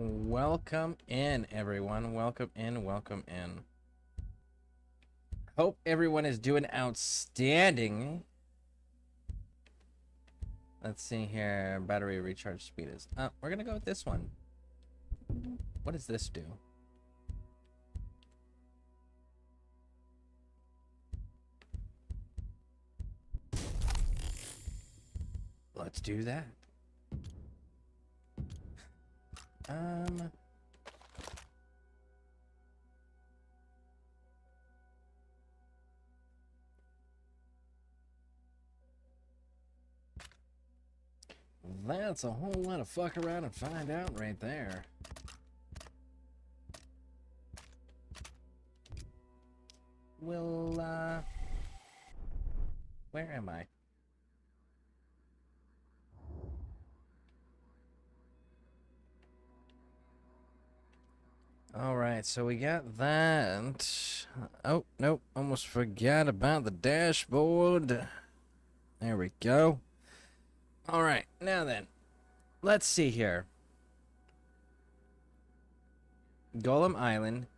Welcome in, everyone. Welcome in, welcome in. Hope everyone is doing outstanding. Let's see here. Battery recharge speed is up. We're gonna go with this one. What does this do? Let's do that. That's a whole lot of fuck around and find out right there. Well, where am I? Alright, so we got that. Oh, nope, almost forgot about the dashboard. There we go. Alright, now then, let's see here. Golem Island.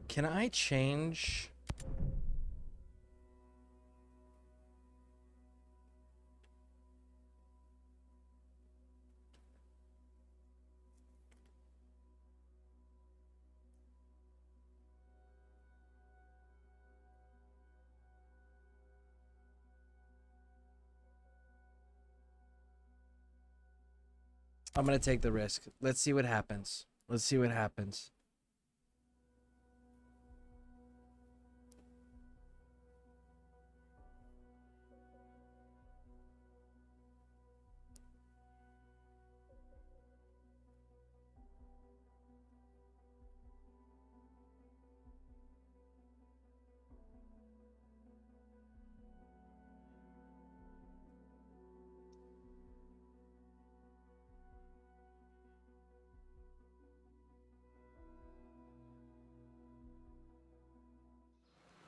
Can I change? I'm gonna take the risk. Let's see what happens. Let's see what happens.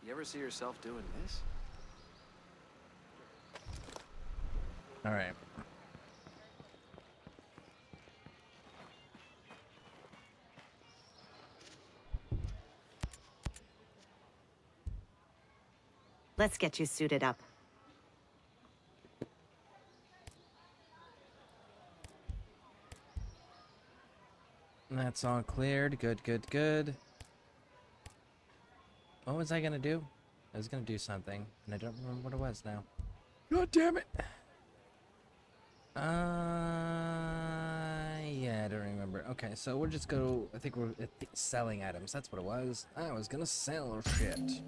You ever see yourself doing this? All right. Let's get you suited up. That's all cleared. Good, good, good. What was I gonna do? I was gonna do something, and I don't remember what it was now. God damn it! Yeah, I don't remember. Okay, so we'll just go. I think we're selling items. That's what it was. I was gonna sell shit.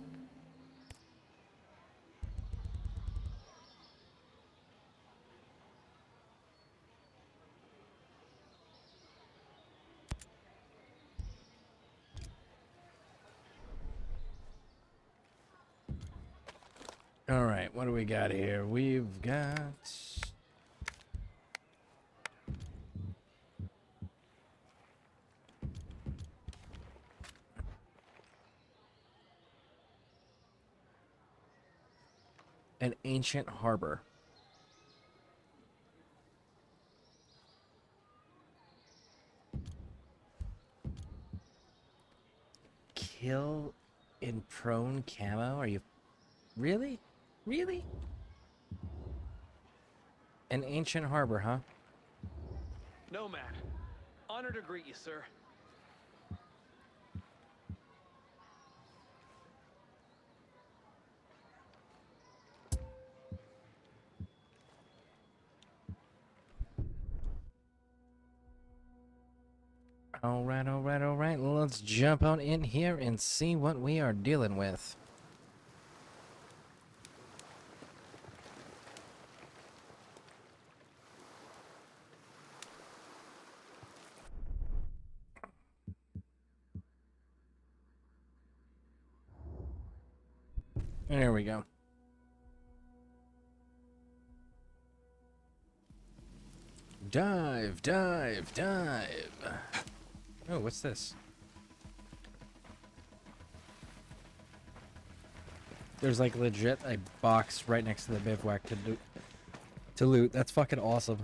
All right, what do we got here? We've got an ancient harbor. Kill in prone camo? Are you really? Really? An ancient harbor, huh? Nomad. Honored to greet you, sir. All right, all right, all right. Let's jump on in here and see what we are dealing with. There we go. Dive, dive, dive. Oh, what's this? There's like legit a box right next to the bivouac to loot. That's fucking awesome.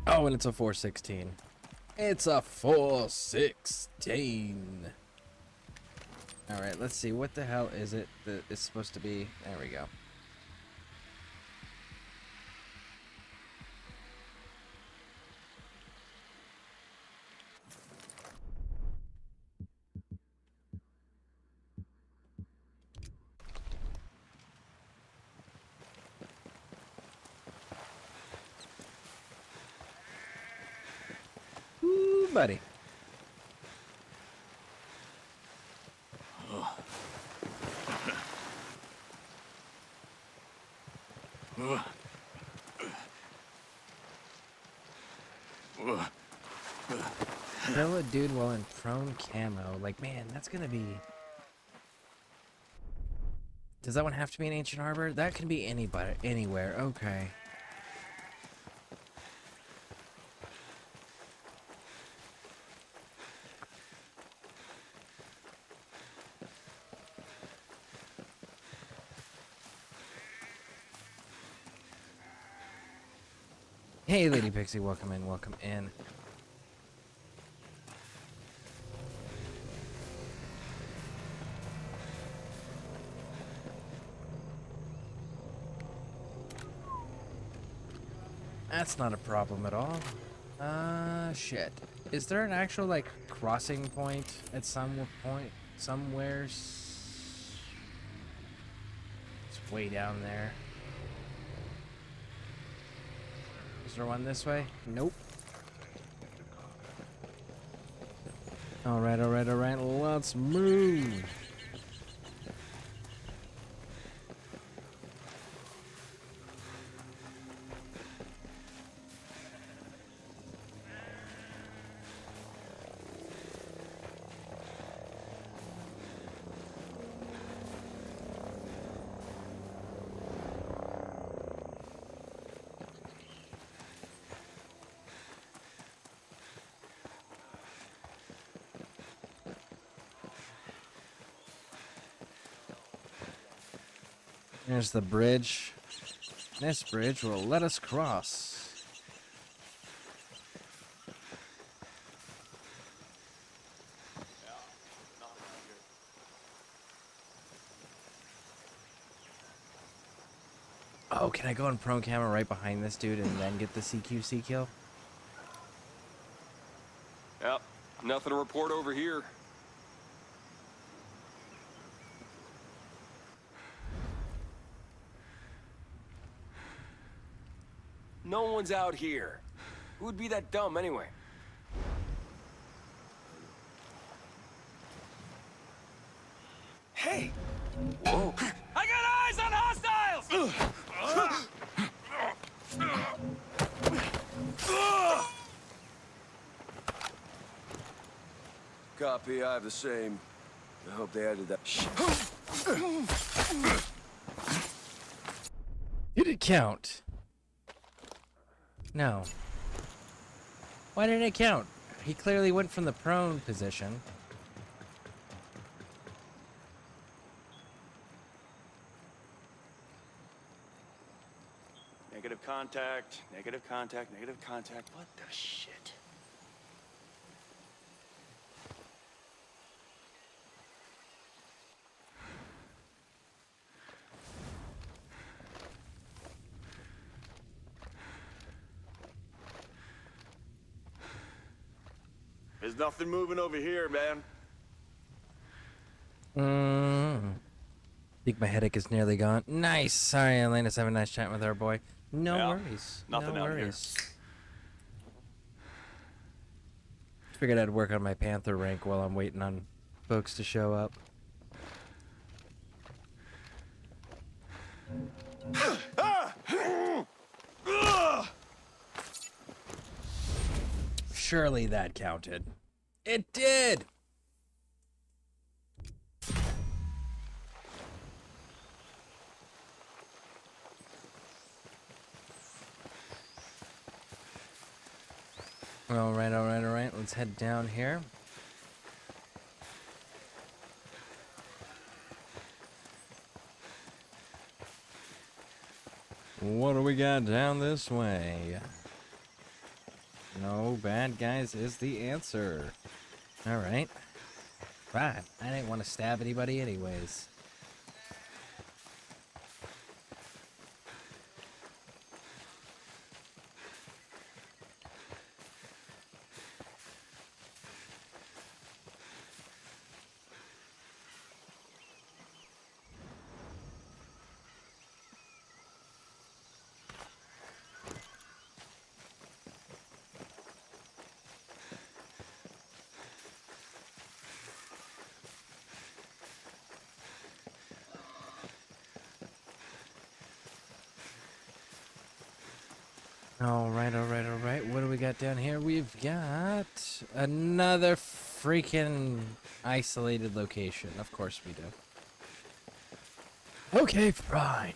Oh, and it's a 416. It's a 416. All right, let's see. What the hell is it that is supposed to be? There we go. Ooh, buddy. Kill a dude while in prone camo. Like, man, that's gonna be... Does that one have to be an ancient harbor? That can be anybody, anywhere. Okay. Hey, Lady Pixie, welcome in, welcome in. That's not a problem at all. Shit. Is there an actual, like, crossing point at some point? Somewhere? It's way down there. Is there one this way? Nope. Alright, alright, alright. Let's move. There's the bridge. This bridge will let us cross. Oh, can I go in prone camera right behind this dude and then get the CQC kill? Yep, nothing to report over here. No one's out here. Who would be that dumb anyway? Hey! Whoa. I got eyes on hostiles! Copy, I have the same. I hope they added that shit. Did it count? No. Why didn't it count? He clearly went from the prone position. Negative contact, negative contact, negative contact. What the shit? There's nothing moving over here, man. I think my headache is nearly gone. Nice. Sorry, Elena's having a nice chat with her boy. No Yeah, worries. nothing no out here. worries. Figured I'd work on my Panther rank while I'm waiting on folks to show up. Surely that counted. It did! Alright, alright, alright. Let's head down here. What do we got down this way? No bad guys is the answer. Alright. Right. I didn't want to stab anybody anyways. Alright, alright, alright. What do we got down here? We've got another freaking isolated location. Of course we do. Okay, fine.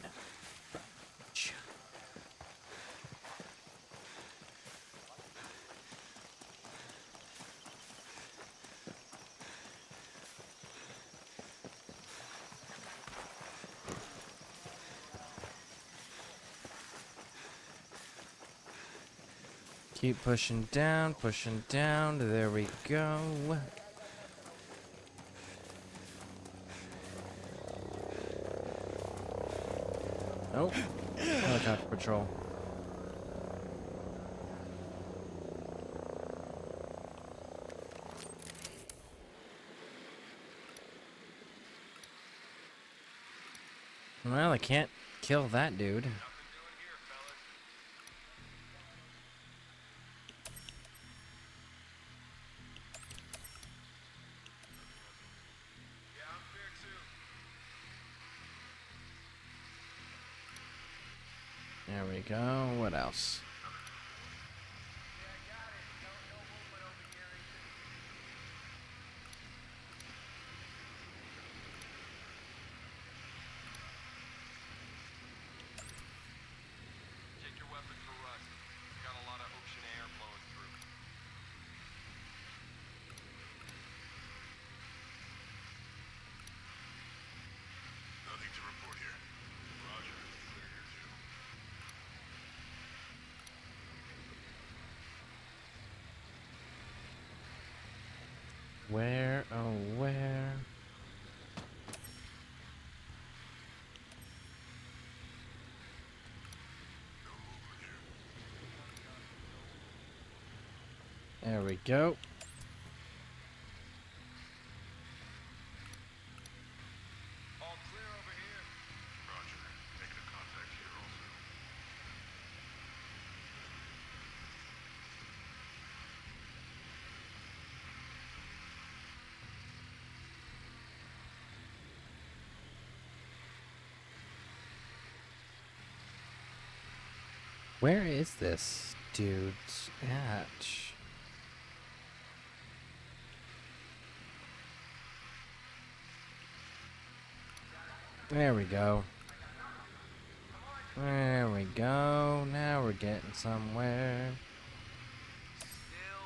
Keep pushing down, pushing down. There we go. Oh, helicopter patrol. Well, I can't kill that dude. There we go. What else? Check your weapon for rust. Got a lot of ocean air blowing through. Nothing to report here. Roger. Clear here too. Where, oh, where? There we go. All clear over here. Roger. Negative contact here also. Where is this dude's at? There we go. There we go. Now we're getting somewhere. Still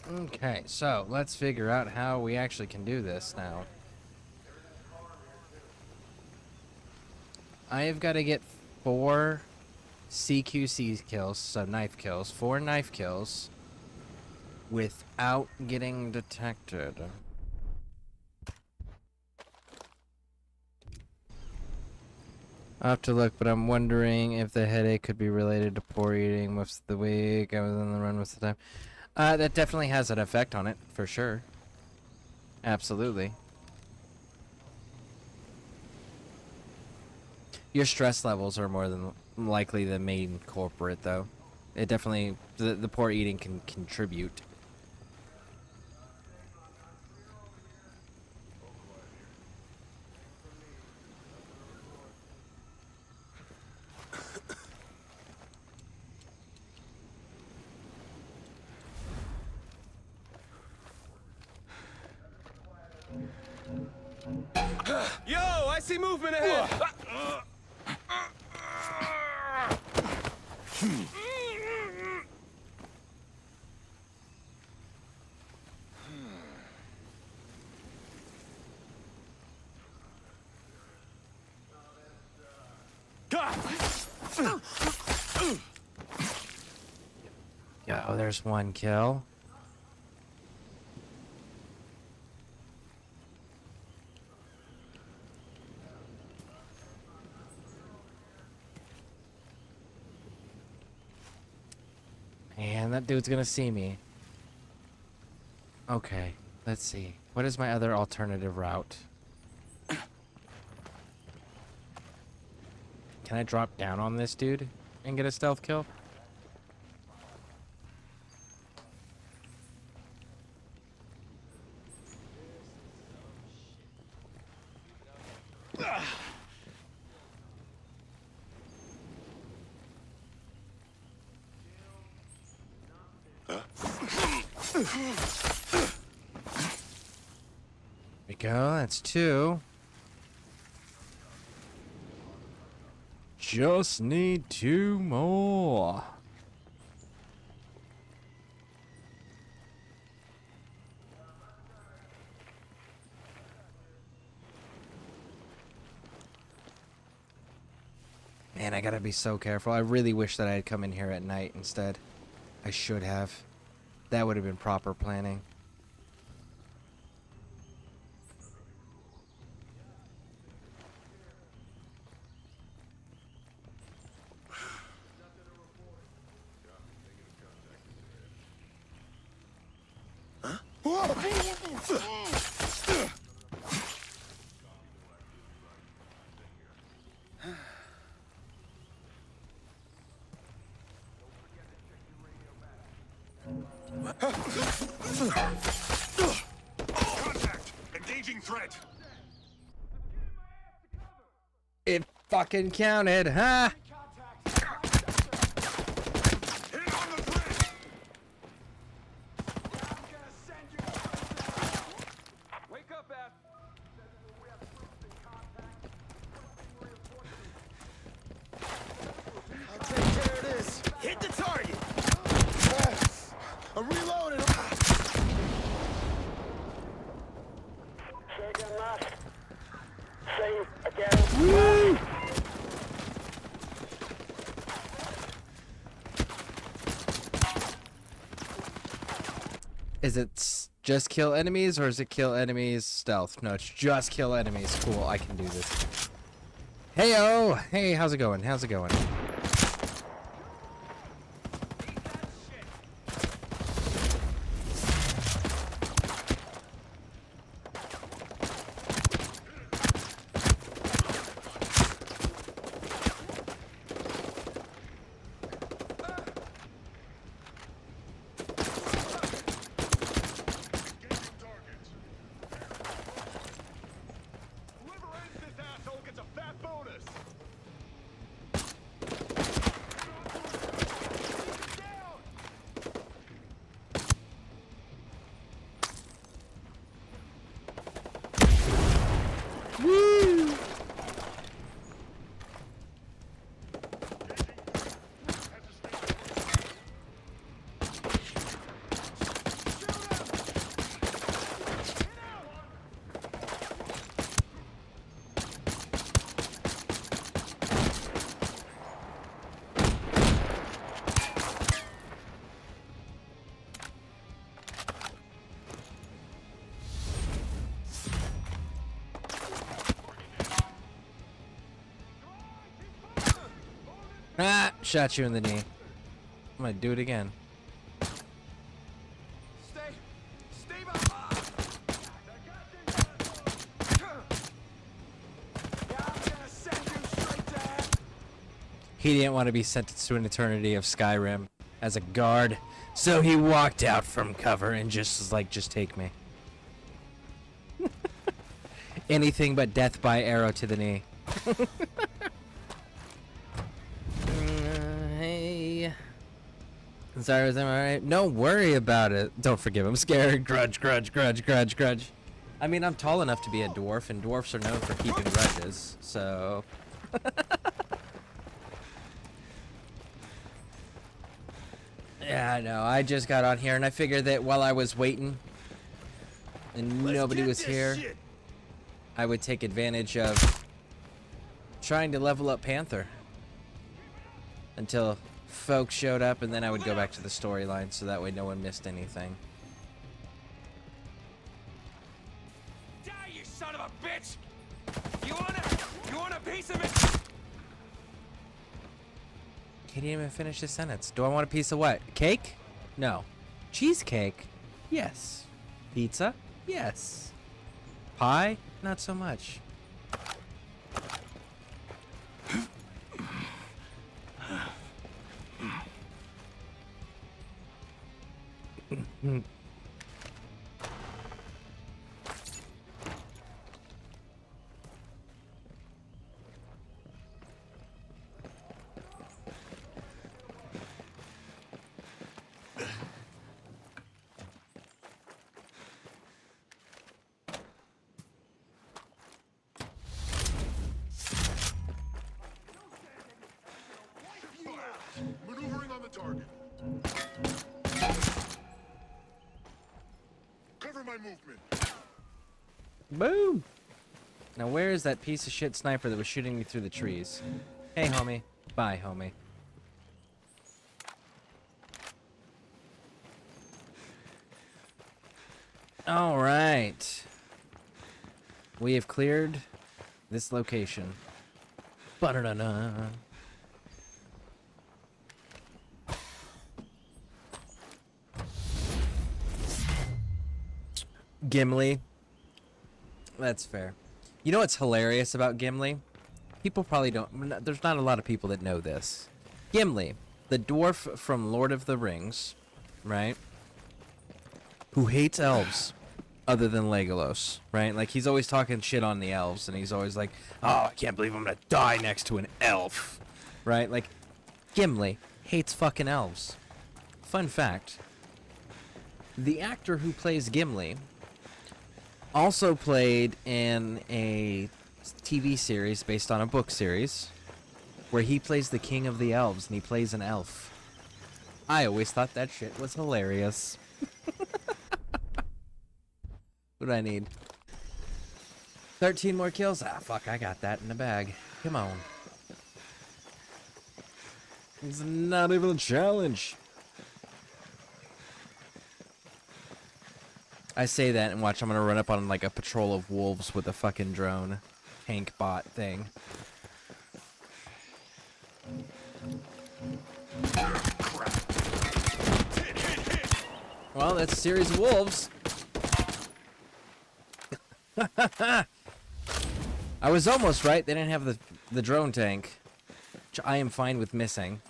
nothing. Okay, so let's figure out how we actually can do this now. I have got to get 4 CQC kills, so knife kills, 4 knife kills, without getting detected. I'll have to look, but I'm wondering if the headache could be related to poor eating most of the week. I was on the run most of the time. That definitely has an effect on it, for sure. Absolutely. Your stress levels are more than likely the main culprit, though. It definitely, the poor eating can contribute. Yo, I see movement ahead. go. There's one kill. And that dude's gonna see me. Okay, let's see. What is my other alternative route? Can I drop down on this dude and get a stealth kill? There we go, that's 2. Just need 2 more. Man, I gotta be so careful. I really wish that I had come in here at night instead. I should have. That would have been proper planning. Contact! Engaging threat! It fucking counted, huh? Hit on the threat! Wake up, F. I'll take care of this. Hit the target. I'm reloading. Second last. Save again. Woo! Is it just kill enemies or is it kill enemies stealth? No, it's just kill enemies. Cool, I can do this. Heyo! Hey, how's it going? How's it going? Whoever ends this asshole gets a fat bonus! Ah! Shot you in the knee. I'm gonna do it again. Stay behind. Yeah, I'm gonna send you straight to hell. He didn't want to be sentenced to an eternity of Skyrim as a guard, so he walked out from cover and just was like, just take me. Anything but death by arrow to the knee. Hey. Sorry, was I alright? Don't worry about it. Don't forgive him. Scared. Grudge, grudge, grudge, grudge, grudge. I mean, I'm tall enough to be a dwarf, and dwarfs are known for keeping grudges, so... Yeah, I know. I just got on here, and I figured that while I was waiting, and nobody was here, I would take advantage of trying to level up Panther until folks showed up, and then I would go back to the storyline so that way no one missed anything. Die, you son of a bitch! You want a piece of it? He didn't even finish his sentence. Do I want a piece of what? Cake? No. Cheesecake? Yes. Pizza? Yes. Pie? Not so much. Maneuvering on the target. Cover my movement. Boom! Now where is that piece of shit sniper that was shooting me through the trees? Hey, homie. Bye, homie. All right. We have cleared this location. Ba-da-da-da. Gimli. That's fair. You know what's hilarious about Gimli? People probably don't... There's not a lot of people that know this. Gimli, the dwarf from Lord of the Rings, right? Who hates elves other than Legolas, right? Like, he's always talking shit on the elves, and he's always like, oh, I can't believe I'm gonna die next to an elf, right? Like, Gimli hates fucking elves. Fun fact. The actor who plays Gimli also played in a TV series based on a book series where he plays the king of the elves and he plays an elf. I always thought that shit was hilarious. What do I need? 13 more kills? Ah, fuck, I got that in the bag. Come on. It's not even a challenge. I say that and watch, I'm gonna run up on like a patrol of wolves with a fucking drone tank bot thing. Well, that's a series of wolves. I was almost right. They didn't have the drone tank, which I am fine with missing.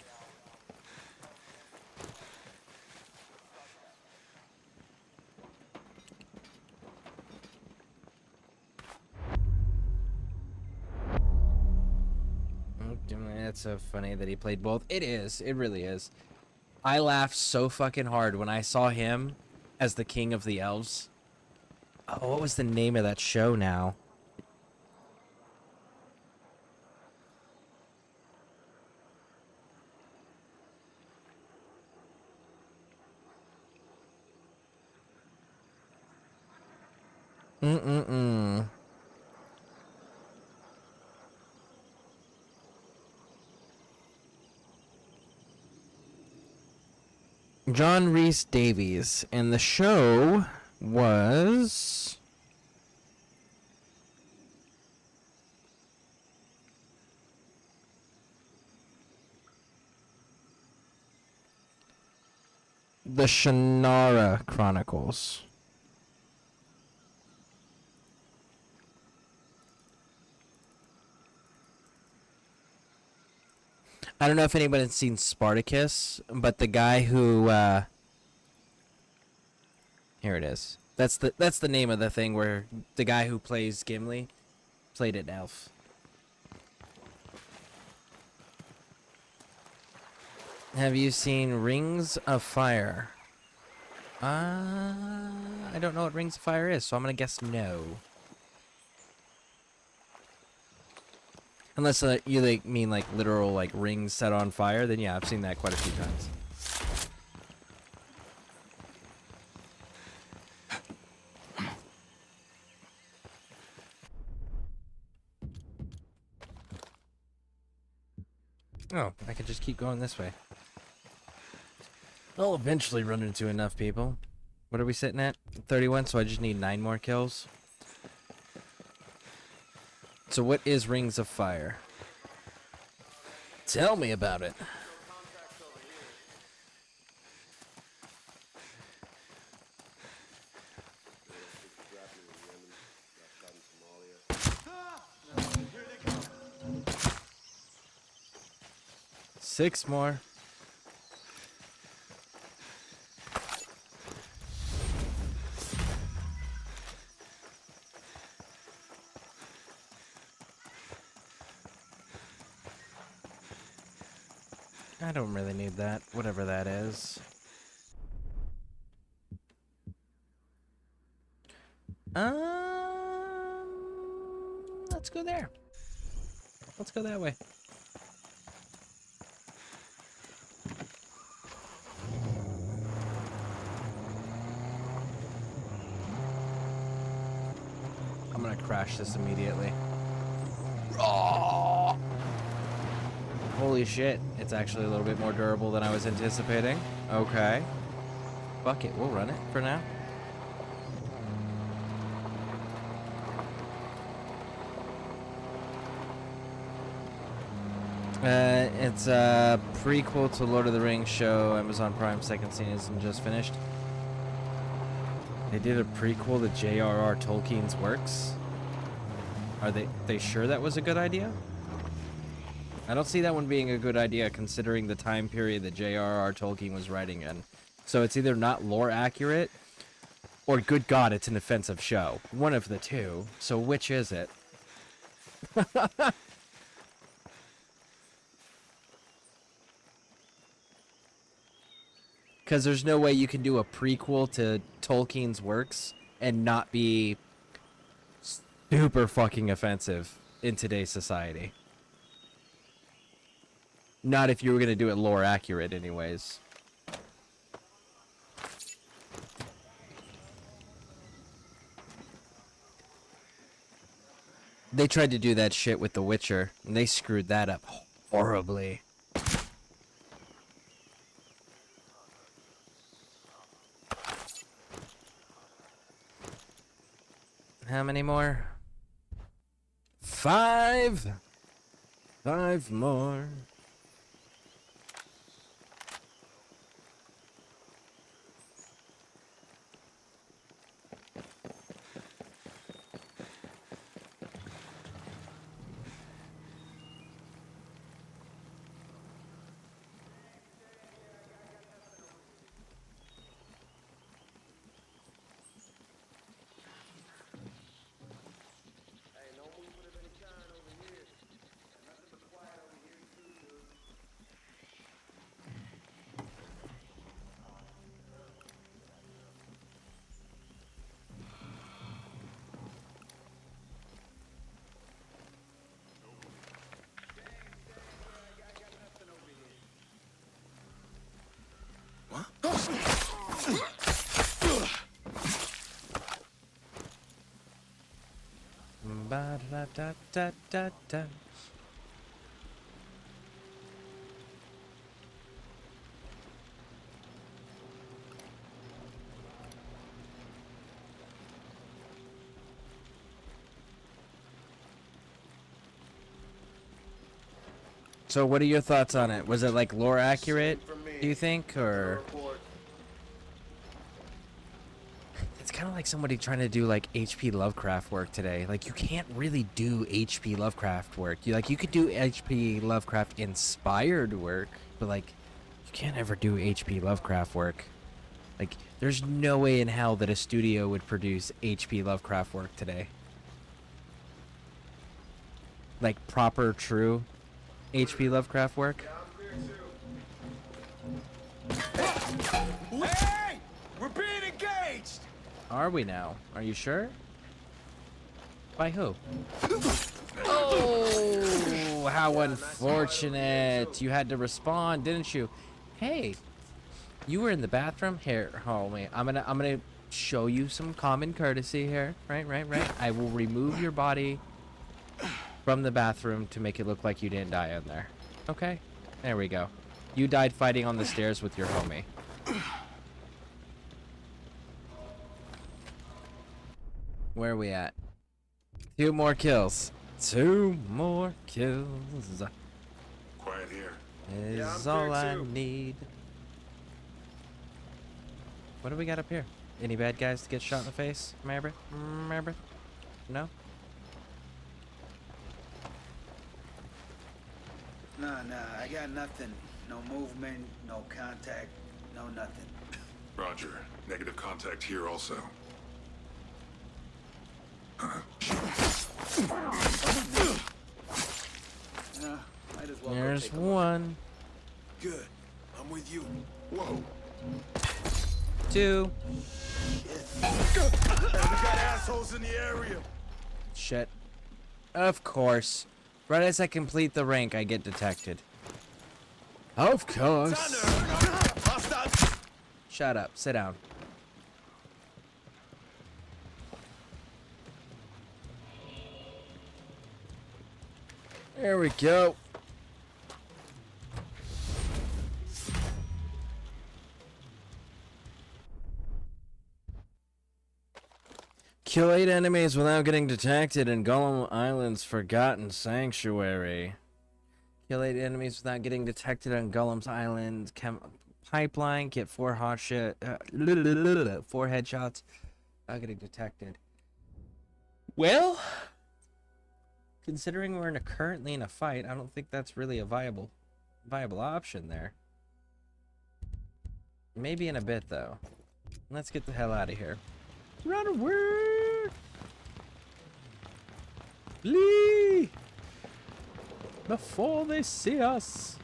That's so funny that he played both. It is. It really is. I laughed so fucking hard when I saw him as the king of the elves. Oh, what was the name of that show now? Mm-mm-mm. John Rhys Davies, and the show was the Shannara Chronicles. I don't know if anybody's seen Spartacus, but the guy who here it is. That's the name of the thing where the guy who plays Gimli played an elf. Have you seen Rings of Fire? I don't know what Rings of Fire is, so I'm gonna guess no. Unless you like mean like literal like rings set on fire, then yeah, I've seen that quite a few times. Oh, I could just keep going this way. I'll eventually run into enough people. What are we sitting at? 31, so I just need 9 more kills. So what is Rings of Fire? Tell me about it. Six more. I don't really need that, whatever that is. Let's go there. Let's go that way. I'm gonna crash this immediately. Oh! Holy shit, it's actually a little bit more durable than I was anticipating. Okay. Fuck it, we'll run it for now. It's a prequel to Lord of the Rings show. Amazon Prime second season just finished. They did a prequel to J.R.R. Tolkien's works. Are they sure that was a good idea? I don't see that one being a good idea considering the time period that J.R.R. Tolkien was writing in. So it's either not lore accurate or, good God, it's an offensive show. One of the two. So which is it? Because there's no way you can do a prequel to Tolkien's works and not be super fucking offensive in today's society. Not if you were going to do it lore accurate anyways. They tried to do that shit with The Witcher, and they screwed that up horribly. How many more? 5! 5 more. Ba-da-da-da-da-da. So what are your thoughts on it? Was it like lore accurate, do you think, or? It's kind of like somebody trying to do like H.P. Lovecraft work today. Like you can't really do H.P. Lovecraft work. You could do H.P. Lovecraft inspired work, but like you can't ever do H.P. Lovecraft work. Like there's no way in hell that a studio would produce H.P. Lovecraft work today. Like proper, true H.P. Lovecraft work. Hey! We're being engaged! Are we now? Are you sure? By who? Oh, how unfortunate. You had to respond, didn't you? Hey, you were in the bathroom? Here, hold me. I'm gonna show you some common courtesy here. Right. I will remove your body from the bathroom to make it look like you didn't die in there. Okay? There we go. You died fighting on the stairs with your homie. Where are we at? 2 more kills. 2 more kills Quiet here. is all I need. What do we got up here? Any bad guys to get shot in the face? Remember? No? Nah, I got nothing. No movement, no contact, no nothing. Roger. Negative contact here also. Might as well go There's take a look. one. Good. I'm with you. Whoa. 2. We got assholes in the area. Shit. Of course. Right as I complete the rank, I get detected. Of course. Shut up. Sit down. There we go. Kill 8 enemies without getting detected in Golem Island's Forgotten Sanctuary. Kill 8 enemies without getting detected on Golem's Island pipeline. Get 4 4 headshots without getting detected. Well, considering we're currently in a fight, I don't think that's really a viable option there. Maybe in a bit though. Let's get the hell out of here. Run away! Flee! Before they see us.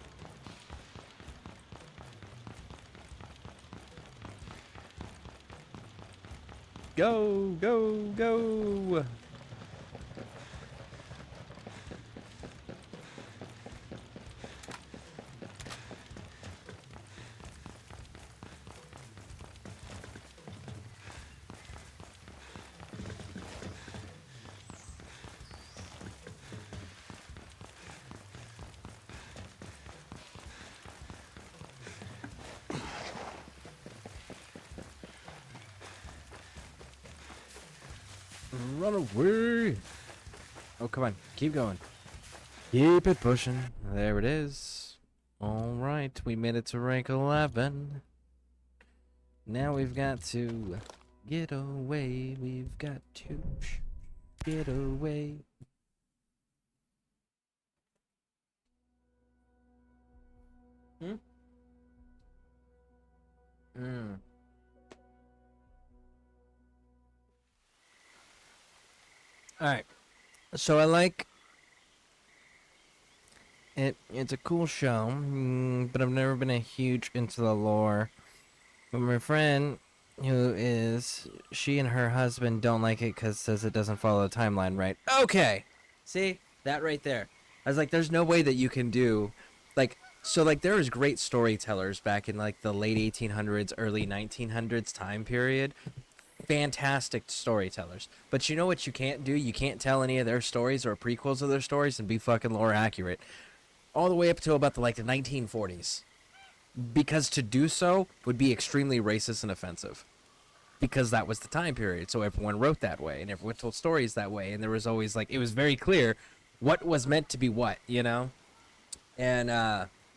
Go, go, go! Run away! Oh, come on. Keep going. Keep it pushing. There it is. Alright, we made it to rank 11. Now we've got to get away. We've got to get away. Alright. So I like it. It's a cool show, but I've never been a huge into the lore. But my friend, she and her husband don't like it because says it doesn't follow the timeline right. Okay, see that right there. I was like, there's no way that you can do, like, so like there was great storytellers back in like the late 1800s, early 1900s time period. Fantastic storytellers, but you know what you can't do? You can't tell any of their stories or prequels of their stories and be fucking lore accurate all the way up to about the 1940s, because to do so would be extremely racist and offensive, because that was the time period, so everyone wrote that way and everyone told stories that way, and there was always like, it was very clear what was meant to be what, you know. And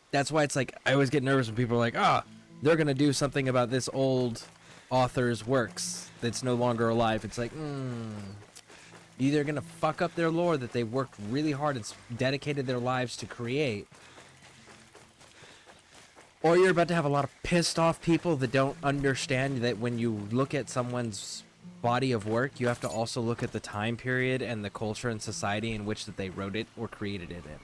that's why it's like I always get nervous when people are like, they're gonna do something about this old author's works that's no longer alive. It's like, either gonna fuck up their lore that they worked really hard and dedicated their lives to create, or you're about to have a lot of pissed off people that don't understand that when you look at someone's body of work, you have to also look at the time period and the culture and society in which that they wrote it or created it in.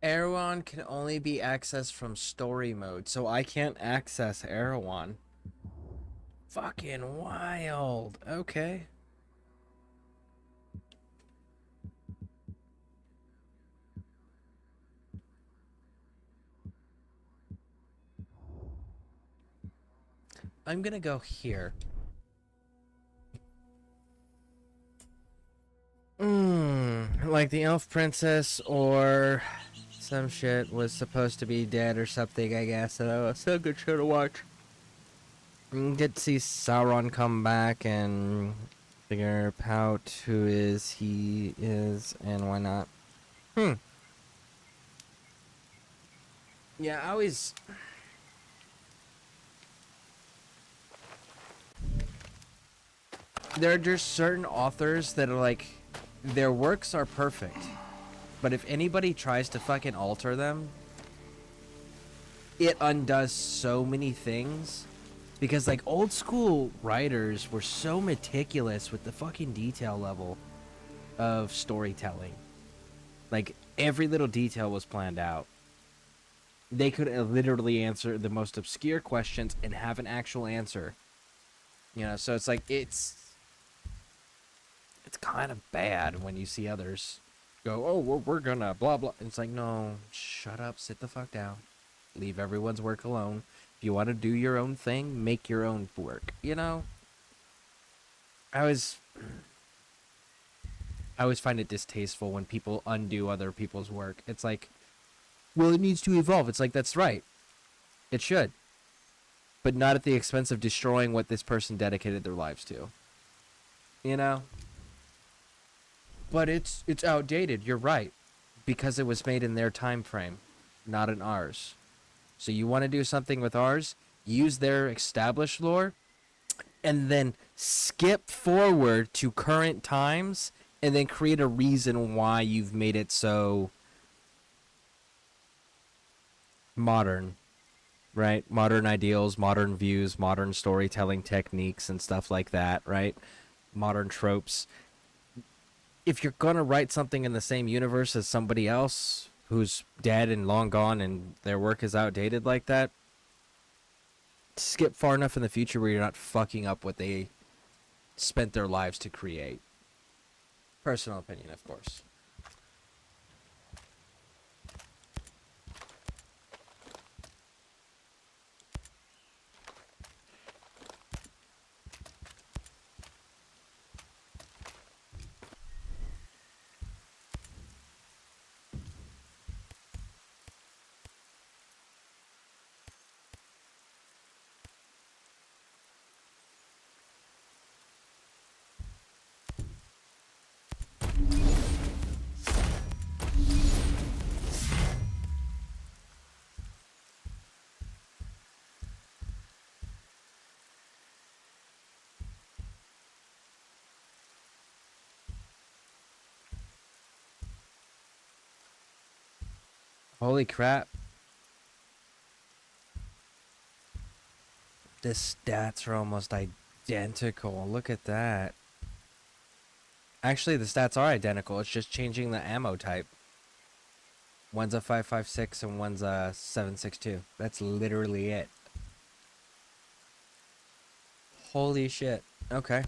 Erewhon can only be accessed from story mode, so I can't access Erewhon. Fucking wild. Okay. I'm gonna go here. Like the elf princess or some shit was supposed to be dead or something, I guess. So it's a good show to watch. Get to see Sauron come back and figure out who he is and why not. Yeah, I always... There are just certain authors that are like, their works are perfect, but if anybody tries to fucking alter them, it undoes so many things. Because like old school writers were so meticulous with the fucking detail level of storytelling. Like every little detail was planned out. They could literally answer the most obscure questions and have an actual answer. You know, so it's like it's kind of bad when you see others go, oh, we're gonna blah blah. It's like, no, shut up, sit the fuck down, leave everyone's work alone. If you want to do your own thing, make your own work. You know, I always find it distasteful when people undo other people's work. It's like, well, it needs to evolve. It's like, that's right, it should, but not at the expense of destroying what this person dedicated their lives to. You know. But it's outdated, you're right. Because it was made in their time frame, not in ours. So you want to do something with ours, use their established lore, and then skip forward to current times, and then create a reason why you've made it so modern. Right? Modern ideals, modern views, modern storytelling techniques, and stuff like that, right? Modern tropes. If you're gonna write something in the same universe as somebody else who's dead and long gone and their work is outdated like that, skip far enough in the future where you're not fucking up what they spent their lives to create. Personal opinion, of course. Holy crap. The stats are almost identical. Look at that. Actually, the stats are identical. It's just changing the ammo type. One's a 5.56 and one's a 7.62. That's literally it. Holy shit. Okay.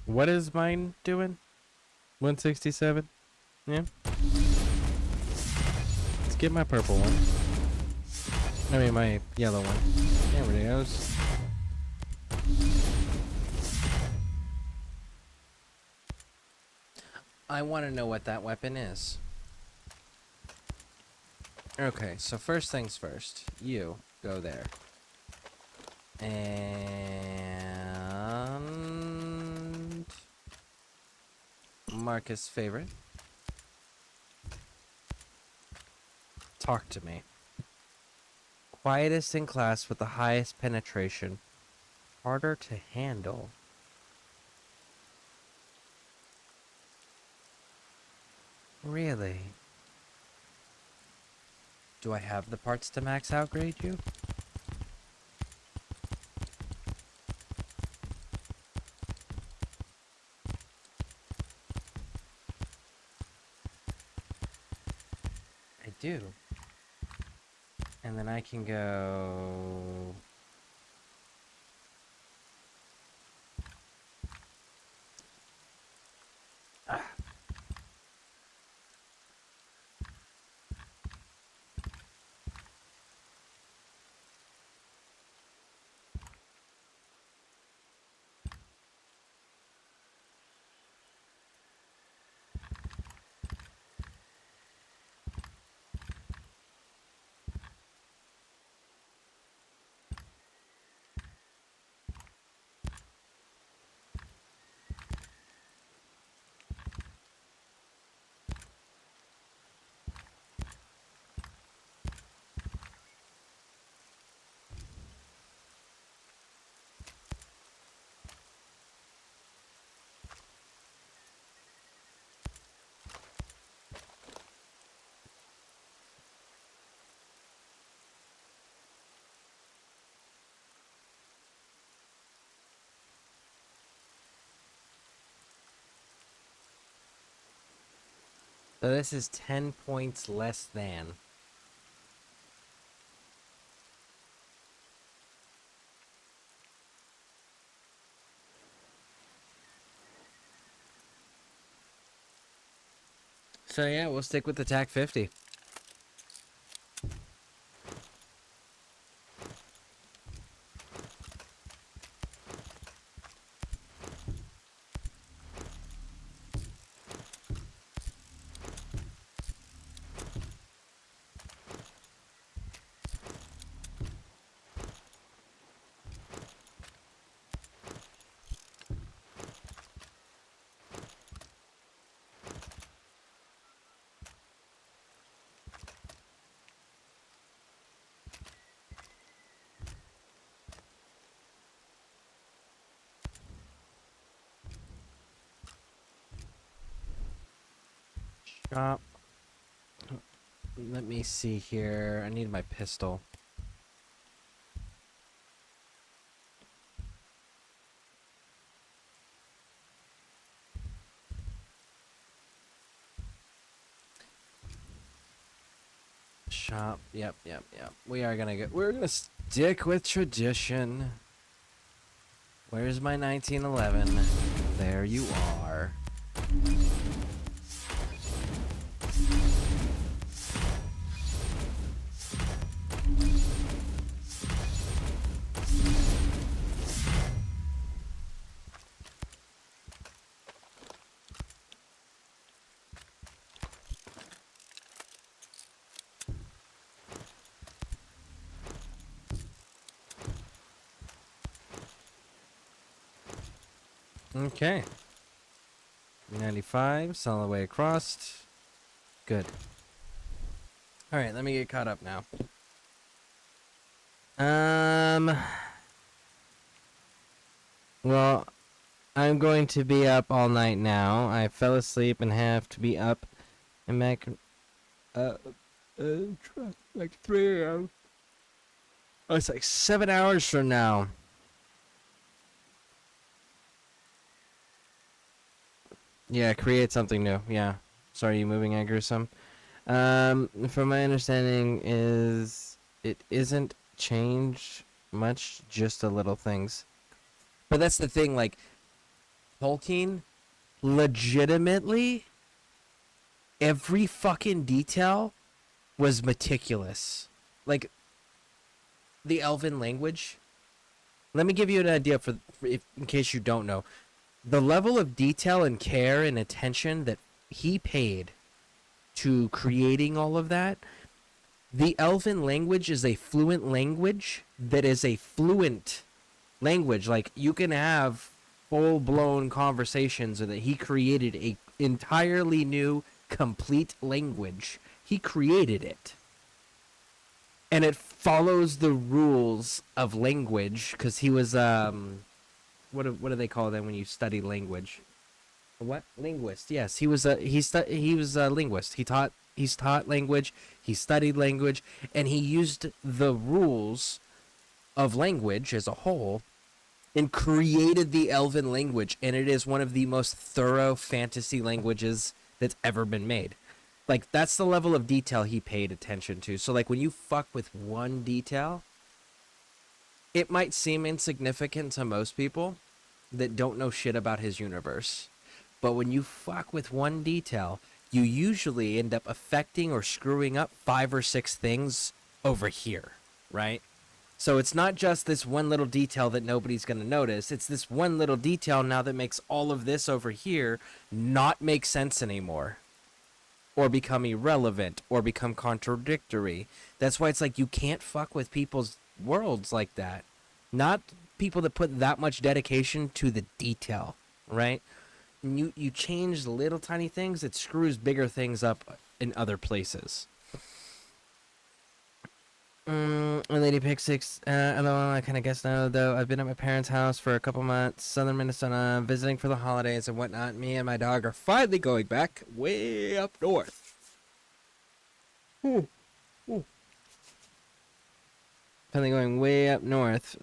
What is mine doing? 167? Yeah. Let's get my purple one. I mean, my yellow one. There it goes. I want to know what that weapon is. Okay, so first things first. You go there. And Marcus' favorite. Talk to me. Quietest in class with the highest penetration. Harder to handle. Really? Do I have the parts to max outgrade you? I do. And then I can go... So this is 10 points less than. So yeah, we'll stick with the TAC 50. Shop. Let me see here. I need my pistol. Shop. Yep. We're gonna stick with tradition. Where's my 1911? There you are. Okay. 95, solid way across. Good. Alright, let me get caught up now. Well, I'm going to be up all night now. I fell asleep and have to be up and back like 3 a.m. Oh, it's like 7 hours from now. Yeah, create something new. Yeah. Sorry, you moving Aggressum. From my understanding is it isn't changed much, just the little things. But that's the thing, like, Tolkien, legitimately, every fucking detail was meticulous. Like, the Elven language. Let me give you an idea in case you don't know. The level of detail and care and attention that he paid to creating all of that. The Elven language is a fluent language that is a fluent language. Like, you can have full-blown conversations, or that he created entirely new, complete language. He created it. And it follows the rules of language because he was what do they call them when you study language? What? Linguist. Yes, he was a linguist. He's taught language, he studied language, and he used the rules of language as a whole and created the Elven language, and it is one of the most thorough fantasy languages that's ever been made. Like, that's the level of detail he paid attention to. So, like, when you fuck with one detail, it might seem insignificant to most people that don't know shit about his universe. But when you fuck with one detail, you usually end up affecting or screwing up 5 or 6 things over here, right? So it's not just this one little detail that nobody's going to notice. It's this one little detail now that makes all of this over here not make sense anymore, or become irrelevant, or become contradictory. That's why it's like you can't fuck with people's worlds like that. Not people that put that much dedication to the detail, right? You change little tiny things, it screws bigger things up in other places. Lady Pick 6, although I kind of guess now, though. I've been at my parents' house for a couple months, southern Minnesota, visiting for the holidays and whatnot. Me and my dog are finally going back way up north. Ooh. Finally going way up north.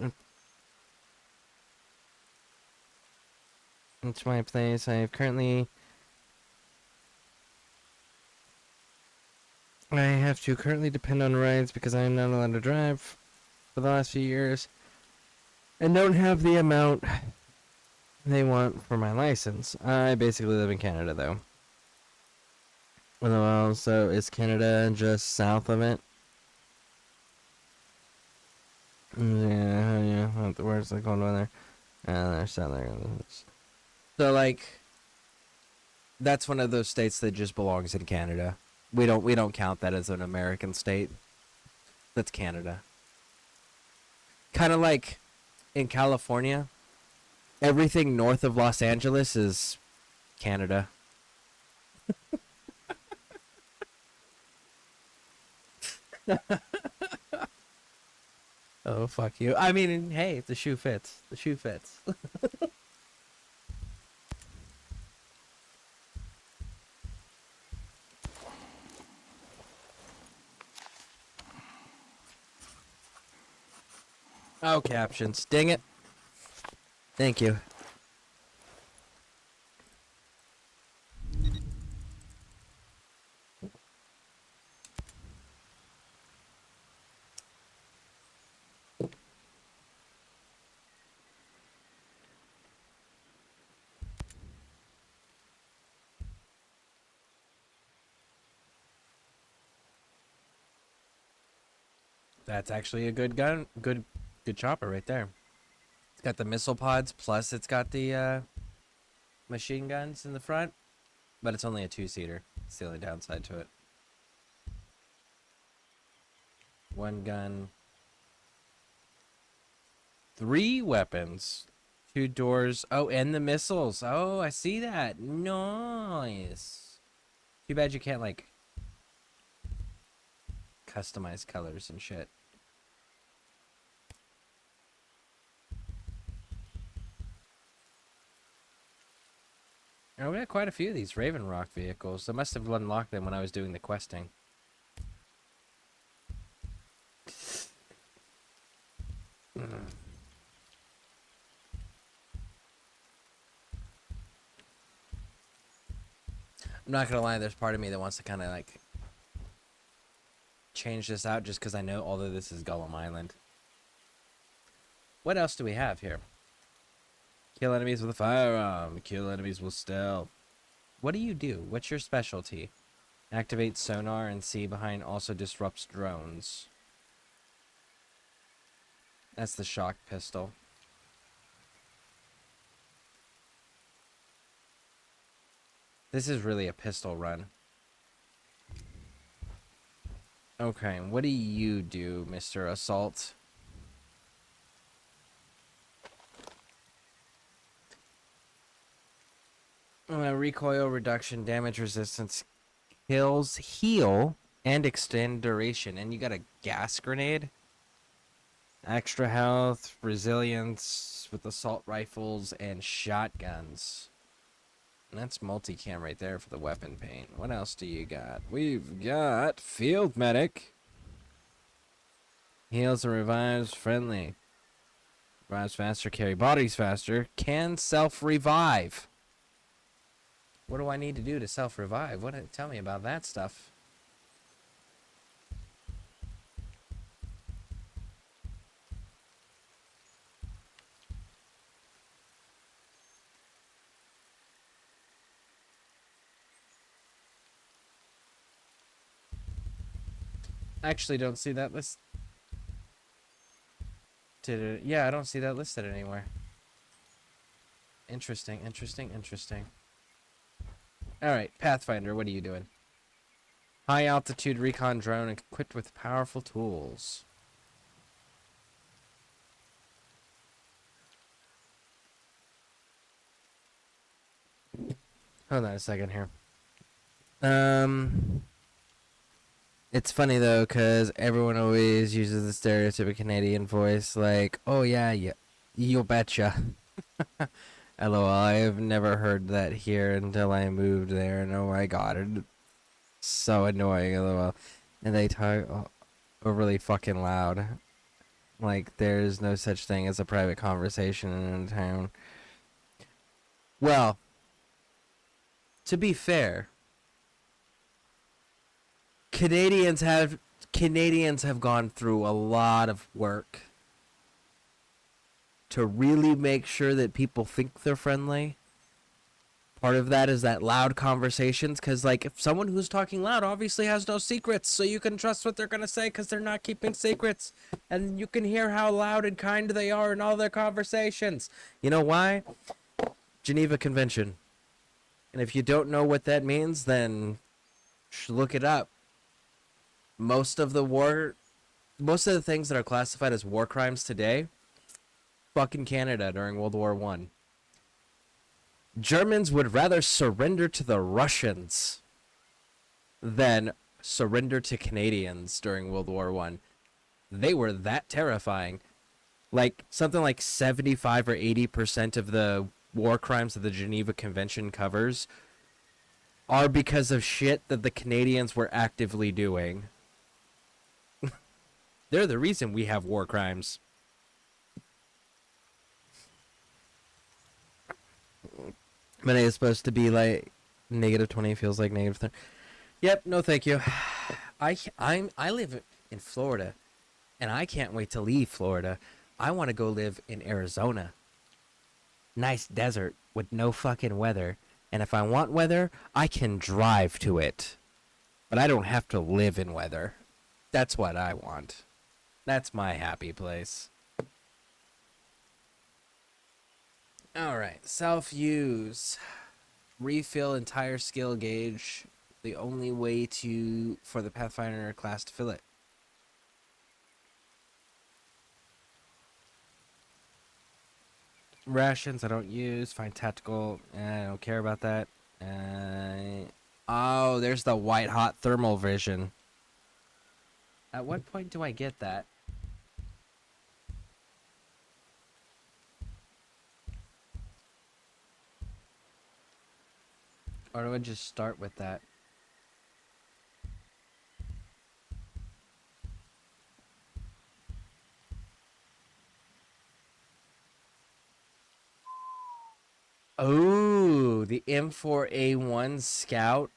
It's my place. I have to currently depend on rides because I am not allowed to drive for the last few years and don't have the amount they want for my license. I basically live in Canada, though. Well, so is Canada just south of it? Yeah. Where's the cold weather? There's south there. So, like, that's one of those states that just belongs in Canada. We don't count that as an American state. That's Canada. Kind of like in California, everything north of Los Angeles is Canada. Oh, fuck you. I mean, hey, if the shoe fits, the shoe fits. Oh, captions. Dang it. Thank you. That's actually a good gun. Good chopper right there. It's got the missile pods, plus it's got the machine guns in the front, but it's only a 2-seater. It's the only downside to it. One gun, 3 weapons, 2 doors. Oh, and the missiles. Oh, I see that. Nice. Too bad you can't, like, customize colors and shit. Oh, we got quite a few of these Raven Rock vehicles. I must have unlocked them when I was doing the questing. I'm not gonna lie, there's part of me that wants to kind of like change this out just because I know all of this is Gollum Island. What else do we have here? Kill enemies with a firearm. Kill enemies with stealth. What do you do? What's your specialty? Activate sonar and see behind also disrupts drones. That's the shock pistol. This is really a pistol run. Okay, what do you do, Mr. Assault? Recoil reduction, damage resistance, kills, heal, and extend duration. And you got a gas grenade. Extra health, resilience with assault rifles, and shotguns. And that's multicam right there for the weapon paint. What else do you got? We've got field medic. Heals and revives friendly. Revives faster, carry bodies faster. Can self-revive. What do I need to do to self-revive? Tell me about that stuff. Actually don't see that list. Yeah, I don't see that listed anywhere. Interesting, interesting, interesting. Alright, Pathfinder, what are you doing? High altitude recon drone equipped with powerful tools. Hold on a second here. It's funny though, cause everyone always uses the stereotypical Canadian voice, like, "Oh yeah, yeah, you betcha." LOL. I've never heard that here until I moved there, and oh my god, it's so annoying. LOL. And they talk overly fucking loud, like there's no such thing as a private conversation in a town. Well, to be fair, Canadians have gone through a lot of work to really make sure that people think they're friendly. Part of that is that loud conversations, because like if someone who's talking loud obviously has no secrets, so you can trust what they're gonna say because they're not keeping secrets, and you can hear how loud and kind they are in all their conversations. You know why? Geneva Convention. And if you don't know what that means, then look it up. Most of the things that are classified as war crimes today, fucking Canada during World War I. Germans would rather surrender to the Russians than surrender to Canadians during World War I. They were that terrifying. Like, something like 75 or 80% of the war crimes that the Geneva Convention covers are because of shit that the Canadians were actively doing. They're the reason we have war crimes. But it's supposed to be like -20 feels like -30. Yep, no thank you. I live in Florida, and I can't wait to leave Florida. I want to go live in Arizona. Nice desert with no fucking weather. And if I want weather, I can drive to it. But I don't have to live in weather. That's what I want. That's my happy place. Alright, self-use. Refill entire skill gauge. The only way for the Pathfinder class to fill it. Rations I don't use. Find tactical. I don't care about that. Oh, there's the white hot thermal vision. At what point do I get that? Or do I just start with that? Oh, the M4A1 Scout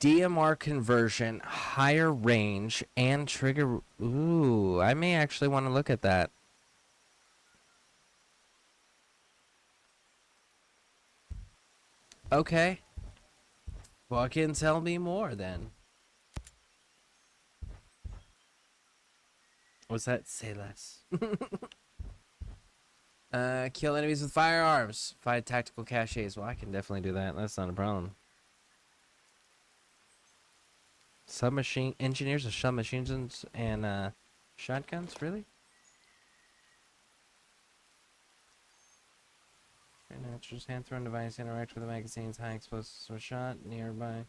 DMR conversion, higher range, and trigger. Ooh, I may actually want to look at that. Okay. Fucking tell me more then. What's that? Say less. Kill enemies with firearms. Find tactical caches. Well, I can definitely do that. That's not a problem. Submachine engineers of submachines and shotguns, really? Just hand-thrown device interact with the magazine's high explosives or shot nearby.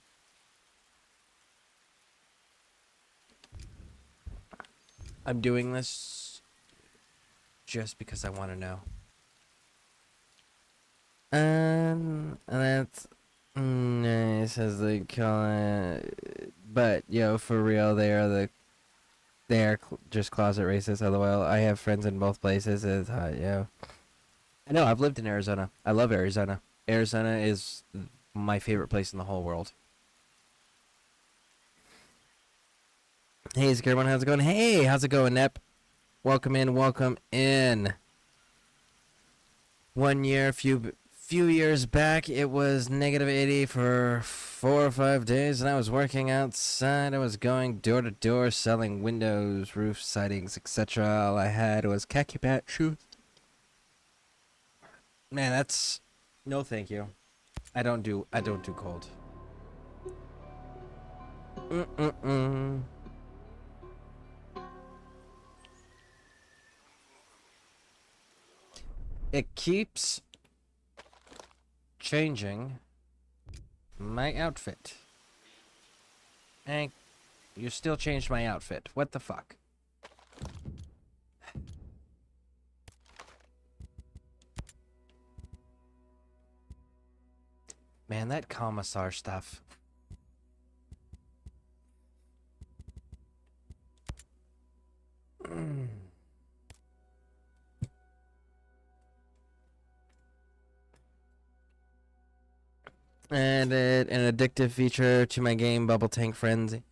I'm doing this just because I want to know. And that's nice as they call it. But yo, for real, they are just closet racists. LOL. I have friends in both places. It's hot, yo. I know. I've lived in Arizona. I love Arizona. Arizona is my favorite place in the whole world. Hey, Scareone, how's it going? Hey, how's it going, Nep? Welcome in, welcome in. 1 year, few years back, it was -80 for 4 or 5 days, and I was working outside. I was going door to door selling windows, roof sidings, etc. All I had was khaki bat shoes. Man, that's no, thank you. I don't do cold. It keeps changing my outfit. And you still changed my outfit. What the fuck? Man, that commissar stuff. And an addictive feature to my game, Bubble Tank Frenzy.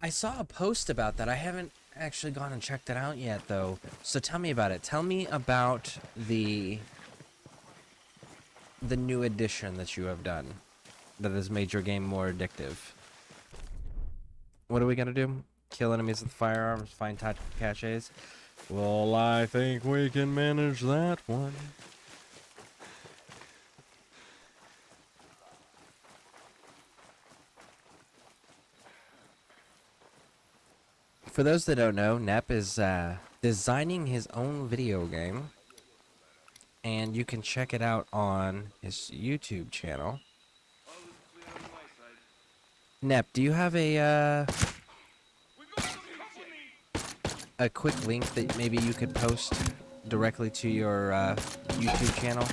I saw a post about that. I haven't actually gone and checked it out yet, though. So tell me about it. Tell me about the new addition that you have done that has made your game more addictive. What are we gonna do? Kill enemies with firearms, find tactical caches? Well, I think we can manage that one. For those that don't know, Nep is designing his own video game, and you can check it out on his YouTube channel. Nep, do you have a quick link that maybe you could post directly to your YouTube channel,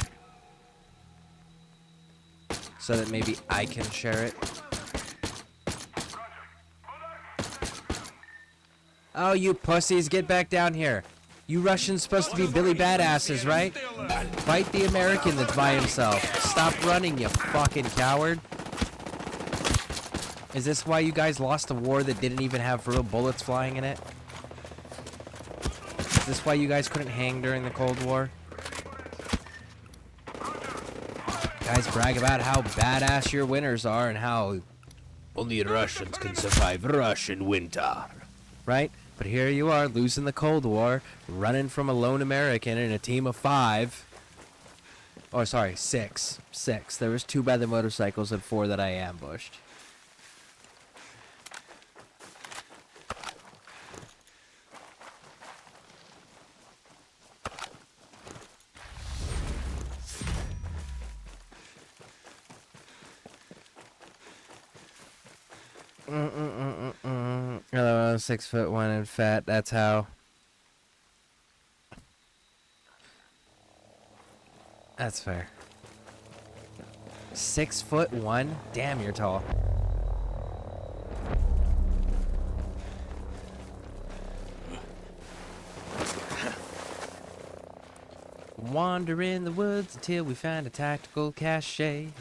so that maybe I can share it? Oh, you pussies, get back down here. You Russians supposed to be Billy Badasses, right? Fight the American that's by himself. Stop running, you fucking coward. Is this why you guys lost a war that didn't even have real bullets flying in it? Is this why you guys couldn't hang during the Cold War? Guys brag about how badass your winners are and how only Russians can survive Russian winter. Right? But here you are, losing the Cold War, running from a lone American in a team of 5. Oh, sorry, 6. 6. There was 2 by the motorcycles and 4 that I ambushed. Hello, 6'1" and fat. That's how. That's fair. 6'1"? Damn, you're tall. Wander in the woods until we find a tactical cache.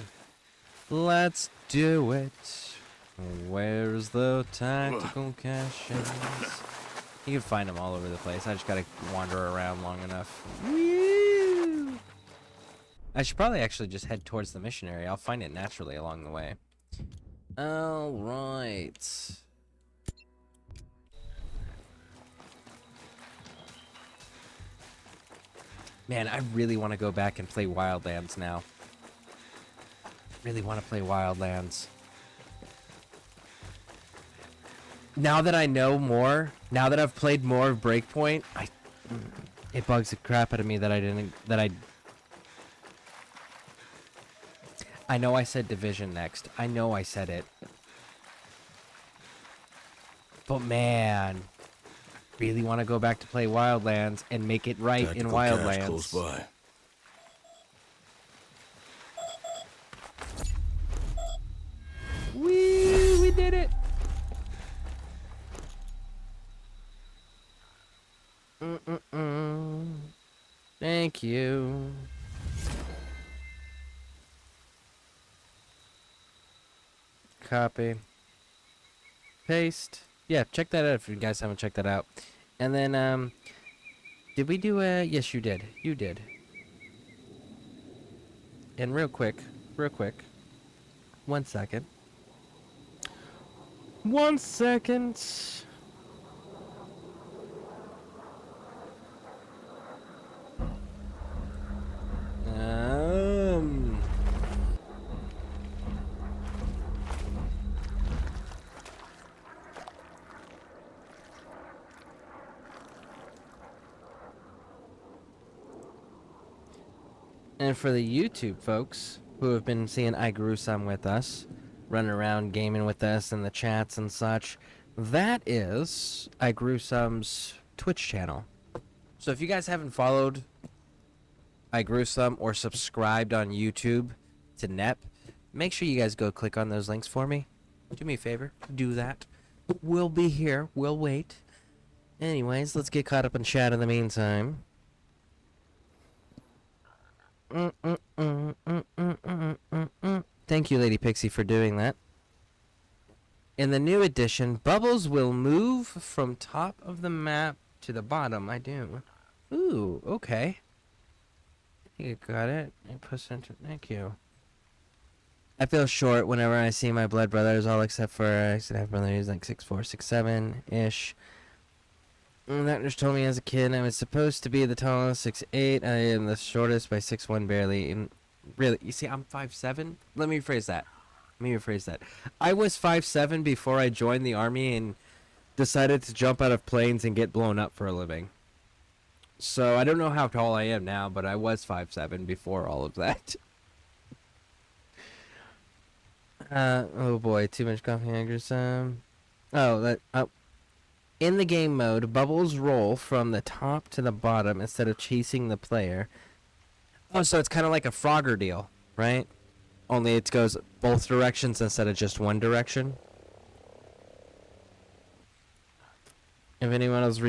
Let's do it. Where's the tactical caches? You can find them all over the place. I just gotta wander around long enough. Woo! I should probably actually just head towards the mission area. I'll find it naturally along the way. Alright. Man, I really want to go back and play Wildlands now. Really want to play Wildlands. Now that I know more, now that I've played more of Breakpoint, it bugs the crap out of me that I know I said Division next. I know I said it. But man, really want to go back to play Wildlands and make it right in Tactical cache Wildlands. close by. Woo, we did it. Thank you. Copy. Paste. Yeah, check that out if you guys haven't checked that out. And then, did we do a... Yes, you did. You did. And real quick. 1 second. 1 second. And for the YouTube folks who have been seeing I Grew Some with us, running around gaming with us in the chats and such, that is I Grew Some's Twitch channel. So if you guys haven't followed I Grew Some or subscribed on YouTube to NEP, make sure you guys go click on those links for me. Do me a favor, do that. We'll be here, we'll wait. Anyways, let's get caught up in chat in the meantime. Thank you, Lady Pixie, for doing that. In the new edition, bubbles will move from top of the map to the bottom. I do. Ooh, okay. I think I got it. Thank you. I feel short whenever I see my blood brothers, all except for I used to have brother who's like 6'4", 6'7" That just told me as a kid I was supposed to be the tallest, 6'8". I am the shortest by 6'1", barely. And really, you see, I'm 5'7". Let me rephrase that. I was 5'7" before I joined the army and decided to jump out of planes and get blown up for a living. So I don't know how tall I am now, but I was 5'7" before all of that. Oh boy, too much coffee, Anderson. In the game mode, bubbles roll from the top to the bottom instead of chasing the player. Oh, so it's kind of like a Frogger deal, right? Only it goes both directions instead of just one direction. If anyone else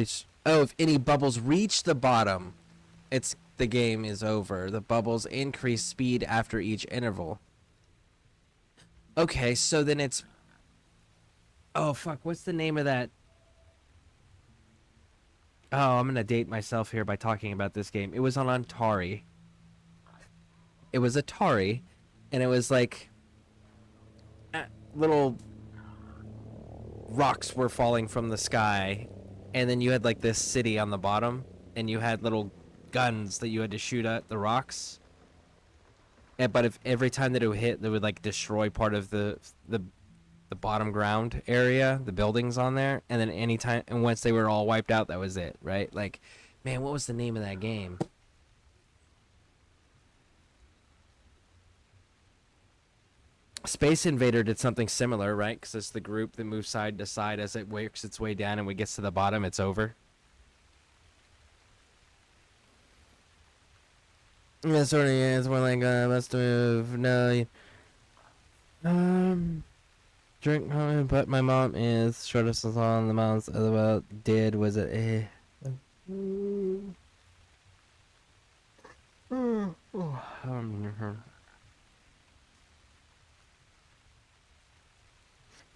if any bubbles reach the bottom, the game is over. The bubbles increase speed after each interval. Okay, so then it's... Oh, fuck, what's the name of that? Oh, I'm gonna date myself here by talking about this game. It was on Atari. It was Atari, and it was like... little rocks were falling from the sky, and then you had like this city on the bottom, and you had little guns that you had to shoot at the rocks. But if every time that it would hit, they would like destroy part of the bottom ground area, the buildings on there, and then once they were all wiped out, that was it, right? Like, man, what was the name of that game? Space Invader did something similar, right? Because it's the group that moves side to side as it works its way down, and when it gets to the bottom, it's over. Yeah, sort of. Yeah, it's more like must move. No. Drink, but my mom is shortest on the moms. Well, did was it?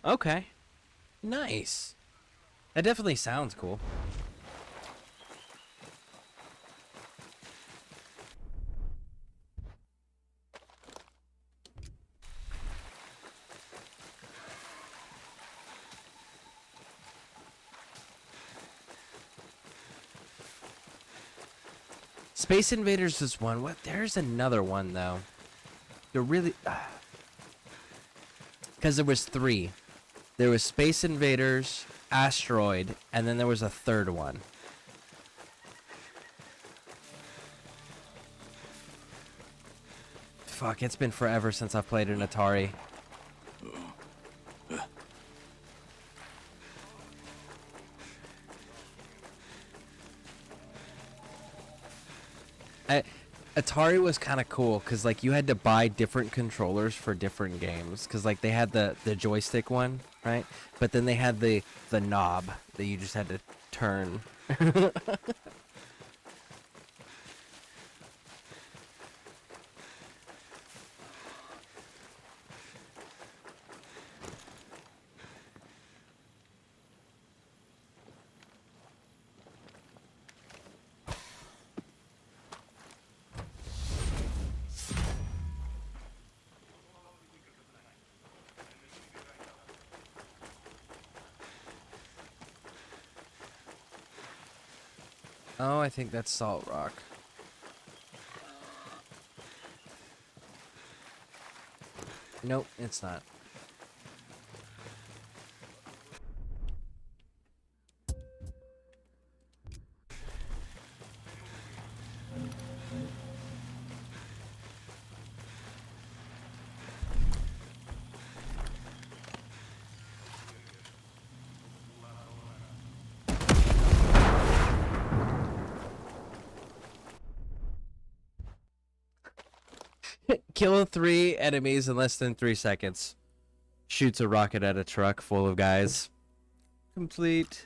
Okay, nice. That definitely sounds cool. Space Invaders is one. What? There's another one though. You're really, because there was 3. There was Space Invaders, Asteroid, and then there was a third one. Fuck, it's been forever since I've played an Atari. Atari was kind of cool because like you had to buy different controllers for different games because like they had the joystick one, right? But then they had the knob that you just had to turn. Oh, I think that's Salt Rock. Nope, it's not. Kill 3 enemies in less than 3 seconds. Shoots a rocket at a truck full of guys. Complete.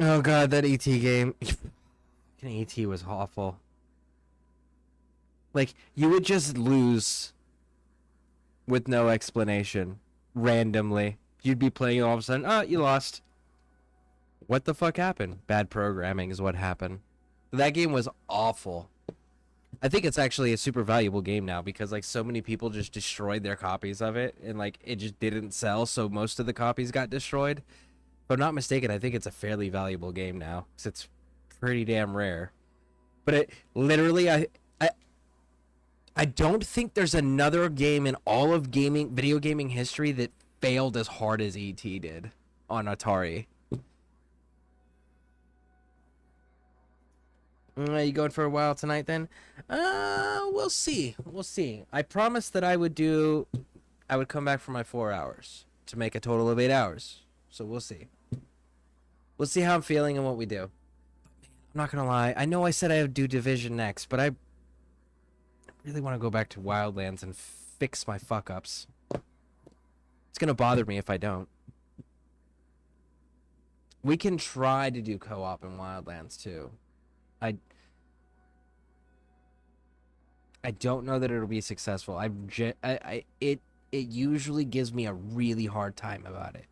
Oh god, that ET game. ET was awful. Like, you would just lose with no explanation. Randomly. You'd be playing all of a sudden, oh, you lost. What the fuck happened? Bad programming is what happened. That game was awful. I think it's actually a super valuable game now because like so many people just destroyed their copies of it and like it just didn't sell, so most of the copies got destroyed. If I'm not mistaken, I think it's a fairly valuable game now because it's pretty damn rare. But it literally, I don't think there's another game in all of video gaming history that failed as hard as ET did on Atari. Are you going for a while tonight then? We'll see. We'll see. I promised that I would come back for my 4 hours to make a total of 8 hours. So we'll see. We'll see how I'm feeling and what we do. I'm not gonna lie. I know I said I would do Division next, but I really want to go back to Wildlands and fix my fuck-ups. It's gonna bother me if I don't. We can try to do co-op in Wildlands too. I don't know that it'll be successful. It usually gives me a really hard time about it.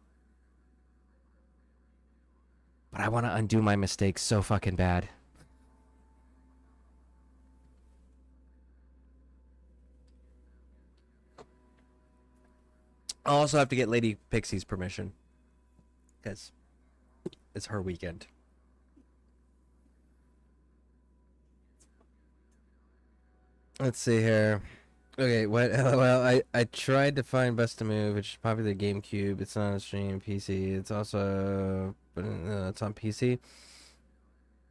But I want to undo my mistakes so fucking bad. I'll also have to get Lady Pixie's permission. Because it's her weekend. Let's see here. Okay, what? Well, I tried to find Best to Move, which is popular GameCube. It's not on stream PC. It's also, but it's on PC.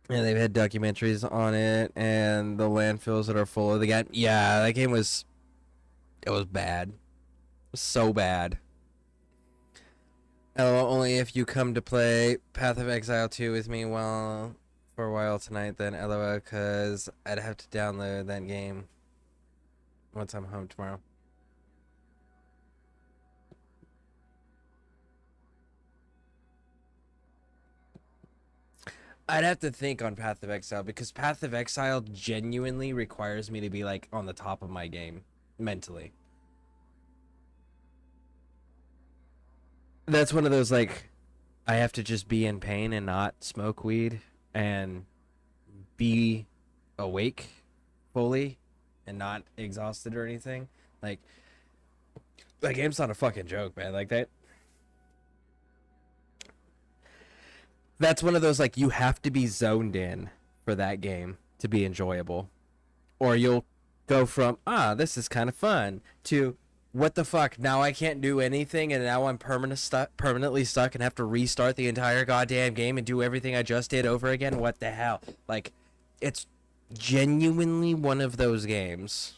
And they've had documentaries on it, and the landfills that are full of the game. Yeah, that game was, it was bad. It was so bad. Only if you come to play Path of Exile 2 with me for a while tonight, then LOL, because I'd have to download that game once I'm home tomorrow. I'd have to think on Path of Exile because Path of Exile genuinely requires me to be like on the top of my game mentally. That's one of those like I have to just be in pain and not smoke weed and be awake fully and not exhausted or anything. Like, that game's not a fucking joke, man. Like, that's one of those, like, you have to be zoned in for that game to be enjoyable. Or you'll go from, this is kind of fun, to, what the fuck, now I can't do anything, and now I'm permanently stuck and have to restart the entire goddamn game and do everything I just did over again? What the hell? Like, it's genuinely one of those games.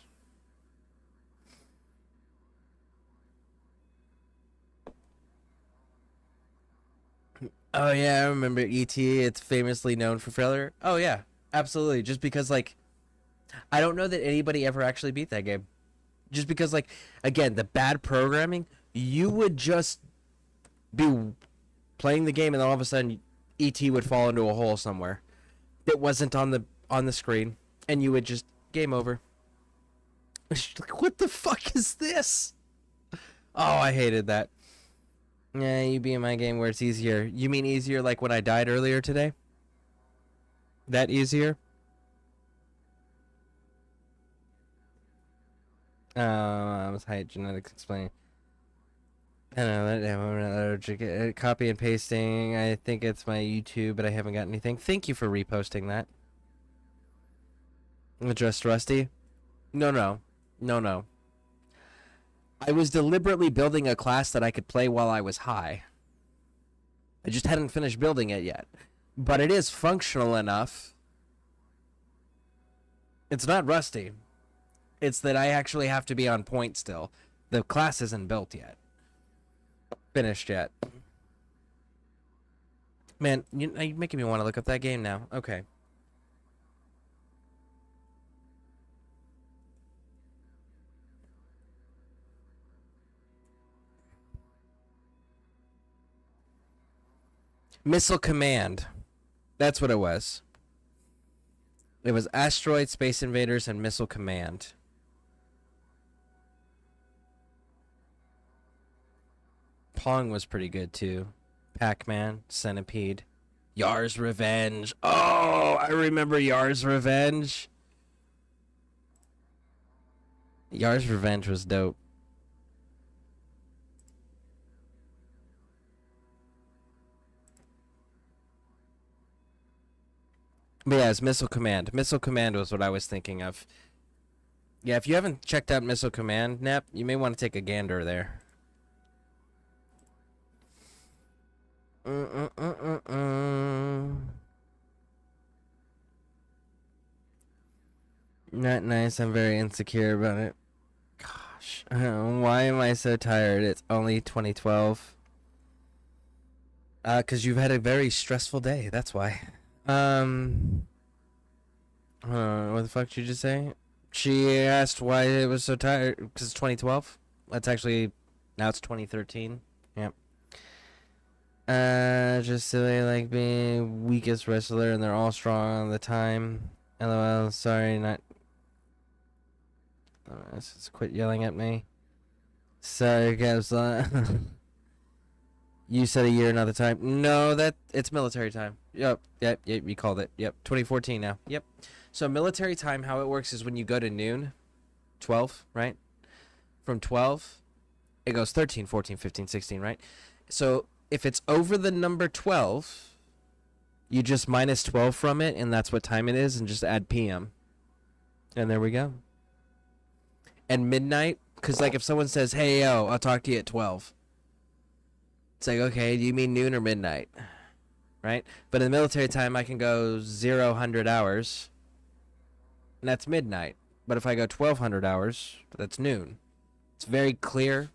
Oh yeah, I remember E.T. It's famously known for failure. Oh yeah, absolutely. Just because, like, I don't know that anybody ever actually beat that game. Just because, like, again, the bad programming, you would just be playing the game and then all of a sudden E.T. would fall into a hole somewhere that wasn't on the screen, and you would just game over. Like, what the fuck is this? Oh, I hated that. Yeah, you be in my game where it's easier. You mean easier like when I died earlier today? That easier? I was high genetics explaining. I don't know. Copy and pasting. I think it's my YouTube, but I haven't got anything. Thank you for reposting that. Just Rusty? No. I was deliberately building a class that I could play while I was high. I just hadn't finished building it yet. But it is functional enough. It's not rusty. It's that I actually have to be on point still. The class isn't built yet. Finished yet. Man, you're making me want to look up that game now. Okay. Missile Command. That's what it was. It was Asteroid, Space Invaders, and Missile Command. Pong was pretty good too. Pac-Man, Centipede, Yar's Revenge. Oh, I remember Yar's Revenge. Yar's Revenge was dope. But yeah, it's Missile Command. Missile Command was what I was thinking of. Yeah, if you haven't checked out Missile Command, Nep, you may want to take a gander there. Not nice. I'm very insecure about it. Gosh, why am I so tired? It's only 2012. 'Cause you've had a very stressful day. That's why. What the fuck did you just say? She asked why it was so tired. Because it's 2012. That's actually, now it's 2013. Yep. Just silly, like being weakest wrestler, and they're all strong all the time. LOL. Sorry, not. Just quit yelling at me. Sorry, guys. You said a year, not the time. No, it's military time. Yep, you called it. Yep, 2014 now. Yep. So military time, how it works is when you go to noon, 12, right? From 12, it goes 13, 14, 15, 16, right? So if it's over the number 12, you just minus 12 from it, and that's what time it is, and just add PM. And there we go. And midnight, because like if someone says, hey, yo, I'll talk to you at 12. It's like, okay, do you mean noon or midnight? Right? But in military time, I can go 0, hours, and that's midnight. But if I go 1200 hours, that's noon. It's very clear,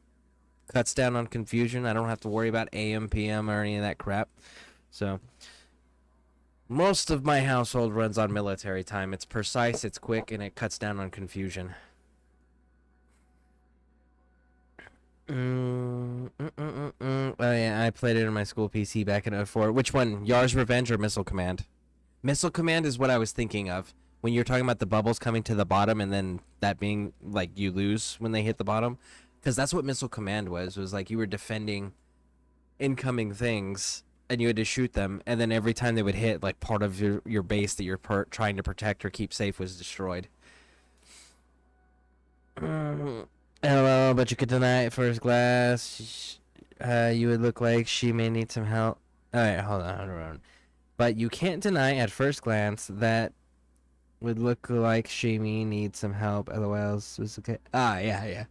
cuts down on confusion. I don't have to worry about AM, PM, or any of that crap. So, most of my household runs on military time. It's precise, it's quick, and it cuts down on confusion. Oh yeah, I played it on my school PC back in 04. Which one? Yar's Revenge or Missile Command? Missile Command is what I was thinking of. When you're talking about the bubbles coming to the bottom and then that being like you lose when they hit the bottom. Because that's what Missile Command was like you were defending incoming things and you had to shoot them, and then every time they would hit, like part of your base that you're trying to protect or keep safe was destroyed. LOL, but you could deny it first class. You would look like she may need some help. Alright, hold on. But you can't deny at first glance that would look like she may need some help. LOLs was okay. Ah, yeah.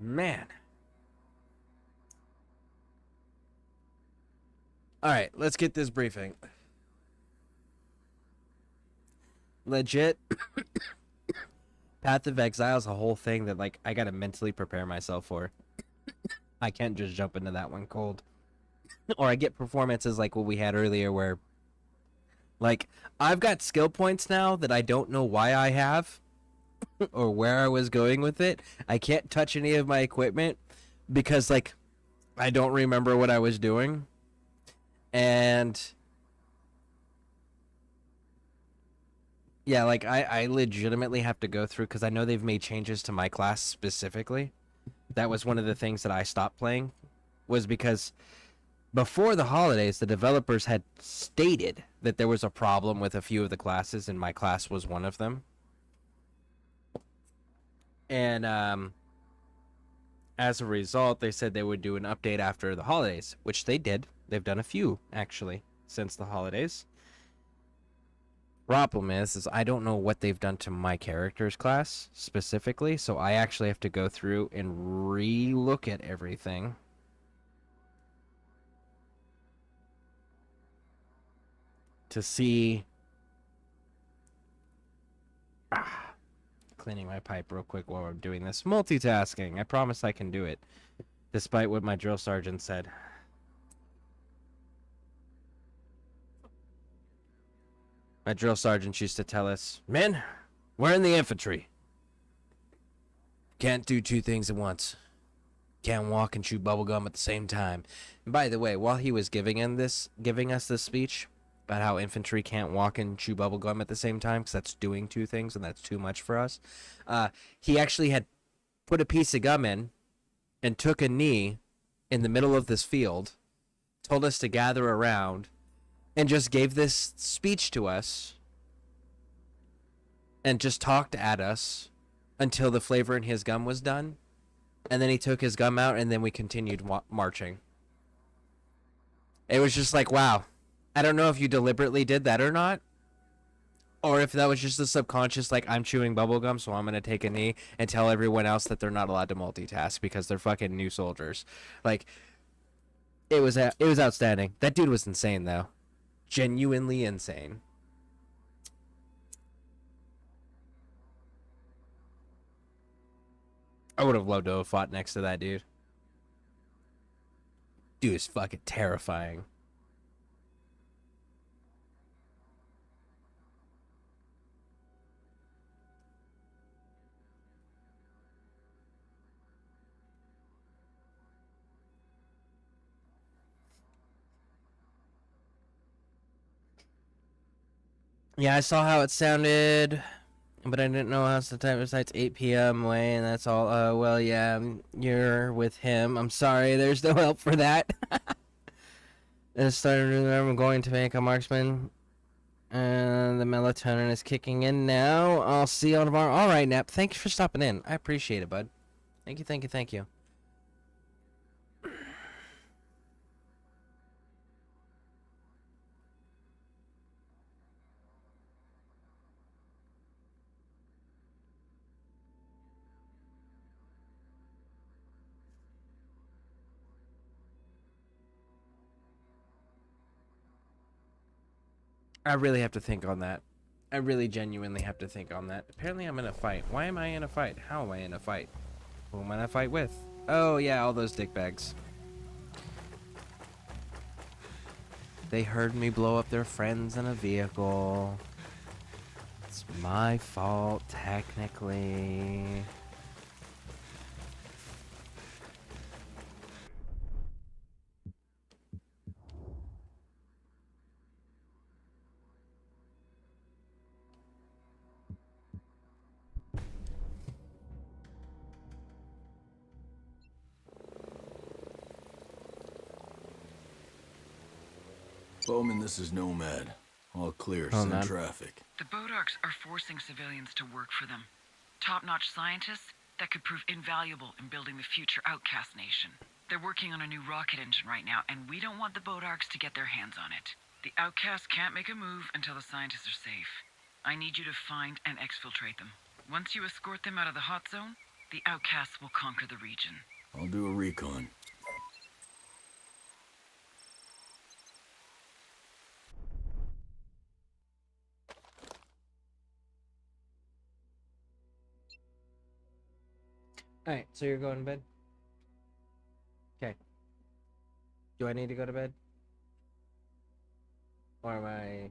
Man. Alright, let's get this briefing. Legit. Path of Exile is a whole thing that, like, I gotta mentally prepare myself for. I can't just jump into that one cold. Or I get performances like what we had earlier where, like, I've got skill points now that I don't know why I have or where I was going with it. I can't touch any of my equipment because, like, I don't remember what I was doing. And yeah, like, I legitimately have to go through because I know they've made changes to my class specifically. That was one of the things that I stopped playing, was because before the holidays, the developers had stated that there was a problem with a few of the classes, and my class was one of them. And as a result, they said they would do an update after the holidays, which they did. They've done a few, actually, since the holidays. Problem is I don't know what they've done to my character's class specifically, so I actually have to go through and re-look at everything. To see... Cleaning my pipe real quick while I'm doing this. Multitasking. I promise I can do it. Despite what my drill sergeant said. My drill sergeant used to tell us, men, we're in the infantry. Can't do two things at once. Can't walk and chew bubblegum at the same time. And by the way, while he was giving us this speech about how infantry can't walk and chew bubblegum at the same time, because that's doing two things and that's too much for us, he actually had put a piece of gum in and took a knee in the middle of this field, told us to gather around, and just gave this speech to us and just talked at us until the flavor in his gum was done. And then he took his gum out, and then we continued marching. It was just like, wow. I don't know if you deliberately did that or not, or if that was just a subconscious, like, I'm chewing bubblegum, so I'm going to take a knee and tell everyone else that they're not allowed to multitask because they're fucking new soldiers. Like, it was outstanding. That dude was insane, though. Genuinely insane. I would have loved to have fought next to that dude. Dude is fucking terrifying. Yeah, I saw how it sounded, but I didn't know how the time. Besides 8 p.m. way, and that's all. Well, yeah, you're with him. I'm sorry, there's no help for that. I'm going to make a marksman. And the melatonin is kicking in now. I'll see you all tomorrow. All right, Nap. Thank you for stopping in. I appreciate it, bud. Thank you. I really have to think on that. I really genuinely have to think on that. Apparently I'm in a fight. Why am I in a fight? How am I in a fight? Who am I in a fight with? Oh, yeah, all those dickbags. They heard me blow up their friends in a vehicle. It's my fault, technically. Bowman, this is Nomad. All clear, Hold send on. traffic. The Bodarks are forcing civilians to work for them. Top-notch scientists that could prove invaluable in building the future outcast nation. They're working on a new rocket engine right now, and we don't want the Bodarks to get their hands on it. The outcasts can't make a move until the scientists are safe. I need you to find and exfiltrate them. Once you escort them out of the hot zone, the outcasts will conquer the region. I'll do a recon. Alright, so you're going to bed? Okay. Do I need to go to bed? Or am I...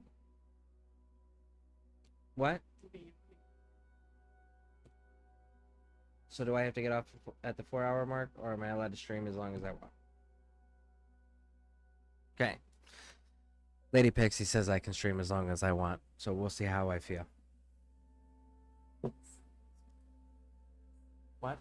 What? So do I have to get off at the 4-hour mark, or am I allowed to stream as long as I want? Okay. Lady Pixie says I can stream as long as I want, so we'll see how I feel. What?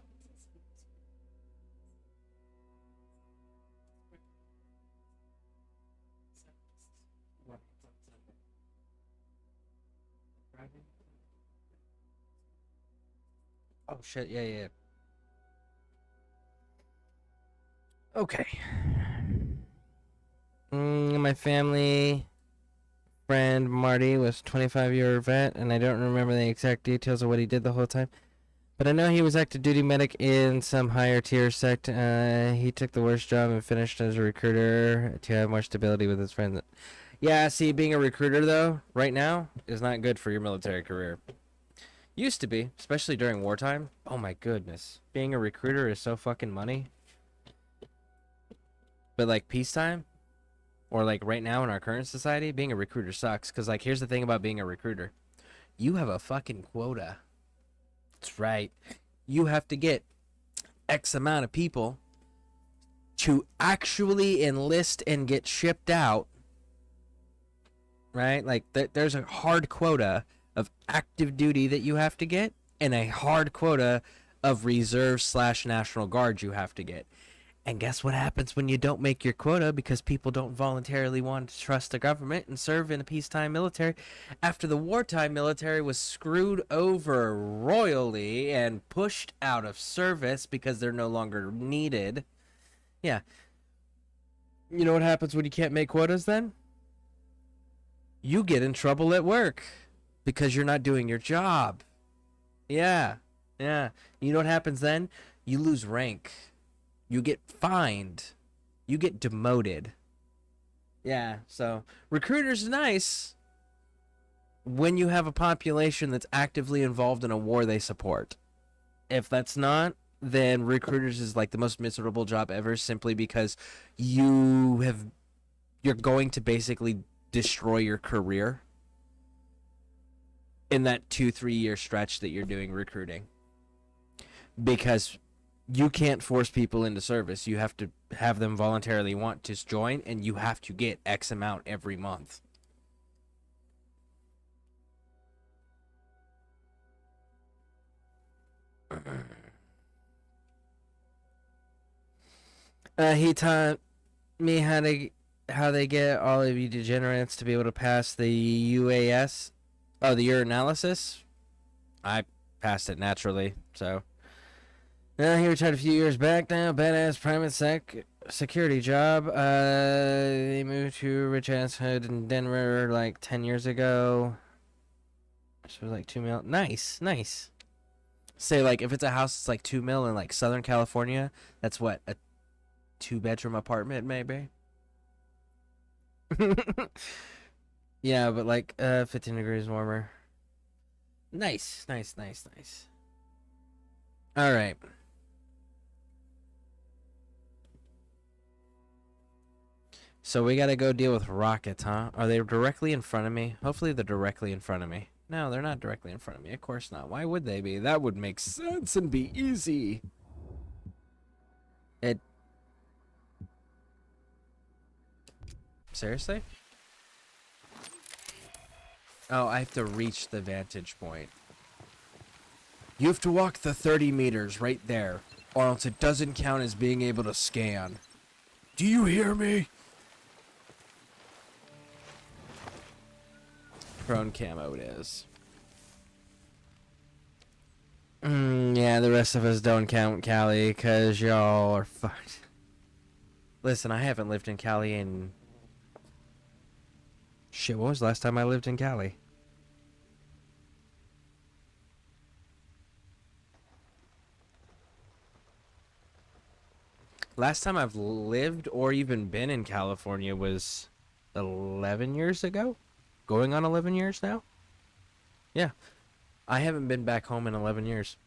Oh shit, yeah. Okay. My family friend Marty was 25-year vet, and I don't remember the exact details of what he did the whole time. But I know he was active duty medic in some higher tier sect. He took the worst job and finished as a recruiter to have more stability with his friends. Yeah, see, being a recruiter, though, right now, is not good for your military career. Used to be, especially during wartime. Oh my goodness. Being a recruiter is so fucking money. But like peacetime, or like right now in our current society, being a recruiter sucks. Because like, here's the thing about being a recruiter. You have a fucking quota. That's right. You have to get X amount of people to actually enlist and get shipped out. Right? Like, there's a hard quota of active duty that you have to get, and a hard quota of reserve / National Guard you have to get. And guess what happens when you don't make your quota, because people don't voluntarily want to trust the government and serve in a peacetime military? After the wartime military was screwed over royally and pushed out of service because they're no longer needed. Yeah. You know what happens when you can't make quotas then? You get in trouble at work. Because you're not doing your job. Yeah. You know what happens then? You lose rank. You get fined. You get demoted. Yeah, so recruiters is nice when you have a population that's actively involved in a war they support. If that's not, then recruiters is like the most miserable job ever, simply because you're going to basically destroy your career in that 2-3 year stretch that you're doing recruiting, because you can't force people into service. You have to have them voluntarily want to join, and you have to get X amount every month. He taught me how they get all of you degenerates to be able to pass the UAS. Oh, the urinalysis? I passed it naturally, so. He retired a few years back now. Badass private security job. They moved to rich ass hood in Denver like 10 years ago. So it was like $2 million. Nice. Say like if it's a house that's like $2 million in like Southern California, that's what, a 2-bedroom apartment maybe? Yeah, but like 15 degrees warmer. Nice. All right. So we gotta go deal with rockets, huh? Are they directly in front of me? Hopefully they're directly in front of me. No, they're not directly in front of me. Of course not. Why would they be? That would make sense and be easy. Seriously? Oh, I have to reach the vantage point. You have to walk the 30 meters right there, or else it doesn't count as being able to scan. Do you hear me? Prone camo it is. Yeah, the rest of us don't count Cali because y'all are fucked. Listen, I haven't lived in Cali in... Shit, what was the last time I lived in Cali? Last time I've lived or even been in California was 11 years ago? Going on 11 years now? Yeah. I haven't been back home in 11 years.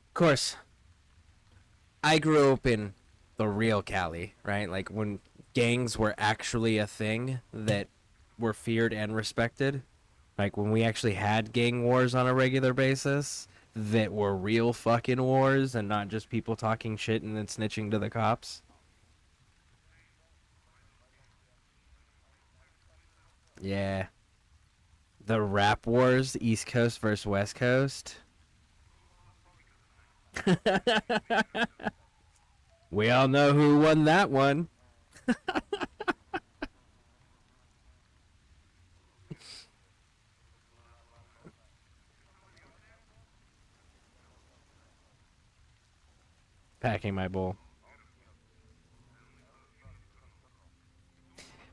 Of course, I grew up in the real Cali, right? Like when gangs were actually a thing that were feared and respected. Like when we actually had gang wars on a regular basis that were real fucking wars and not just people talking shit and then snitching to the cops. Yeah. The rap wars, East Coast versus West Coast. We all know who won that one. Packing my bowl.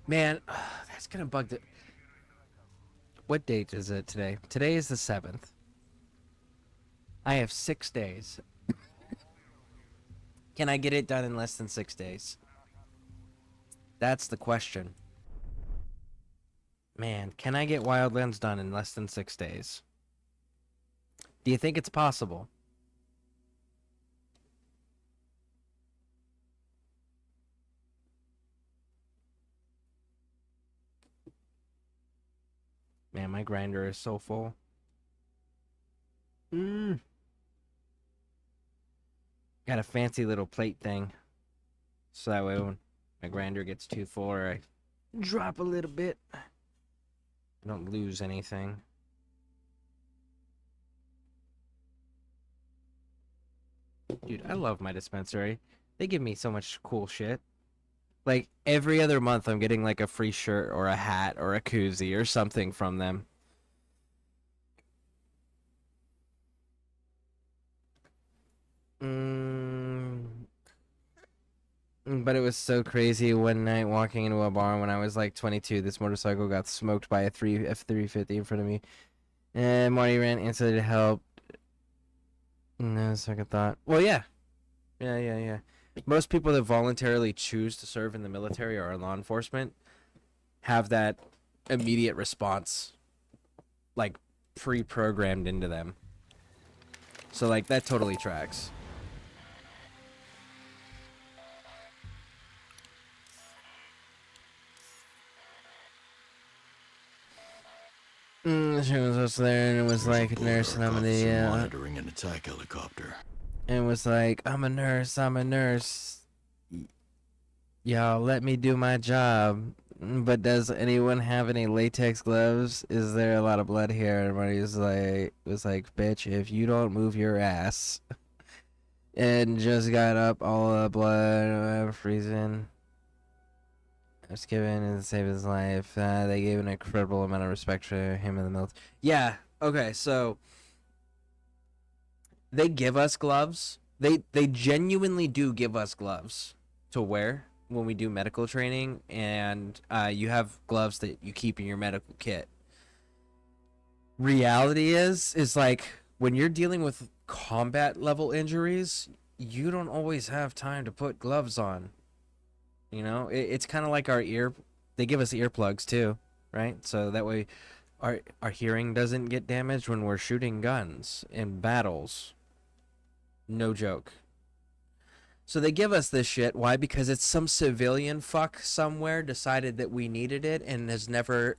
Man, that's gonna bug the... What date is it today? Today is the 7th. I have 6 days. Can I get it done in less than 6 days? That's the question. Man, can I get Wildlands done in less than 6 days? Do you think it's possible? Man, my grinder is so full. Got a fancy little plate thing. So that way when my grinder gets too full or I drop a little bit, I don't lose anything. Dude, I love my dispensary. They give me so much cool shit. Like, every other month I'm getting like a free shirt or a hat or a koozie or something from them. But it was so crazy one night walking into a bar when I was like 22. This motorcycle got smoked by a F350 in front of me. And Marty ran instantly to help. No second thought. Well, yeah. Yeah. Most people that voluntarily choose to serve in the military or in law enforcement have that immediate response, like, pre-programmed into them. So, like, that totally tracks. She was just there, and it was like a nurse, and I'm monitoring an attack helicopter. And was like, I'm a nurse. Y'all, let me do my job. But does anyone have any latex gloves? Is there a lot of blood here? Everybody was like, bitch, if you don't move your ass. And just got up all the blood, freezing. I was given and saved his life. They gave an incredible amount of respect for him in the military. Yeah, okay, so they give us gloves. They genuinely do give us gloves to wear when we do medical training, and you have gloves that you keep in your medical kit. Reality is like when you're dealing with combat level injuries, you don't always have time to put gloves on. You know, it's kind of like they give us earplugs too, right? So that way our hearing doesn't get damaged when we're shooting guns in battles. No joke. So they give us this shit. Why? Because it's some civilian fuck somewhere decided that we needed it and has never,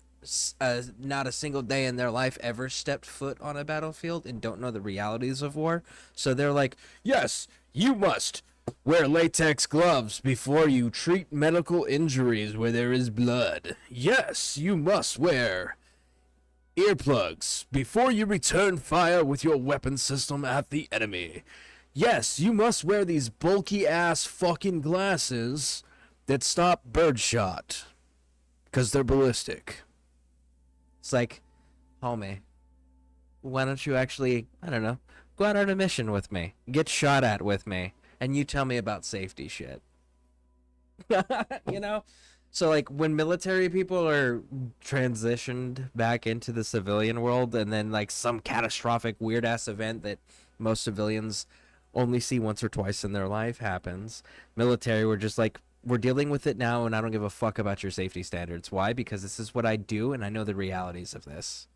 not a single day in their life ever stepped foot on a battlefield and don't know the realities of war. So they're like, yes, you must wear latex gloves before you treat medical injuries where there is blood. Yes, you must wear earplugs before you return fire with your weapon system at the enemy. yes, you must wear these bulky ass fucking glasses that stop birdshot because they're ballistic. It's like, homie, why don't you actually, I don't know, go out on a mission with me, get shot at with me, and you tell me about safety shit. You know? So, like, when military people are transitioned back into the civilian world, and then, like, some catastrophic, weird-ass event that most civilians only see once or twice in their life happens, military were just like, we're dealing with it now, and I don't give a fuck about your safety standards. Why? Because this is what I do, and I know the realities of this.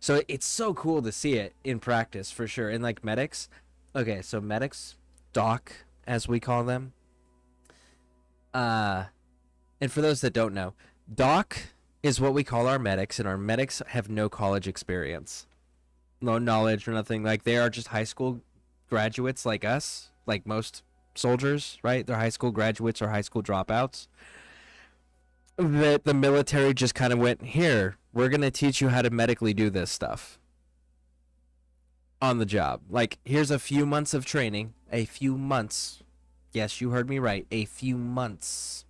So it's so cool to see it in practice, for sure. And, like, medics, okay, so medics, doc, as we call them, and for those that don't know, doc is what we call our medics, and our medics have no college experience, no knowledge or nothing. Like, they are just high school graduates like us, like most soldiers, right? They're high school graduates or high school dropouts. That the military just kind of went, here, we're going to teach you how to medically do this stuff on the job. Like, here's a few months of training, a few months. Yes, you heard me right, a few months.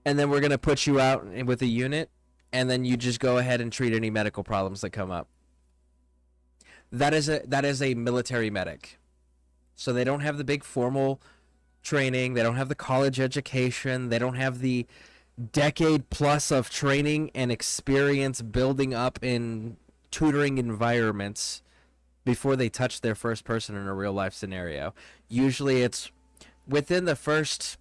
And then we're going to put you out with a unit, and then you just go ahead and treat any medical problems that come up. That is a military medic. So they don't have the big formal training, they don't have the college education, they don't have the decade plus of training and experience building up in tutoring environments before they touch their first person in a real life scenario. Usually it's within the first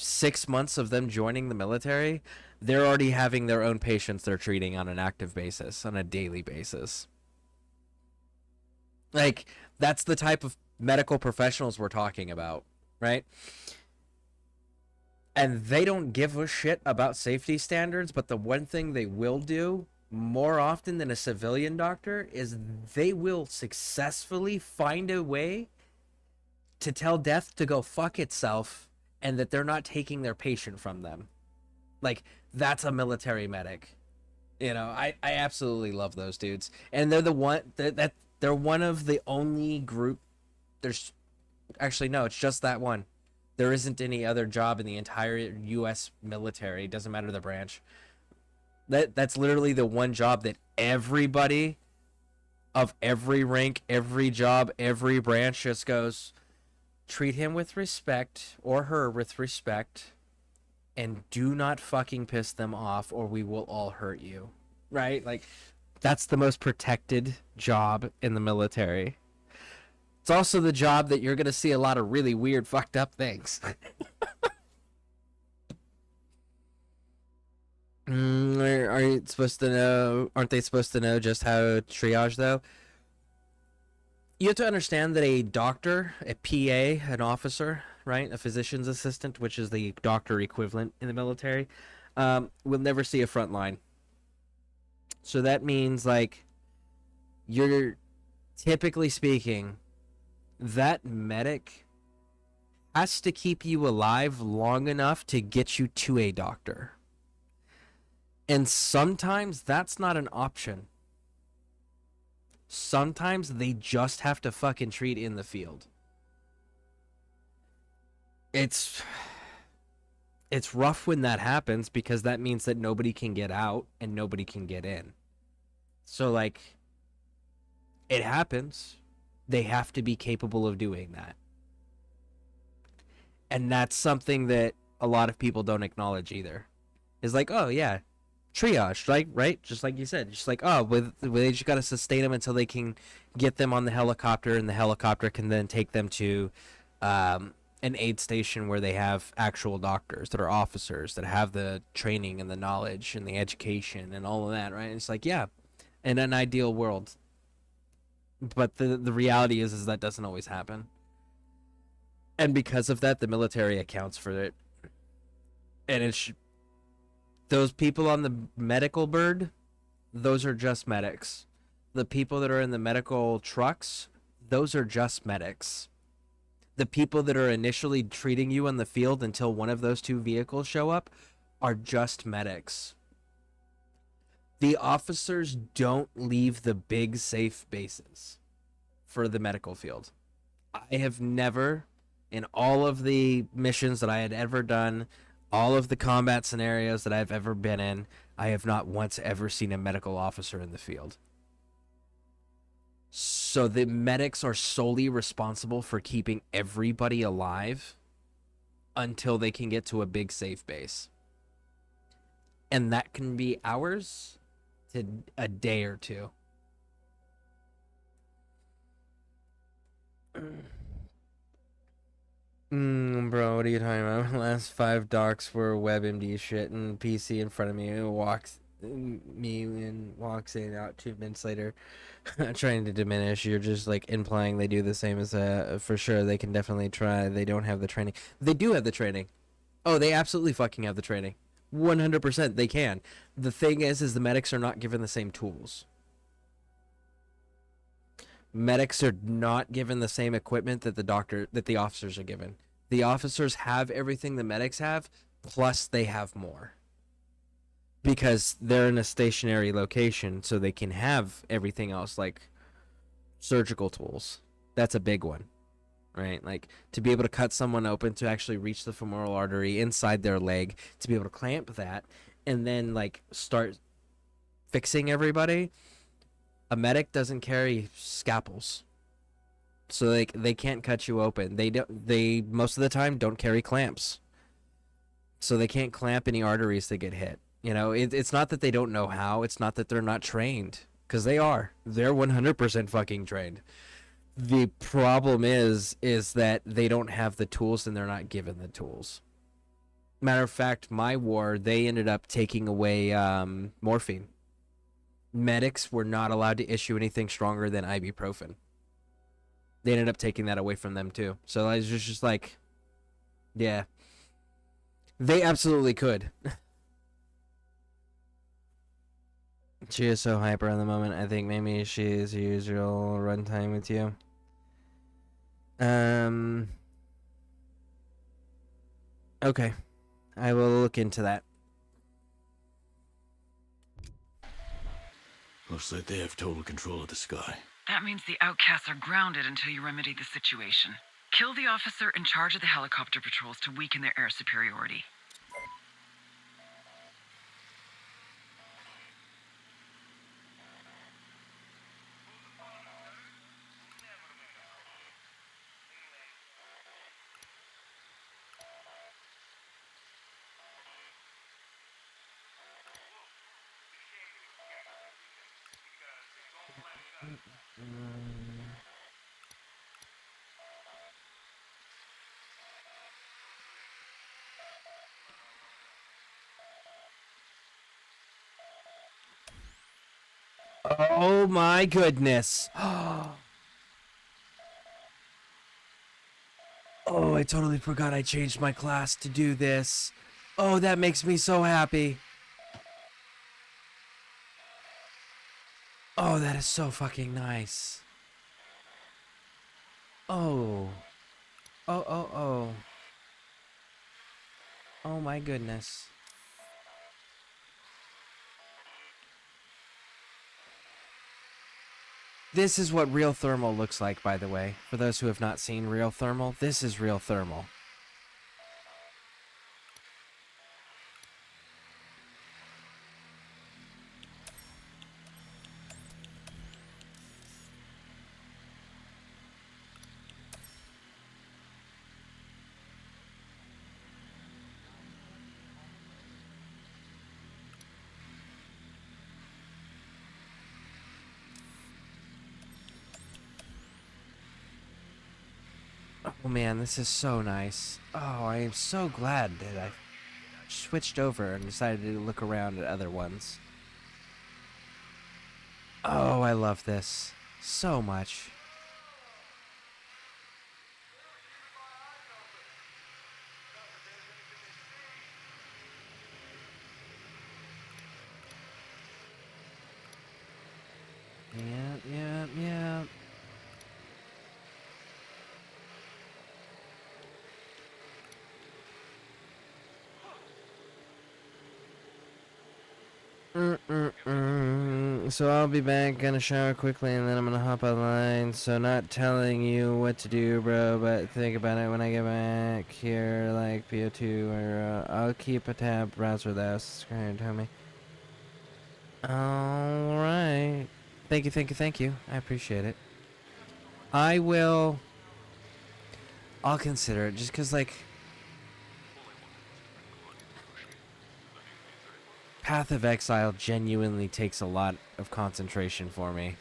6 months of them joining the military, they're already having their own patients they're treating on an active basis, on a daily basis. Like, that's the type of medical professionals we're talking about, right? And they don't give a shit about safety standards, but the one thing they will do more often than a civilian doctor is they will successfully find a way to tell death to go fuck itself, and that they're not taking their patient from them. Like, that's a military medic. You know, I absolutely love those dudes. And they're the one that they're one of the only group. There's actually, no, it's just that one. There isn't any other job in the entire US military, doesn't matter the branch. That's literally the one job that everybody of every rank, every job, every branch just goes, treat him with respect, or her with respect, and do not fucking piss them off, or we will all hurt you. Right? Like, that's the most protected job in the military. It's also the job that you're going to see a lot of really weird, fucked up things. Are you supposed to know? Aren't they supposed to know just how to triage, though? You have to understand that a doctor, a PA, an officer, right, a physician's assistant, which is the doctor equivalent in the military, will never see a front line. So that means, like, you're typically speaking, that medic has to keep you alive long enough to get you to a doctor. And sometimes that's not an option. Sometimes they just have to fucking treat in the field. It's rough when that happens, because that means that nobody can get out and nobody can get in. So, like, it happens. They have to be capable of doing that. And that's something that a lot of people don't acknowledge either. It's like, oh yeah, triage, like, right? Just like you said, just like, oh, they just got to sustain them until they can get them on the helicopter, and the helicopter can then take them to an aid station where they have actual doctors that are officers that have the training and the knowledge and the education and all of that, right? And it's like, yeah, in an ideal world. But the reality is that doesn't always happen. And because of that, the military accounts for it. And it's those people on the medical bird, those are just medics. The people that are in the medical trucks, those are just medics. The people that are initially treating you on the field until one of those two vehicles show up are just medics. The officers don't leave the big safe bases. for the medical field. I have never, in all of the missions that I had ever done, all of the combat scenarios that I've ever been in, I have not once ever seen a medical officer in the field. So the medics are solely responsible for keeping everybody alive until they can get to a big safe base. And that can be hours to a day or two. Bro, what are you talking about? Last 5 docs were WebMD shit, and PC in front of me walks in out 2 minutes later. Trying to diminish. You're just like implying they do the same as for sure. They can definitely try. They don't have the training. They do have the training. Oh, they absolutely fucking have the training. 100% they can. The thing is the medics are not given the same tools. Medics are not given the same equipment that the officers are given. The officers have everything the medics have, plus they have more. Because they're in a stationary location, so they can have everything else, like surgical tools. That's a big one, right? Like, to be able to cut someone open, to actually reach the femoral artery inside their leg, to be able to clamp that, and then, like, start fixing everybody. A medic doesn't carry scalpels, so they can't cut you open. They most of the time don't carry clamps, so they can't clamp any arteries that get hit. You know, it's not that they don't know how. It's not that they're not trained, because they are. They're 100% fucking trained. The problem is that they don't have the tools and they're not given the tools. Matter of fact, my war, they ended up taking away morphine. Medics were not allowed to issue anything stronger than ibuprofen. They ended up taking that away from them too. So I was just like, yeah, they absolutely could. She is so hyper at the moment. I think maybe she is usual runtime with you. Okay, I will look into that. Looks like they have total control of the sky. That means the outcasts are grounded until you remedy the situation. Kill the officer in charge of the helicopter patrols to weaken their air superiority. Oh my goodness. Oh, I totally forgot I changed my class to do this. Oh, that makes me so happy. Oh, that is so fucking nice. Oh. Oh. Oh my goodness. This is what real thermal looks like, by the way. For those who have not seen real thermal, this is real thermal. Oh man, this is so nice. Oh, I am so glad that I switched over and decided to look around at other ones. Oh, I love this so much. Yeah. So I'll be back, gonna shower quickly, and then I'm gonna hop online. So not telling you what to do, bro, but think about it when I get back here, like PO2, or I'll keep a tab browser that subscribe to me. Alright. Thank you, thank you, thank you. I appreciate it. I'll consider it, just cause, like, Path of Exile genuinely takes a lot of concentration for me.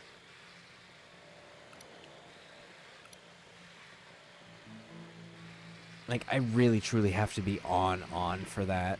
Like, I really truly have to be on for that.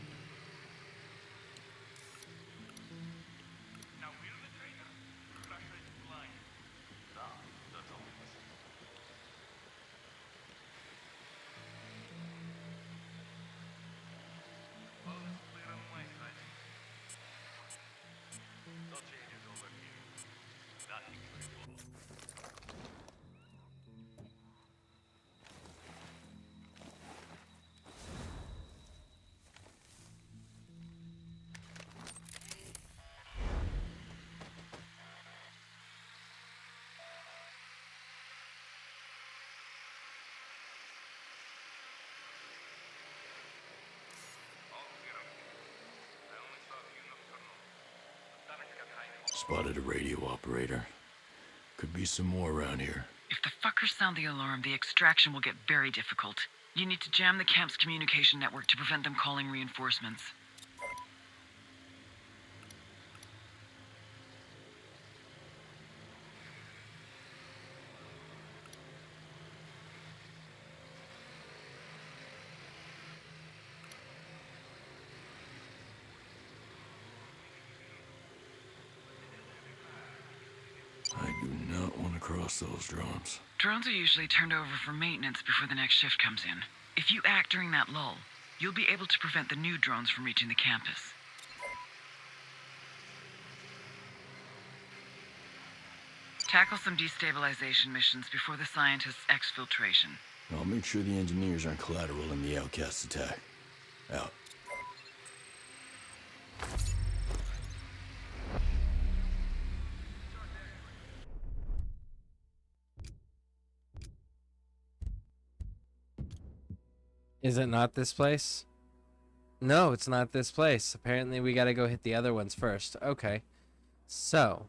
Spotted a radio operator. Could be some more around here. If the fuckers sound the alarm, the extraction will get very difficult. You need to jam the camp's communication network to prevent them calling reinforcements. I do not want to cross those drones. Drones are usually turned over for maintenance before the next shift comes in. If you act during that lull, you'll be able to prevent the new drones from reaching the campus. Tackle some destabilization missions before the scientists' exfiltration. I'll make sure the engineers aren't collateral in the outcast attack. Out. Is it not this place? No, it's not this place. Apparently we gotta go hit the other ones first. Okay. So,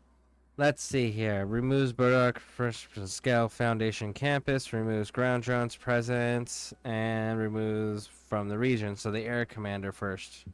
let's see here. Removes Burdock first scale Foundation campus, removes ground drones presence, and removes from the region. So the air commander first.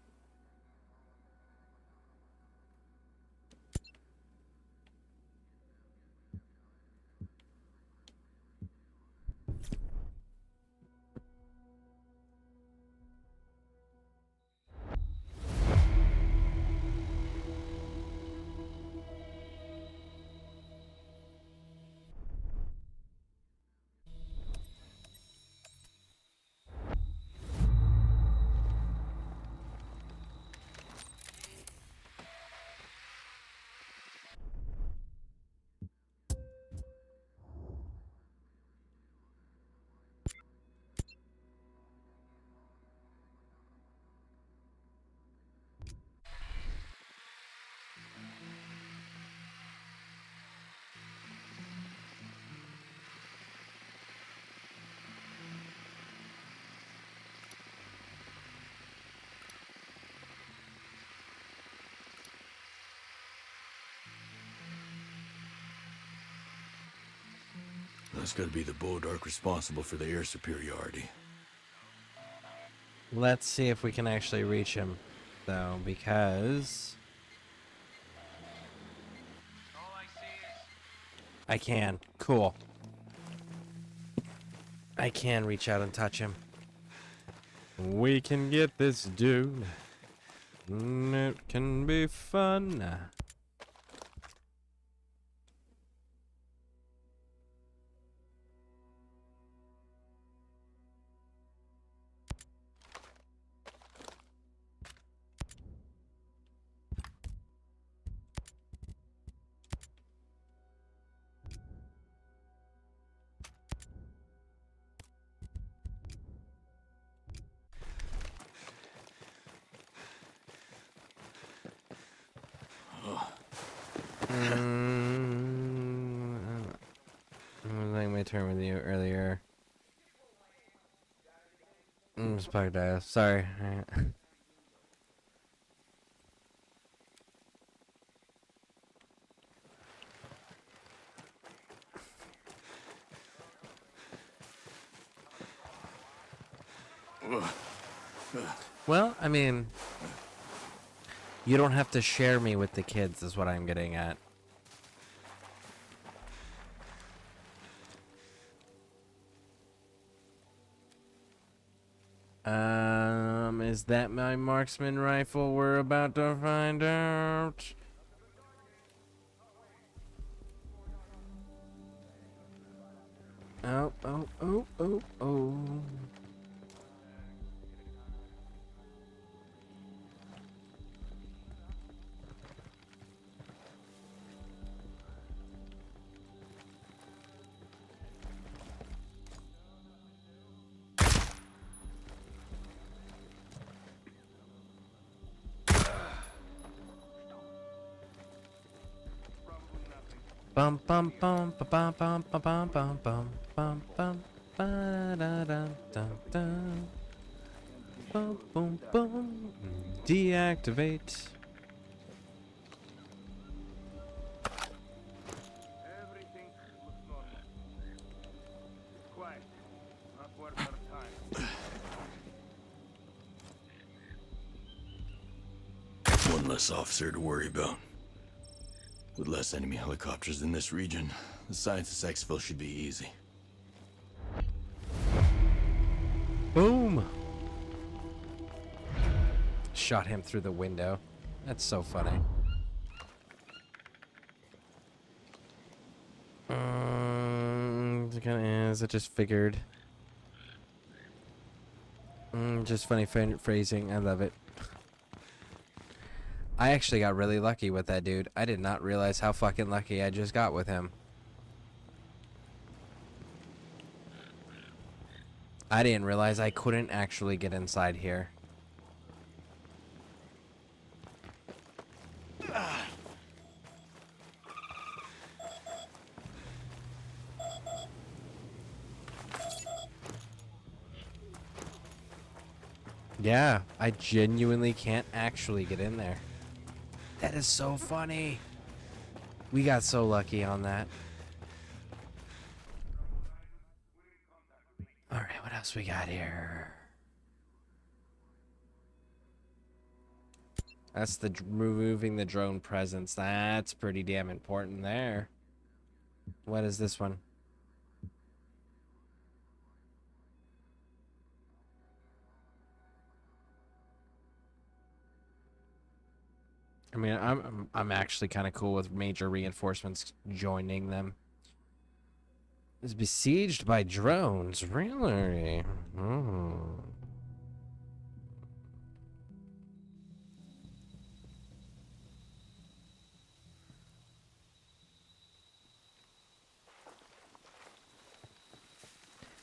That's gotta be the Bodark responsible for the air superiority. Let's see if we can actually reach him, though, because I can. Cool. I can reach out and touch him. We can get this dude. It can be fun. was like my turn with you earlier. Just pocket dial. Sorry. Well, I mean, you don't have to share me with the kids, is what I'm getting at. Is that my marksman rifle we're about to find out? Oh, oh, oh, oh, oh. Bum bum bum ba bum bum ba bum bum bum bum bum ba da da da da. Boom boom boom. Deactivate. Everything looks normal. Quiet. Not worth our time. One less officer to worry about. With less enemy helicopters in this region, the scientist's exfil should be easy. Boom. Shot him through the window. That's so funny. It kind of is. I just figured. Just funny phrasing. I love it. I actually got really lucky with that dude. I did not realize how fucking lucky I just got with him. I didn't realize I couldn't actually get inside here. Yeah, I genuinely can't actually get in there. That is so funny. We got so lucky on that. Alright, what else we got here? That's the removing the drone presence. That's pretty damn important there. What is this one? I mean, I'm actually kind of cool with major reinforcements joining them. Is besieged by drones, really? Oh.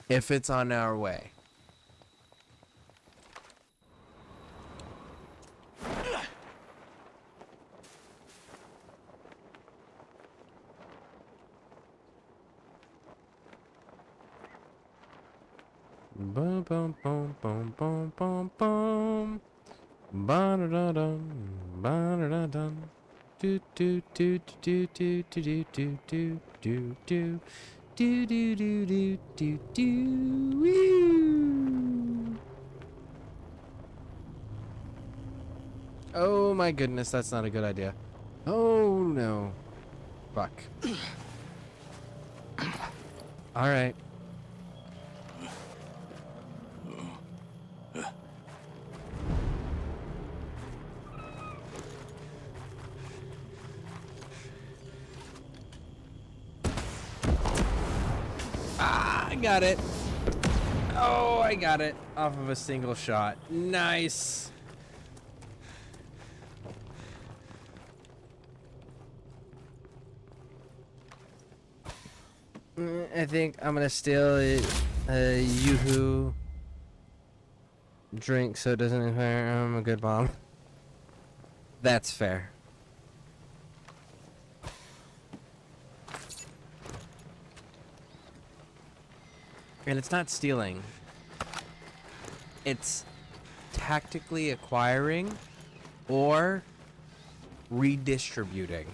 If it's on our way. Boom, boom, boom, boom, boom, boom, boom. Ba-da-da-dum, ba-da-da-dum. Do do do do do do do do do do do do do do do do do. Woo! Oh my goodness, that's not a good idea. Oh no. Fuck. All right. I got it. Oh, I got it off of a single shot. Nice. I think I'm gonna steal a Yoo-hoo drink so it doesn't expire. I'm a good mom. That's fair. And it's not stealing. It's tactically acquiring or redistributing.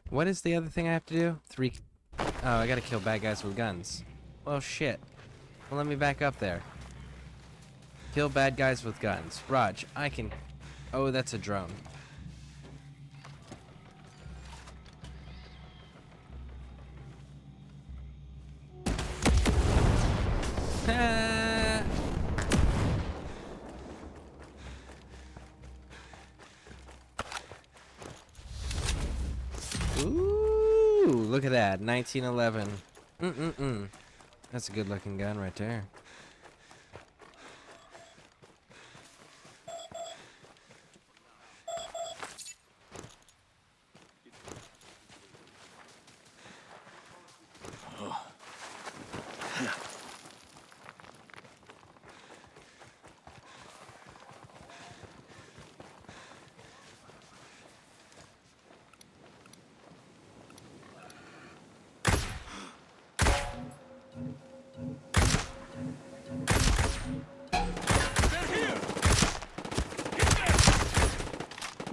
What is the other thing I have to do? Oh, I gotta kill bad guys with guns. Well, shit. Well, let me back up there. Kill bad guys with guns. Raj, I can... Oh, that's a drone. Ah. Ooh, look at that. 1911. That's a good looking gun right there.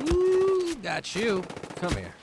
Ooh, got you. Come here.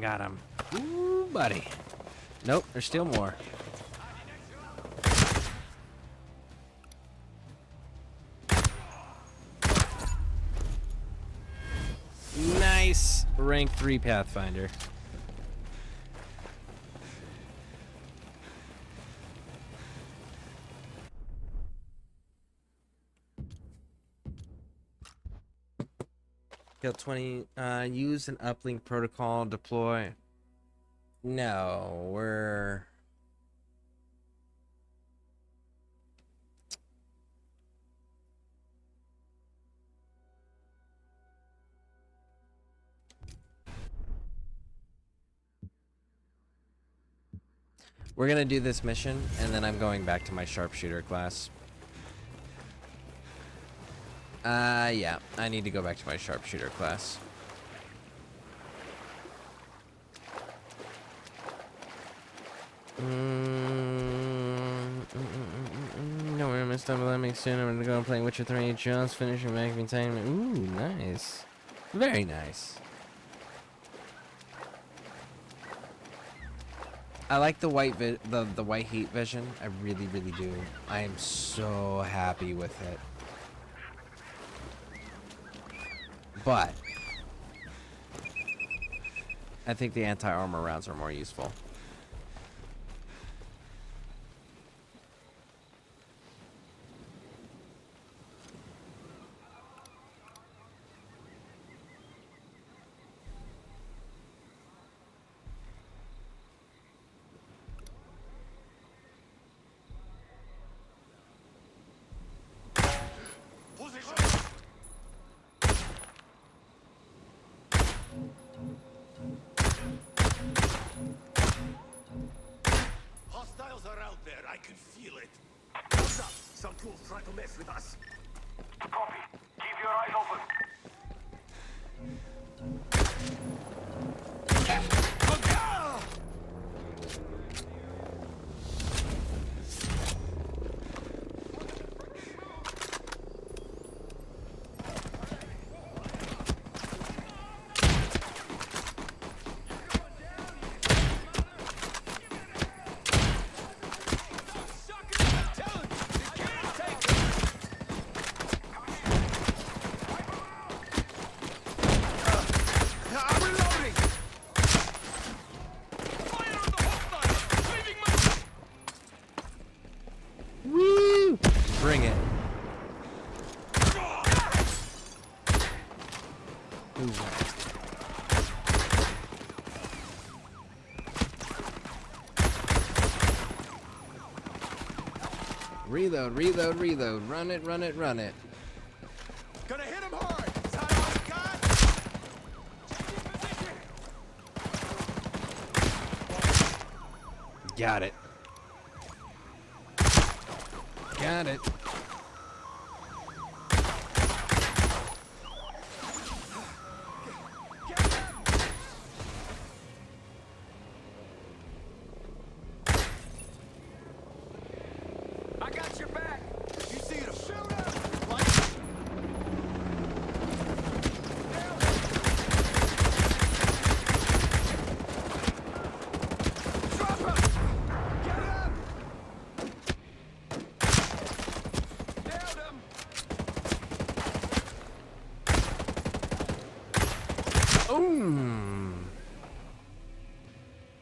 Got him. Ooh, buddy. Nope, there's still more. Nice. Rank 3 Pathfinder. Kill 20. Use an uplink protocol. Deploy. No, we're... We're gonna do this mission, and then I'm going back to my sharpshooter class. Yeah, I need to go back to my sharpshooter class. No, we're messed up. Let me soon. I'm gonna go and play Witcher 3. Just finishing making time. Ooh, nice. Very nice. I like the white the white heat vision. I really, really do. I am so happy with it. But I think the anti-armor rounds are more useful. Hostiles are out there. I can feel it. What's up? Some tools try to mess with us. Copy. Keep your eyes open. Reload, reload, reload. Run it, run it, run it. Gonna hit him hard. Is that all you got? Got it. Got it. I got your back. You see him? Shoot him. Drop him. Get up. Nailed him.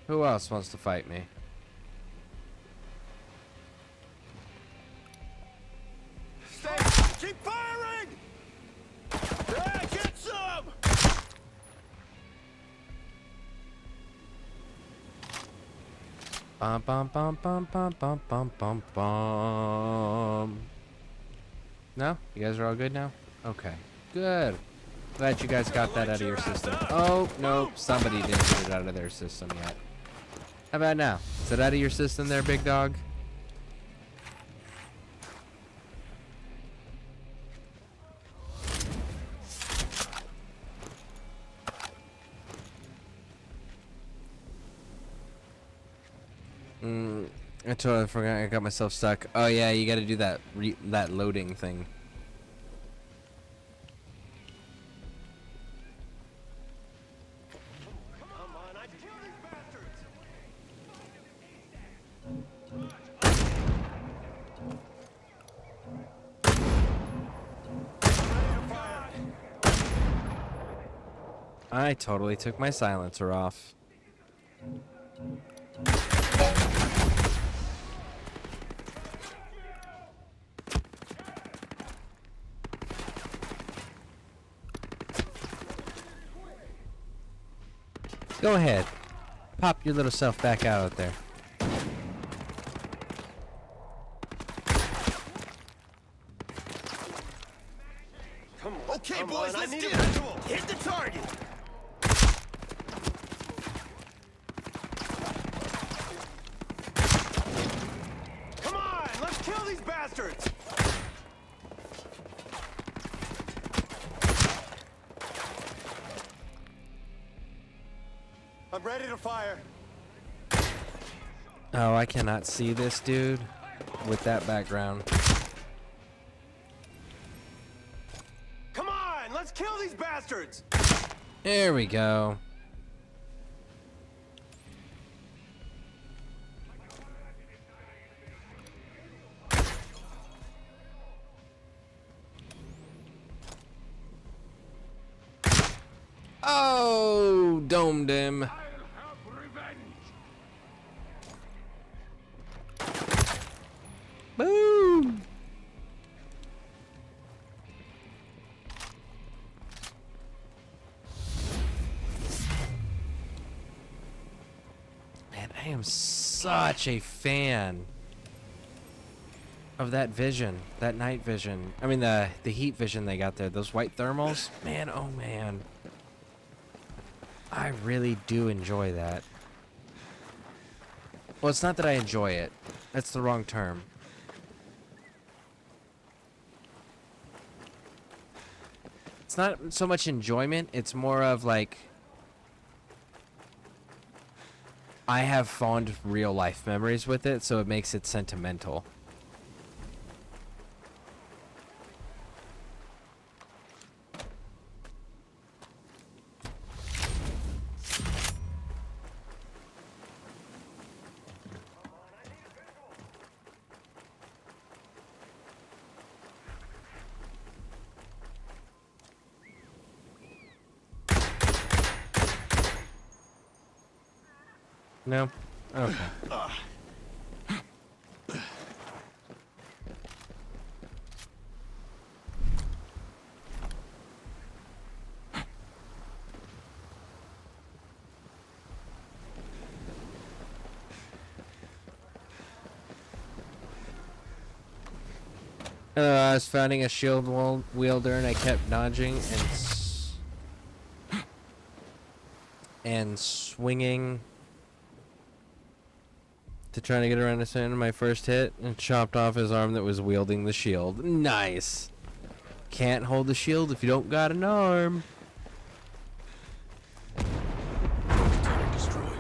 Who else wants to fight me? Stay. Keep firing. Yeah, get some. Bum bum bum bum bum bum bum bum bum. No? You guys are all good now? Okay. Good. Glad you guys got that out of your system. Oh, no. Somebody didn't get it out of their system yet. How about now? Is it out of your system there, big dog? I totally forgot. I got myself stuck. Oh yeah, you got to do that that loading thing. Come on, I kill these bastards. I totally took my silencer off. Go ahead. Pop your little self back out there. Come on. Okay, boys, let's do it. Hit the target. Come on, let's kill these bastards. I'm ready to fire. Oh, I cannot see this dude with that background. Come on, let's kill these bastards. There we go. Oh, domed him. Boom. Man, I am such a fan of that vision, that night vision. I mean, the heat vision they got there. Those white thermals. Man, oh man. I really do enjoy that. Well, it's not that I enjoy it. That's the wrong term. It's not so much enjoyment, it's more of like I have fond real life memories with it, so it makes it sentimental. No? Okay. I was fighting a shield wielder and I kept dodging and swinging to try to get around his hand. My first hit and chopped off his arm that was wielding the shield. Nice. Can't hold the shield if you don't got an arm. Turret destroyed.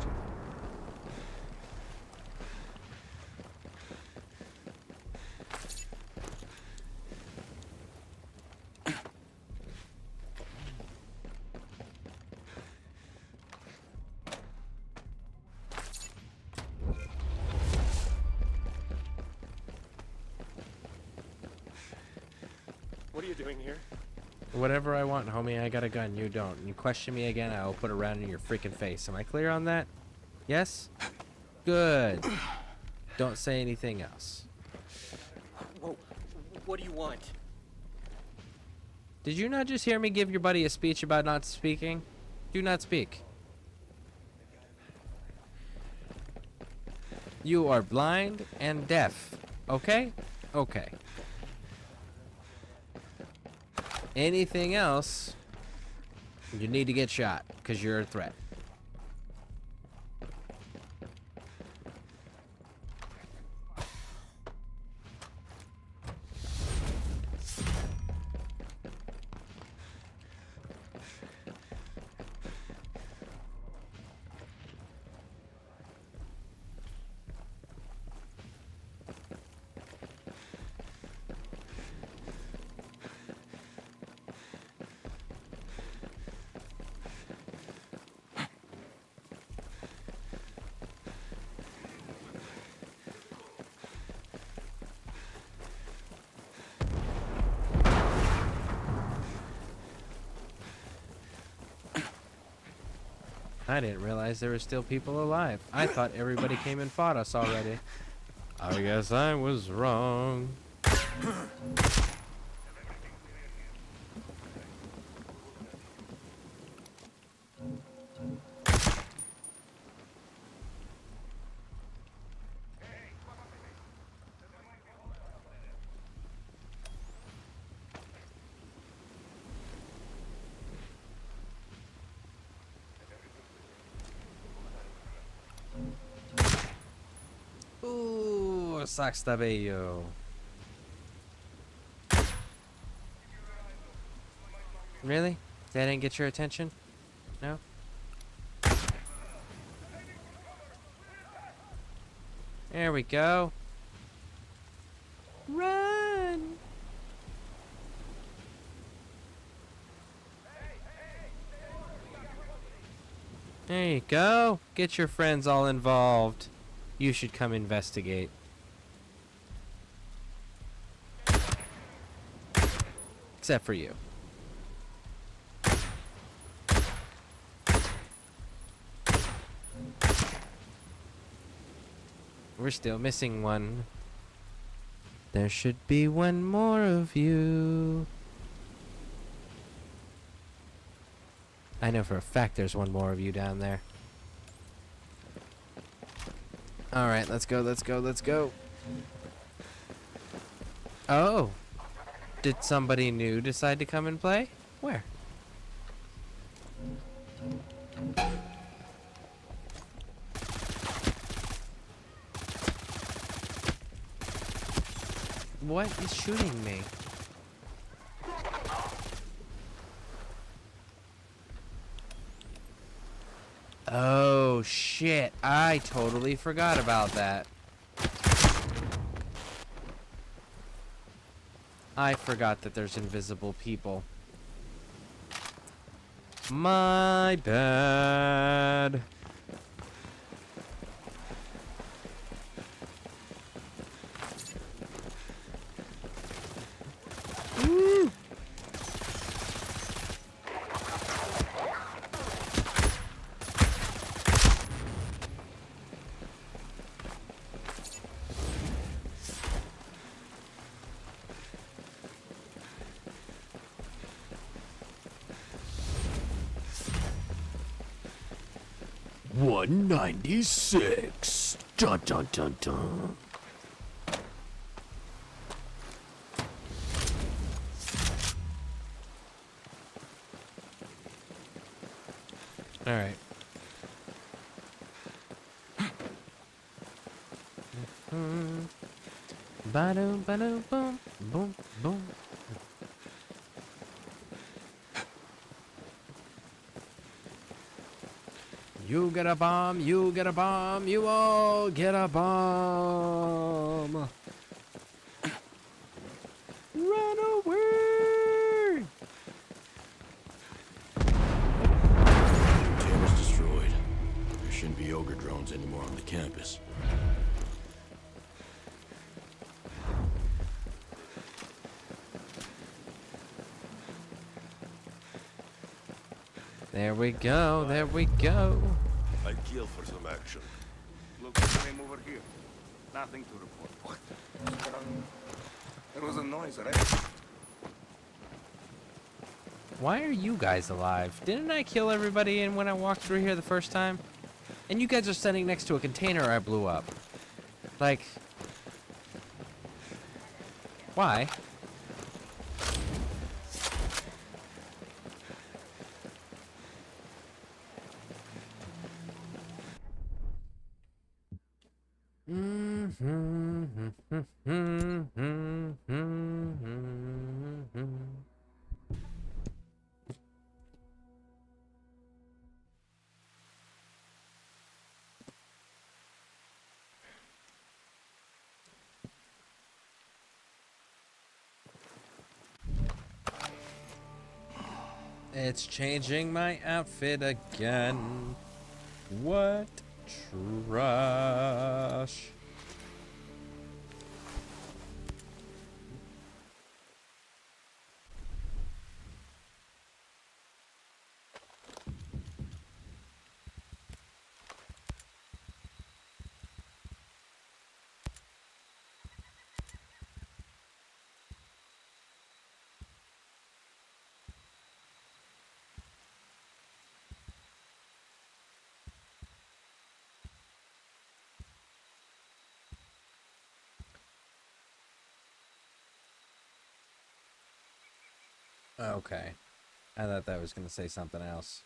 What are you doing here? Whatever I want, homie. I got a gun. You don't. You question me again, I will put a round in your freaking face. Am I clear on that? Yes? Good. Don't say anything else. Whoa, what do you want? Did you not just hear me give your buddy a speech about not speaking? Do not speak. You are blind and deaf. Okay? Okay. Anything else, you need to get shot, because you're a threat. I didn't realize there were still people alive. I thought everybody came and fought us already. I guess I was wrong. Ooh, sax da bello. Really? That didn't get your attention? No? There we go. Run! There you go. Get your friends all involved. You should come investigate. Except for you. We're still missing one. There should be one more of you. I know for a fact there's one more of you down there. Alright, let's go, let's go, let's go. Oh. Did somebody new decide to come and play? Where? What is shooting me? Oh shit, I totally forgot about that. I forgot that there's invisible people. My bad. Woo! $196. Dun dun dun dun. Ba-doom, ba-doom, boom, boom, boom. You get a bomb, you get a bomb, you all get a bomb. Run away! Containers destroyed. There shouldn't be ogre drones anymore on the campus. There we go, there we go. I'd kill for some action. Look the same over here. Nothing to report. What? There was a noise, right? Why are you guys alive? Didn't I kill everybody in when I walked through here the first time? And you guys are standing next to a container I blew up. Like... why? It's changing my outfit again. What trash. Okay. I thought that was going to say something else.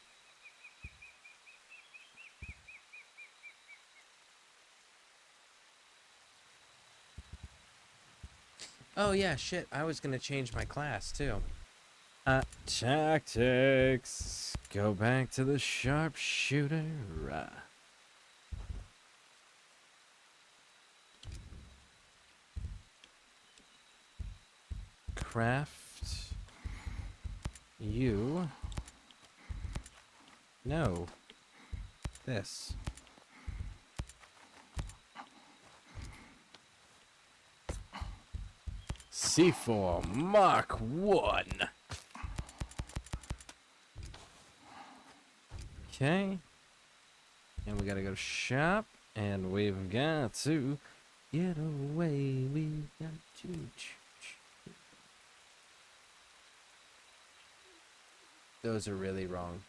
Oh yeah, shit. I was going to change my class too. Tactics. Go back to the sharpshooter. Craft. You. No. This. C4 Mark 1. Okay. And we gotta go shop. And we've got to get away. We've got to. Those are really wrong.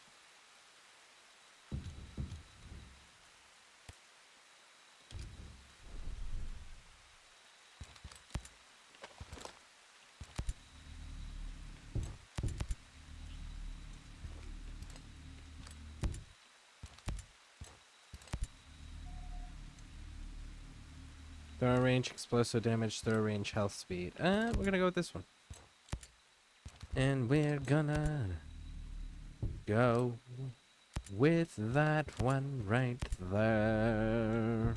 Throw range, explosive damage, throw range, health speed. We're gonna go with this one. And we're gonna go with that one right there.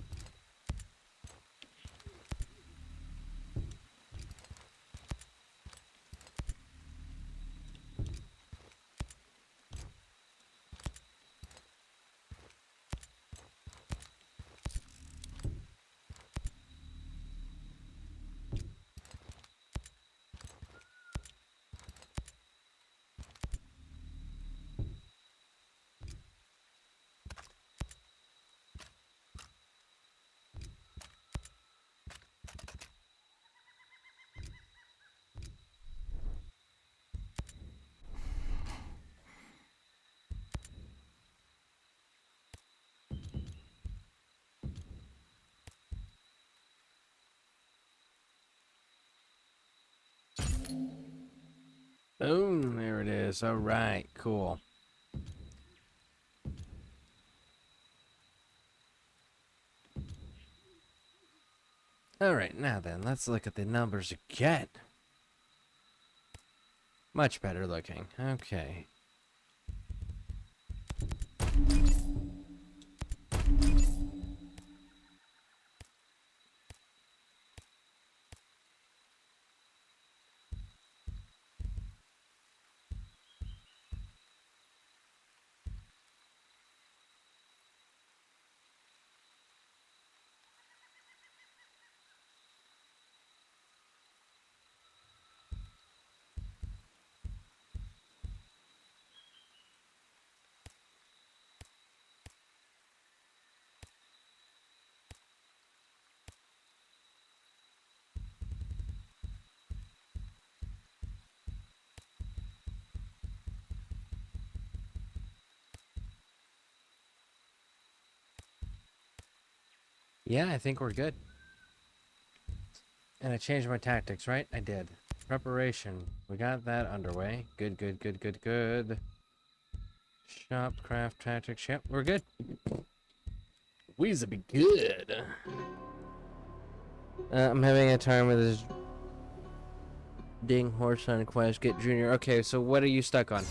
Boom, there it is. All right, cool. Alright, now then, let's look at the numbers again. Much better looking. Okay. Yeah, I think we're good. And I changed my tactics, right? I did. Preparation. We got that underway. Good, good, good, good, good. Shop, craft, tactics. Yep, we're good. We'll be good. I'm having a time with this ding horse on quest. Get Junior. Okay, so what are you stuck on?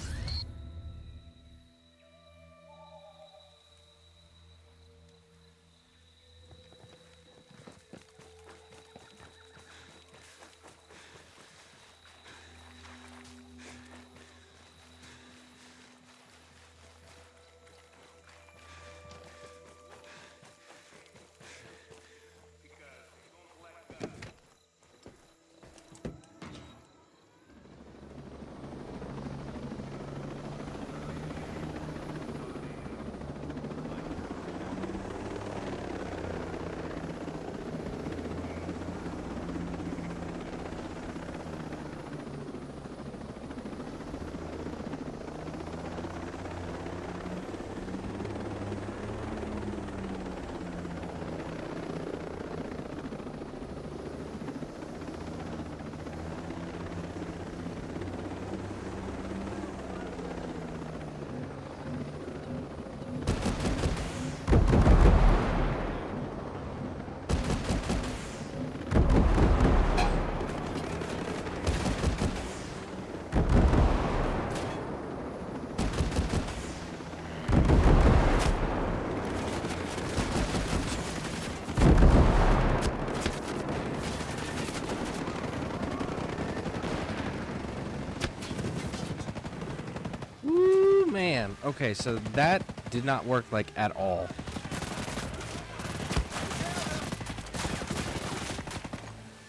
Man, okay, so that did not work like at all.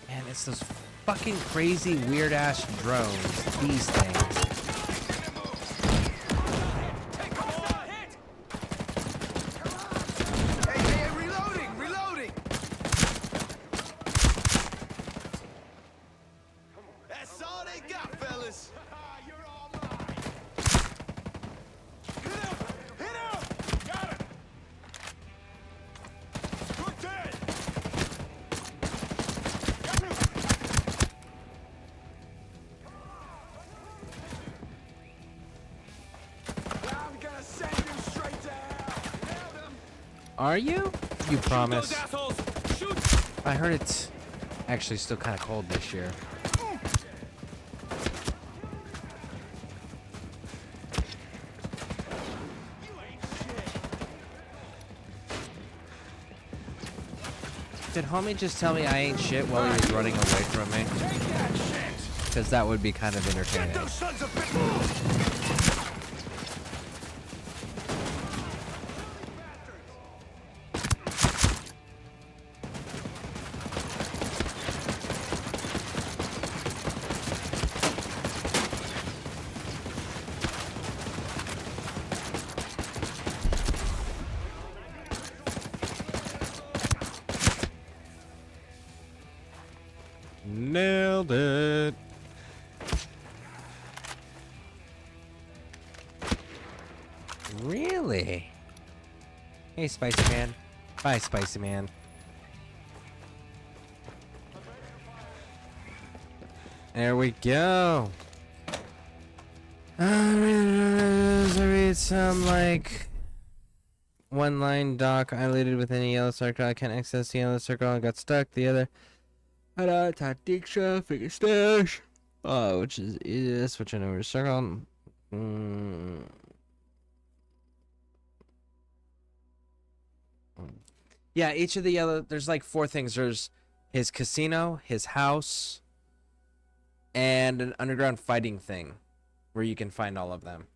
Man, it's those fucking crazy weird ass drones, these things. Hey, reloading! That's all they got, fellas. You're all mine. Hit him! Got him! Good dead! I'm gonna send you straight to hell! Are you? You promise? Those assholes! Shoot! I heard it's actually still kind of cold this year. Did homie just tell me I ain't shit while he was running away from me? Take that shit! Because that would be kind of Get entertaining. those sons of bitches! Nailed it. Really? Hey, Spicy Man. Bye, Spicy Man. There we go. I read some, like, One line dock isolated within a yellow circle. I can't access the yellow circle. I got stuck. The other. Tactic figure stash. Oh, which is switching over to circle. Yeah, each of the yellow. There's like 4 things. There's his casino, his house, and an underground fighting thing, where you can find all of them.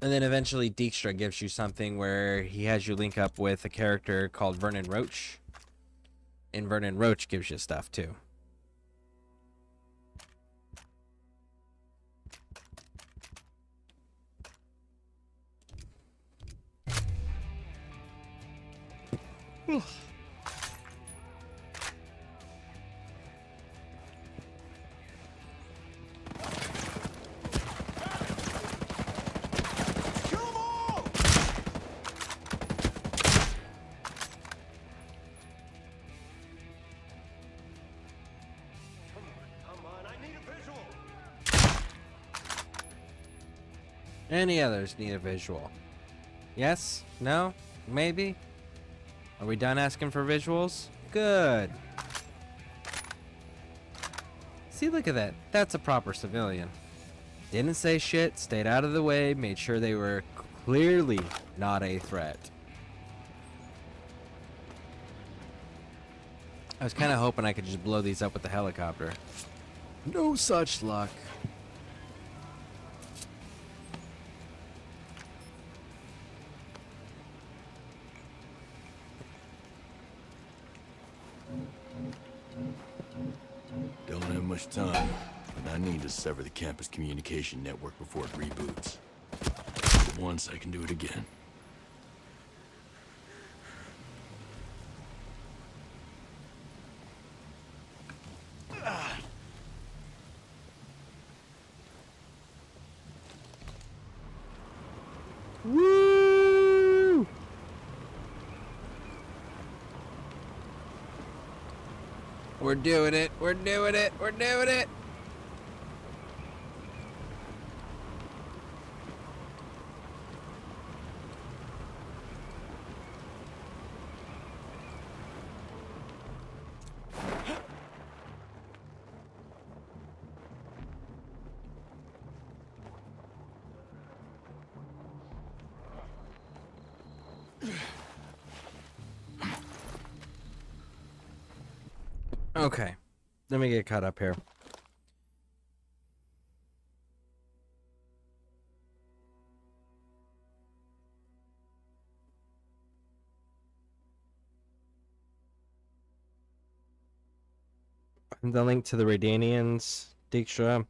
And then eventually Dijkstra gives you something where he has you link up with a character called Vernon Roach. And Vernon Roach gives you stuff too. Any others need a visual? Yes? No? Maybe? Are we done asking for visuals? Good. See, look at that. That's a proper civilian. Didn't say shit, stayed out of the way, made sure they were clearly not a threat. I was kind of hoping I could just blow these up with the helicopter. No such luck. Don't have much time, but I need to sever the campus communication network before it reboots. Once I can do it again. Woo! We're doing it. We're doing it. We're doing it. Okay, let me get caught up here. The link to the Redanians, Dijkstra.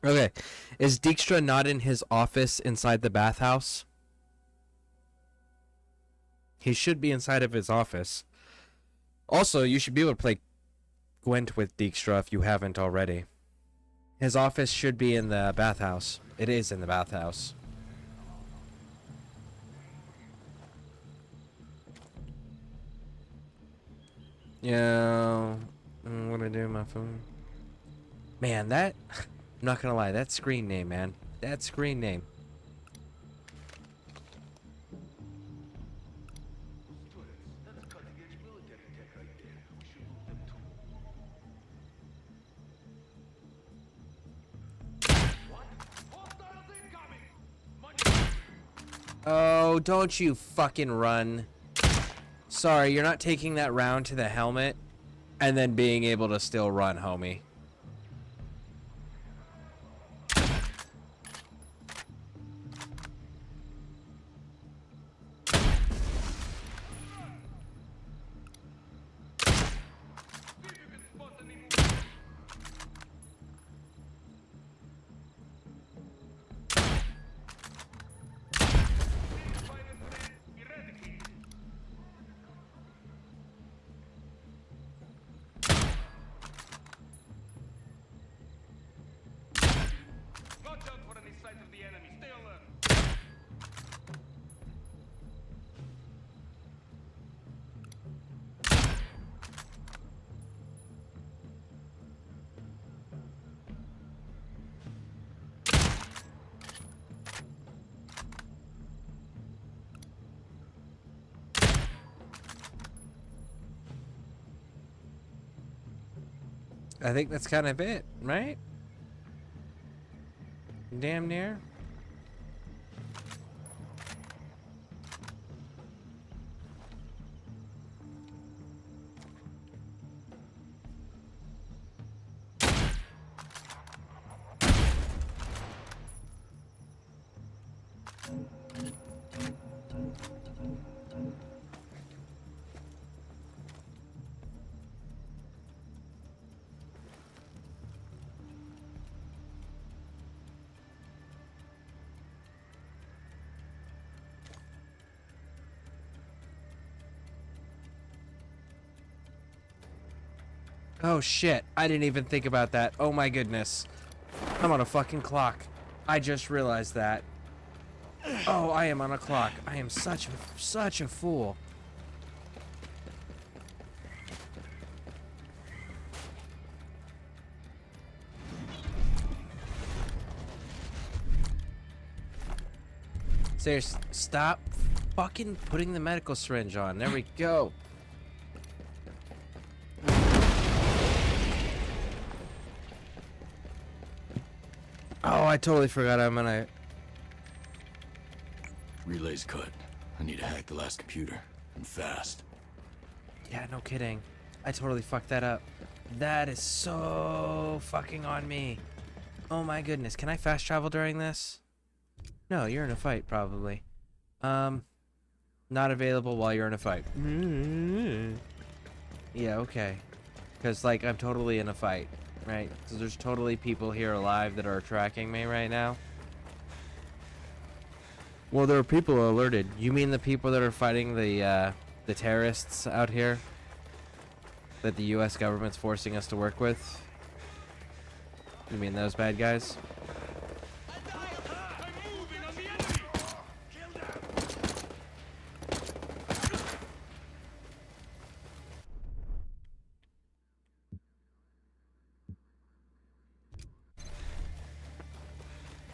Okay, is Dijkstra not in his office inside the bathhouse? He should be inside of his office. Also, you should be able to play Gwent with Dijkstra if you haven't already. His office should be in the bathhouse. It is in the bathhouse. Yeah. What do I do with my phone? Man, that... I'm not gonna lie, that screen name, man. That screen name. Oh, don't you fucking run. Sorry, you're not taking that round to the helmet and then being able to still run, homie. I think that's kind of it, right? Damn near. Oh shit, I didn't even think about that. Oh my goodness. I'm on a fucking clock. I just realized that. Oh, I am on a clock. I am such a fool. Seriously, stop fucking putting the medical syringe on. There we go. Oh, I totally forgot I'm gonna... Relay's cut. I need to hack the last computer. And fast. Yeah, no kidding. I totally fucked that up. That is so fucking on me. Oh my goodness. Can I fast travel during this? No, you're in a fight, probably. Not available while you're in a fight. Yeah, okay. Because, like, I'm totally in a fight, right? So there's totally people here alive that are tracking me right now. Well, there are people alerted. You mean the people that are fighting the terrorists out here? That the U.S. government's forcing us to work with? You mean those bad guys?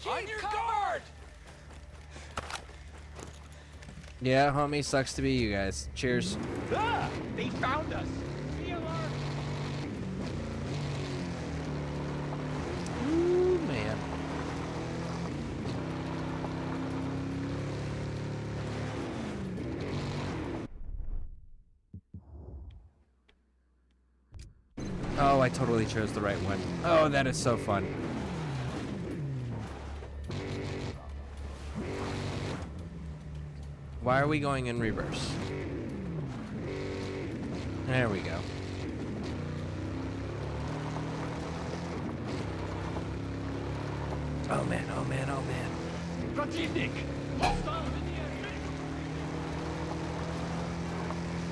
On your guard! Yeah, homie, sucks to be you guys. Cheers. Ah! They found us! Be alert! Ooh, man. Oh, I totally chose the right one. Oh, that is so fun. Why are we going in reverse? There we go. Oh man, oh man, oh man. Противник! Hostile in the area!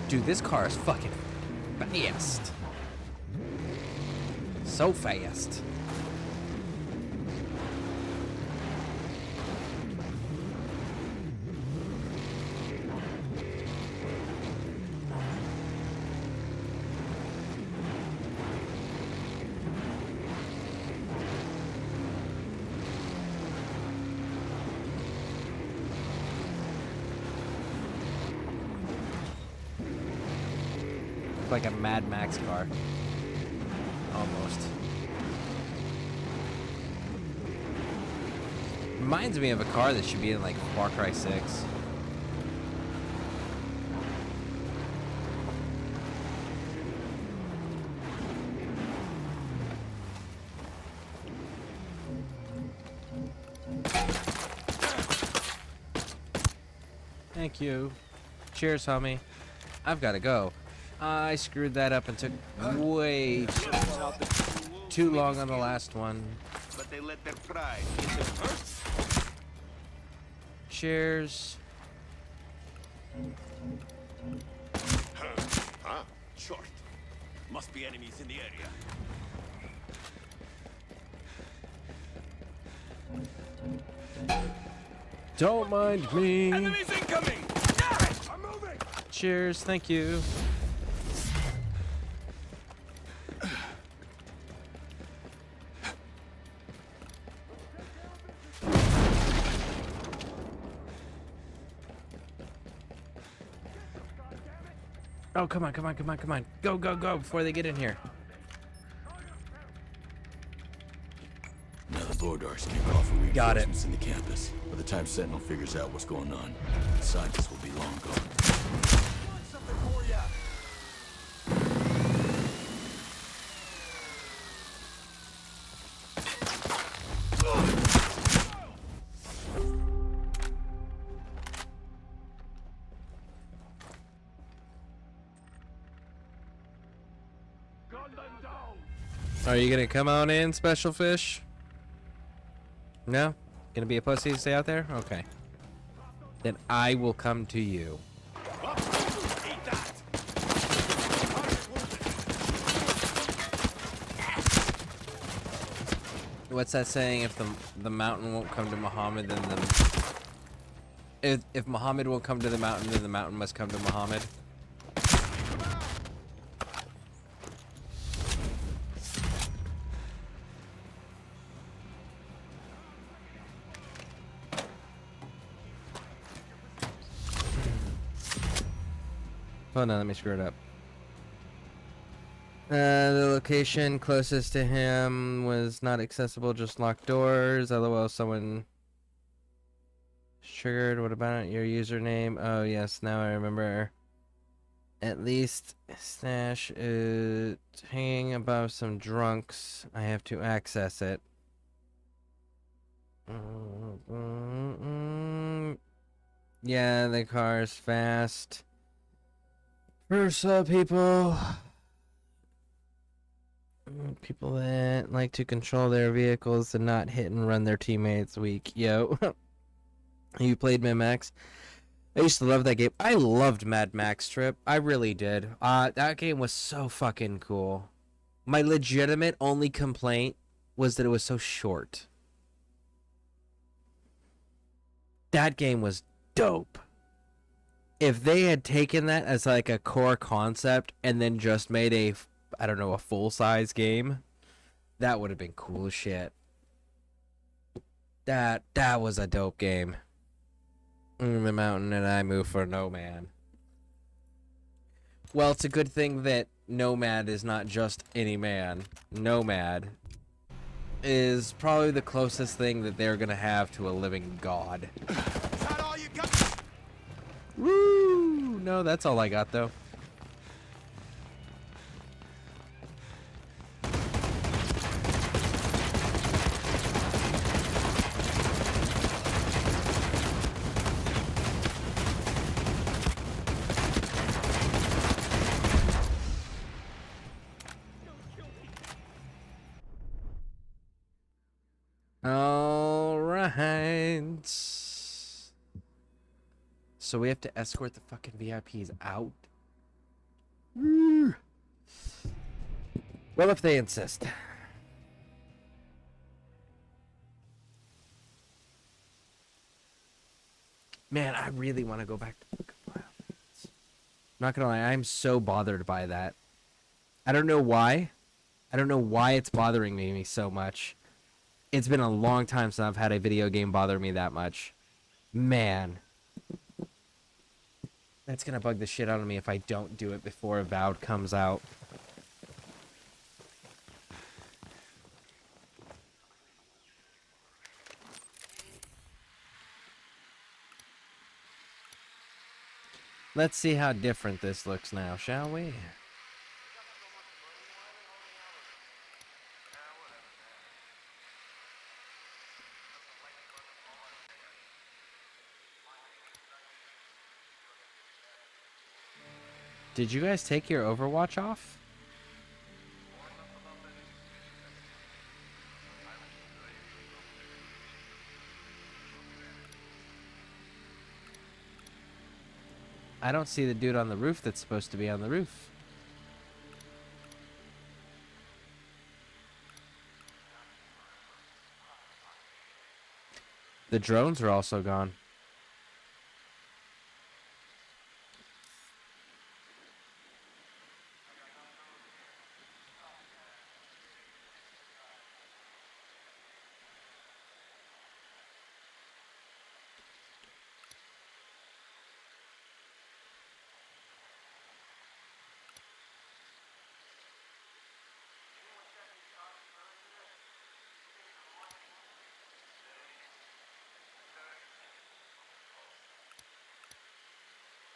Dude, this car is fucking fast. So fast. Like a Mad Max car. Almost. Reminds me of a car that should be in like Far Cry 6. Thank you. Cheers, homie. I've got to go. I screwed that up and took way too long on the last one. But they let their pride get them first. Cheers. Ah, short. Must be enemies in the area. Don't mind me. Enemies incoming! I'm moving! Cheers, thank you. Oh, come on, come on, come on, come on. Go, go, go before they get in here. Bodarks kick off for Got it. reinforcements in the campus. By the time Sentinel figures out what's going on, the scientists will be long gone. Something for ya. Are you gonna come on in, special fish? No? Gonna be a pussy to stay out there? Okay. Then I will come to you. Eat that. What's that saying? If the mountain won't come to Muhammad, then if Muhammad won't come to the mountain, then the mountain must come to Muhammad. Oh no, let me screw it up. The location closest to him was not accessible, just locked doors. LOL, someone triggered. What about your username? Oh yes, now I remember. At least stash is hanging above some drunks. I have to access it. Yeah, the car's fast. For some people that like to control their vehicles and not hit and run their teammates weak. Yo. You played Mad Max? I used to love that game. I loved Mad Max Trip. I really did. That game was so fucking cool. My legitimate only complaint was that it was so short. That game was dope. If they had taken that as like a core concept and then just made a, I don't know, a full-size game, that would have been cool as shit. That was a dope game. The mountain and I move for Nomad. Well, it's a good thing that Nomad is not just any man. Nomad is probably the closest thing that they're gonna have to a living god. Is that all you got? Woo! No, that's all I got though. All right. So we have to escort the fucking VIPs out? Well, if they insist. Man, I really want to go back to fucking Wildlands. Not gonna lie, I'm so bothered by that. I don't know why. I don't know why it's bothering me so much. It's been a long time since I've had a video game bother me that much. Man. That's gonna bug the shit out of me if I don't do it before Avowed comes out. Let's see how different this looks now, shall we? Did you guys take your Overwatch off? I don't see the dude on the roof that's supposed to be on the roof. The drones are also gone.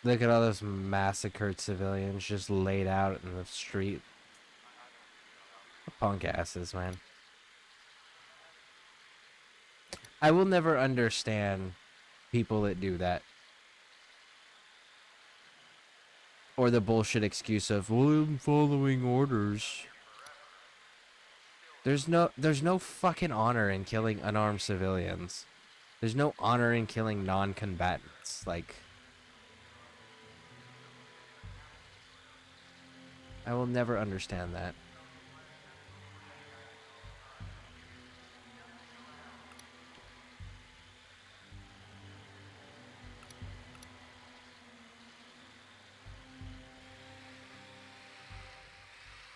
Look at all those massacred civilians just laid out in the street. Punk asses, man. I will never understand people that do that. Or the bullshit excuse of, well, I'm following orders. There's no fucking honor in killing unarmed civilians. There's no honor in killing non-combatants. Like, I will never understand that.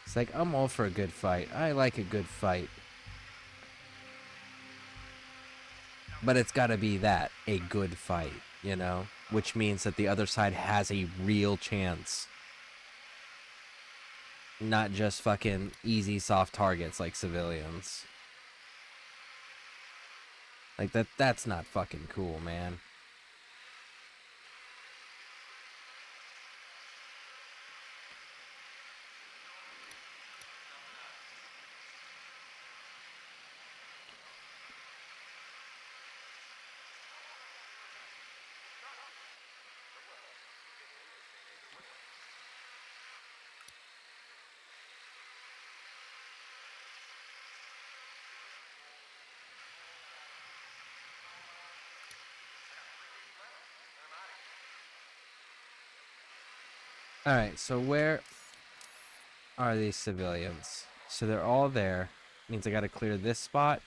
It's like, I'm all for a good fight. I like a good fight. But it's gotta be that, a good fight, you know? Which means that the other side has a real chance. Not just fucking easy, soft targets like civilians. Like, that's not fucking cool, man. Alright, so where are these civilians? So they're all there. Means I gotta clear this spot.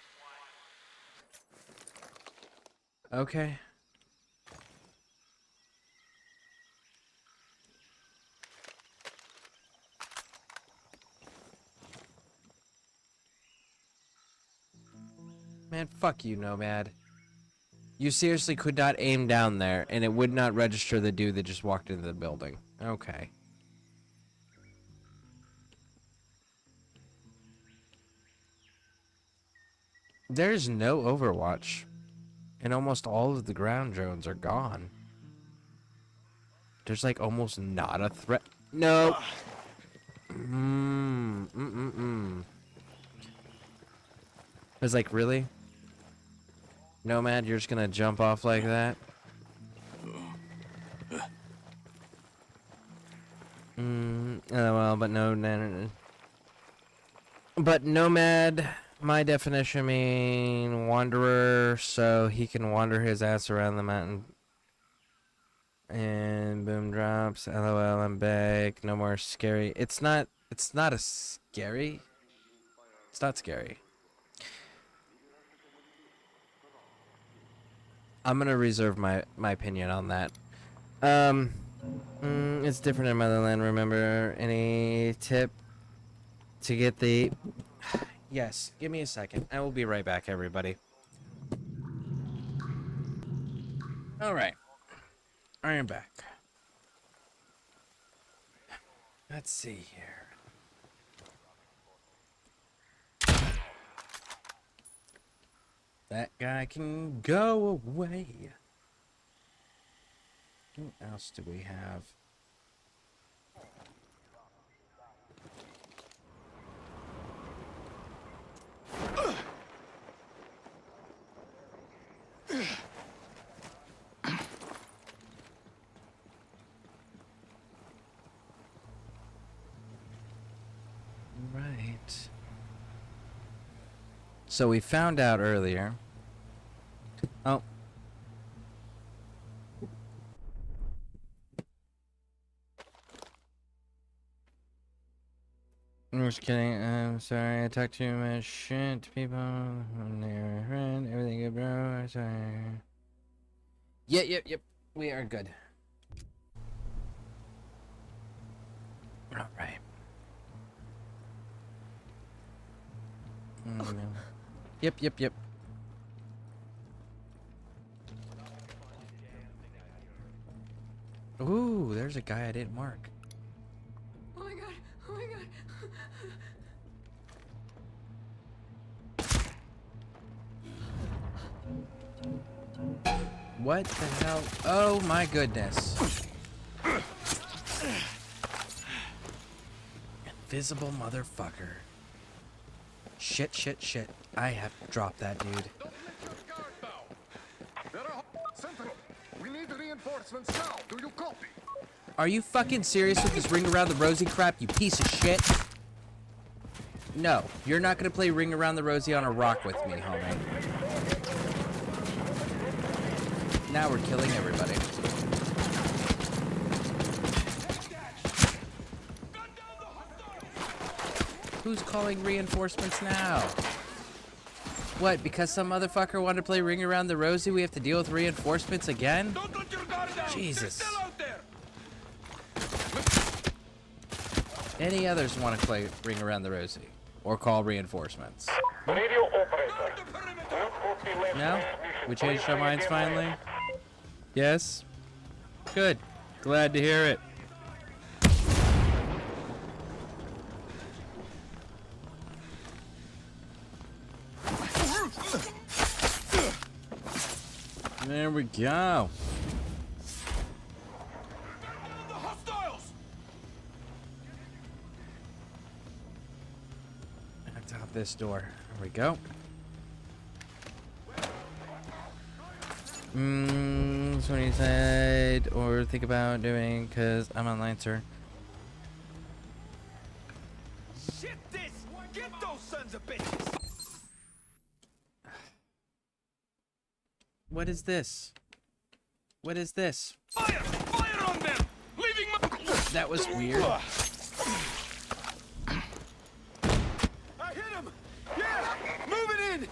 Okay. Man, fuck you, Nomad. You seriously could not aim down there, and it would not register the dude that just walked into the building. Okay. There's no Overwatch, and almost all of the ground drones are gone. There's like almost not a threat. No. It's like, really? Nomad, you're just gonna jump off like that? Well, but no. But Nomad, my definition mean wanderer, so he can wander his ass around the mountain. And boom drops. LOL, I'm back. No more scary. It's not a scary. It's not scary. I'm gonna reserve my opinion on that. It's different in Motherland. Remember, any tip to get the... Yes, give me a second. I will be right back, everybody. Alright. I am back. Let's see here. That guy can go away. What else do we have? Right. So we found out earlier. Oh. I'm just kidding. I'm sorry. I talked too much shit to people. I'm never friend. Everything good, bro. I'm sorry. Yep. We are good. All right. Yep. Ooh, there's a guy I didn't mark. Oh my god. What the hell? Oh my goodness. Invisible motherfucker. Shit, shit, shit. I have to drop that dude. Don't let your guard down. Sentinel, we need reinforcements now. Do you copy? Are you fucking serious with this ring around the rosy crap, you piece of shit? No, you're not gonna play ring around the rosy on a rock with me, homie. Now we're killing everybody. Who's calling reinforcements now? What, because some motherfucker wanted to play ring around the rosy, we have to deal with reinforcements again? Don't let your guard down. Jesus. They're still out there. Any others want to play ring around the rosy? Or call reinforcements? Radio operator. Guard the perimeter. No? We changed our minds finally? Yes? Good. Glad to hear it. There we go. The hostiles. On top of this door. There we go. That's what he said, or think about doing, cause I'm online, sir. Shit this. Get those sons of bitches. What is this? What is this? Fire! Fire on them! Leaving my... That was weird. I hit him! Yeah! Move it in!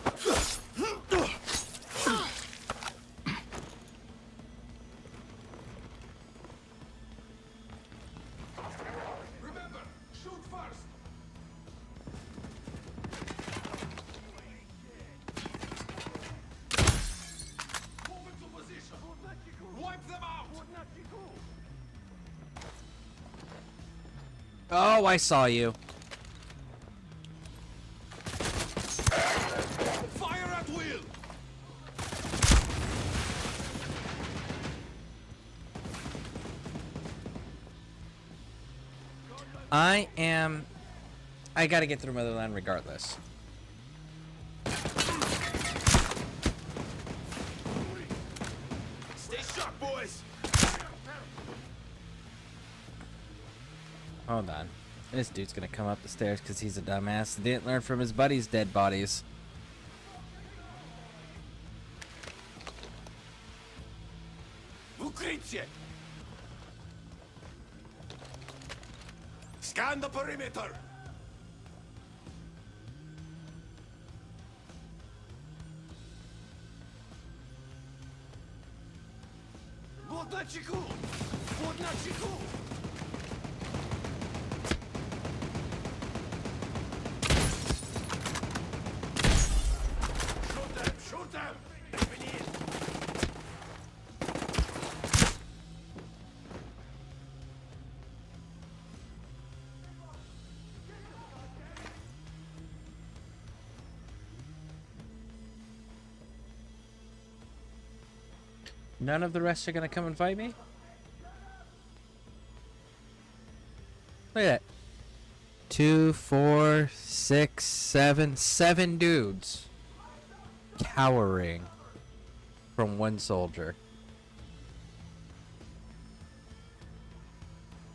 Remember, shoot first! Move into position! Wipe them out! Oh, I saw you. Fire at will! I gotta get through Motherland regardless. Stay sharp, boys! Hold on. This dude's gonna come up the stairs because he's a dumbass. Didn't learn from his buddy's dead bodies. Укрытие! Scan the perimeter! Вот на чеку! Вот на чеку! Shoot them! Shoot them! Moving in! None of the rest are gonna come and fight me? Look at that. 2, 4, 6, 7. 7 dudes cowering from one soldier.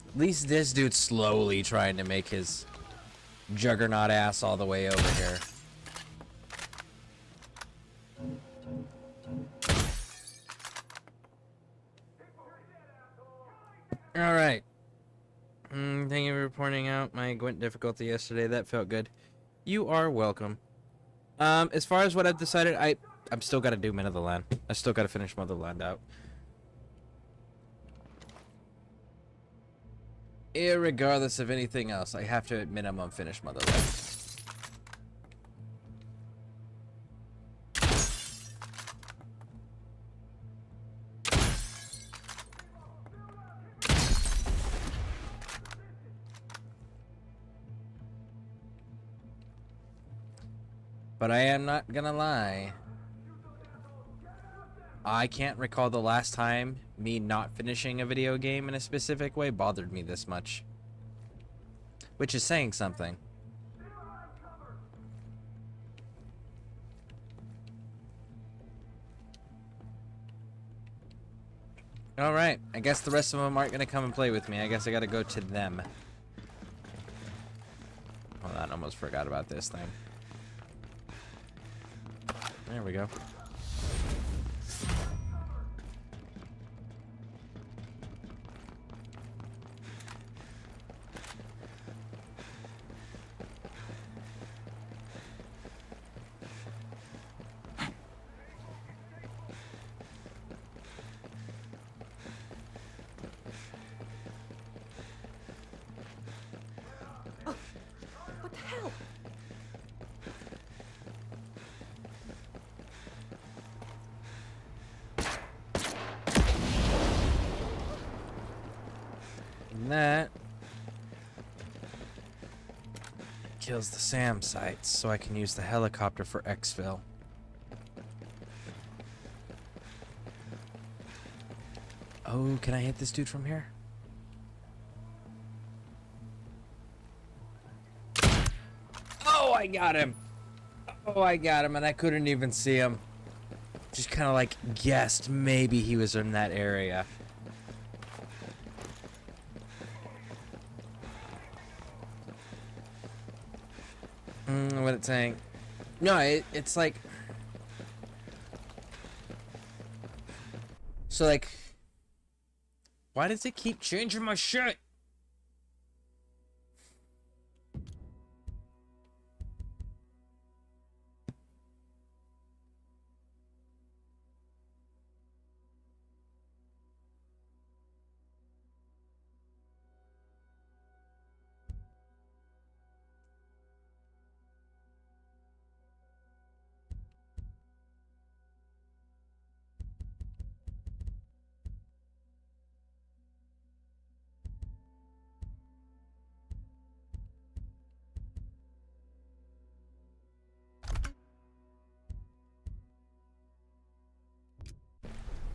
At least this dude's slowly trying to make his juggernaut ass all the way over here. Alright. Thank you for pointing out my Gwent difficulty yesterday. That felt good. You are welcome. As far as what I've decided, I'm still gotta do Motherland. I still gotta finish Motherland out. Irregardless of anything else, I have to at minimum finish Motherland. But I am not gonna lie. I can't recall the last time me not finishing a video game in a specific way bothered me this much. Which is saying something. Alright, I guess the rest of them aren't going to come and play with me. I guess I got to go to them. Hold on, almost forgot about this thing. There we go. What the hell? And that kills the SAM sites, so I can use the helicopter for exfil. Oh, can I hit this dude from here? Oh, I got him! Oh, I got him, and I couldn't even see him. Just kind of like guessed maybe he was in that area. What it's saying? No, it's like... So like... Why does it keep changing my shit?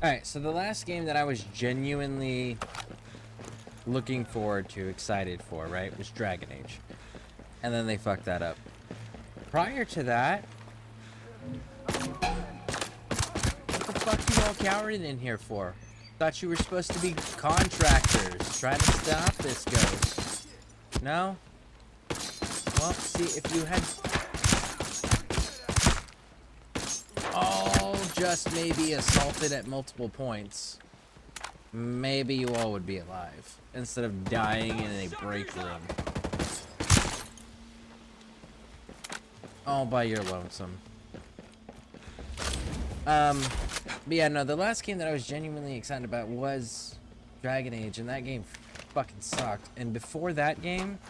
Alright, so the last game that I was genuinely looking forward to, excited for, right, was Dragon Age. And then they fucked that up. Prior to that... What the fuck you all cowered in here for? Thought you were supposed to be contractors, trying to stop this ghost. No? Well, see, if you had... just maybe assaulted at multiple points, maybe you all would be alive instead of dying in a break room all by your lonesome. But yeah, no, the last game that I was genuinely excited about was Dragon Age, and that game fucking sucked. And before that game,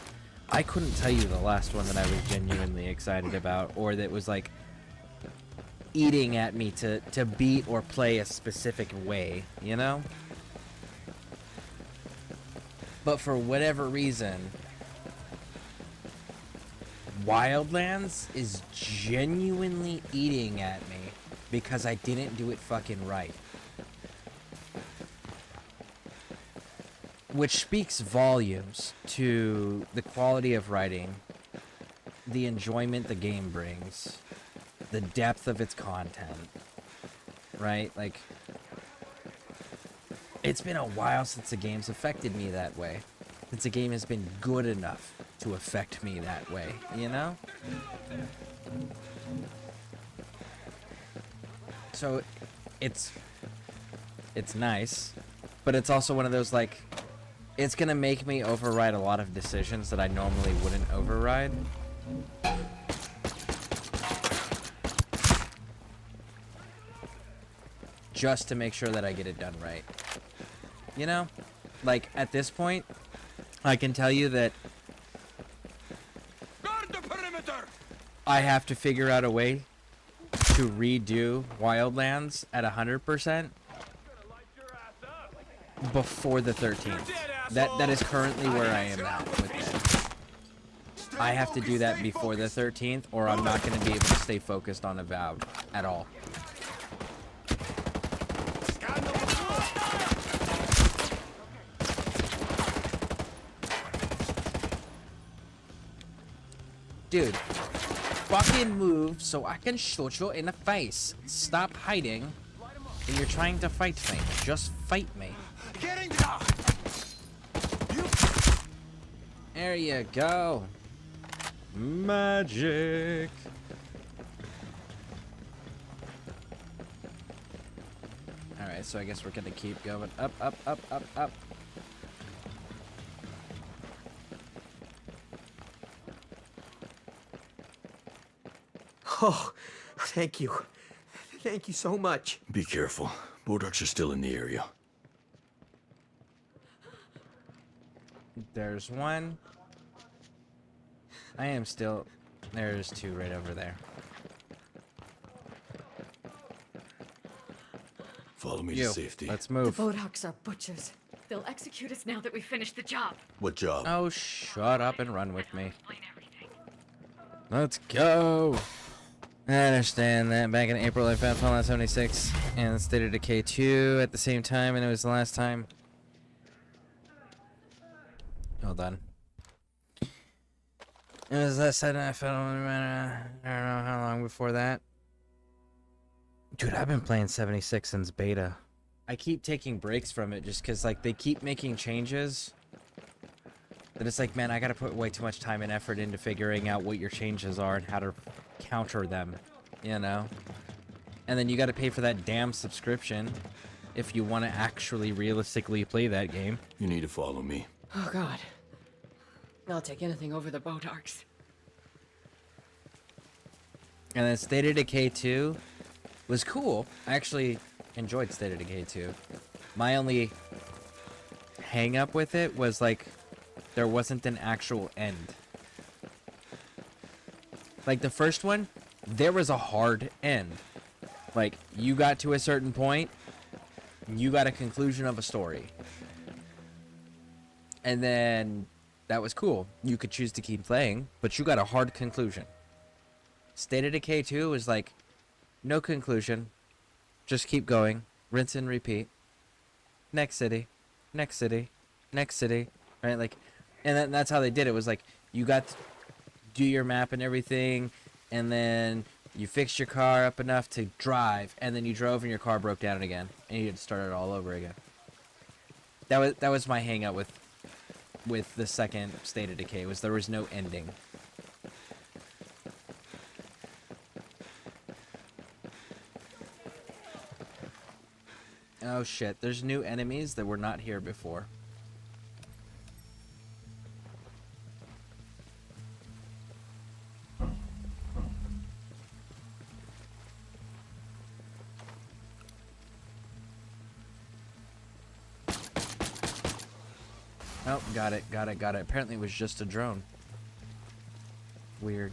I couldn't tell you the last one that I was genuinely excited about, or that was like eating at me to beat or play a specific way, you know? But for whatever reason, Wildlands is genuinely eating at me because I didn't do it fucking right. Which speaks volumes to the quality of writing, the enjoyment the game brings, the depth of its content, right? Like, it's been a while since a game's affected me that way. Since a game has been good enough to affect me that way, you know? So, it's nice, but it's also one of those, like, it's gonna make me override a lot of decisions that I normally wouldn't override. Just to make sure that I get it done right. You know? Like, at this point, I can tell you that Guard the perimeter! I have to figure out a way to redo Wildlands at 100% before the 13th. That is currently where I am at with it. I have to do that before the 13th, or I'm not going to be able to stay focused on Avowed at all. Dude, fucking move so I can shoot you in the face. Stop hiding. And you're trying to fight me. Just fight me. Getting down. There you go. Magic. Alright, so I guess we're gonna keep going up, up, up, up, up. Oh, thank you. Thank you so much. Be careful. Bodarks are still in the area. There's one. I am still... There's two right over there. Follow me You. to safety. Let's The move. Bodarks are butchers. They'll execute us now that we've finished the job. What job? Oh, shut up and run with me. Let's go. I understand that back in April I found Fallout 76 and State of Decay 2 at the same time, and it was the last time. Hold on. It was last time I found, I don't know how long before that. Dude, I've been playing 76 since beta. I keep taking breaks from it just because, like, they keep making changes. That it's like, man, I gotta put way too much time and effort into figuring out what your changes are and how to counter them, you know? And then you gotta pay for that damn subscription if you want to actually realistically play that game. You need to follow me. Oh, God. I'll take anything over the Bodarks. And then State of Decay 2 was cool. I actually enjoyed State of Decay 2. My only hang up with it was, like, there wasn't an actual end. Like, the first one, there was a hard end. Like, you got to a certain point, you got a conclusion of a story. And then that was cool. You could choose to keep playing, but you got a hard conclusion. State of Decay 2 was like, no conclusion. Just keep going. Rinse and repeat. Next city. Next city. Next city. Right? Like, and that's how they did it. It was like, you got to do your map and everything, and then you fixed your car up enough to drive, and then you drove and your car broke down again, and you had to start it all over again. That was my hang up with the second State of Decay, was there was no ending. Oh shit, there's new enemies that were not here before. Oh, got it. Apparently it was just a drone. Weird.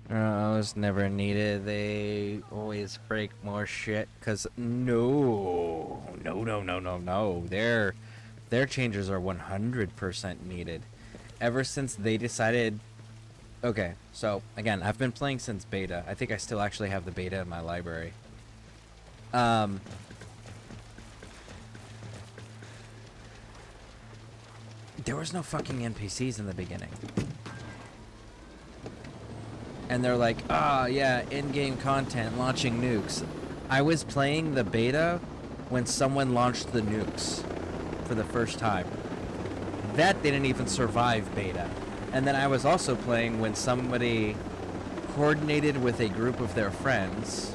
Those never needed. They always break more shit. Cause no. Their changes are 100% needed. Ever since they decided. Okay, so again, I've been playing since beta. I think I still actually have the beta in my library. There was no fucking NPCs in the beginning. And they're like, ah, yeah, in-game content, launching nukes. I was playing the beta when someone launched the nukes for the first time. That didn't even survive beta. And then I was also playing when somebody coordinated with a group of their friends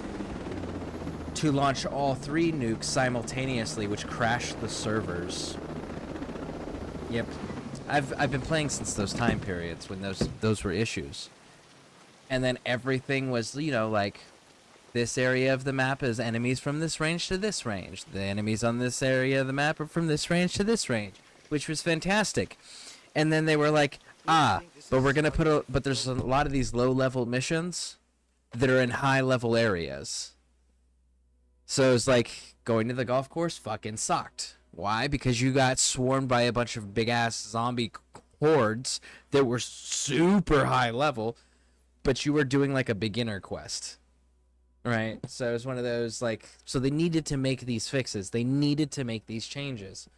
to launch all 3 nukes simultaneously, which crashed the servers. Yep. I've been playing since those time periods when those were issues. And then everything was, you know, like, this area of the map is enemies from this range to this range. The enemies on this area of the map are from this range to this range, which was fantastic. And then they were like, but we're going to but there's a lot of these low-level missions that are in high-level areas. So it's like, going to the golf course fucking sucked. Why? Because you got swarmed by a bunch of big-ass zombie hordes that were super high level. but you were doing like a beginner quest, right? So it was one of those, like, so they needed to make these fixes. They needed to make these changes.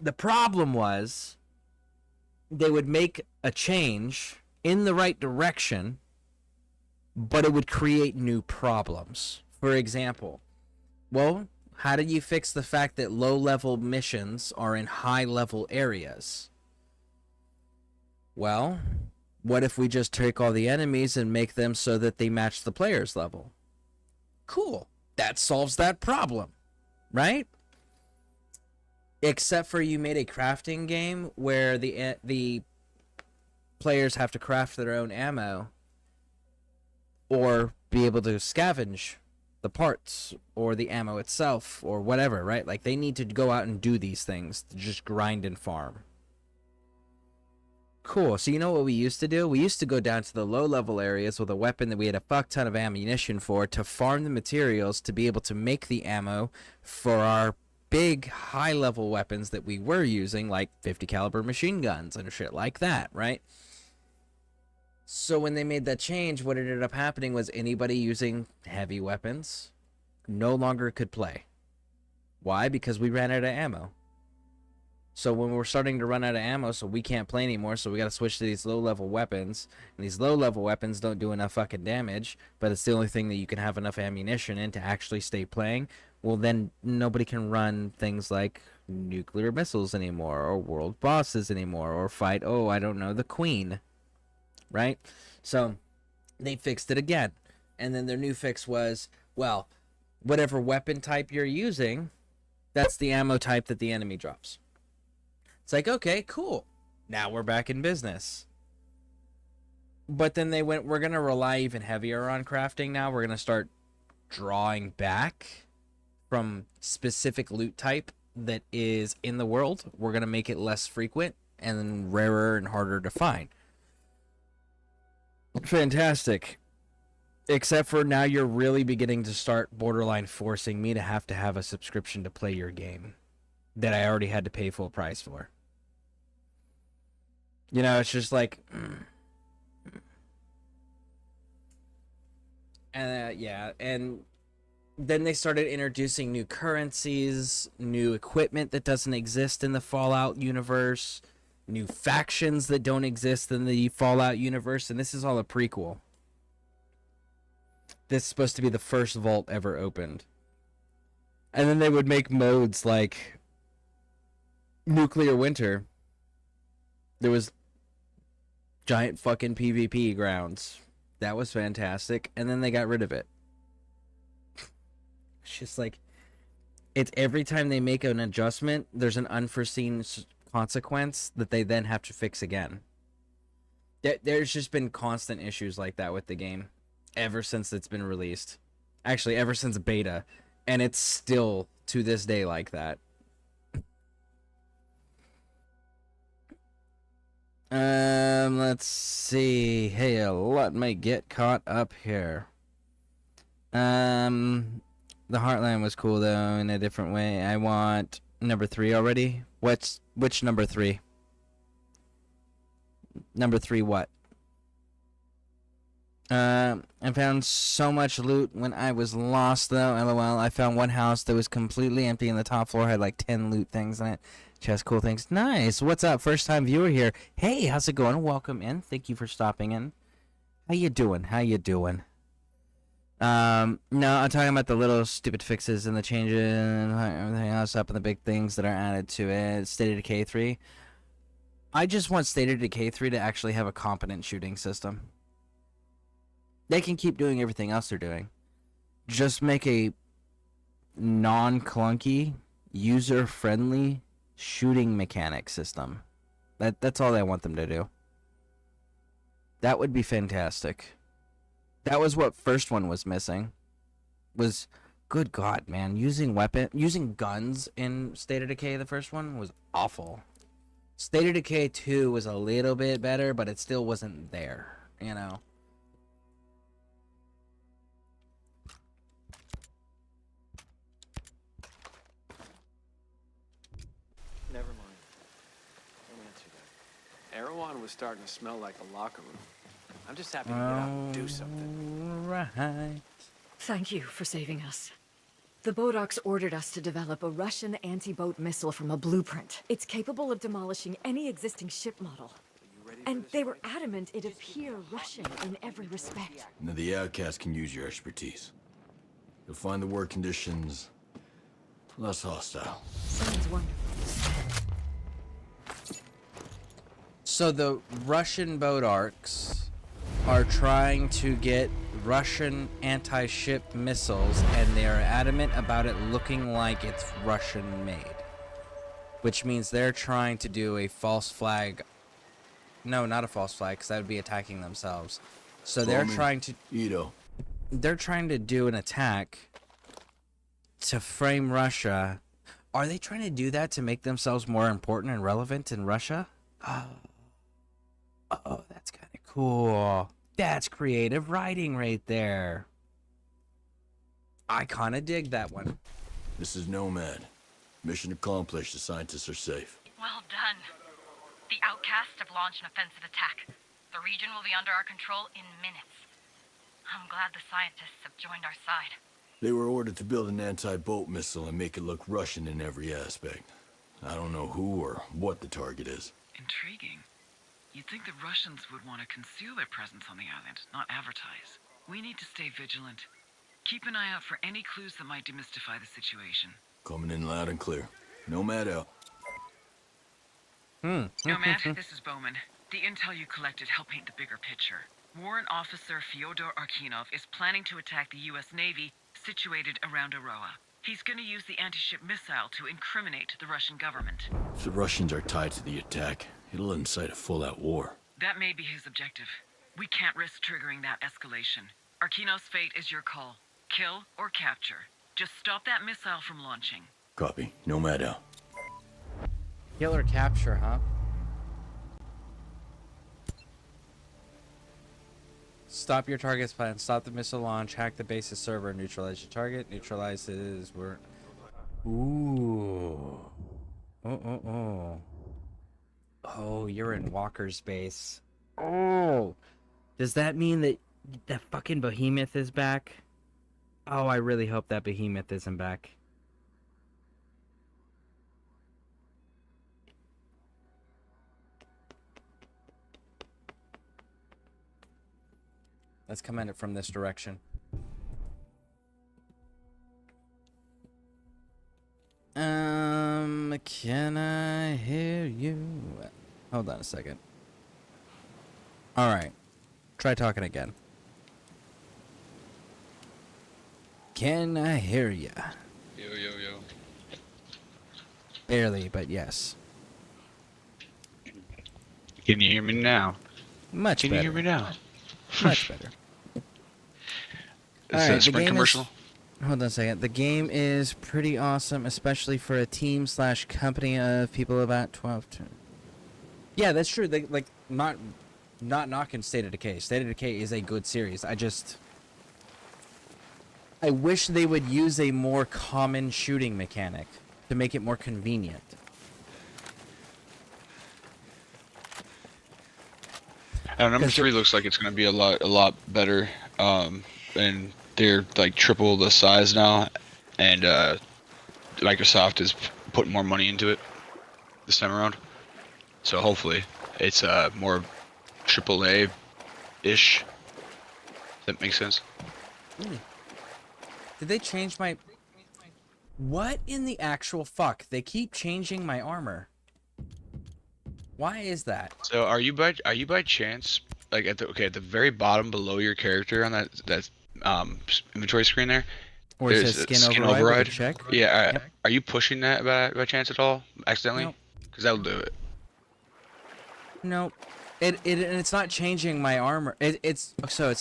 The problem was they would make a change in the right direction, but it would create new problems. For example, well, how do you fix the fact that low-level missions are in high-level areas? Well, what if we just take all the enemies and make them so that they match the player's level? Cool. That solves that problem, right? Except for you made a crafting game where the players have to craft their own ammo or be able to scavenge the parts or the ammo itself or whatever, right? Like, they need to go out and do these things to just grind and farm. Cool. So you know what we used to do? We used to go down to the low-level areas with a weapon that we had a fuck ton of ammunition for to farm the materials to be able to make the ammo for our big high-level weapons that we were using, like 50 caliber machine guns and shit like that, right? So when they made that change, what ended up happening was anybody using heavy weapons no longer could play. Why? Because we ran out of ammo. So when we're starting to run out of ammo, so we can't play anymore, so we got to switch to these low-level weapons. And these low-level weapons don't do enough fucking damage, but it's the only thing that you can have enough ammunition in to actually stay playing. Well, then nobody can run things like nuclear missiles anymore, or world bosses anymore, or fight, oh, I don't know, the Queen. Right? So they fixed it again. And then their new fix was, well, whatever weapon type you're using, that's the ammo type that the enemy drops. It's like, okay, cool. Now we're back in business. But then they went, we're going to rely even heavier on crafting now. We're going to start drawing back from specific loot type that is in the world. We're going to make it less frequent and then rarer and harder to find. Fantastic. Except for now you're really beginning to start borderline forcing me to have a subscription to play your game that I already had to pay full price for. You know, it's just like... yeah, and then they started introducing new currencies, new equipment that doesn't exist in the Fallout universe, new factions that don't exist in the Fallout universe, and this is all a prequel. This is supposed to be the first vault ever opened. And then they would make modes like Nuclear Winter. There was giant fucking PvP grounds. That was fantastic. And then they got rid of it. It's just like, it's every time they make an adjustment, there's an unforeseen consequence that they then have to fix again. There's just been constant issues like that with the game ever since it's been released. Actually, ever since beta. And it's still, to this day, like that. Let's see. Hey, let me get caught up here. The Heartland was cool, though, in a different way. I want number 3 already. Which number 3? Number 3 what? I found so much loot when I was lost, though. LOL. I found one house that was completely empty, and the top floor had like 10 loot things in it. Chest, cool things. Nice. What's up? First time viewer here. Hey, how's it going? Welcome in. Thank you for stopping in. How you doing? How you doing? No, I'm talking about the little stupid fixes and the changes and everything else up and the big things that are added to it. State of Decay 3. I just want State of Decay 3 to actually have a competent shooting system. They can keep doing everything else they're doing. Just make a non-clunky, user-friendly shooting mechanic system. That's all I want them to do. That would be fantastic. That was what first one was missing. Was, good God, man, using guns in State of Decay, the first one, was awful. State of Decay 2 was a little bit better, but it still wasn't there, you know. Never mind. Don't answer that. Erewhon was starting to smell like a locker room. I'm just happy to get out and do something. Right. Thank you for saving us. The Bodarks ordered us to develop a Russian anti-boat missile from a blueprint. It's capable of demolishing any existing ship model. And they were adamant it appear Russian in every respect. Now the outcast can use your expertise. You'll find the work conditions less hostile. Sounds wonderful. So the Russian Bodarks are trying to get Russian anti-ship missiles, and they are adamant about it looking like it's Russian made. Which means they're trying to do a false flag. No, not a false flag, because that would be attacking themselves. So they're trying to... They're trying to do an attack to frame Russia. Are they trying to do that to make themselves more important and relevant in Russia? Oh, that's kind of cool. That's creative writing right there. I kind of dig that one. This is Nomad. Mission accomplished. The scientists are safe. Well done. The outcasts have launched an offensive attack. The region will be under our control in minutes. I'm glad the scientists have joined our side. They were ordered to build an anti-boat missile and make it look Russian in every aspect. I don't know who or what the target is. Intriguing. You'd think the Russians would want to conceal their presence on the island, not advertise. We need to stay vigilant. Keep an eye out for any clues that might demystify the situation. Coming in loud and clear. Nomad out. Nomad, this is Bowman. The intel you collected helped paint the bigger picture. Warrant Officer Fyodor Arkinov is planning to attack the U.S. Navy situated around Aroa. He's going to use the anti-ship missile to incriminate the Russian government. If the Russians are tied to the attack, it'll incite a full-out war. That may be his objective. We can't risk triggering that escalation. Arkinov's fate is your call. Kill or capture. Just stop that missile from launching. Copy. Nomad out. Kill or capture, huh? Stop your target's plan. Stop the missile launch. Hack the base's server. Neutralize your target. Neutralizes. Ooh. Oh, you're in Walker's base. Oh. Does that mean that the fucking behemoth is back? Oh, I really hope that behemoth isn't back. Let's come at it from this direction. Can I hear you? Hold on a second. Alright. Try talking again. Can I hear ya? Yo. Barely, but yes. Can you hear me now? Much better. Can you hear me now? Much better. Is that a Sprint commercial? Hold on a second. The game is pretty awesome, especially for a team/company of people about 12 to... Yeah, that's true. They not knocking State of Decay. State of Decay is a good series. I wish they would use a more common shooting mechanic to make it more convenient. Number 3 looks like it's going to be a lot better. And they're like triple the size now, and Microsoft is putting more money into it this time around. So hopefully it's more AAA-ish. That makes sense. Did they change my... What in the actual fuck? They keep changing my armor. Why is that? So are you by chance like at the very bottom below your character on that inventory screen there? Or is it skin override? Check? Yeah. Are you pushing that by chance at all? Accidentally? Nope. Because that'll do it. Nope. It's not changing my armor. It's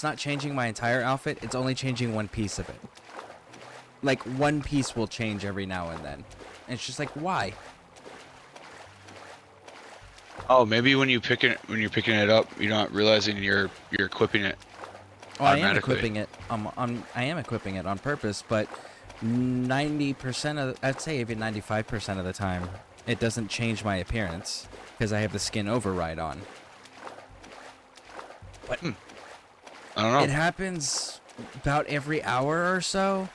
not changing my entire outfit. It's only changing one piece of it. Like one piece will change every now and then. And it's just like, why? Oh, maybe when you're picking it up, you're not realizing you're equipping it. Oh, I am equipping it. I am equipping it on purpose, but 90% of, I'd say even 95% of the time, it doesn't change my appearance because I have the skin override on. But I don't know. It happens about every hour or so,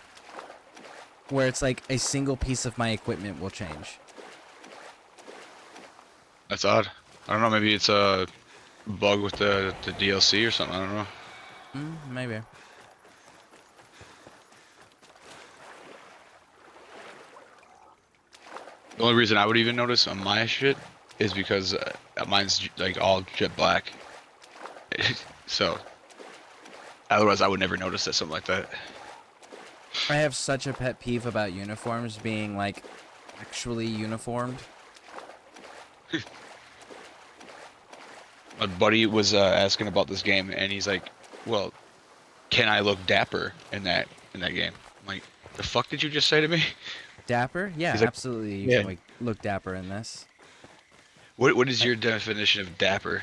where it's like a single piece of my equipment will change. That's odd. I don't know. Maybe it's a bug with the DLC or something. I don't know. Maybe. The only reason I would even notice on my shit is because mine's like all jet black. So otherwise I would never notice that something like that. I have such a pet peeve about uniforms being like actually uniformed. My buddy was asking about this game, and he's like, "Well, can I look dapper in that game?" I'm like, "The fuck did you just say to me?" Dapper? Yeah, He's like, absolutely. You yeah. can like look dapper in this. What is your definition of dapper?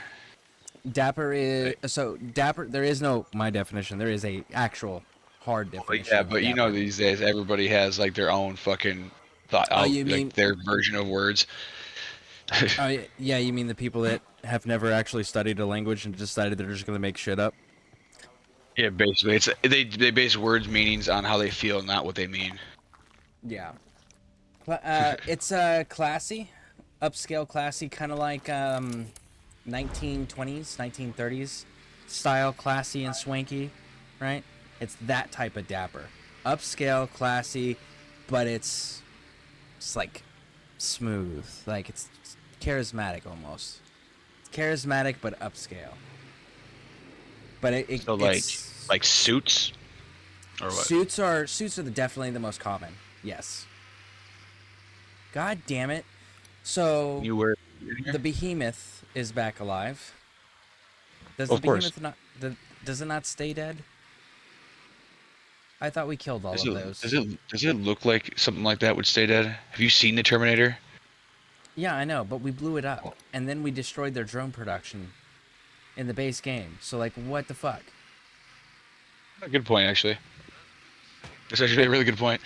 Dapper is so dapper. There is no my definition. There is a actual hard definition. Yeah, of but you dapper. know these days everybody has like their own fucking thought Oh, out, you mean- like their version of words. Oh yeah, you mean the people that have never actually studied a language and decided they're just gonna make shit up? Yeah, basically, it's they base words meanings on how they feel, not what they mean. Yeah. It's classy, upscale classy, kind of like 1920s, 1930s style, classy and swanky, right? It's that type of dapper, upscale, classy, but it's like smooth, like it's charismatic almost. It's charismatic but upscale. But So like suits, or what? Suits are definitely the most common. Yes. God damn it! So You were the behemoth is back alive. Does Of the course. behemoth not? Does it not stay dead? I thought we killed all Does of it, those. does it look like something like that would stay dead? Have you seen the Terminator? Yeah, I know, but we blew it up, and then we destroyed their drone production in the base game. So like, what the fuck? A good point, actually. That's actually a really good point.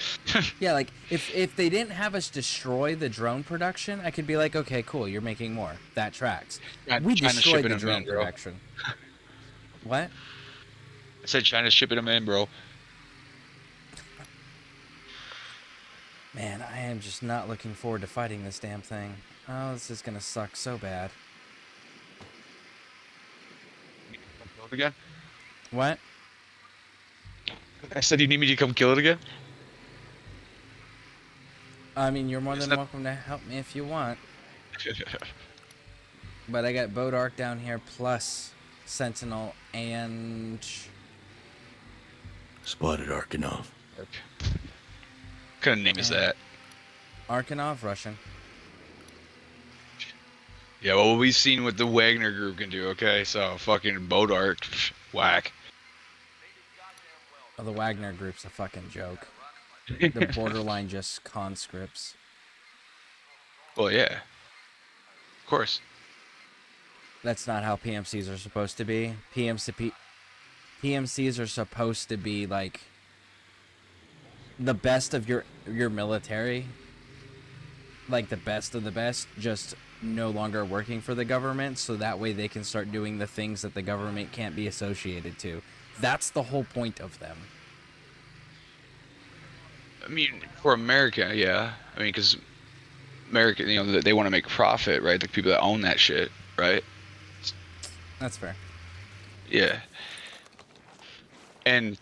Yeah, like if they didn't have us destroy the drone production, I could be like, okay, cool, you're making more. That tracks. We China's destroyed shipping the them drone in, bro. production. What? I said China's shipping them in, bro. Man, I am just not looking forward to fighting this damn thing. Oh, this is gonna suck so bad. Again? What? I said you need me to come kill it again? I mean, you're more than welcome to help me if you want. But I got Bodark down here plus Sentinel and... Spotted Arkanov. What kind of name is that? Arkanov, Russian. Yeah, well, we've seen what the Wagner group can do, okay? So, fucking Bodark, whack. Oh, the Wagner group's a fucking joke. They're borderline just conscripts. Well, yeah. Of course. That's not how PMCs are supposed to be. PMCs are supposed to be like the best of your military, like the best of the best, just no longer working for the government, so that way they can start doing the things that the government can't be associated to. That's the whole point of them. I mean, for America, yeah. I mean, because America, you know, they want to make profit, right? The people that own that shit, right? That's fair. Yeah. And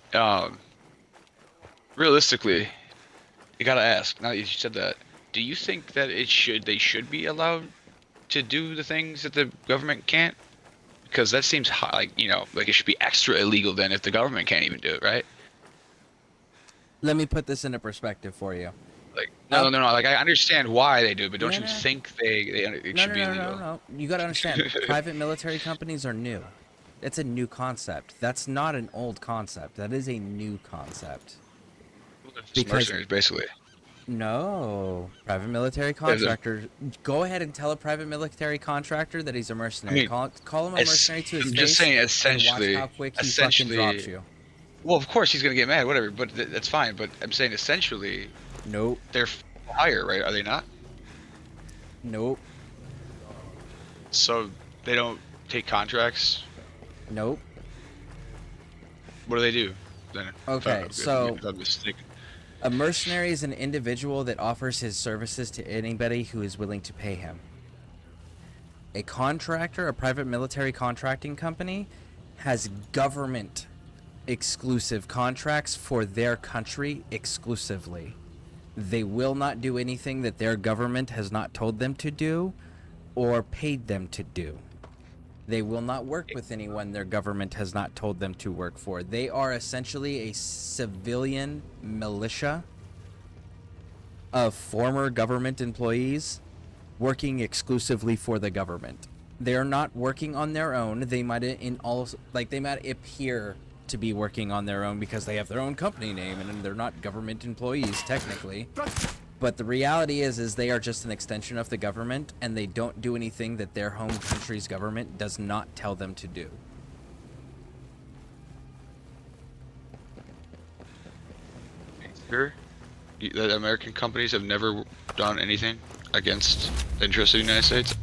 realistically, you gotta ask. Now that you said that, do you think that they should be allowed to do the things that the government can't? Because that seems like it should be extra illegal then if the government can't even do it, right? Let me put this into perspective for you. Like no. Like I understand why they do it, but don't you think it should be illegal? No. You gotta understand. Private military companies are new. It's a new concept. That's not an old concept. That is a new concept. Just mercenaries, basically. No, private military contractor. Go ahead and tell a private military contractor that he's a mercenary. I mean, call him a mercenary to his face. I'm just saying, essentially. And watch how quick he fucking drops you. Well, of course he's gonna get mad, whatever. But that's fine. But I'm saying, essentially. Nope. They're higher, right? Are they not? Nope. So they don't take contracts. Nope. What do they do then? Okay, so if I'm mistaken. a mercenary is an individual that offers his services to anybody who is willing to pay him. A contractor, a private military contracting company, has government exclusive contracts for their country exclusively. They will not do anything that their government has not told them to do or paid them to do. They will not work with anyone their government has not told them to work for. They are essentially a civilian militia of former government employees working exclusively for the government. They're not working on their own. They might they might appear to be working on their own because they have their own company name and they're not government employees technically. But the reality is they are just an extension of the government, and they don't do anything that their home country's government does not tell them to do. Sure. The American companies have never done anything against the interests of the United States?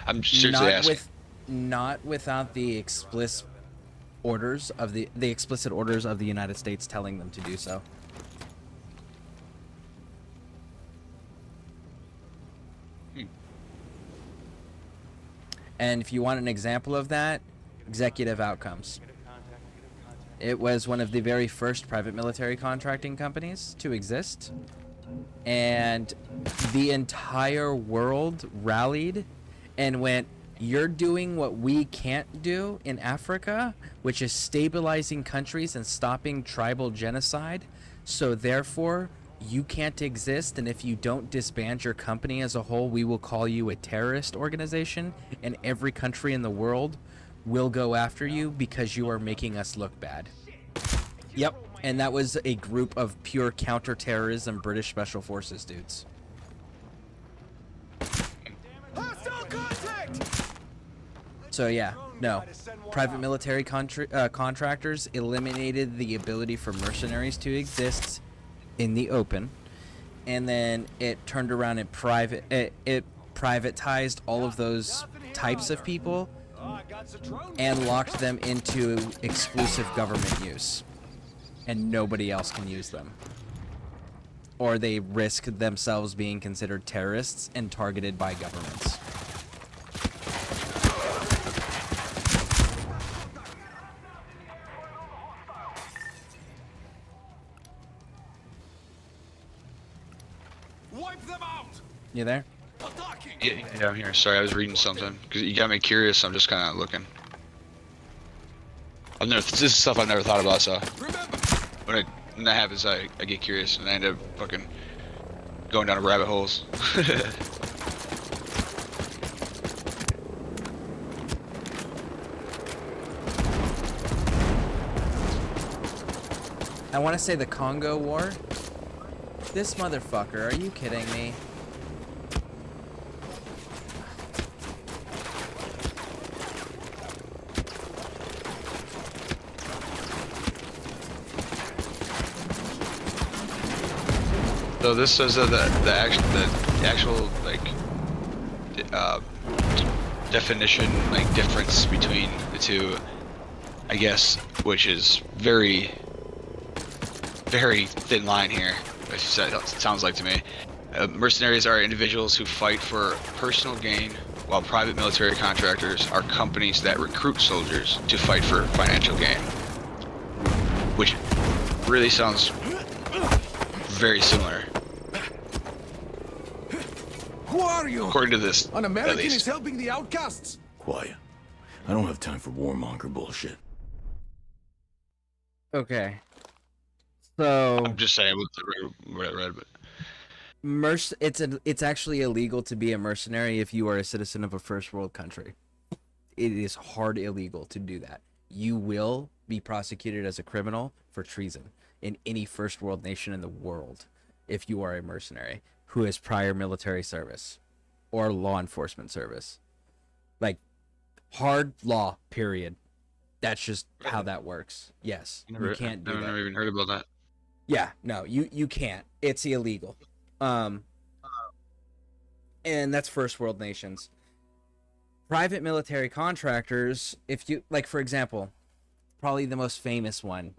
I'm seriously asking. Not without the explicit orders of the explicit orders of the United States telling them to do so. And if you want an example of that, executive outcomes. It was one of the very first private military contracting companies to exist. And the entire world rallied and went, you're doing what we can't do in Africa, which is stabilizing countries and stopping tribal genocide. So therefore, you can't exist, and if you don't disband your company as a whole, we will call you a terrorist organization, and every country in the world will go after you because you are making us look bad. Yep, and that was a group of pure counterterrorism British Special Forces dudes. So yeah, no. Private military contractors eliminated the ability for mercenaries to exist in the open, and then it turned around and it privatized all of those types of people and locked them into exclusive government use, and nobody else can use them, or they risk themselves being considered terrorists and targeted by governments. You there? Yeah, I'm here. Sorry, I was reading something because you got me curious. I'm just kind of looking. This is stuff I've never thought about. So when that happens, I get curious and I end up fucking going down rabbit holes. I want to say the Congo War. This motherfucker, are you kidding me? So this says that the actual like definition, like difference between the two, I guess, which is very thin line here. It sounds like to me. Mercenaries are individuals who fight for personal gain, while private military contractors are companies that recruit soldiers to fight for financial gain. Which really sounds very similar. Who are you? According to this, An American is helping the outcasts. Quiet. I don't have time for warmonger bullshit. Okay. So I'm just saying what I read, but it's actually illegal to be a mercenary if you are a citizen of a first world country. It is hard illegal to do that. You will be prosecuted as a criminal for treason in any first world nation in the world if you are a mercenary who has prior military service or law enforcement service. Like, hard law, period. That's just how that works. Yes, you can't do that. I've never even heard about that. Yeah, no, you can't. It's illegal. And that's first world nations. Private military contractors, if you, like, for example, probably the most famous one,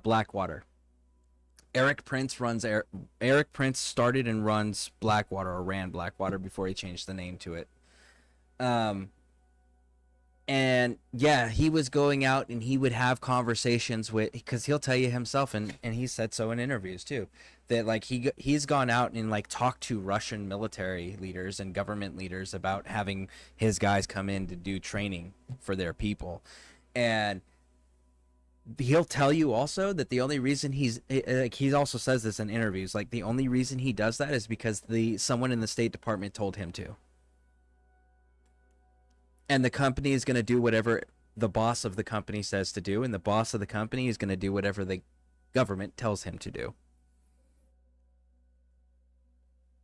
Blackwater. Eric Prince Eric Prince started and runs Blackwater, or ran Blackwater before he changed the name to it. And yeah, he was going out and he would have conversations with, because he'll tell you himself, and he said so in interviews too, that like he's gone out and like talked to Russian military leaders and government leaders about having his guys come in to do training for their people. And he'll tell you also that the only reason he also says this in interviews, like the only reason he does that is because someone in the State Department told him to. And the company is going to do whatever the boss of the company says to do, and the boss of the company is going to do whatever the government tells him to do.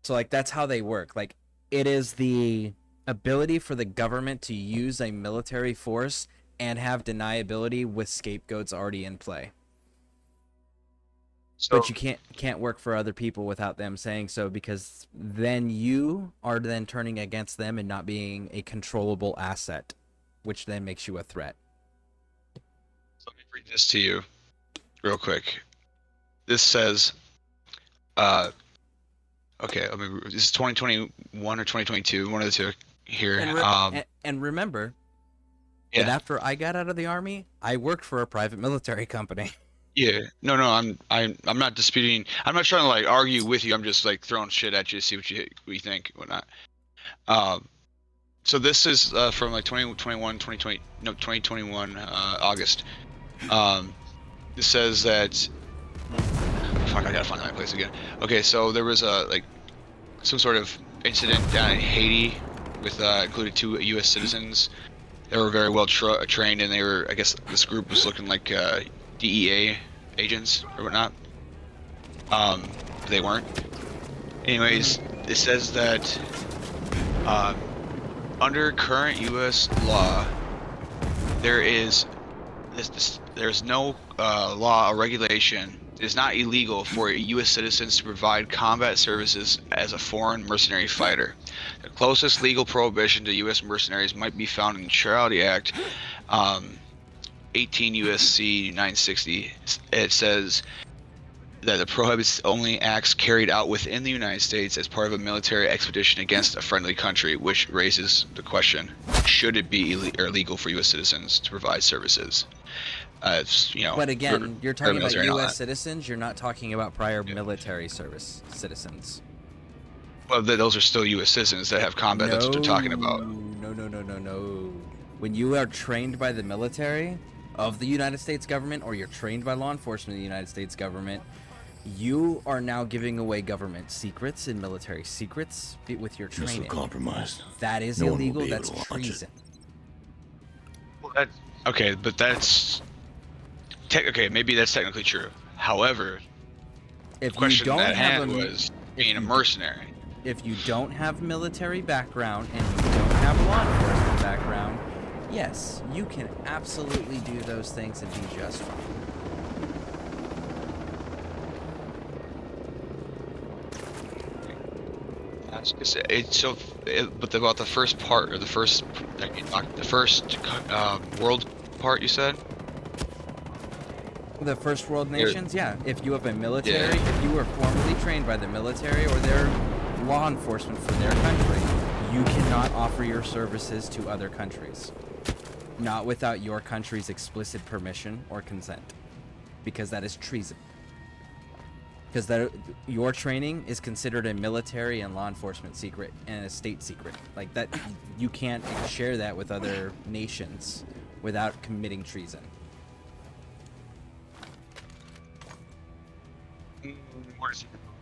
So like that's how they work. Like it is the ability for the government to use a military force and have deniability with scapegoats already in play. So, but you can't work for other people without them saying so, because then you are then turning against them and not being a controllable asset, which then makes you a threat. So let me read this to you real quick. This says, okay, this is 2021 or 2022, one of the two here. And remember, yeah, that after I got out of the Army, I worked for a private military company. Yeah, no, I'm not disputing. I'm not trying to like argue with you. I'm just like throwing shit at you to see what you think, whatnot. So this is from like 2021 August. This says that. Fuck, I gotta find my place again. Okay, so there was like some sort of incident down in Haiti with included 2 U.S. citizens. They were very well trained, and they were, I guess, this group was looking like DEA agents or whatnot. They weren't. Anyways, it says that under current U.S. law, there's no law or regulation. It is not illegal for U.S. citizens to provide combat services as a foreign mercenary fighter. The closest legal prohibition to U.S. mercenaries might be found in the Neutrality Act, 18 U.S.C. 960. It says that it prohibits only acts carried out within the United States as part of a military expedition against a friendly country, which raises the question: should it be illegal for U.S. citizens to provide services? But again, you're talking about U.S. citizens. You're not talking about prior military service citizens. Well, those are still U.S. citizens that have combat. No, that's what they're talking about. No. When you are trained by the military of the United States government, or you're trained by law enforcement of the United States government, you are now giving away government secrets and military secrets with your training. Compromised. That is illegal. That's treason. Well, okay, but that's okay. Maybe that's technically true. However, if the question you don't at have hand was being a mercenary. If you don't have military background and you don't have law enforcement background, yes, you can absolutely do those things and be just fine. But about the first part, or the first world part, you said? The first world nations, yeah. If you have a military, if you were formally trained by the military or their law enforcement for their country, you cannot offer your services to other countries. Not without your country's explicit permission or consent. Because that is treason. Because your training is considered a military and law enforcement secret and a state secret. Like that, you can't share that with other nations without committing treason.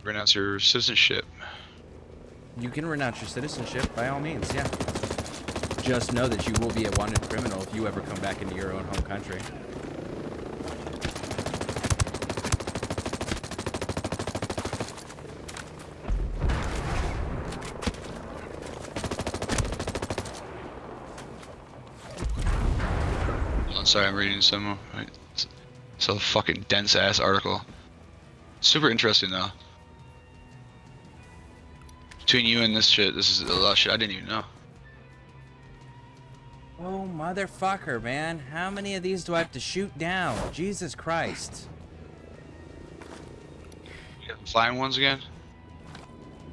Renounce your citizenship. You can renounce your citizenship by all means, yeah. Just know that you will be a wanted criminal if you ever come back into your own home country. I'm sorry, I'm reading some. It's a fucking dense ass article. Super interesting though. Between you and this shit, this is a lot of shit I didn't even know. Oh, motherfucker, man. How many of these do I have to shoot down? Jesus Christ. Flying ones again?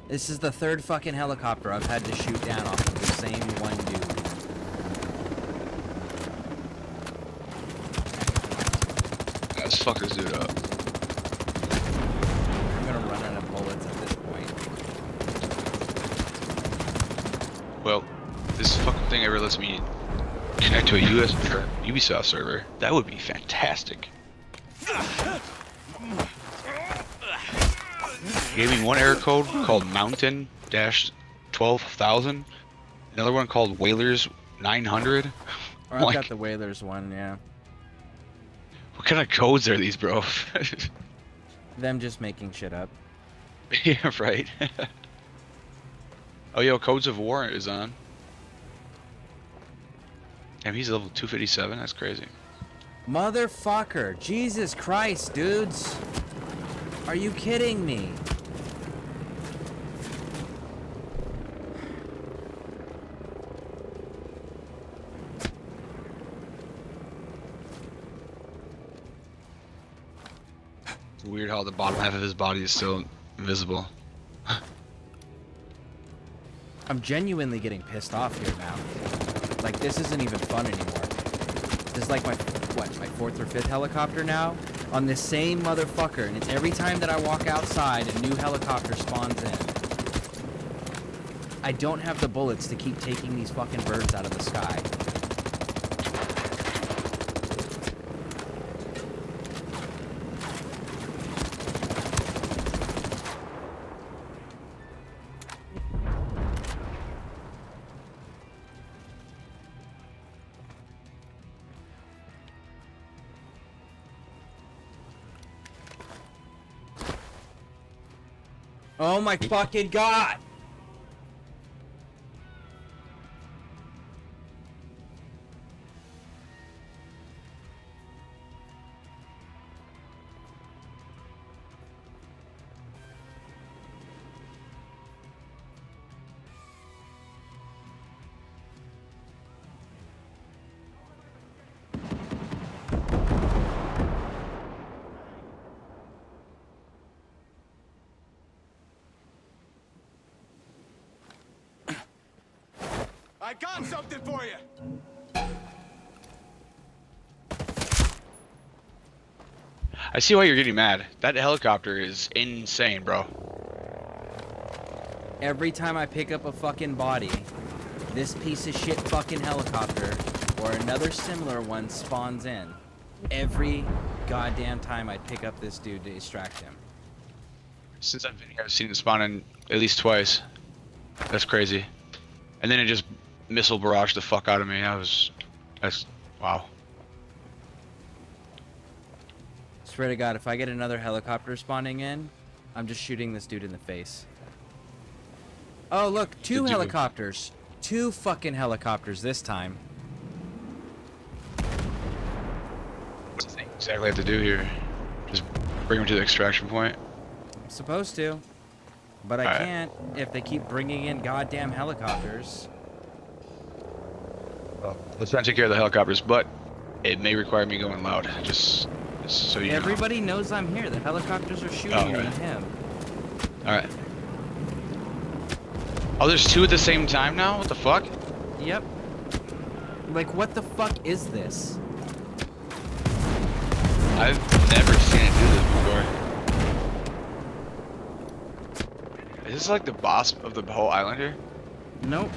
This is the third fucking helicopter I've had to shoot down off of the same one dude. Let's fuck this dude up. I'm gonna run out of bullets at this point. Well, this fucking thing ever lets me connect to a Ubisoft server. That would be fantastic. Gave me one error code called Mountain-12,000. Another one called Whalers 900. Or I've got the Whalers one, yeah. What kind of codes are these, bro? Them just making shit up. Yeah, right. Oh, yo, Codes of War is on. Damn, he's level 257. That's crazy. Motherfucker. Jesus Christ, dudes. Are you kidding me? It's weird how the bottom half of his body is still invisible. I'm genuinely getting pissed off here now. Like, this isn't even fun anymore. This is like my, what, my 4th or 5th helicopter now? On this same motherfucker, and it's every time that I walk outside, a new helicopter spawns in. I don't have the bullets to keep taking these fucking birds out of the sky. Oh my fucking god! I got something for you. I see why you're getting mad. That helicopter is insane, bro. Every time I pick up a fucking body, this piece of shit fucking helicopter or another similar one spawns in. Every goddamn time I pick up this dude to extract him. Since I've been here, I've seen it spawn in at least twice. That's crazy. And then it just missile barraged the fuck out of me. That's, wow. Swear to God, if I get another helicopter spawning in, I'm just shooting this dude in the face. Oh, look, 2 helicopters. 2 fucking helicopters this time. What do you exactly have to do here? Just bring him to the extraction point? I'm supposed to. But I can't if they keep bringing in goddamn helicopters. Well, let's not take care of the helicopters, but it may require me going loud. Just so you know. Everybody knows I'm here. The helicopters are shooting at him. Alright. Oh, there's 2 at the same time now? What the fuck? Yep. Like, what the fuck is this? I've never seen it do this before. Is this like the boss of the whole island here? Nope.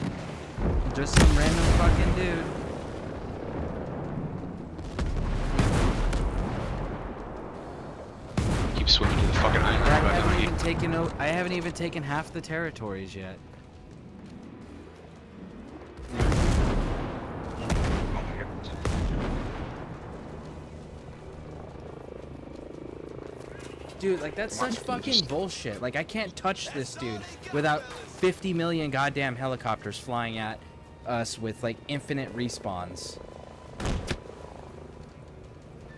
Just some random fucking dude. Keep swimming to the fucking island. I haven't even taken half the territories yet. Dude, like, that's such fucking bullshit. Like, I can't touch this dude without 50 million goddamn helicopters flying at us with, like, infinite respawns.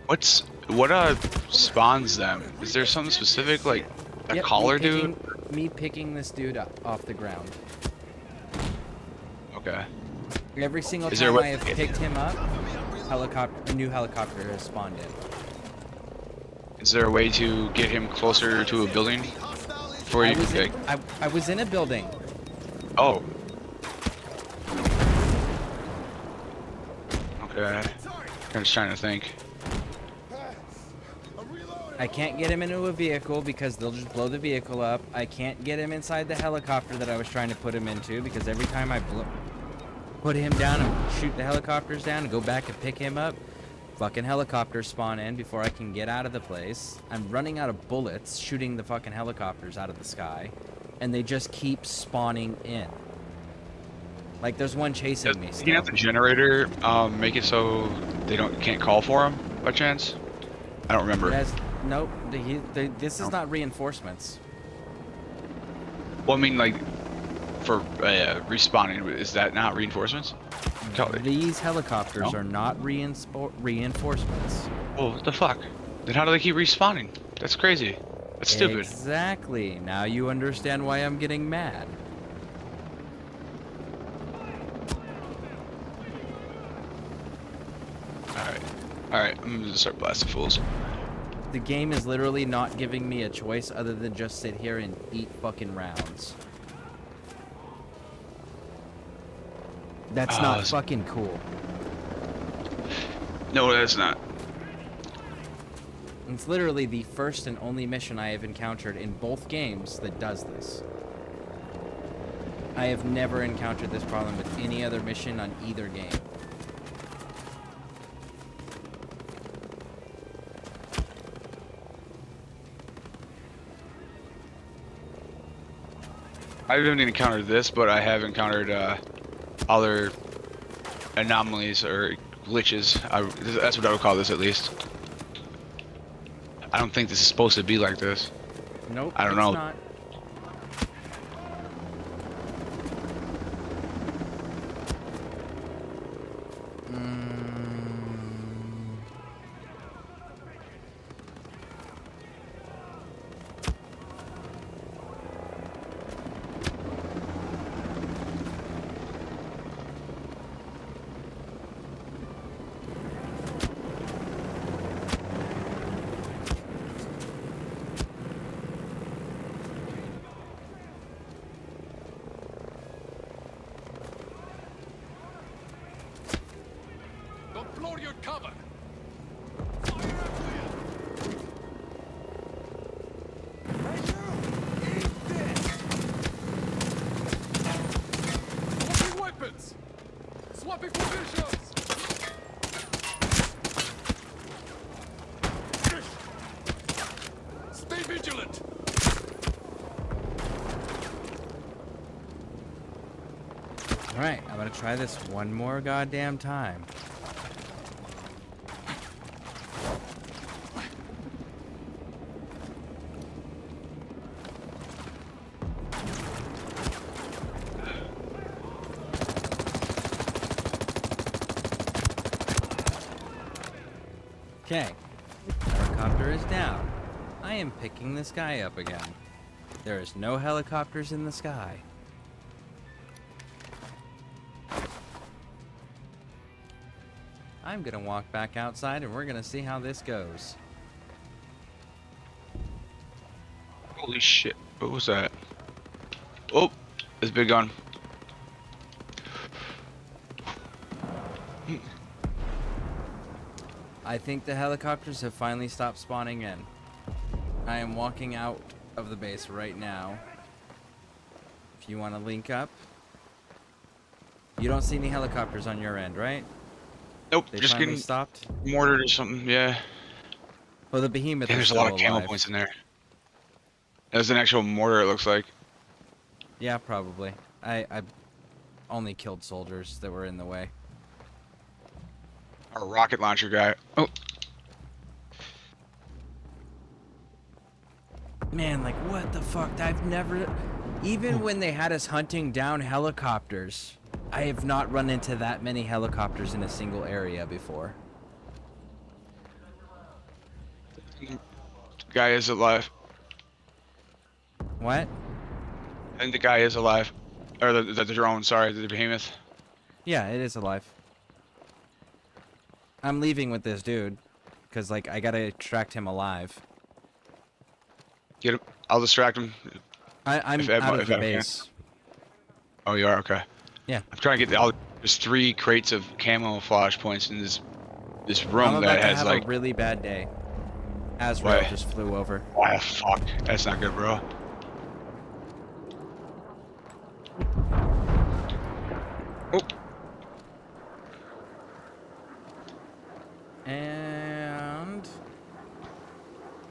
What spawns them? Is there something specific, like a collar dude? Me picking this dude up off the ground. Okay. Every single time I have picked him up, a new helicopter has spawned in. Is there a way to get him closer to a building before you can I was in a building. Oh. Okay. I'm just trying to think. I can't get him into a vehicle because they'll just blow the vehicle up. I can't get him inside the helicopter that I was trying to put him into because every time I put him down and shoot the helicopters down and go back and pick him up, fucking helicopters spawn in before I can get out of the place. I'm running out of bullets shooting the fucking helicopters out of the sky, and they just keep spawning in. Like there's one chasing me. You have the generator make it so they can't call for him by chance? I don't remember. Nope. This is not reinforcements. Well, I mean, like for respawning, is that not reinforcements? These helicopters are not reinforcements. Well, what the fuck? Then how do they keep respawning? That's crazy. That's stupid. Exactly. Now you understand why I'm getting mad. Alright, I'm gonna start blasting fools. The game is literally not giving me a choice other than just sit here and eat fucking rounds. That's not fucking cool. No, that's not. It's literally the first and only mission I have encountered in both games that does this. I have never encountered this problem with any other mission on either game. I haven't encountered this, but I have encountered other anomalies or glitches. That's what I would call this, at least. I don't think this is supposed to be like this. Nope. I don't know. Not. Don't blow your cover. Swapping weapons. Swapping positions. Stay vigilant. Alright, I'm gonna try this one more goddamn time. Okay, helicopter is down. I am picking this guy up again. There is no helicopters in the sky. I'm gonna walk back outside and we're gonna see how this goes. Holy shit. What was that? Oh, it's big gun. I think the helicopters have finally stopped spawning in. I am walking out of the base right now. If you want to link up. You don't see any helicopters on your end, right? Nope, They just finally getting stopped. mortared or something, yeah. Well, the behemoth is There's a still lot of camo alive. points in there. There's an actual mortar, it looks like. Yeah, probably. I only killed soldiers that were in the way. Our rocket launcher guy. Oh. Man, like, what the fuck? I've never... Even when they had us hunting down helicopters, I have not run into that many helicopters in a single area before. Guy is alive. What? I think the guy is alive. Or the drone, sorry, the behemoth. Yeah, it is alive. I'm leaving with this dude, because, like, I gotta extract him alive. Get him. I'll distract him. I'm If out of if the I can. base. Oh, you are? Okay. Yeah. I'm trying to get there's 3 crates of camouflage points in this room I'm about that to has have like. a really bad day. Azrael Why? just flew over. Ah, fuck. That's not good, bro. Oh. And...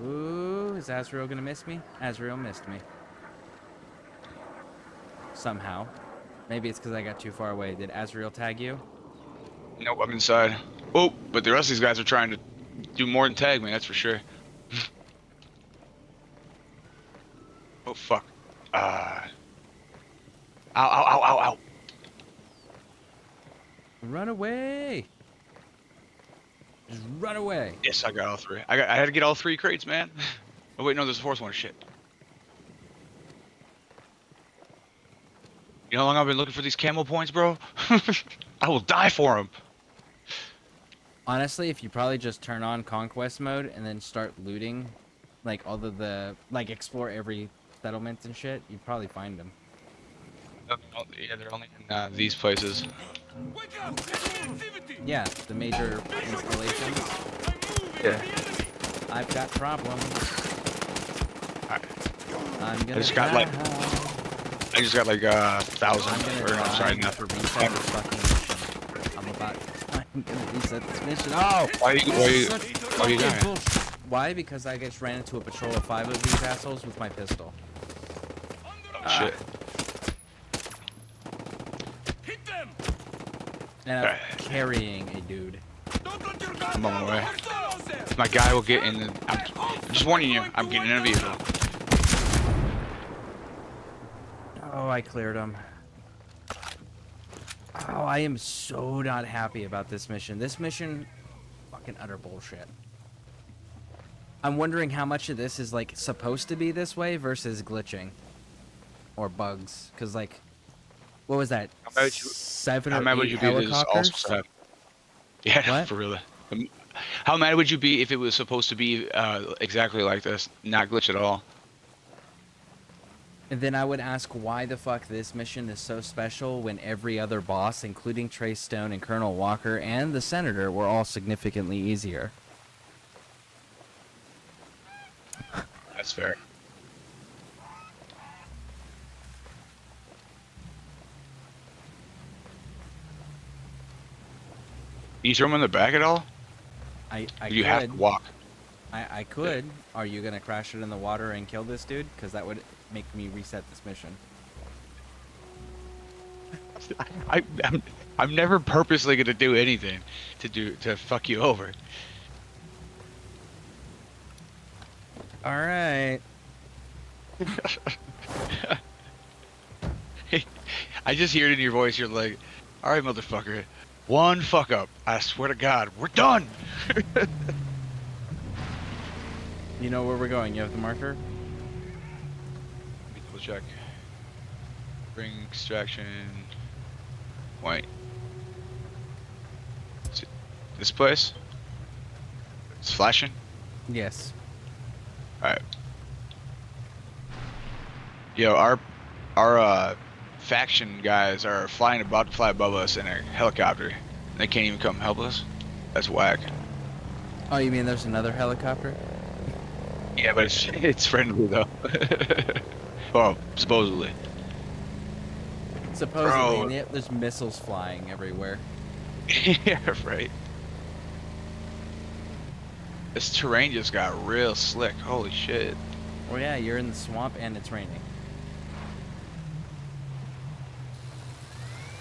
Ooh, is Azrael gonna miss me? Azrael missed me. Somehow. Maybe it's because I got too far away. Did Azrael tag you? Nope, I'm inside. Oh, but the rest of these guys are trying to do more than tag me, that's for sure. Oh, fuck. Ow, ow, ow, ow, ow. Run away! Just run away! Yes, I got all 3. I had to get all 3 crates, man. Oh, wait, no, there's a 4th one. Shit. You know how long I've been looking for these camo points, bro? I will die for them. Honestly, if you probably just turn on conquest mode and then start looting, like all of the, like explore every settlement and shit, you'd probably find them. Yeah, they're only in these places. Yeah, the major installations. Yeah. I've got problems. I'm gonna I just got like 1,000. Or no, sorry, not for reset this fucking mission. I'm gonna reset this mission. Oh! Why are you dying? Why? Because I just ran into a patrol of 5 of these assholes with my pistol. Oh, shit. And I'm carrying a dude. I'm on my way. My guy will get in the... I'm just warning you, I'm getting in a vehicle. Oh, I cleared him. Oh, I am so not happy about this mission. This mission, fucking utter bullshit. I'm wondering how much of this is, like, supposed to be this way versus glitching. Or bugs. Because, like, what was that? 7 or 8 helicopters? Yeah, What? for real. How mad would you be if it was supposed to be exactly like this, not glitch at all? And then I would ask why the fuck this mission is so special when every other boss, including Trace Stone and Colonel Walker and the Senator, were all significantly easier. That's fair. You throw him in the back at all? I You could. have to walk. I could. Are you gonna crash it in the water and kill this dude? Because that would make me reset this mission. I'm never purposely gonna do anything to fuck you over. All right. I just hear it in your voice. You're like, all right, motherfucker. One fuck up. I swear to God, we're done. You know where we're going. You have the marker? Let me double check. Bring extraction. Wait. Is it this place? It's flashing? Yes. Alright. Yo, our faction guys are about to fly above us in a helicopter. They can't even come help us. That's whack. Oh, you mean there's another helicopter? Yeah, but it's friendly though. Well, supposedly. Supposedly, Bro. and yet there's missiles flying everywhere. Yeah, right. This terrain just got real slick. Holy shit. Well, yeah, you're in the swamp and it's raining.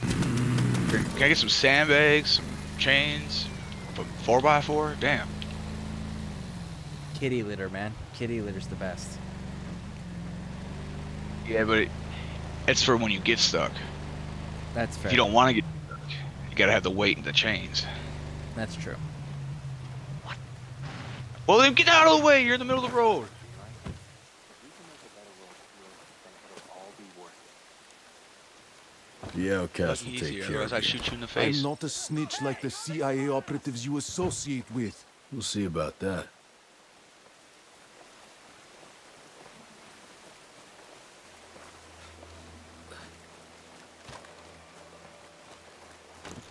Can I get some sandbags, some chains, 4x4? Damn. Kitty litter, man. Kitty litter's the best. Yeah, but it's for when you get stuck. That's fair. If you don't want to get stuck, you gotta have the weight and the chains. That's true. Well, then get out of the way. You're in the middle of the road. The outcast will Easy, take care otherwise of I'd you. shoot you in the face. I'm not a snitch like the CIA operatives you associate with. We'll see about that.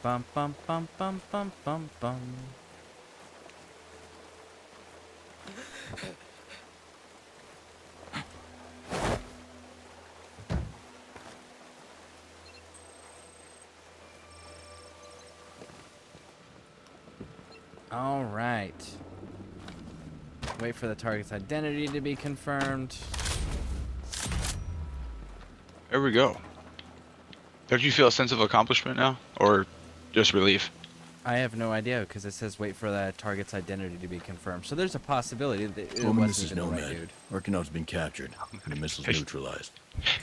Bum bum bum bum bum bum bum. All right. Wait for the target's identity to be confirmed. There we go. Don't you feel a sense of accomplishment now, or just relief? I have no idea because it says wait for the target's identity to be confirmed. So there's a possibility that it Woman, this wasn't is even the right Nomad. dude. Arcanau's been captured, and the missile's neutralized.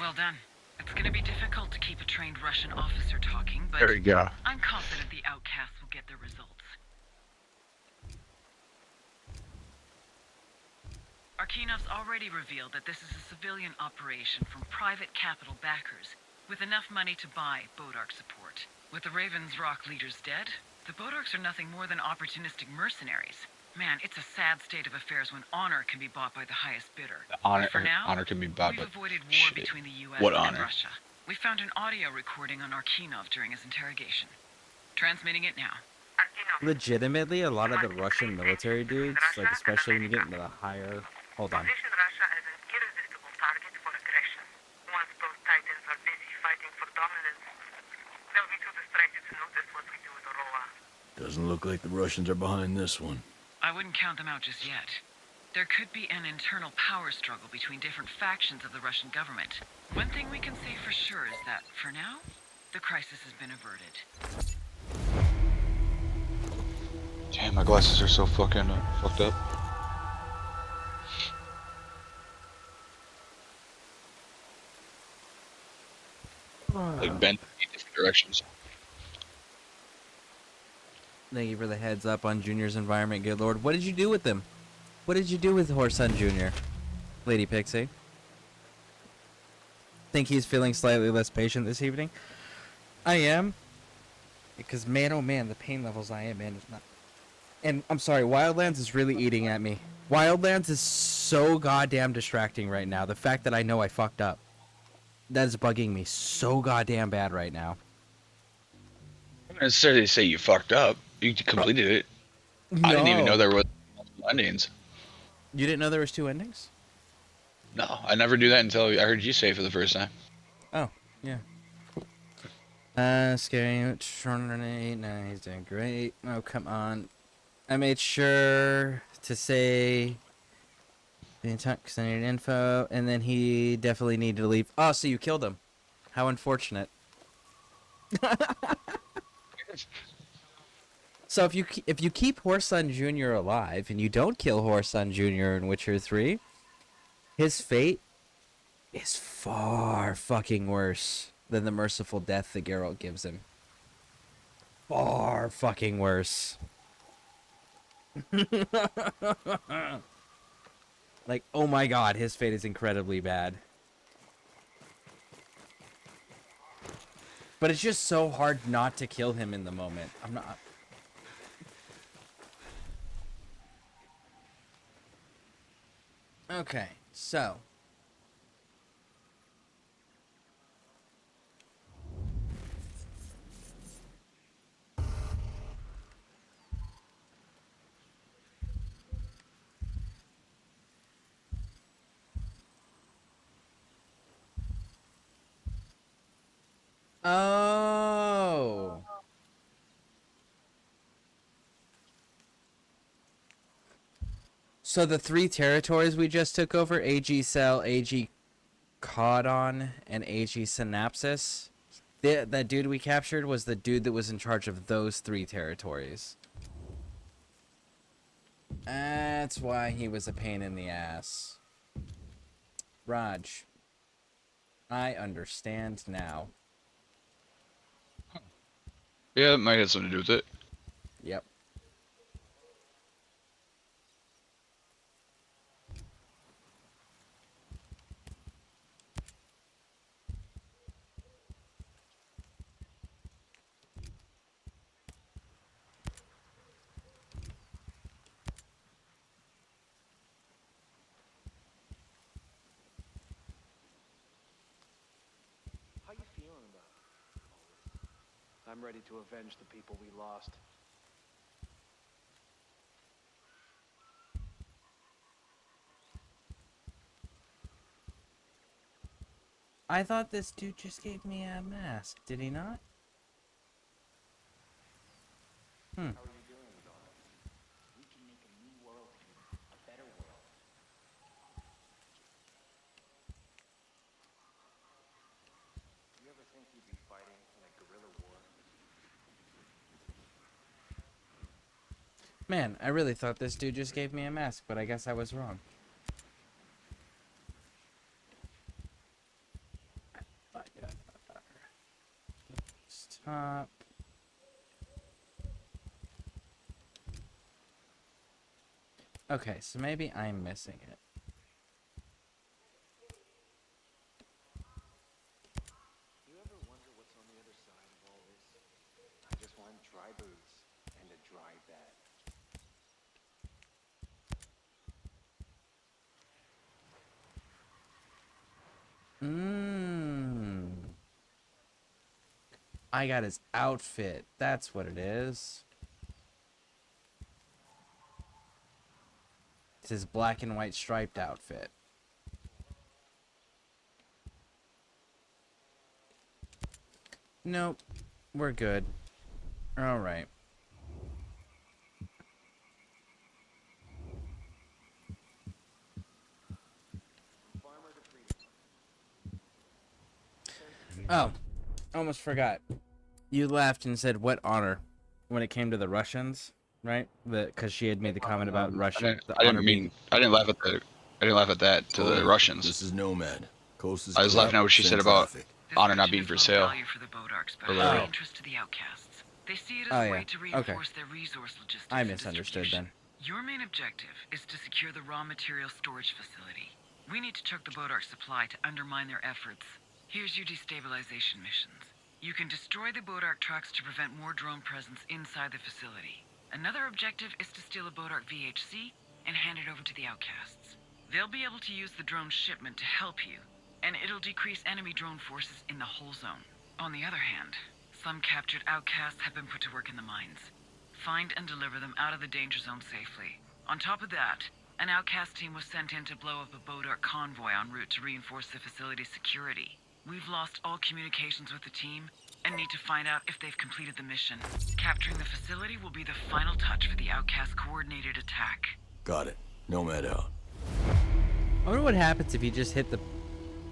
Well done. It's gonna be difficult to keep a trained Russian officer talking, but There you go. I'm confident the outcasts will get their results. Arkanov's already revealed that this is a civilian operation from private capital backers, with enough money to buy Bodark support. With the Raven's Rock leaders dead, the Bodarks are nothing more than opportunistic mercenaries. Man, it's a sad state of affairs when honor can be bought by the highest bidder. Honor, For now, honor can be bought, we've but avoided war shit. between the U.S. What and honor? Russia. We found an audio recording on Arkanov during his interrogation. Transmitting it now. Legitimately, a lot of the Russian military dudes, like especially when you get into the higher... Hold on. Position Russia as an irresistible target for aggression. Once those titans are busy fighting for dominance, they'll be too distracted to notice what we do with Aurora. Doesn't look like the Russians are behind this one. I wouldn't count them out just yet. There could be an internal power struggle between different factions of the Russian government. One thing we can say for sure is that, for now, the crisis has been averted. Damn, my glasses are so fucking fucked up. Like bent in different directions. Thank you for the heads up on Junior's environment, good lord. What did you do with them? What did you do with Horson Jr., Lady Pixie? Think he's feeling slightly less patient this evening? I am. Because man, oh man, the pain levels I am in is not... And I'm sorry, Wildlands is really eating at me. Wildlands is so goddamn distracting right now. The fact that I know I fucked up. That is bugging me so goddamn bad right now. I don't necessarily say you fucked up. You completed it. I didn't even know there was multiple endings. You didn't know there was 2 endings? No, I never do that until I heard you say it for the first time. Oh, yeah. Scary. 208. No, he's doing great. Oh, come on. I made sure to say the intent because I needed info, and then he definitely needed to leave. Oh, so you killed him. How unfortunate. So if you keep Horson Jr. alive and you don't kill Horson Jr. in Witcher 3, his fate is far fucking worse than the merciful death that Geralt gives him. Far fucking worse. Like, oh my god, his fate is incredibly bad. But it's just so hard not to kill him in the moment. I'm not... Okay, so... Oh. So the 3 territories we just took over, AG Cell, AG Caudon, and AG Synapsis, that dude we captured was the dude that was in charge of those 3 territories. That's why he was a pain in the ass. Raj, I understand now. Yeah, that might have something to do with it. Yep. How you feeling about all this? I'm ready to avenge the people we lost. I thought this dude just gave me a mask. Did he not? How are you doing with all that? We can make a new world here. A better world. You ever think you'd be fighting in a guerrilla war? Man, I really thought this dude just gave me a mask, but I guess I was wrong. Stop. Okay, so maybe I'm missing it. You ever wonder what's on the other side of all this? I just want dry boots and a dry bed. I got his outfit. That's what it is. It's his black and white striped outfit. Nope. We're good. Alright. Oh, almost forgot. You laughed and said, "What honor?" when it came to the Russians, right? Because she had made the comment about Russia. I didn't laugh at the. I didn't laugh at that to the Russians. This is Nomad. Coast is I was laughing at what she said about honor not being This for mission sale. is low value for the Bodarks, but Or has whatever. interest to the outcasts. They see it Oh, as a yeah. way to Okay. reinforce their resource logistics. I and misunderstood distribution. then. Your main objective is to secure the raw material storage facility. We need to choke the Bodark supply to undermine their efforts. Here's your destabilization missions. You can destroy the Bodark trucks to prevent more drone presence inside the facility. Another objective is to steal a Bodark VHC and hand it over to the outcasts. They'll be able to use the drone shipment to help you, and it'll decrease enemy drone forces in the whole zone. On the other hand, some captured outcasts have been put to work in the mines. Find and deliver them out of the danger zone safely. On top of that, an outcast team was sent in to blow up a Bodark convoy en route to reinforce the facility's security. We've lost all communications with the team and need to find out if they've completed the mission. Capturing the facility will be the final touch for the outcast coordinated attack. Got it. Nomad out. I wonder what happens if you just hit the,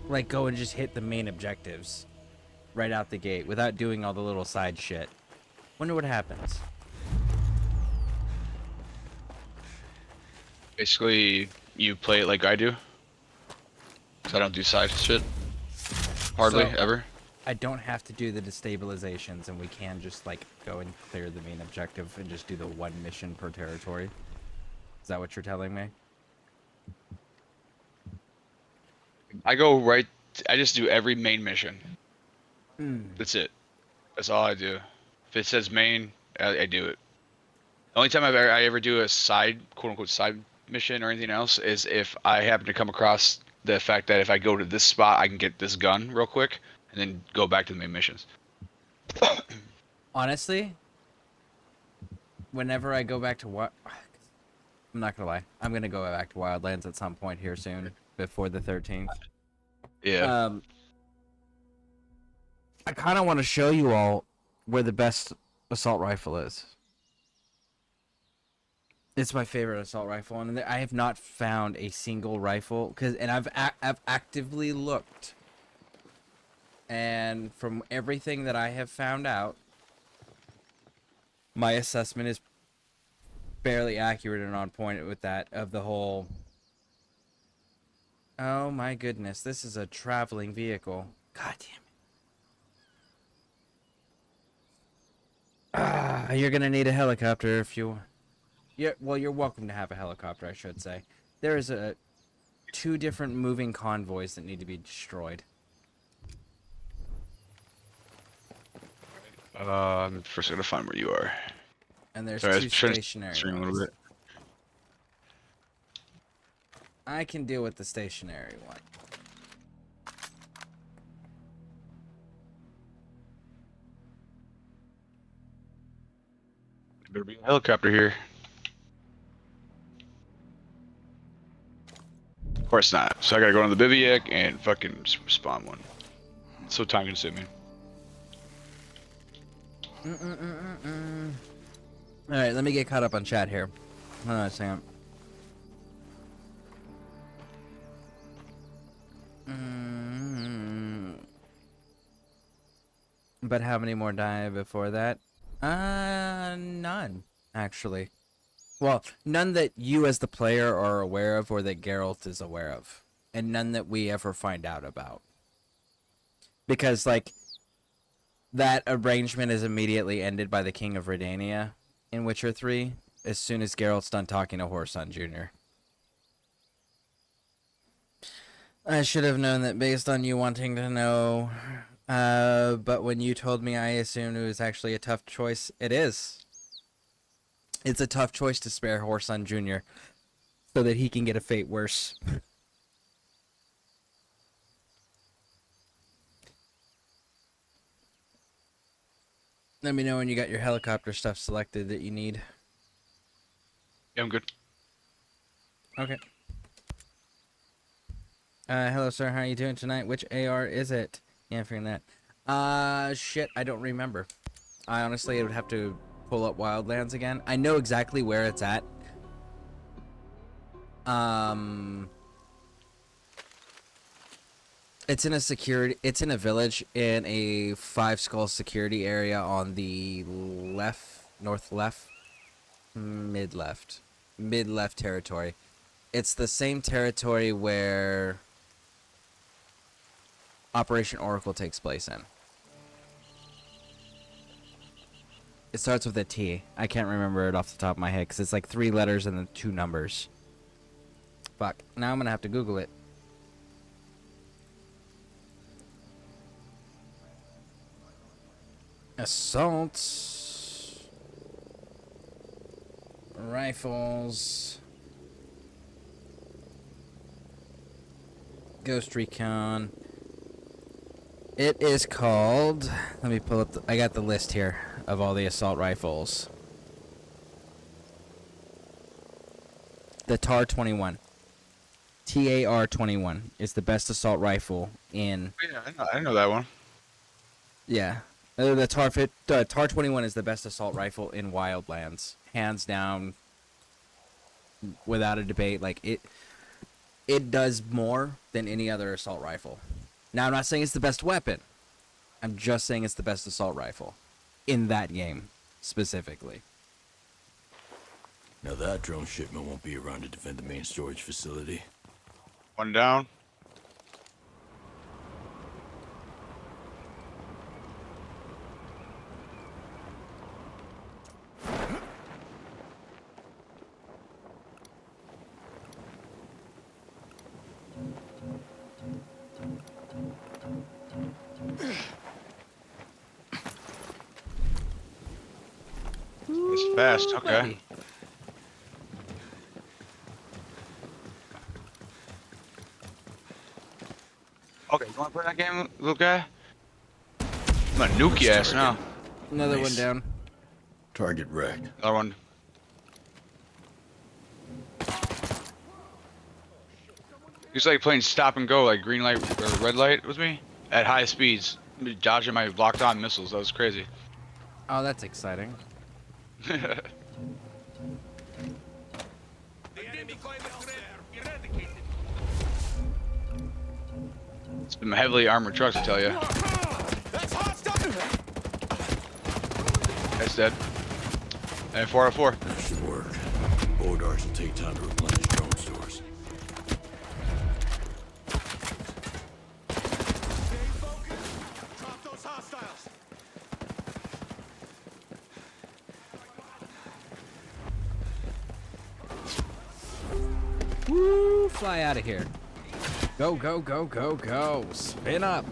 like, go and just hit the main objectives right out the gate without doing all the little side shit. Wonder what happens. Basically, you play it like I do. Cause I don't do side shit. Hardly So, ever. I don't have to do the destabilizations, and we can just, like, go and clear the main objective and just do the one mission per territory. Is that what you're telling me? I go right. I just do every main mission. Hmm. That's it. That's all I do. If it says main, I do it. The only time I ever do a side, quote unquote, side mission or anything else is if I happen to come across the fact that if I go to this spot, I can get this gun real quick and then go back to the main missions. Honestly, whenever I go back to what, I'm not gonna lie, I'm gonna go back to Wildlands at some point here soon, before the 13th. Yeah. I kind of want to show you all where the best assault rifle is. It's my favorite assault rifle, and I have not found a single rifle and I've actively looked, and from everything that I have found out, my assessment is fairly accurate and on point with that of the whole. Oh my goodness, this is a traveling vehicle. God damn it. Ah, you're gonna need a helicopter if you. Yeah, well, you're welcome to have a helicopter, I should say. There is two different moving convoys that need to be destroyed. I'm first gonna find where you are. And there's Sorry, I was two trying to stationary stream a ones. little bit. I can deal with the stationary one. Better be a helicopter here. Of course not. So I gotta go on the bivouac and fucking spawn one. It's so time consuming. Alright, let me get caught up on chat here. Hold on a second. But how many more die before that? None, actually. Well, none that you as the player are aware of or that Geralt is aware of. And none that we ever find out about. Because, like, that arrangement is immediately ended by the King of Redania in Witcher 3 as soon as Geralt's done talking to Whoreson Jr. I should have known that based on you wanting to know, but when you told me, I assumed it was actually a tough choice. It is. It's a tough choice to spare Whoreson Jr. so that he can get a fate worse. Let me know when you got your helicopter stuff selected that you need. Yeah, I'm good. Okay. Hello, sir. How are you doing tonight? Which AR is it? Yeah, I'm figuring that. Shit, I don't remember. I honestly would have to pull up Wildlands again. I know exactly where it's at. It's in a village in a 5 skull security area on the north left, mid left territory. It's the same territory where Operation Oracle takes place in. It starts with a T. I can't remember it off the top of my head because it's like 3 letters and then 2 numbers. Fuck. Now I'm gonna have to Google it. Assaults. Rifles. Ghost Recon. It is called... Let me pull up... I got the list here of all the assault rifles. The TAR-21. TAR-21 is the best assault rifle in... Yeah, I know that one. Yeah. The TAR-21 is the best assault rifle in Wildlands. Hands down. Without a debate. Like, it does more than any other assault rifle. Now, I'm not saying it's the best weapon. I'm just saying it's the best assault rifle. In that game, specifically. Now that drone shipment won't be around to defend the main storage facility. One down. It's fast, okay. Buddy. Okay, you wanna play that game, little guy? I'm gonna nuke your ass now. Another one down. Target wrecked. Another one. He's like playing stop and go, like green light or red light with me at high speeds, dodging my locked on missiles. That was crazy. Oh, that's exciting. The enemy climate threat eradicated. It's been heavily armored trucks, I tell you. That's hostile. That's dead. And 404. That should work. Bodarks will take time to replenish drone stores. Stay focused. Drop those hostiles. Woo! Fly out of here. Go, go, go, go, go. Spin up.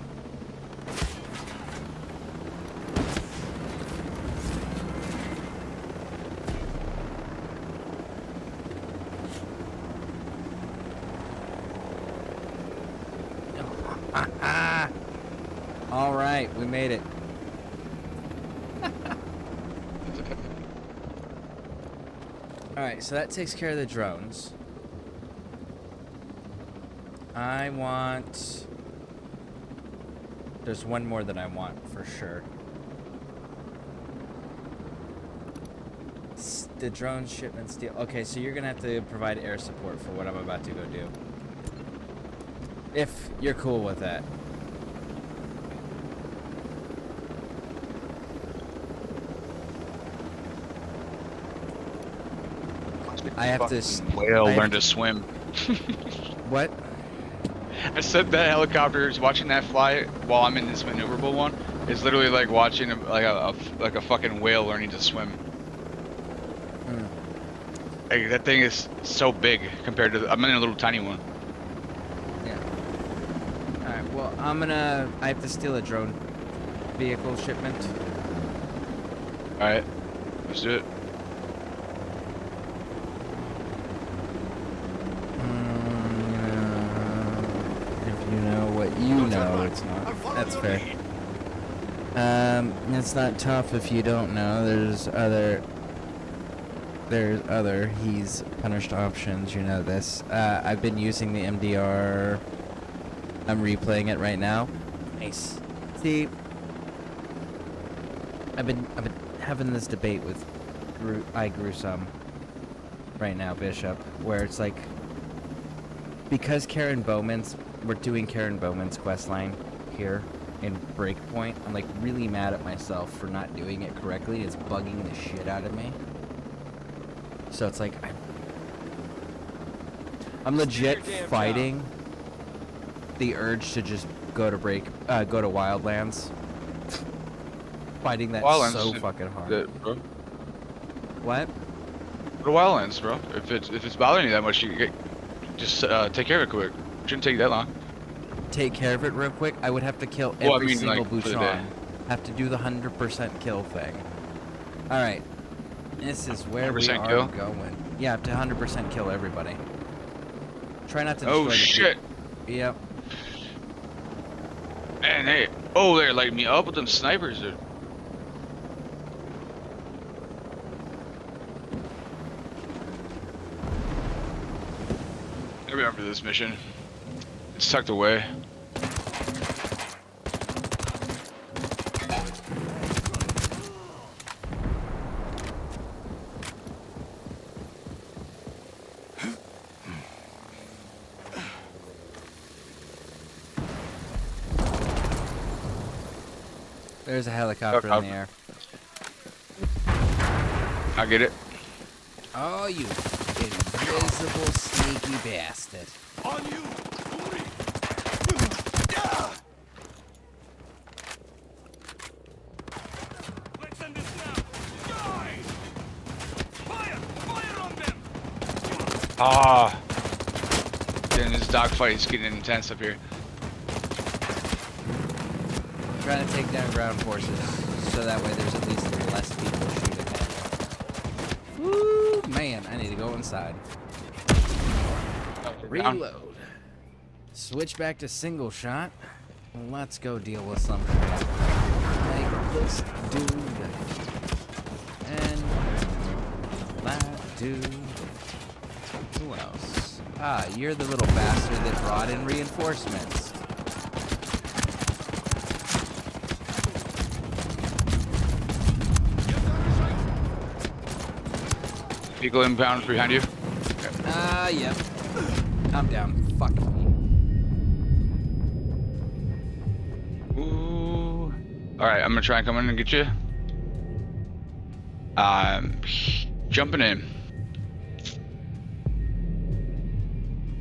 All right, we made it. Alright, so that takes care of the drones. I want... There's one more that I want, for sure. The drone shipment deal. Okay, so you're gonna have to provide air support for what I'm about to go do. If you're cool with that. I have to... Whale learn to swim. What? I said that helicopter is watching that fly while I'm in this maneuverable one. It's literally like watching like a fucking whale learning to swim. Like, that thing is so big compared to I'm in a little tiny one. Yeah. Alright, well, I have to steal a drone vehicle shipment. Alright, let's do it. If you know what you know, it's not. That's fair. It's not tough if you don't know. There's other he's punished options, you know this. I've been using the MDR. I'm replaying it right now. Nice. See, I've been having this debate with Gruesome right now, Bishop, where it's like, because we're doing Karen Bowman's questline here in Breakpoint, I'm like really mad at myself for not doing it correctly. It's bugging the shit out of me. So it's like I'm legit fighting the urge to just go to Wildlands. Fighting that so fucking hard. Bro. What? Go to Wildlands, bro. If it's bothering you that much, you just take care of it quick. Shouldn't take that long. Take care of it real quick. I would have to kill every single Bouchon. Have to do the 100% kill thing. All right. This is where we are kill? going. Yeah, have to 100% kill everybody. Try not to destroy Oh shit! Yep. Man, hey. Oh, they're lighting me up with them snipers, dude. I remember this mission. It's tucked away. There's a helicopter in the air. I get it. Oh, you invisible sneaky bastard. On you! Let's end this now! Die! Fire! Fire on them! Ah. Damn, this dogfight is getting intense up here. Trying to take down ground forces, so that way there's at least less people shooting at you. Woo, man, I need to go inside. Reload. Switch back to single shot. Let's go deal with some shit. Like this dude. And that dude. Who else? Ah, you're the little bastard that brought in reinforcements. Vehicle inbound behind you. Yep. I'm down. Fuck me. Ooh. Alright, I'm gonna try and come in and get you. Jumping in.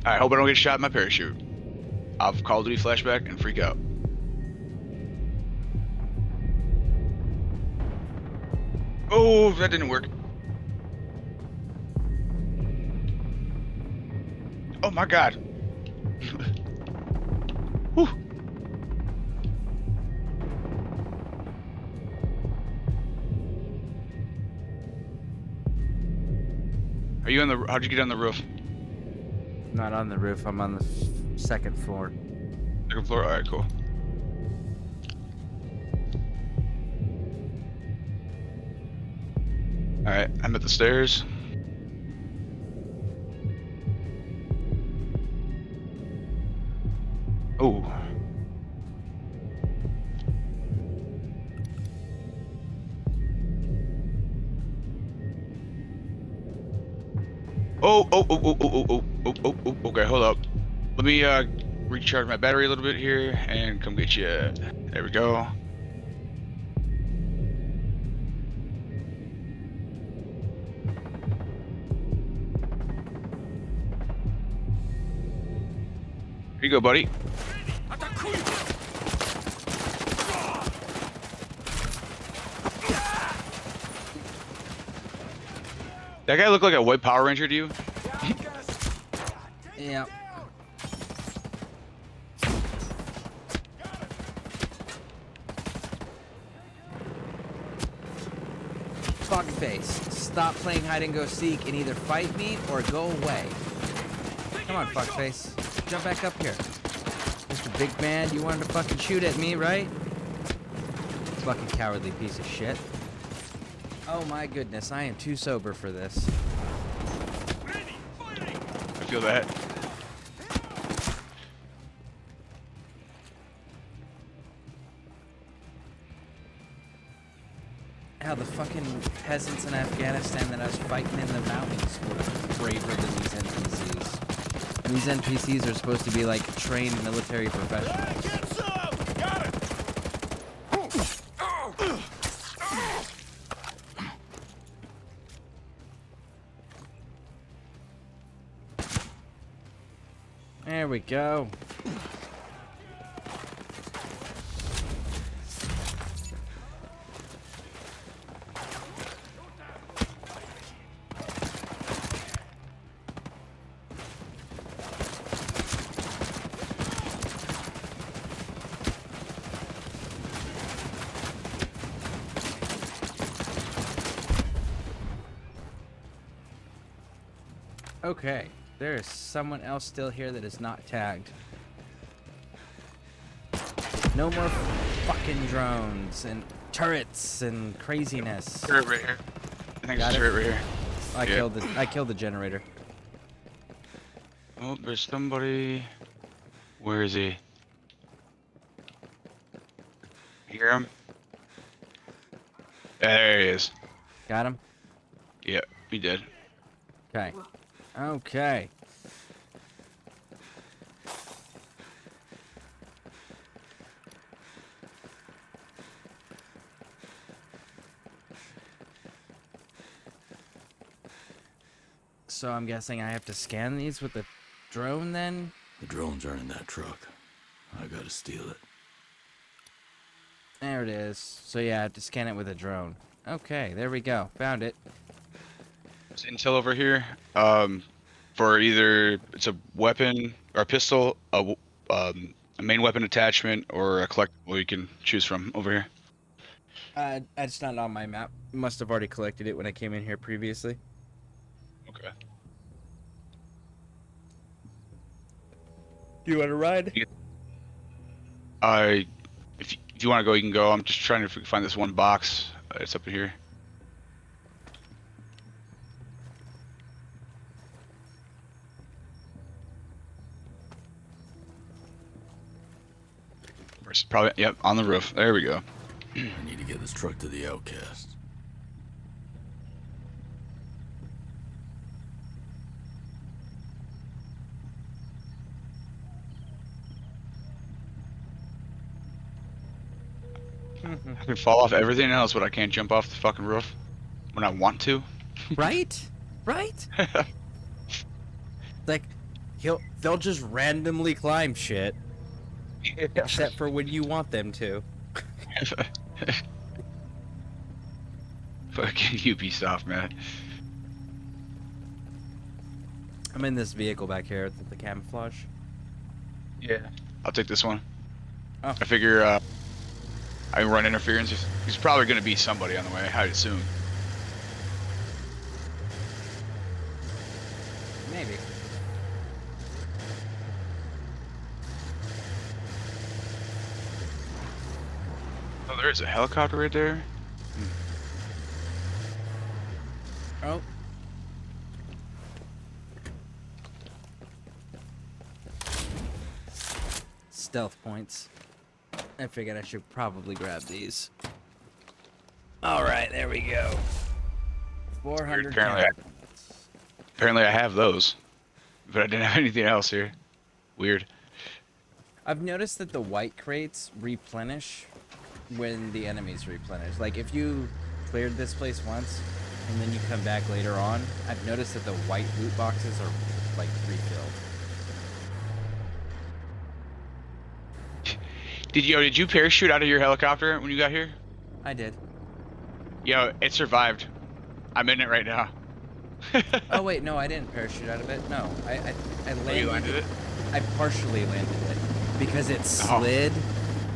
Alright, hope I don't get shot in my parachute. I'll have Call of Duty flashback and freak out. Oh, that didn't work. Oh my god. Whew. Are you on the, how'd you get on the roof? Not on the roof, I'm on the second floor. Second floor? Alright, cool. Alright, I'm at the stairs. Okay, hold up. Let me recharge my battery a little bit here and come get you. There we go. Here you go, buddy. That guy look like a white Power Ranger to you? Yeah. Fuckface, stop playing hide and go seek and either fight me or go away. Come on, fuckface. Jump back up here. Mr. Big Man, you wanted to fucking shoot at me, right? Fucking cowardly piece of shit. Oh my goodness, I am too sober for this. I feel that. How the fucking peasants in Afghanistan that I was fighting in the mountains were braver than these NPCs. And these NPCs are supposed to be like trained military professionals. There we go. Okay, there is someone else still here that is not tagged. No more fucking drones and turrets and craziness. Turret right here. I think it's a turret right here. I killed the generator. Oh, there's somebody. Where is he? Hear him? There he is. Got him? Yep, he did. Okay. Okay. So I'm guessing I have to scan these with the drone then? The drones aren't in that truck. I gotta steal it. There it is. So yeah, I have to scan it with a drone. Okay, there we go. Found it. There's intel over here. For either it's a weapon or a pistol, a main weapon attachment, or a collectible you can choose from over here. It's not on my map. Must have already collected it when I came in here previously. Okay. Do you want to ride? If you want to go, you can go. I'm just trying to find this one box. It's up here. It's probably, yep, on the roof. There we go. I need to get this truck to the outcast. I can fall off everything else, but I can't jump off the fucking roof when I want to. Right? Right? Like, they'll just randomly climb shit. Except for when you want them to. Fucking Ubisoft, man. I'm in this vehicle back here with the camouflage. Yeah. I'll take this one. Oh. I figure I can run interference. He's probably going to be somebody on the way, I'd assume. Maybe. Oh, there's a helicopter right there. Oh. Stealth points. I figured I should probably grab these. Alright, there we go. 400 Apparently points. Apparently I have those, but I didn't have anything else here. Weird. I've noticed that the white crates replenish when the enemies replenish. Like, if you cleared this place once, and then you come back later on, I've noticed that the white loot boxes are, like, refilled. Did you parachute out of your helicopter when you got here? I did. Yo, it survived. I'm in it right now. Oh wait, no, I didn't parachute out of it. No, I landed. Oh, you landed it? I partially landed it because it slid.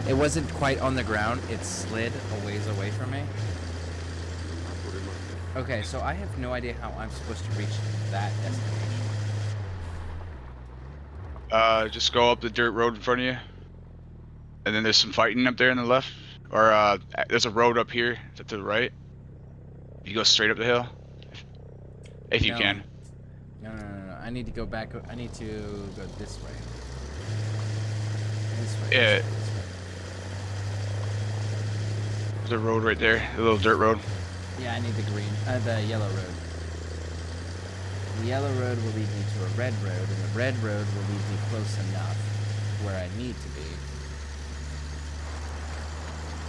It wasn't quite on the ground. It slid a ways away from me. Okay, so I have no idea how I'm supposed to reach that destination. Just go up the dirt road in front of you. And then there's some fighting up there on the left. Or, there's a road up here to the right. You go straight up the hill. If you can. No. I need to go back. I need to go this way. This way. Yeah. This way. There's a road right there. A little dirt road. Yeah, I need the yellow road. The yellow road will lead me to a red road, and the red road will lead me close enough to where I need to be.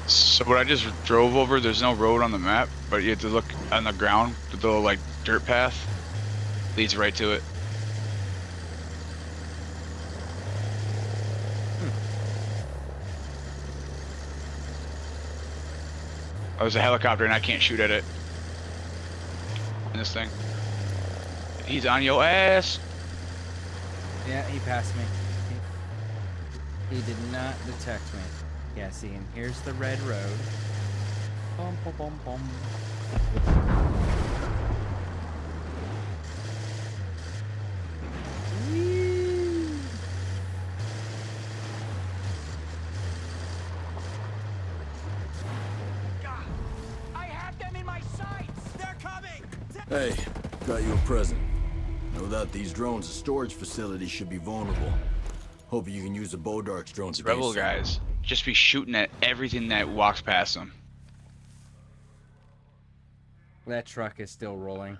So what I just drove over, there's no road on the map, but you have to look on the ground. The little, like, dirt path leads right to it. Oh, there's a helicopter and I can't shoot at it. In this thing. He's on your ass. Yeah, he passed me. He did not detect me. Yeah, see, and here's the red road. Bum, bum, bum, bum. I have them in my sights! They're coming! Hey, got you a present. No doubt these drones' storage facilities should be vulnerable. Hope you can use the Bodark's drones against Rebel them. guys just be shooting at everything that walks past them. That truck is still rolling.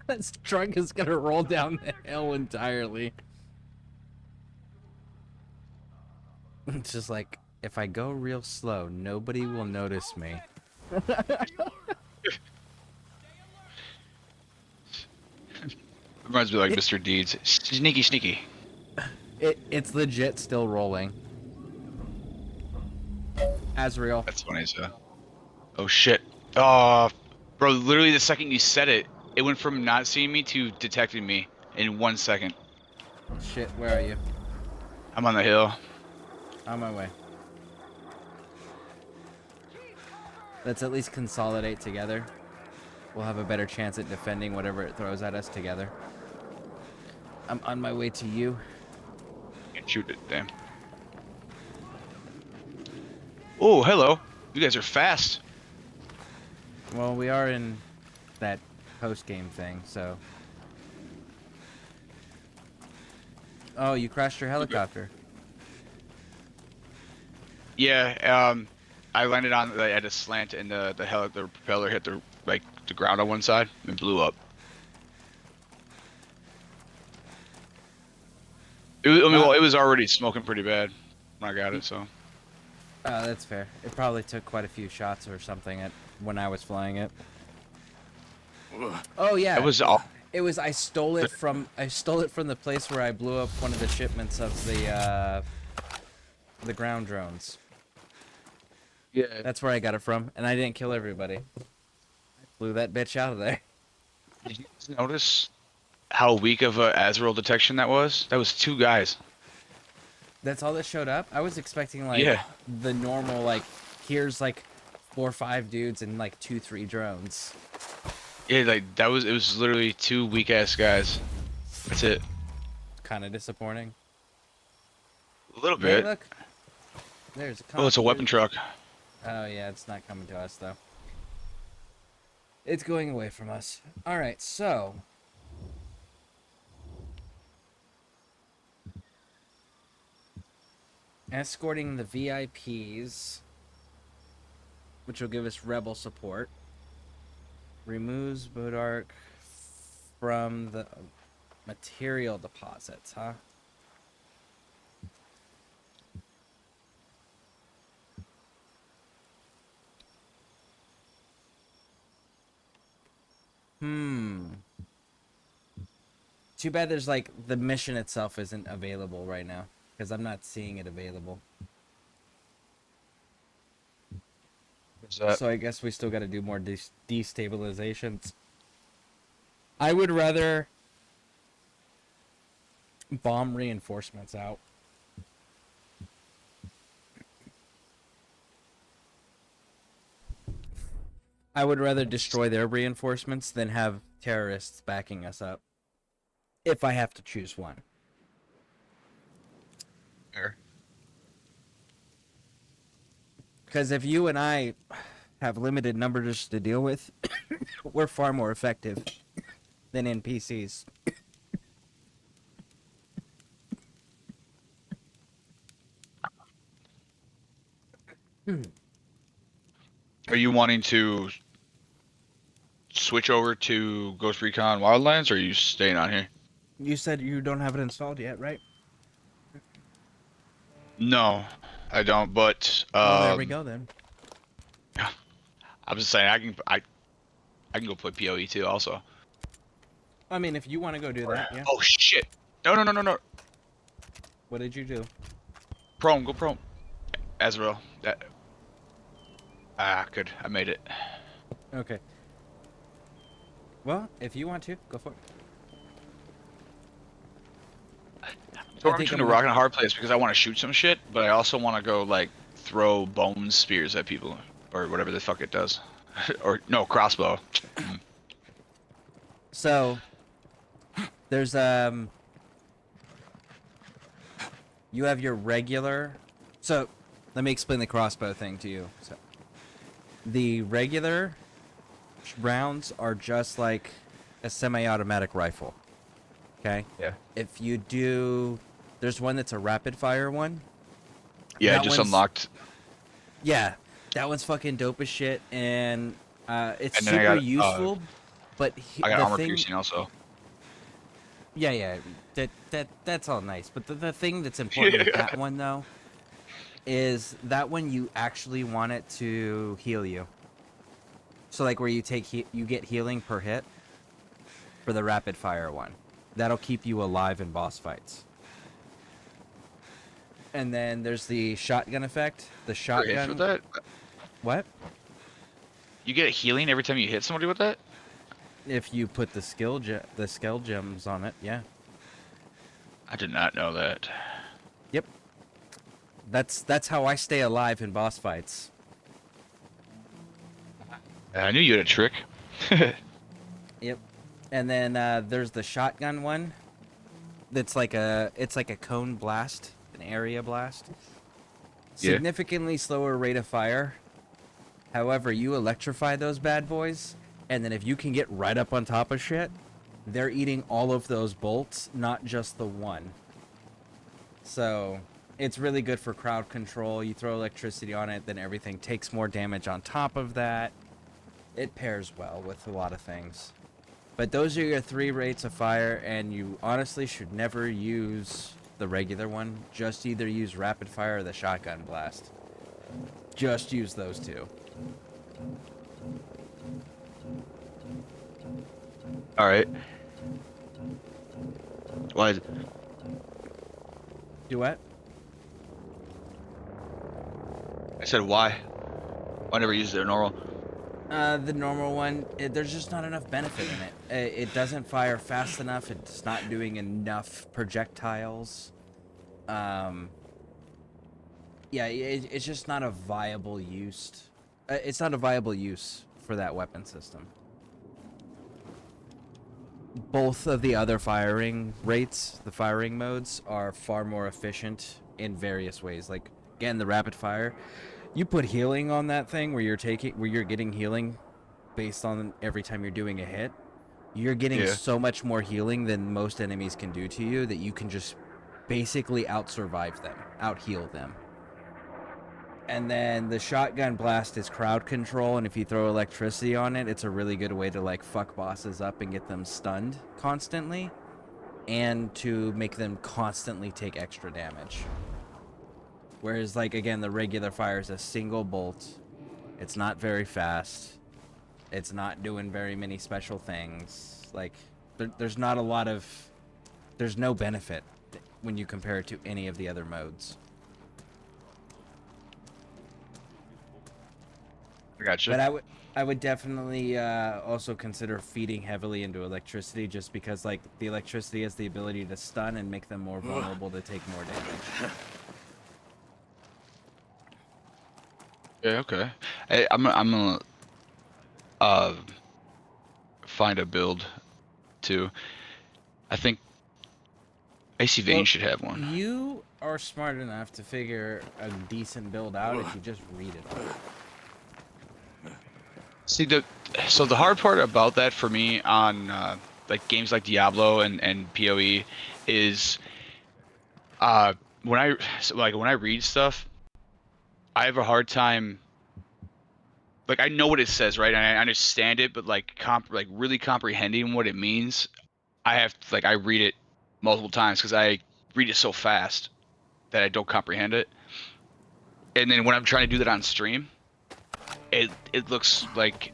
That truck is gonna roll down the hill entirely. It's just like, if I go real slow, nobody will notice me. Reminds me like Mr. Deeds. Sneaky, sneaky. It's legit still rolling. Azrael. That's funny as hell. Oh shit. Oh, bro, literally the second you said it, it went from not seeing me to detecting me in 1 second. Shit, where are you? I'm on the hill. On my way. Let's at least consolidate together. We'll have a better chance at defending whatever it throws at us together. I'm on my way to you. Can't shoot it, damn. Oh, hello. You guys are fast. Well, we are in that post-game thing, so... Oh, you crashed your helicopter. Yeah, I landed on at a slant and the propeller hit the ground on one side and blew up. It was already smoking pretty bad when I got it, so. That's fair. It probably took quite a few shots or something when I was flying it. Oh yeah. It was all. It was I stole it from the place where I blew up one of the shipments of the ground drones. Yeah. That's where I got it from, and I didn't kill everybody. I flew that bitch out of there. Did you notice how weak of a Azrael detection that was? That was 2 guys. That's all that showed up? I was expecting like the normal like here's like 4 or 5 dudes and like 2, 3 drones. Yeah, like it was literally 2 weak ass guys. That's it. Kind of disappointing. A little bit. Hey, look. There's a Oh, it's a weapon truck. Oh yeah, it's not coming to us though. It's going away from us. All right, so escorting the VIPs, which will give us rebel support. Removes Bodark from the material deposits, huh? Too bad there's like the mission itself isn't available right now because I'm not seeing it available. What's that? So I guess we still got to do more destabilizations. I would rather bomb reinforcements out. I would rather destroy their reinforcements than have terrorists backing us up. If I have to choose one. Fair. Because if you and I have limited numbers to deal with, we're far more effective than NPCs. Are you wanting to switch over to Ghost Recon Wildlands, or are you staying on here? You said you don't have it installed yet, right? No, I don't. But well, there we go then. I'm just saying I can go play PoE too. Also. I mean, if you want to go do that, yeah. Oh shit! No. What did you do? Prone, go prone. Azrael. That. Good. I made it. Okay. Well, if you want to, go for it. Torn between a rock and a hard place because I want to shoot some shit, but I also want to go like throw bone spears at people or whatever the fuck it does, or no crossbow. So there's you have your regular. So let me explain the crossbow thing to you. So the regular rounds are just like a semi-automatic rifle. Okay. Yeah. If you do, there's one that's a rapid fire one. Yeah, just unlocked. Yeah, that one's fucking dope as shit, and it's And then super useful. But I got the armor thing, piercing also. Yeah, that's all nice. But the thing that's important with that one though is that one you actually want it to heal you. So like where you you get healing per hit for the rapid fire one. That'll keep you alive in boss fights. And then there's the shotgun effect. The shotgun. With that? What? You get healing every time you hit somebody with that? If you put the skill gems on it, yeah. I did not know that. Yep. That's how I stay alive in boss fights. I knew you had a trick. Yep. And then there's the shotgun one. That's like it's like a cone blast, an area blast. Yeah. Significantly slower rate of fire. However, you electrify those bad boys, and then if you can get right up on top of shit, they're eating all of those bolts, not just the one. So it's really good for crowd control. You throw electricity on it, then everything takes more damage on top of that. It pairs well with a lot of things. But those are your 3 rates of fire, and you honestly should never use the regular one. Just either use rapid fire or the shotgun blast. Just use those 2. Alright. Why is it? Do what? I said why? I never used their normal. The normal one, there's just not enough benefit in it. It doesn't fire fast enough. It's not doing enough projectiles. Yeah, it's just not a viable use. It's not a viable use for that weapon system. Both of the other firing rates, the firing modes, are far more efficient in various ways. Like, again, the rapid fire. You put healing on that thing where you're getting healing based on every time you're doing a hit. You're getting so much more healing than most enemies can do to you that you can just basically out-survive them, out-heal them. And then the shotgun blast is crowd control, and if you throw electricity on it, it's a really good way to like fuck bosses up and get them stunned constantly, and to make them constantly take extra damage. Whereas, like, again, the regular fire is a single bolt. It's not very fast. It's not doing very many special things. Like, there's not a lot of... There's no benefit when you compare it to any of the other modes. I gotcha. But I would definitely also consider feeding heavily into electricity, just because like the electricity has the ability to stun and make them more vulnerable to take more damage. Yeah, okay. Hey, I'm gonna find a build too. I think AC Vane should have one. You are smart enough to figure a decent build out if you just read it all. See, so the hard part about that for me on like games like Diablo and PoE is when I read stuff, I have a hard time. Like, I know what it says, right? And I understand it, but like really comprehending what it means, I read it multiple times because I read it so fast that I don't comprehend it. And then when I'm trying to do that on stream, it looks like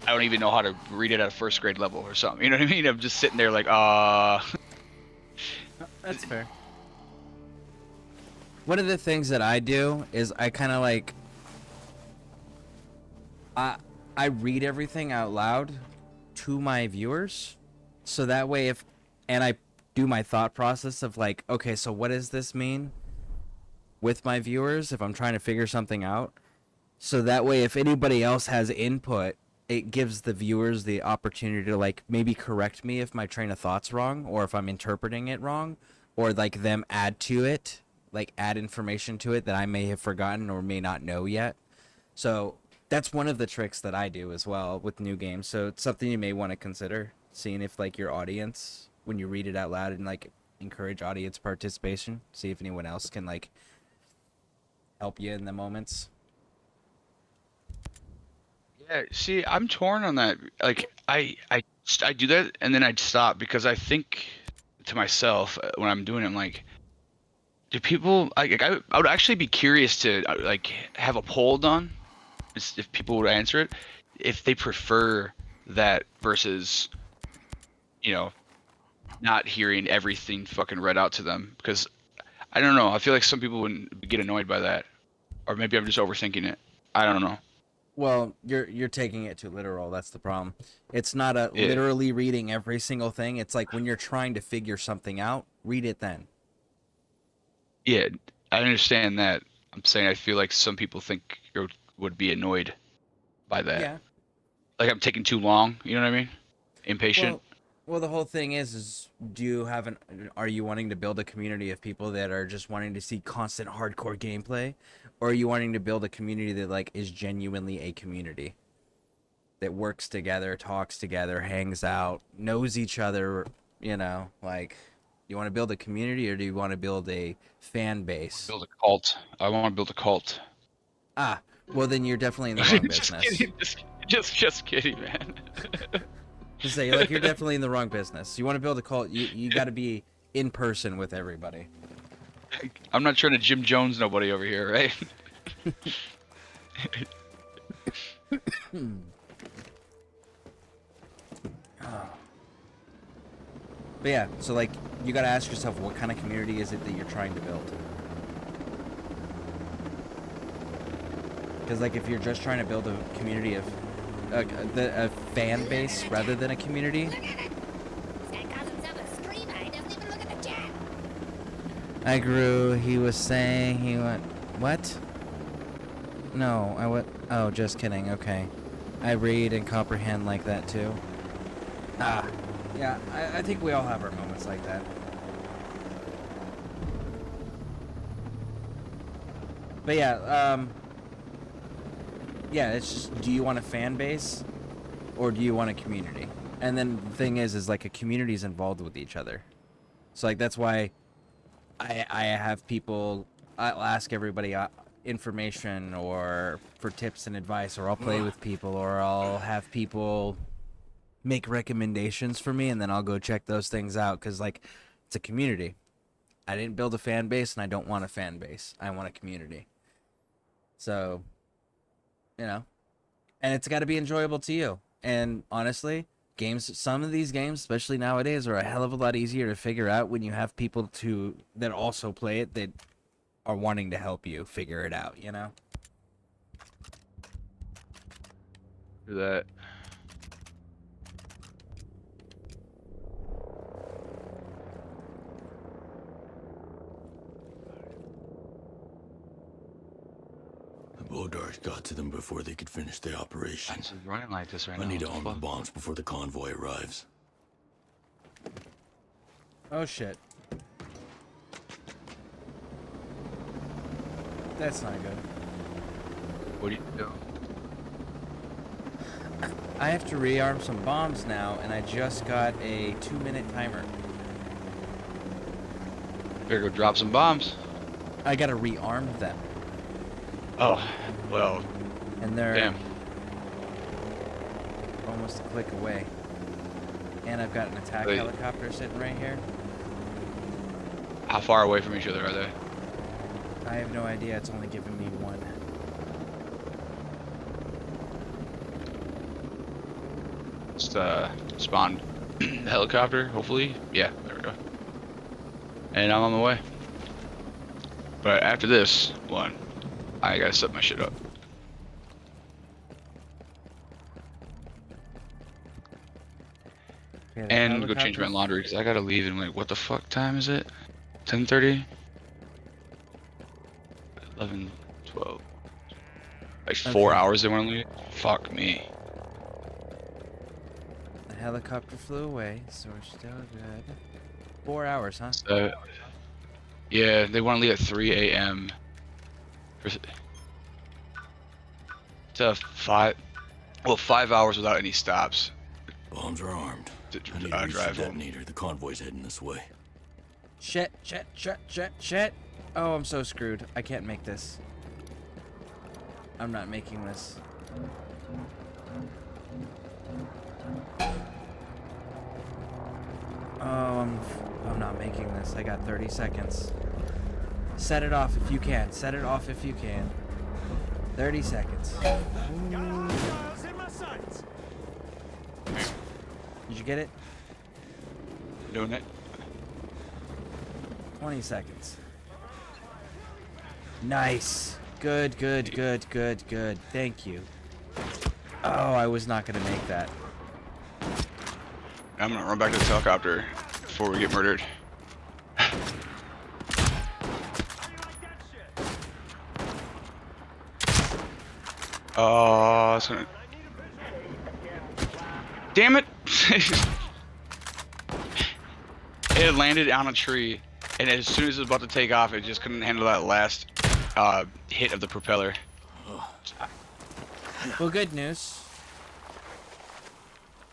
I don't even know how to read it at a first grade level or something. You know what I mean? I'm just sitting there like, That's fair. One of the things that I do is I kind of like... I read everything out loud to my viewers, so that way and I do my thought process of like, okay, so what does this mean with my viewers if I'm trying to figure something out? So that way, if anybody else has input, it gives the viewers the opportunity to like maybe correct me if my train of thought's wrong, or if I'm interpreting it wrong, or like them add to it, like add information to it that I may have forgotten or may not know yet. So that's one of the tricks that I do as well with new games. So it's something you may want to consider, seeing if like your audience, when you read it out loud, and like encourage audience participation, see if anyone else can like help you in the moments. yeah. See, I'm torn on that. Like, I do that and then I'd stop because I think to myself when I'm doing it, I'm like, do people I would actually be curious to like have a poll done if people would answer it, if they prefer that versus, you know, not hearing everything fucking read out to them. Because I don't know, I feel like some people wouldn't get annoyed by that, or maybe I'm just overthinking it. I don't know. Well, you're taking it too literal. That's the problem. It's not literally reading every single thing. It's like when you're trying to figure something out, read it then. Yeah, I understand that. I'm saying I feel like some people think would be annoyed by that. Yeah. Like I'm taking too long. You know what I mean? Impatient. Well, the whole thing is are you wanting to build a community of people that are just wanting to see constant hardcore gameplay, or are you wanting to build a community that like is genuinely a community that works together, talks together, hangs out, knows each other, you know, like, you want to build a community or do you want to build a fan base? Build a cult. I want to build a cult. Ah, well then you're definitely in the wrong business. Kidding, just kidding, man. Just say, like, you're definitely in the wrong business. You want to build a cult, you got to be in person with everybody. I'm not trying to Jim Jones nobody over here, right? But yeah, so like, you gotta ask yourself, what kind of community is it that you're trying to build? Because like, if you're just trying to build a community of a fan base rather than a community. I grew. He was saying he went. What? No, I went. Oh, just kidding. Okay, I read and comprehend like that too. Ah, yeah. I think we all have our moments like that. But yeah, yeah, it's just, do you want a fan base or do you want a community? And then the thing is like a community is involved with each other. So like, that's why I have people, I'll ask everybody information or for tips and advice, or I'll play with people, or I'll have people make recommendations for me, and then I'll go check those things out, because like it's a community. I didn't build a fan base, and I don't want a fan base. I want a community. So, you know, and it's got to be enjoyable to you. And honestly, some of these games, especially nowadays, are a hell of a lot easier to figure out when you have people that also play it that are wanting to help you figure it out, you know? Do that. The Bodarks got to them before they could finish their operation. It's running like this right now. I need to arm the bombs before the convoy arrives. Oh shit. That's not good. What do you do? I have to rearm some bombs now, and I just got a 2-minute timer. Better go drop some bombs. I gotta rearm them. Oh, well. And they're damn. almost a click away. And I've got an attack Wait. helicopter sitting right here. How far away from each other are they? I have no idea. It's only giving me one. Just spawn helicopter, hopefully. Yeah, there we go. And I'm on my way. But after this one, I gotta set my shit up. Okay, And go change my laundry, because I gotta leave in like, what the fuck time is it? 10:30? 11, 12. Like 4 hours they want to leave? Fuck me. The helicopter flew away, so we're still good. 4 hours, huh? So, yeah, they want to leave at 3 a.m. To 5 hours without any stops. Bombs are armed. I need to reach the drive home. detonator. The convoy's heading this way. Shit. Oh, I'm so screwed. I can't make this. I'm not making this. Oh, I'm not making this. I got 30 seconds. Set it off if you can. 30 seconds. Did you get it? Doing it. 20 seconds. Nice. Good. Thank you. Oh, I was not going to make that. I'm gonna run back to the helicopter before we get murdered. Oh, it's gonna... Damn it! It had landed on a tree, and as soon as it was about to take off, it just couldn't handle that last hit of the propeller. Well, good news.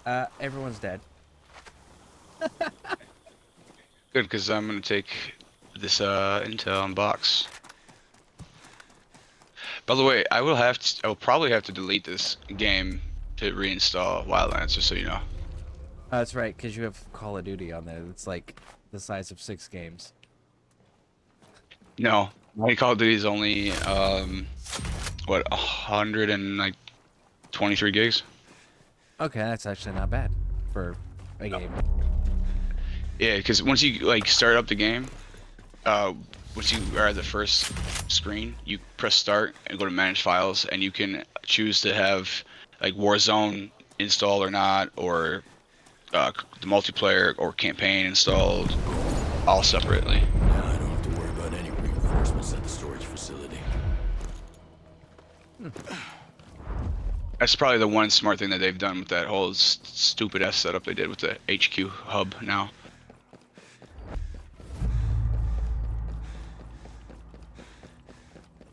Everyone's dead. Good, because I'm gonna take this intel and box. By the way, I will probably have to delete this game to reinstall Wildlands, just so you know. That's right, because you have Call of Duty on there. It's like the size of 6 games. No, my Call of Duty is only 123 gigs. Okay, that's actually not bad for a game. Yeah, because once you like start up the game, once you are at the first screen, you press start and go to manage files, and you can choose to have like Warzone installed or not, or the multiplayer or campaign installed, all separately. Now I don't have to worry about any reinforcements at the storage facility. That's probably the one smart thing that they've done with that whole stupid ass setup they did with the HQ hub now.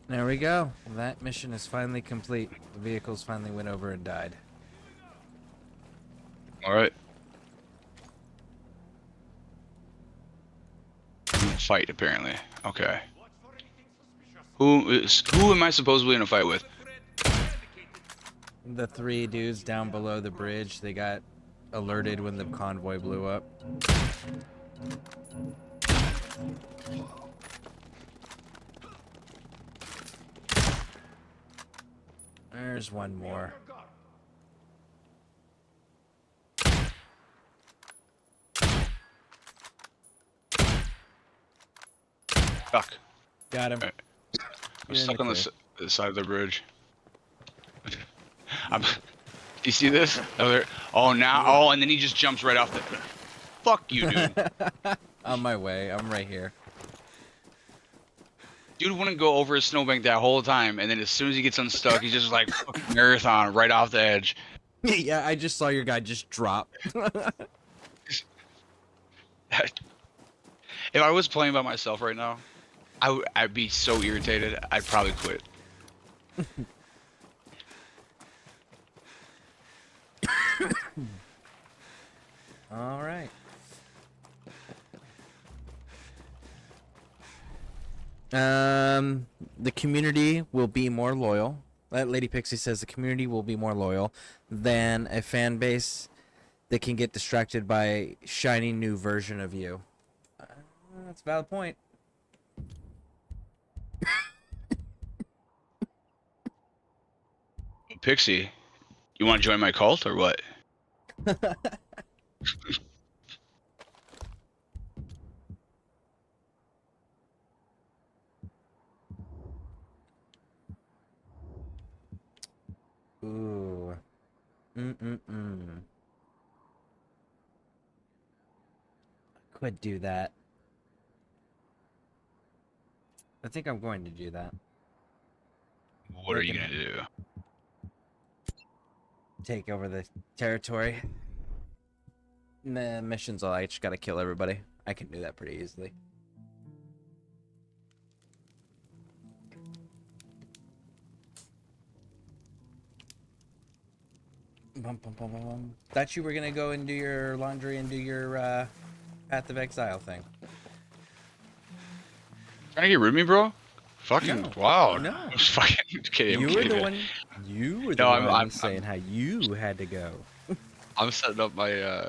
There we go. That mission is finally complete. The vehicles finally went over and died. Alright. Fight, apparently. Okay. Who am I supposedly in a fight with? The 3 dudes down below the bridge, they got alerted when the convoy blew up. There's one more. Fuck. Got him. I'm stuck on the side of the bridge. You see this? Oh, there. Oh, now. Oh, and then he just jumps right off the. Fuck you, dude. On my way. I'm right here. Dude wouldn't go over his snowbank that whole time, and then as soon as he gets unstuck, he's just like fucking marathon right off the edge. Yeah, I just saw your guy just drop. If I was playing by myself right now, I'd be so irritated. I'd probably quit. All right. The community will be more loyal. Lady Pixie says the community will be more loyal than a fan base that can get distracted by a shiny new version of you. That's a valid point. Pixie, you want to join my cult or what? Ooh. Could do that. I think I'm going to do that. What are you gonna do? Take over the territory. Nah, missions all I just gotta kill everybody. I can do that pretty easily. Thought you were gonna go and do your laundry and do your Path of Exile thing. Trying to get rid of me, bro? Fucking No. wow. No. I was fucking kidding. You were the one. You were the one saying how you had to go. I'm setting up my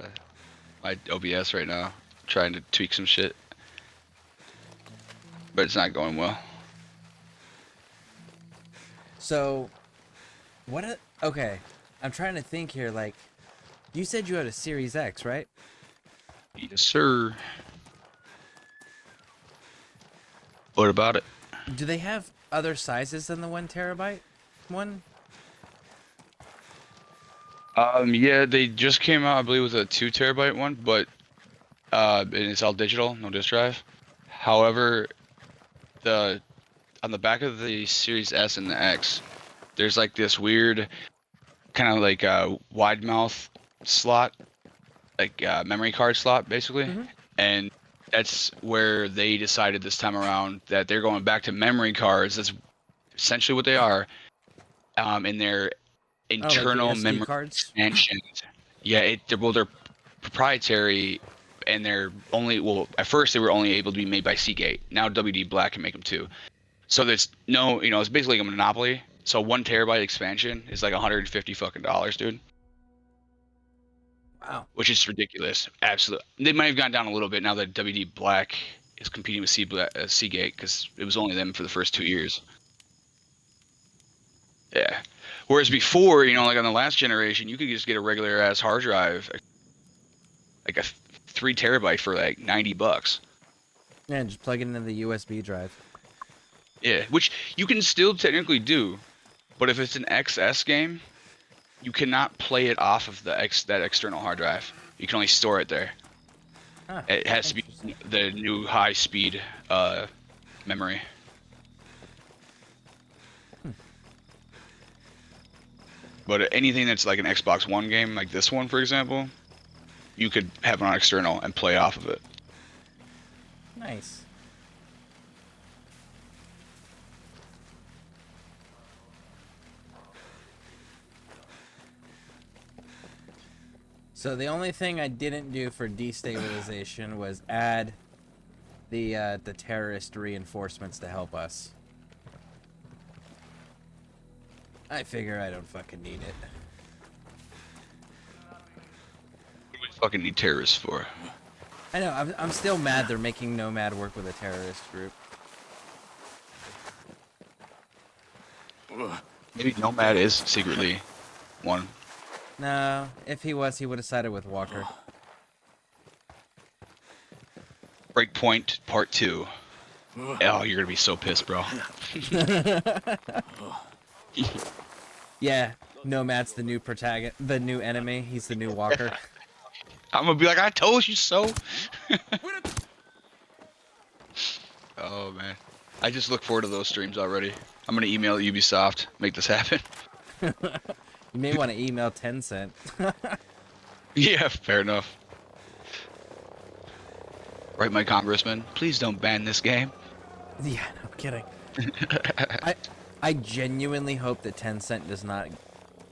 my OBS right now, trying to tweak some shit, but it's not going well. So, what? Okay, I'm trying to think here. Like, you said you had a Series X, right? Yes, sir. What about it? Do they have other sizes than the 1 terabyte one? Yeah, they just came out, I believe, with a 2 terabyte one, but and it's all digital, no disk drive. However, on the back of the Series S and the X, there's like this weird kind of like wide mouth slot, like memory card slot, basically, and that's where they decided this time around that they're going back to memory cards. That's essentially what they are, in their internal like the SD memory cards? expansions. Yeah, they're proprietary, and they're only, well, at first they were only able to be made by Seagate. Now WD Black can make them too. So there's no, it's basically like a monopoly. So 1 terabyte expansion is like $150 fucking dollars, dude. Wow. Which is ridiculous. Absolutely. They might have gone down a little bit now that WD Black is competing with Seagate, because it was only them for the first 2 years. Yeah. Whereas before, like on the last generation, you could just get a regular ass hard drive, like a 3 terabyte for like $90. Yeah, just plug it into the USB drive. Yeah, which you can still technically do, but if it's an XS game, you cannot play it off of that external hard drive. You can only store it there. Huh, it has to be the new high speed memory. But anything that's like an Xbox One game, like this one, for example, you could have it on external and play off of it. Nice. So the only thing I didn't do for destabilization was add the terrorist reinforcements to help us. I figure I don't fucking need it. What do we fucking need terrorists for? I know, I'm still mad they're making Nomad work with a terrorist group. Maybe Nomad is secretly one. No, if he was, he would have sided with Walker. Breakpoint Part 2. Oh, you're gonna be so pissed, bro. Yeah, Nomad's the new protagonist, the new enemy. He's the new Walker. I'm gonna be like, I told you so. Oh man, I just look forward to those streams already. I'm gonna email Ubisoft, make this happen. You may want to email Tencent. Yeah, fair enough. Right, my congressman, please don't ban this game. Yeah, no kidding. I genuinely hope that Tencent does not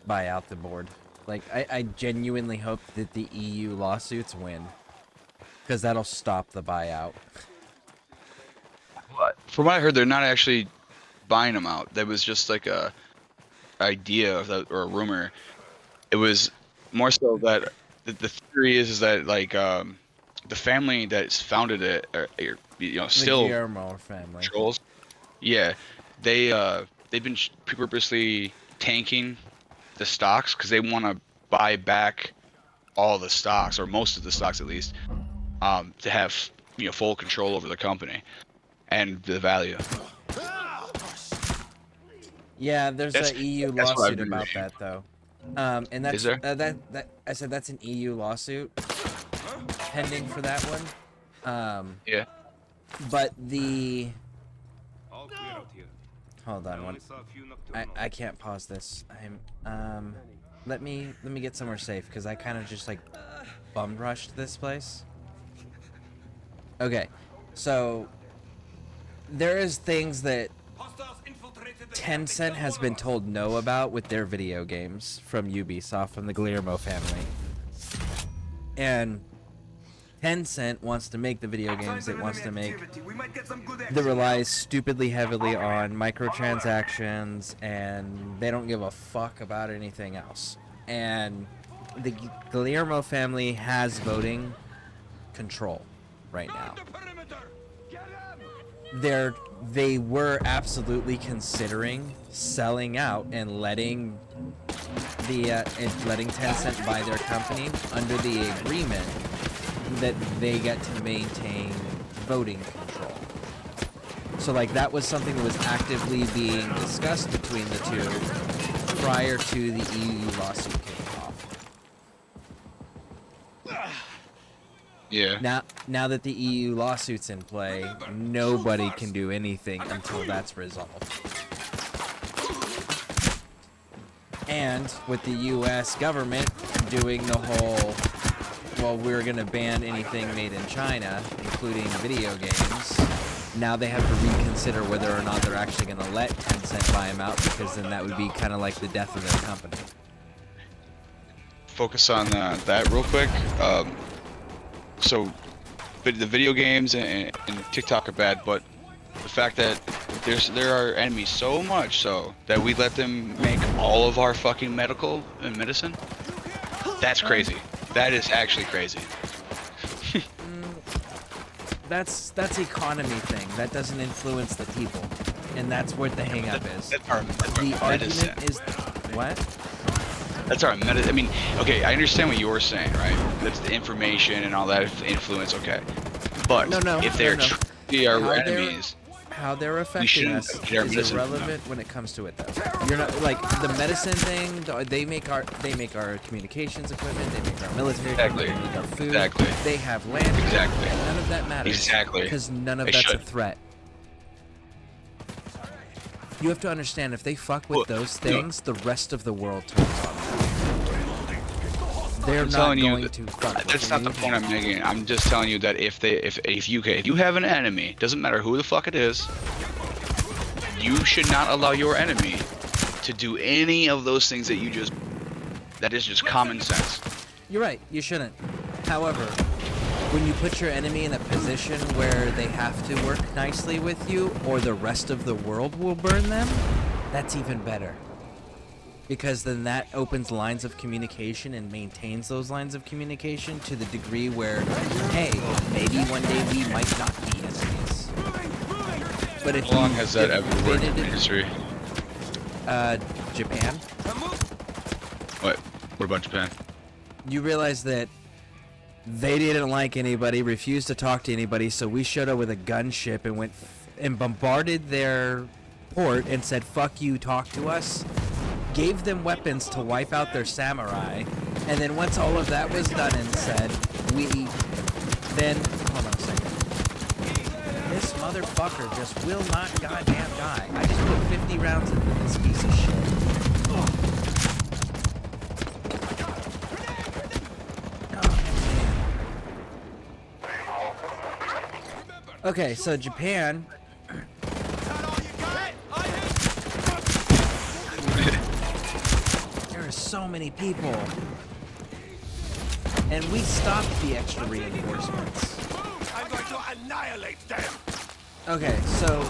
buy out the board. Like, I genuinely hope that the EU lawsuits win. Because that'll stop the buyout. What? From what I heard, they're not actually buying them out. That was just like a idea of that, or a rumor. It was more so that the theory is that like the family that's founded it, still the Guillermo family controls. Yeah, they've been purposely tanking the stocks because they want to buy back all the stocks, or most of the stocks at least, to have full control over the company and the value. Yeah, there's an EU lawsuit about that though. And that's Is there? That I said that's an EU lawsuit pending for that one. Yeah. But the All clear out here. hold on I one. only saw a few nocturnal. I can't pause this. Let me get somewhere safe because I kind of just like bum rushed this place. Okay, so there is things that Hostiles infiltrated the Tencent has been told no about with their video games from Ubisoft, from the Guillermo family. And Tencent wants to make the video games it wants to make that relies stupidly heavily on microtransactions, and they don't give a fuck about anything else. And the Guillermo family has voting control right now. They were absolutely considering selling out and letting Tencent buy their company under the agreement that they get to maintain voting control. So like that was something that was actively being discussed between the two prior to the EU lawsuit kicking off. Yeah. Now that the EU lawsuit's in play, nobody can do anything until that's resolved. And with the US government doing the whole, well, we're gonna ban anything made in China, including video games, now they have to reconsider whether or not they're actually gonna let Tencent buy them out, because then that would be kind of like the death of their company. Focus on that real quick. So, the video games and TikTok are bad, but the fact that there are enemies so much so that we let them make all of our fucking medical and medicine, that's crazy. That is actually crazy. That's economy thing. That doesn't influence the people, and that's what the hang-up is. That's our The medicine. argument is what? That's our medicine. I mean, okay, I understand what you're saying, right? That's the information and all that influence, okay. But if they're truly our enemies, how they're affecting us is irrelevant when it comes to it, though. You're not like the medicine thing. They make our communications equipment. They make our military equipment. They make our food. Exactly. They have land. Exactly. And none of that matters. Exactly. Because none of They that's should. a threat. You have to understand, if they fuck with those things, the rest of the world turns on them. They're I'm not telling you going to fuck with that's not the you. point I'm making. I'm just telling you that if you have an enemy, doesn't matter who the fuck it is, you should not allow your enemy to do any of those things that is just common sense. You're right, you shouldn't. However, when you put your enemy in a position where they have to work nicely with you, or the rest of the world will burn them, that's even better. because then that opens lines of communication and maintains those lines of communication to the degree where, hey, maybe one day we might not be enemies. But if How long has that ever worked in history? Japan. What about Japan? You realize that they didn't like anybody, refused to talk to anybody, so we showed up with a gunship and went and bombarded their port and said, fuck you, talk to us. Gave them weapons to wipe out their samurai, and then once all of that was done and said, hold on a second. This motherfucker just will not goddamn die. I just put 50 rounds into this piece of shit. Okay, so Japan. There are so many people. And we stopped the extra reinforcements. I'm going to annihilate them. Okay, so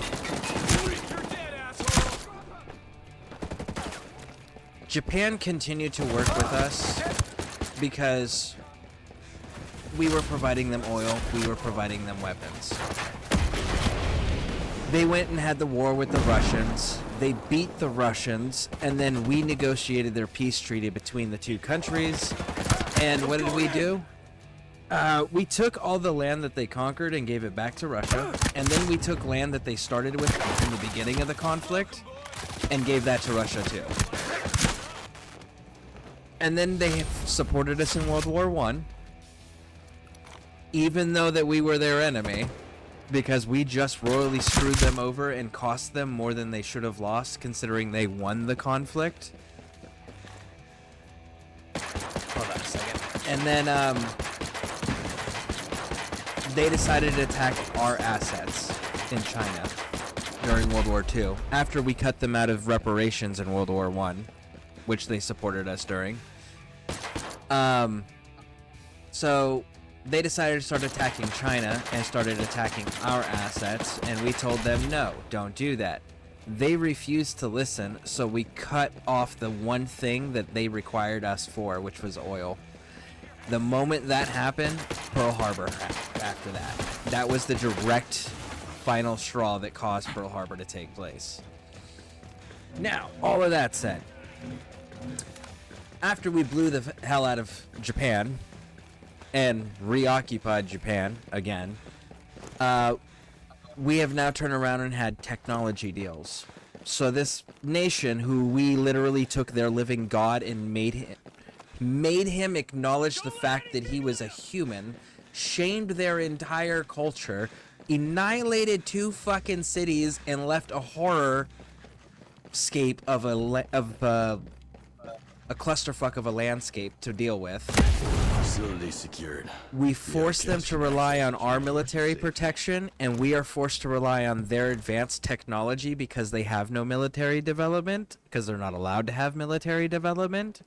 Japan continued to work with us because we were providing them oil, we were providing them weapons. They went and had the war with the Russians. They beat the Russians, and then we negotiated their peace treaty between the two countries. And what did we do? We took all the land that they conquered and gave it back to Russia, and then we took land that they started with in the beginning of the conflict and gave that to Russia too. And then they supported us in World War I, even though that we were their enemy, because we just royally screwed them over and cost them more than they should have lost, considering they won the conflict. Hold on a second. And then they decided to attack our assets in China during World War II, after we cut them out of reparations in World War I, which they supported us during. So they decided to start attacking China and started attacking our assets, and we told them, no, don't do that. They refused to listen, so we cut off the one thing that they required us for, which was oil. The moment that happened, Pearl Harbor after that. That was the direct final straw that caused Pearl Harbor to take place. Now, all of that said, after we blew the hell out of Japan and reoccupied Japan again, we have now turned around and had technology deals. So this nation, who we literally took their living god and made him acknowledge the fact that he was a human, shamed their entire culture, annihilated 2 fucking cities, and left a horror scape of a clusterfuck of a landscape to deal with. Facility secured. We forced them to rely on our military protection, and we are forced to rely on their advanced technology because they have no military development, because they're not allowed to have military development.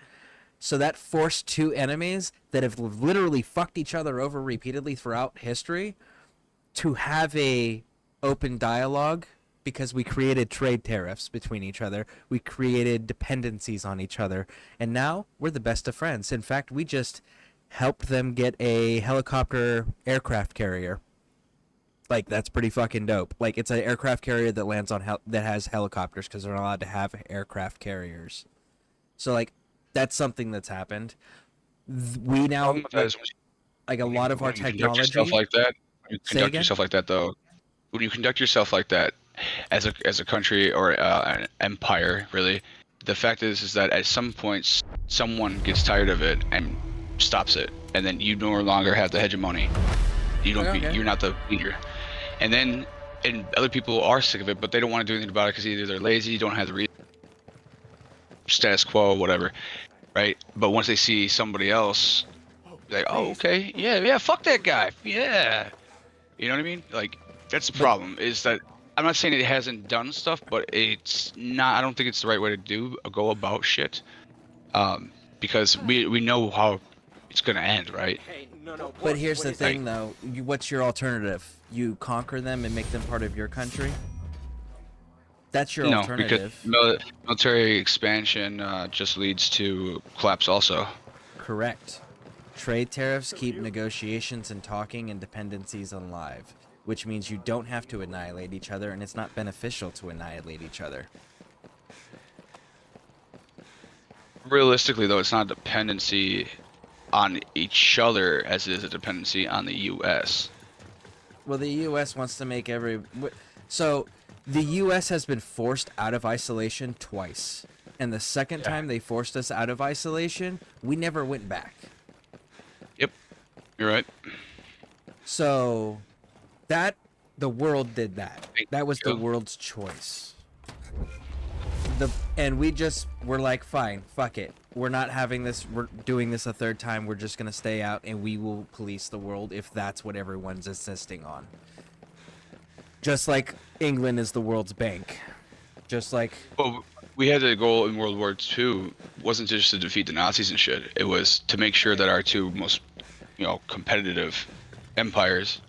So that forced 2 enemies that have literally fucked each other over repeatedly throughout history to have a open dialogue, because we created trade tariffs between each other. We created dependencies on each other. And now we're the best of friends. In fact, we just helped them get a helicopter aircraft carrier. Like, that's pretty fucking dope. Like, it's an aircraft carrier that lands on that has helicopters, because they're not allowed to have aircraft carriers. So, like, that's something that's happened. We now, like a lot of our technology. Yourself like that. You conduct yourself like that, though. When you conduct yourself like that, as a country or an empire, really, the fact is that at some points someone gets tired of it and stops it, and then you no longer have the hegemony. You don't. You're not the leader, and then other people are sick of it, but they don't want to do anything about it because either they're lazy, don't have the reason, status quo, whatever, right? But once they see somebody else, they're like, oh, okay, yeah, fuck that guy, yeah, you know what I mean? Like, that's the problem, is that I'm not saying it hasn't done stuff, but it's not. I don't think it's the right way to go about shit, because we know how it's gonna end, right? But here's the thing, though. What's your alternative? You conquer them and make them part of your country? That's your No, because alternative. military expansion just leads to collapse also. Correct. Trade tariffs keep negotiations and talking and dependencies alive, which means you don't have to annihilate each other, and it's not beneficial to annihilate each other. Realistically, though, it's not a dependency on each other as it is a dependency on the U.S. Well, the U.S. wants to make so the U.S. has been forced out of isolation twice, and the second time they forced us out of isolation, we never went back. Yep, you're right. So the world did that. That was the world's choice. And we just were like, fine, fuck it. We're not having this. We're doing this a third time. We're just gonna stay out, and we will police the world if that's what everyone's insisting on. Just like England is the world's bank. Just like. Well, we had the goal in World War II wasn't just to defeat the Nazis and shit. It was to make sure that our two most, competitive empires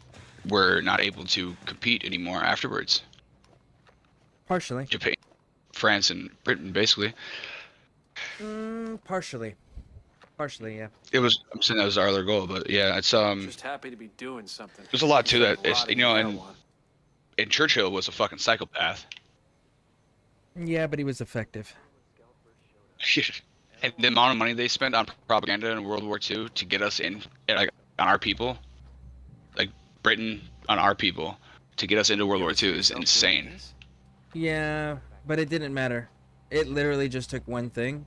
were not able to compete anymore afterwards. Partially. Japan, France, and Britain, basically. Partially, yeah. I'm saying that was our other goal, but yeah, it's Just happy to be doing something. There's a lot to that. It's, Rotting and Churchill was a fucking psychopath. Yeah, but he was effective. And the amount of money they spent on propaganda in World War II to get us in, like, on our people, like Britain on our people, to get us into World War II is insane. Yeah, but it didn't matter. It literally just took one thing.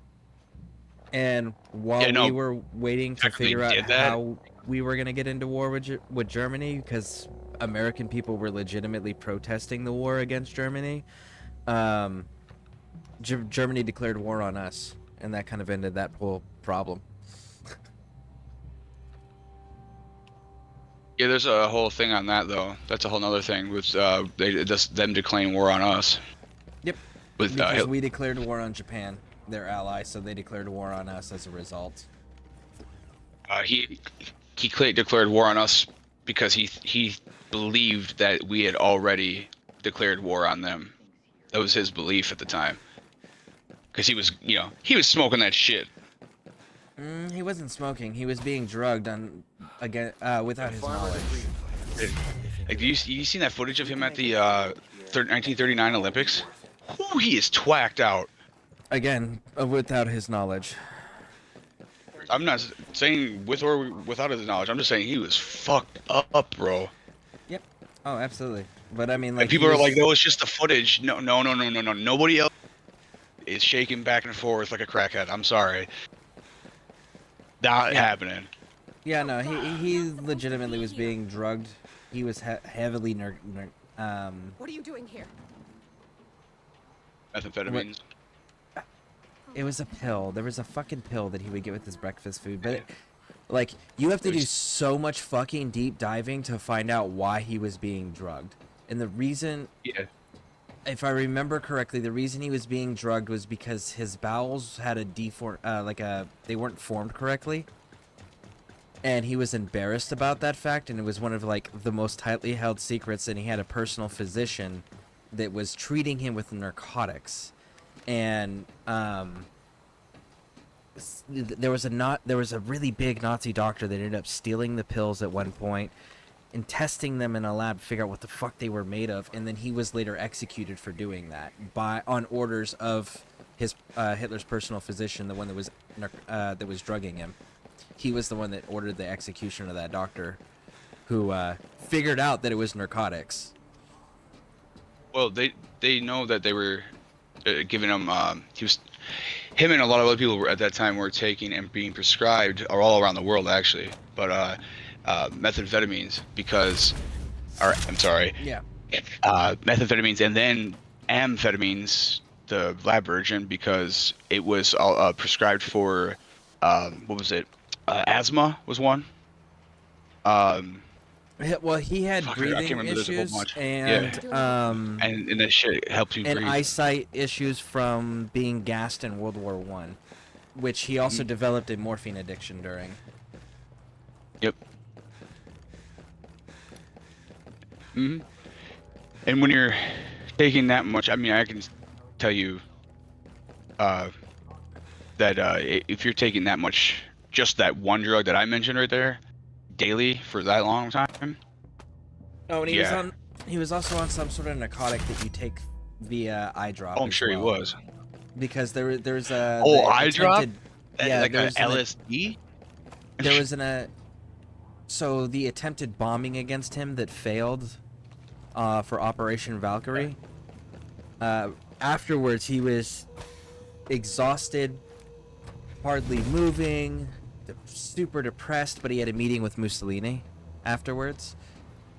And while we were waiting to figure out how we were going to get into war with Germany, because American people were legitimately protesting the war against Germany, Germany declared war on us, and that kind of ended that whole problem. Yeah, there's a whole thing on that, though. That's a whole other thing with them declaring war on us. Yep. Because we declared war on Japan, their ally, so they declared war on us as a result. He declared war on us because he believed that we had already declared war on them. That was his belief at the time. Because he was smoking that shit. He wasn't smoking. He was being drugged without his knowledge. Like, you seen that footage of him at the 1939 Olympics? Ooh, he is twacked out. Again, without his knowledge. I'm not saying with or without his knowledge. I'm just saying he was fucked up, bro. Yep. Oh, absolutely. But I mean, like, and people are like, "No, it's just the footage." No. Nobody else is shaking back and forth like a crackhead. I'm sorry. Not happening. Yeah, no, he legitimately was being drugged. He was heavily What are you doing here? Methamphetamines. It was a pill. There was a fucking pill that he would get with his breakfast food. But, like, you have to do so much fucking deep diving to find out why he was being drugged. And the reason... Yeah. If I remember correctly, the reason he was being drugged was because his bowels had they weren't formed correctly. And he was embarrassed about that fact, and it was one of, like, the most tightly held secrets, and he had a personal physician that was treating him with narcotics. And there was a really big Nazi doctor that ended up stealing the pills at one point and testing them in a lab to figure out what the fuck they were made of, and then he was later executed for doing that on orders of his Hitler's personal physician, the one that was drugging him. He was the one that ordered the execution of that doctor, who figured out that it was narcotics. Well, they know that they were giving him. Him and a lot of other people at that time were taking and being prescribed, or all around the world actually, but methamphetamines methamphetamines and then amphetamines, the lab version, because it was prescribed for what was it? Asthma was one. Well, he had breathing issues and and that shit helped you and breathe. eyesight issues from being gassed in World War I, which he also developed a morphine addiction during. Yep. And when you're taking that much, I mean, I can tell you that if you're taking that much, just that one drug that I mentioned right there, daily for that long time. Oh, and Yeah. he was also on some sort of narcotic that you take via eye drop. Oh, I'm sure he was. Because there's eye drop. Yeah, like a there's LSD. There was so the attempted bombing against him that failed for Operation Valkyrie. Afterwards, he was exhausted, hardly moving, super depressed, but he had a meeting with Mussolini afterwards.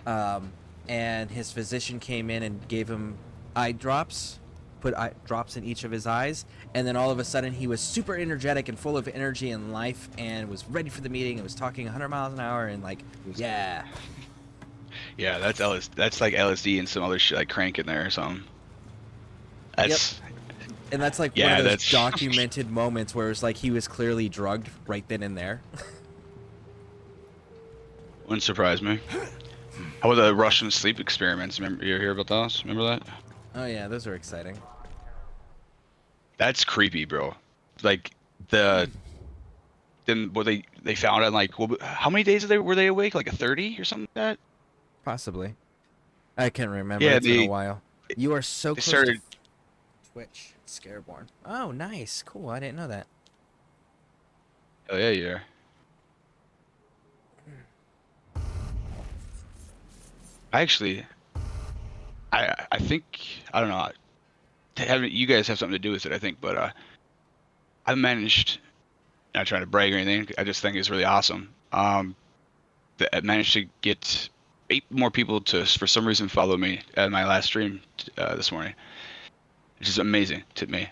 And his physician came in and gave him eye drops, put eye drops in each of his eyes, and then all of a sudden he was super energetic and full of energy and life and was ready for the meeting and was talking 100 miles an hour and like, yeah. Yeah, that's that's like LSD and some other shit like crank in there or something. That's And that's like one of those documented moments where it's like he was clearly drugged right then and there. Wouldn't surprise me. How about the Russian sleep experiments? Remember, you hear about those? Remember that? Oh yeah, those are exciting. That's creepy, bro. Like then what they found out like how many days were they awake? Like a 30 or something like that? Possibly. I can't remember. Yeah, it's been a while. You are so close started... to Twitch. Scareborn. Oh, nice. Cool. I didn't know that. Oh yeah, yeah. I think I don't know. You guys have something to do with it, I think, but I managed. Not trying to brag or anything. I just think it's really awesome. I managed to get 8 more people to, for some reason, follow me at my last stream this morning, which is amazing to me.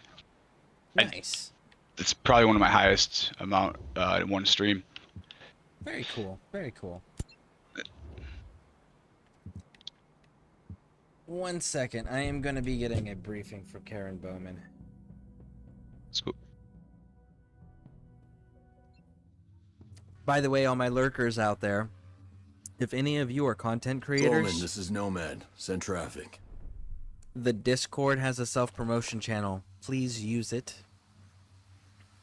Nice. It's probably one of my highest amount in one stream. Very cool. Very cool. 1 second. I am going to be getting a briefing from Karen Bowman. That's cool. By the way, all my lurkers out there, if any of you are content creators... Coleman, this is Nomad. Send traffic. The Discord has a self-promotion channel. Please use it.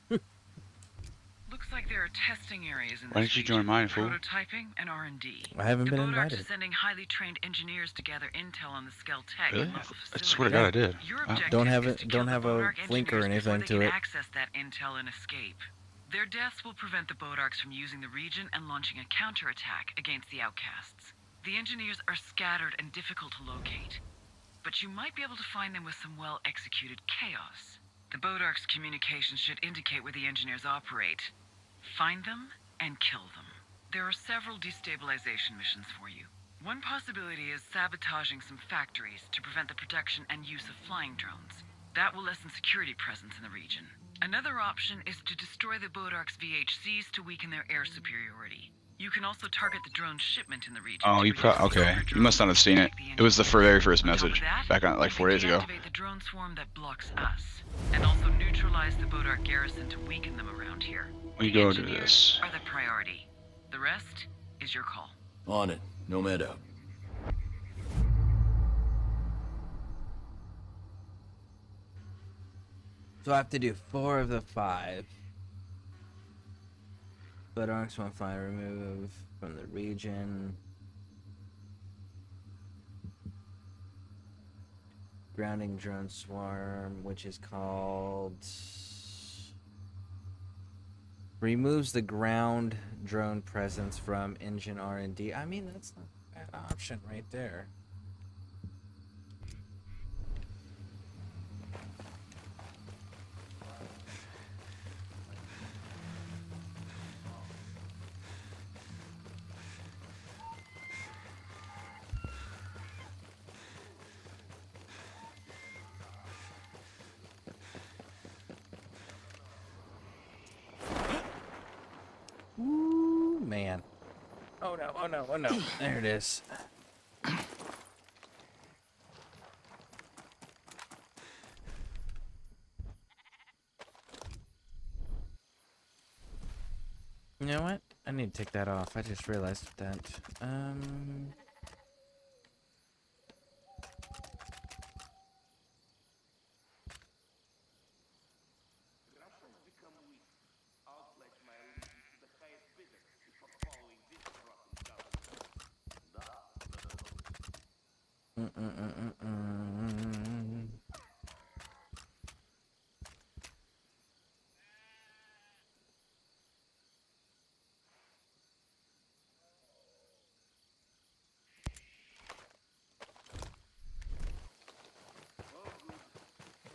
Looks like there are testing areas in Why didn't you join mine, fool? prototyping and R&D. I haven't been The Bodarks invited. are sending highly trained engineers to gather intel on the Skell Tech Really? and local I swear to God, I did. Your Wow. objective Don't have is it. to Don't kill have the a Bodark link or engineers before anything they to can it. access that intel and escape. Their deaths will prevent the Bodarks from using the region and launching a counterattack against the outcasts. The engineers are scattered and difficult to locate, but you might be able to find them with some well-executed chaos. The Bodarks' communications should indicate where the engineers operate. Find them and kill them. There are several destabilization missions for you. One possibility is sabotaging some factories to prevent the production and use of flying drones. That will lessen security presence in the region. Another option is to destroy the Bodarks' VHCs to weaken their air superiority. You can also target the drone shipment in the region. Oh, okay. You must not have seen it. It was the very first message back on like 4 days ago. Deactivate the drone swarm that blocks us, and also neutralize the Bodark garrison to weaken them around here. We go to this. Are the priority. The rest is your call. On it. Nomad out. So I have to do 4 of the 5. Bodarks want fire remove from the region. Grounding drone swarm, which is called... Removes the ground drone presence from engine R&D. I mean, that's not a bad option right there. Ooh, man. Oh no, oh no, oh no. There it is. You know what? I need to take that off. I just realized that.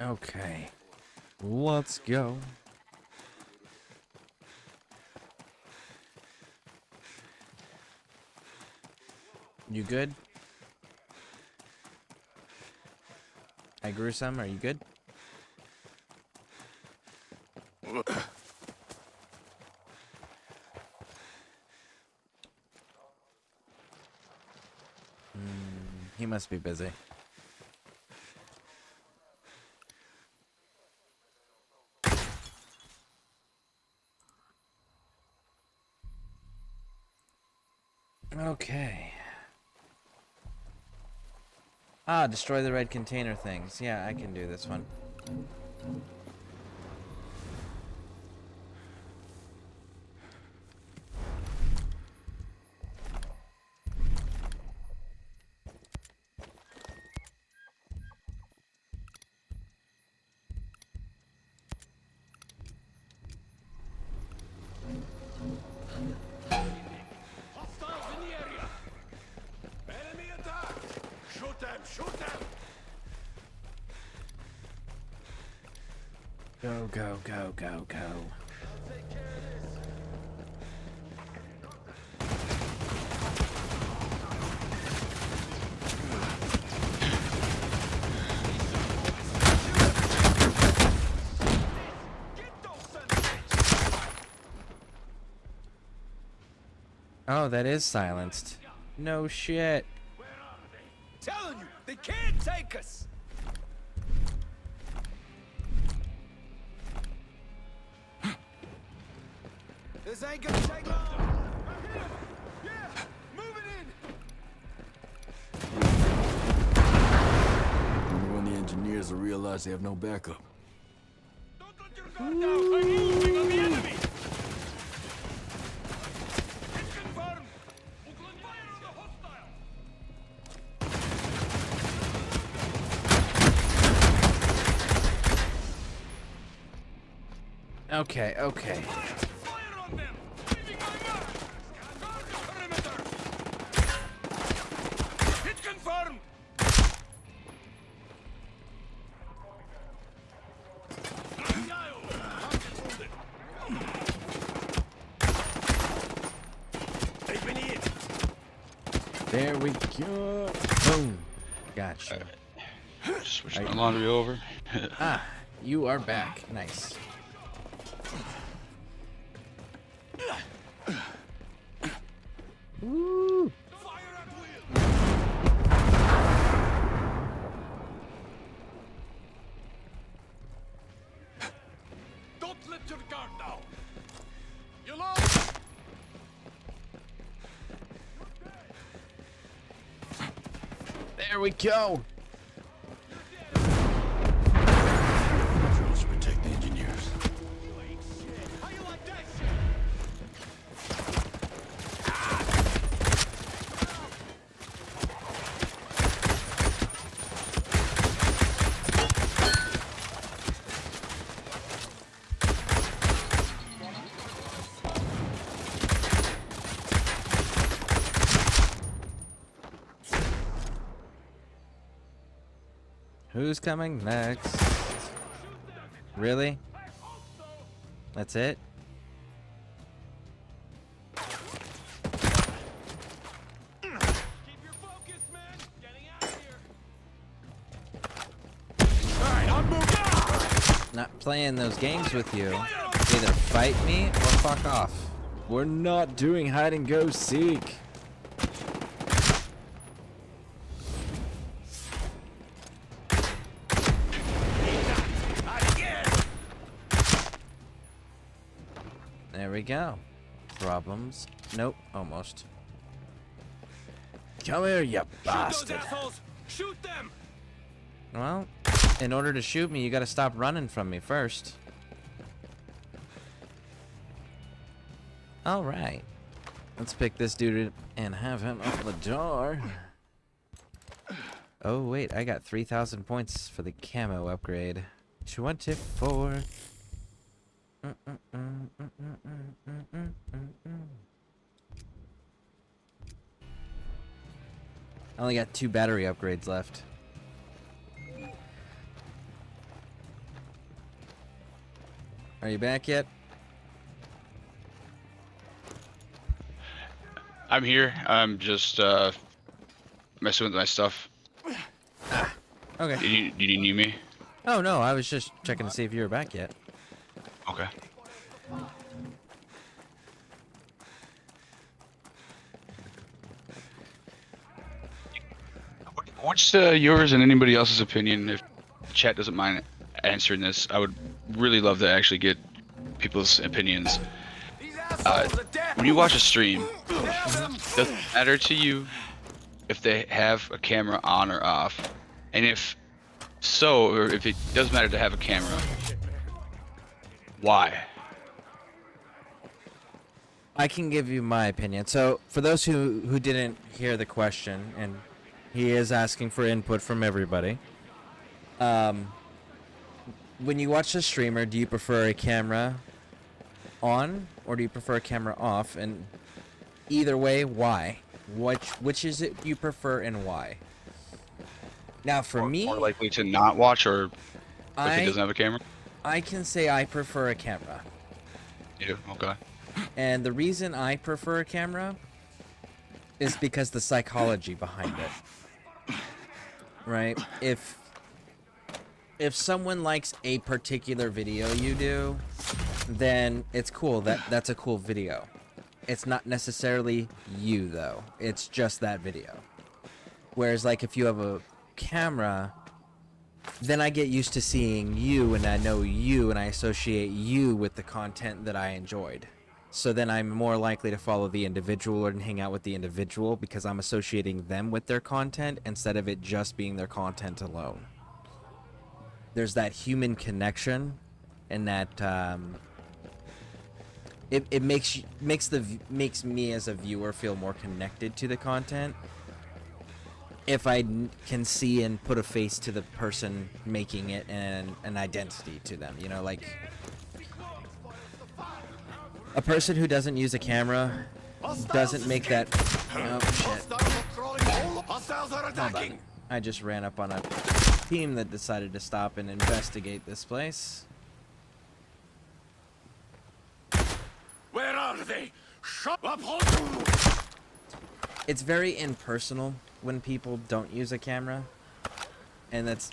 Okay, let's go. You good? I grew some. Are you good? He must be busy. Okay. Ah, destroy the red container things. Yeah, I can do this one. Hostiles in the area! Enemy attack! Shoot them! Shoot them! Go, go, go, go, go. Oh, that is silenced. No shit. Telling you, they can't take us. This ain't gonna take long. Yeah, move it in. Wonder when the engineers will realize they have no backup. Don't let your guard down. I'm moving on the enemy. It's confirmed. Oakland, fire on the hostile. Okay, okay. Fire on them. Leaving my mark. Guard the perimeter. It's confirmed. They've been hit! There we go. Boom. Gotcha. Switch my laundry over. Ah, you are back. Nice. Woo. Don't let your guard down! You lost! There we go. Drones to protect the engineers. How you like that Who's coming next? Really? That's it? Not playing those games with you. Either fight me or fuck off. We're not doing hide and go seek. There we go. Problems. Nope, almost. Come here, you bastard. Shoot those assholes! Shoot them! Well, in order to shoot me, you gotta stop running from me first. Alright. Let's pick this dude and have him open the door. Oh wait, I got 3,000 points for the camo upgrade. 24. I only got 2 battery upgrades left. Are you back yet? I'm here. I'm just messing with my stuff. Okay. Did you need me? Oh no, I was just checking to see if you were back yet. Okay. What's yours and anybody else's opinion? If chat doesn't mind answering this, I would really love to actually get people's opinions. When you watch a stream, does it matter to you if they have a camera on or off? And if so, or if it does matter to have a camera, why? I can give you my opinion. So, for those who didn't hear the question, and he is asking for input from everybody. When you watch a streamer, do you prefer a camera on or do you prefer a camera off? And either way, why? Which is it you prefer and why? Now, for me, more likely to not watch, or if he doesn't have a camera. I can say I prefer a camera. You do? Okay. And the reason I prefer a camera is because the psychology behind it. Right? If someone likes a particular video you do, then it's cool. That's a cool video. It's not necessarily you though. It's just that video. Whereas like if you have a camera, then I get used to seeing you and I know you and I associate you with the content that I enjoyed. So then I'm more likely to follow the individual and hang out with the individual because I'm associating them with their content instead of it just being their content alone. There's that human connection and that it makes me as a viewer feel more connected to the content if I can see and put a face to the person making it and an identity to them, you know, like a person who doesn't use a camera doesn't make that. Oh shit. Hold on. I just ran up on a team that decided to stop and investigate this place. Where are they? Shut up! It's very impersonal when people don't use a camera, and it's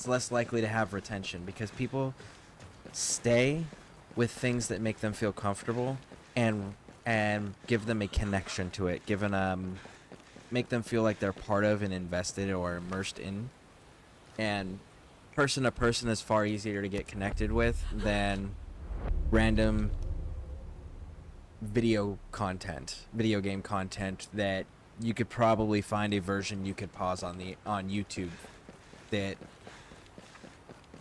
less likely to have retention because people stay with things that make them feel comfortable and give them a connection to it, make them feel like they're part of and invested or immersed in. And person to person is far easier to get connected with than random video game content that you could probably find a version you could pause on YouTube that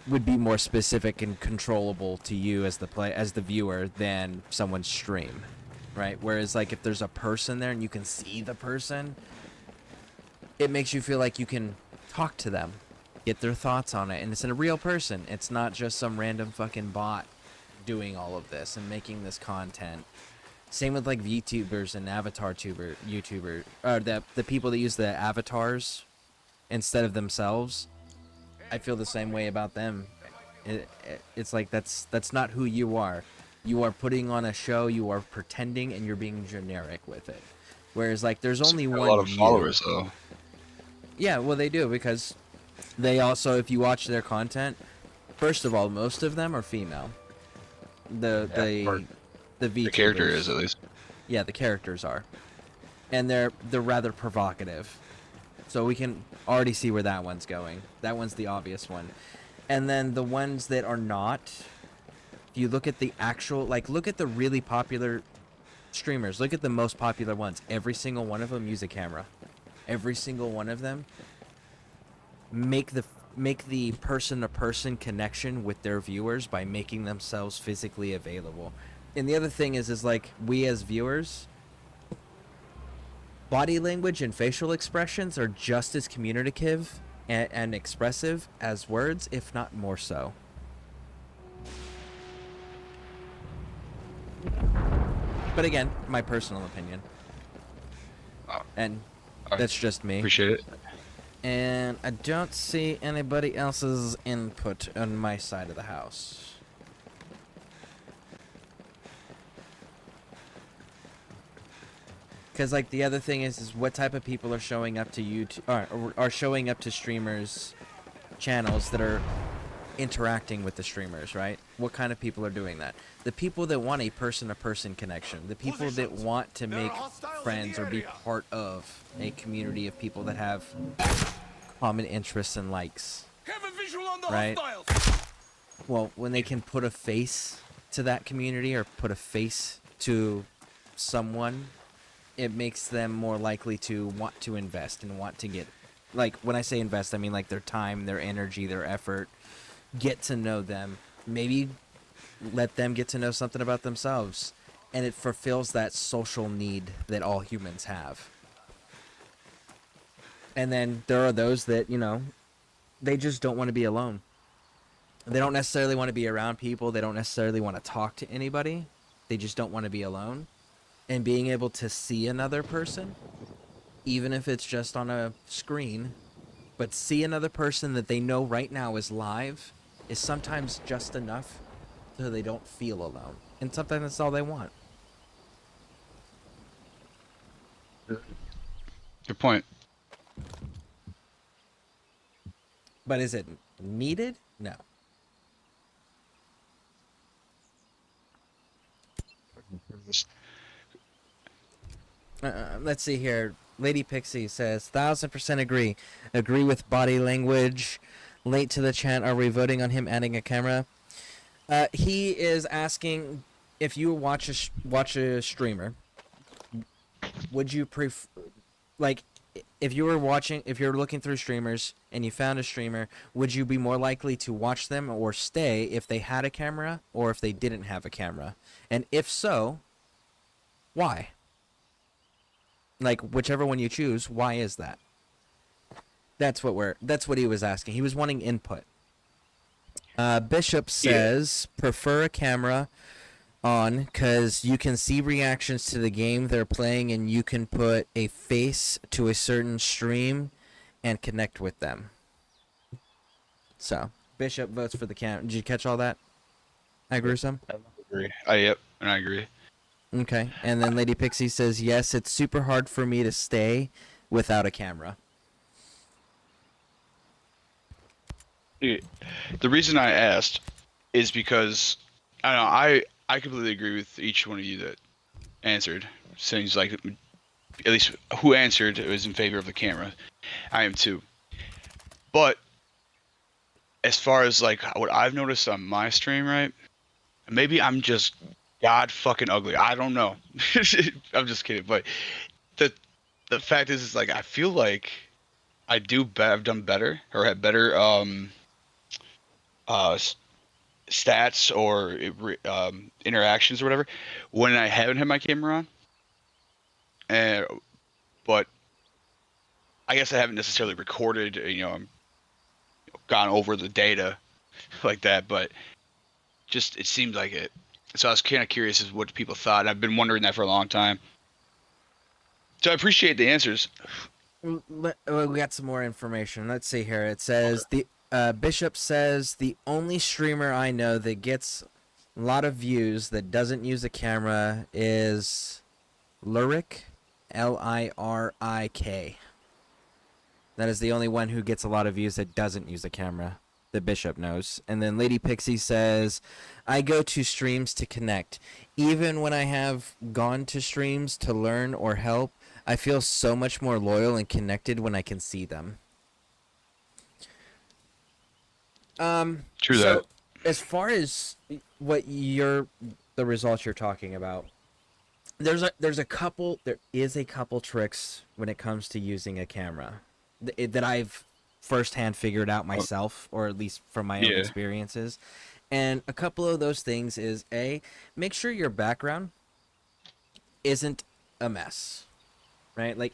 would be more specific and controllable to you as the viewer than someone's stream, right? Whereas like if there's a person there and you can see the person, it makes you feel like you can talk to them, get their thoughts on it, and it's a real person. It's not just some random fucking bot doing all of this and making this content. Same with like VTubers and YouTuber, or the people that use the avatars instead of themselves. I feel the same way about them. It's like that's not who you are. You are putting on a show. You are pretending, and you're being generic with it. Whereas like there's only one. A lot of followers though. Yeah, well they do because they also, if you watch their content, first of all, most of them are female. The VTubers. The character is at least. Yeah, the characters are, and they're rather provocative. So we can already see where that one's going. That one's the obvious one. And then the ones that are not, if you look at the actual, like, look at the really popular streamers. Look at the most popular ones. Every single one of them use a camera. Every single one of them make the person-to-person connection with their viewers by making themselves physically available. And the other thing is like, we as viewers, body language and facial expressions are just as communicative and expressive as words, if not more so. But again, my personal opinion. And that's just me. Appreciate it. And I don't see anybody else's input on my side of the house. Because, like, the other thing is what type of people are showing up to YouTube, or are showing up to streamers' channels that are interacting with the streamers, right? What kind of people are doing that? The people that want a person-to-person connection. The people that want to make friends or be part of a community of people that have common interests and likes. Right? Well, when they can put a face to that community or put a face to someone, it makes them more likely to want to invest and want to get, like, when I say invest, I mean like their time, their energy, their effort, get to know them, maybe let them get to know something about themselves, and it fulfills that social need that all humans have. And then there are those that, you know, they just don't want to be alone. They don't necessarily want to be around people. They don't necessarily want to talk to anybody. They just don't want to be alone. And being able to see another person, even if it's just on a screen, but see another person that they know right now is live, is sometimes just enough so they don't feel alone. And sometimes that's all they want. Good point. But is it needed? No. Let's see here. Lady Pixie says, 1000% agree. Agree with body language. Late to the chat, are we voting on him adding a camera? He is asking, if you watch a streamer, would you prefer, like, if you're looking through streamers and you found a streamer, would you be more likely to watch them or stay if they had a camera or if they didn't have a camera? And if so, why? Like, whichever one you choose, why is that? That's what he was asking. He was wanting input. Bishop says, prefer a camera on because you can see reactions to the game they're playing and you can put a face to a certain stream and connect with them. So, Bishop votes for the camera. Did you catch all that? I agree with some? I agree. Yep, and I agree. Okay, and then Lady Pixie says, yes, it's super hard for me to stay without a camera. The reason I asked is because I completely agree with each one of you that answered. Seems like at least who answered was in favor of the camera. I am too. But as far as like what I've noticed on my stream, right? Maybe I'm just god fucking ugly. I don't know. I'm just kidding. But the fact is like I feel like I've done better or had better stats or interactions or whatever when I haven't had my camera on. But I guess I haven't necessarily recorded, gone over the data like that, but just it seemed like it. So I was kind of curious as what people thought. I've been wondering that for a long time. So I appreciate the answers. We got some more information. Let's see here. It says the Bishop says the only streamer I know that gets a lot of views that doesn't use a camera is Lyric, L-I-R-I-K. That is the only one who gets a lot of views that doesn't use a camera. The Bishop knows. And then Lady Pixie says, I go to streams to connect. Even when I have gone to streams to learn or help, I feel so much more loyal and connected when I can see them. True so that. As far as what the results you're talking about, there is a couple tricks when it comes to using a camera that I've firsthand figured out myself, or at least from my own experiences. And a couple of those things is make sure your background isn't a mess, right? Like,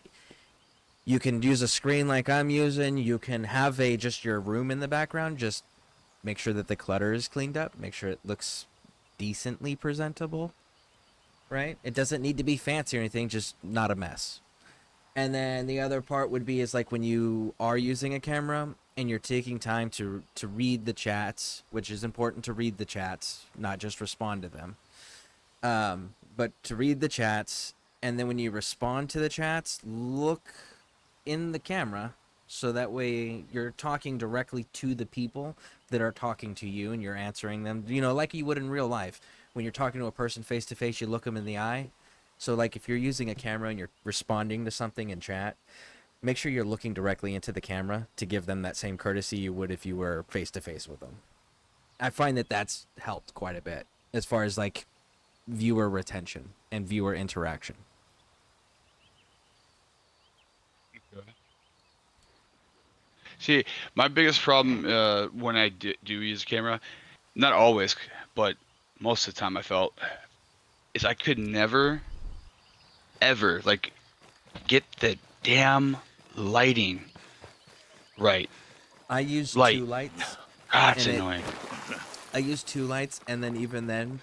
you can use a screen like I'm using. You can have just your room in the background. Just make sure that the clutter is cleaned up. Make sure it looks decently presentable, right? It doesn't need to be fancy or anything, just not a mess. And then the other part would be is like when you are using a camera and you're taking time to read the chats, which is important to read the chats, not just respond to them. But to read the chats, and then when you respond to the chats, look in the camera, so that way you're talking directly to the people that are talking to you and you're answering them, you know, like you would in real life. When you're talking to a person face to face, you look them in the eye. So like if you're using a camera and you're responding to something in chat, make sure you're looking directly into the camera to give them that same courtesy you would if you were face to face with them. I find that that's helped quite a bit as far as like viewer retention and viewer interaction. See, my biggest problem when I do use a camera, not always, but most of the time I felt, is I could never, ever, like, get the damn lighting right. I use 2 lights. God, it's annoying. I use 2 lights, and then even then,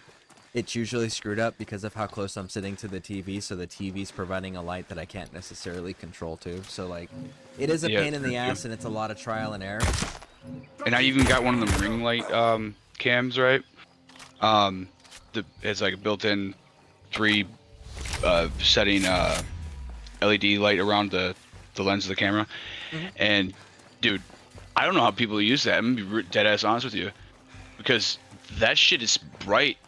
it's usually screwed up because of how close I'm sitting to the TV, so the TV's providing a light that I can't necessarily control to. So, like, it is a pain in the ass, and it's a lot of trial and error. And I even got one of them ring light cams, right? It's like a built-in 3 setting LED light around the lens of the camera. And, dude, I don't know how people use that. I'm gonna be dead-ass honest with you. Because that shit is bright.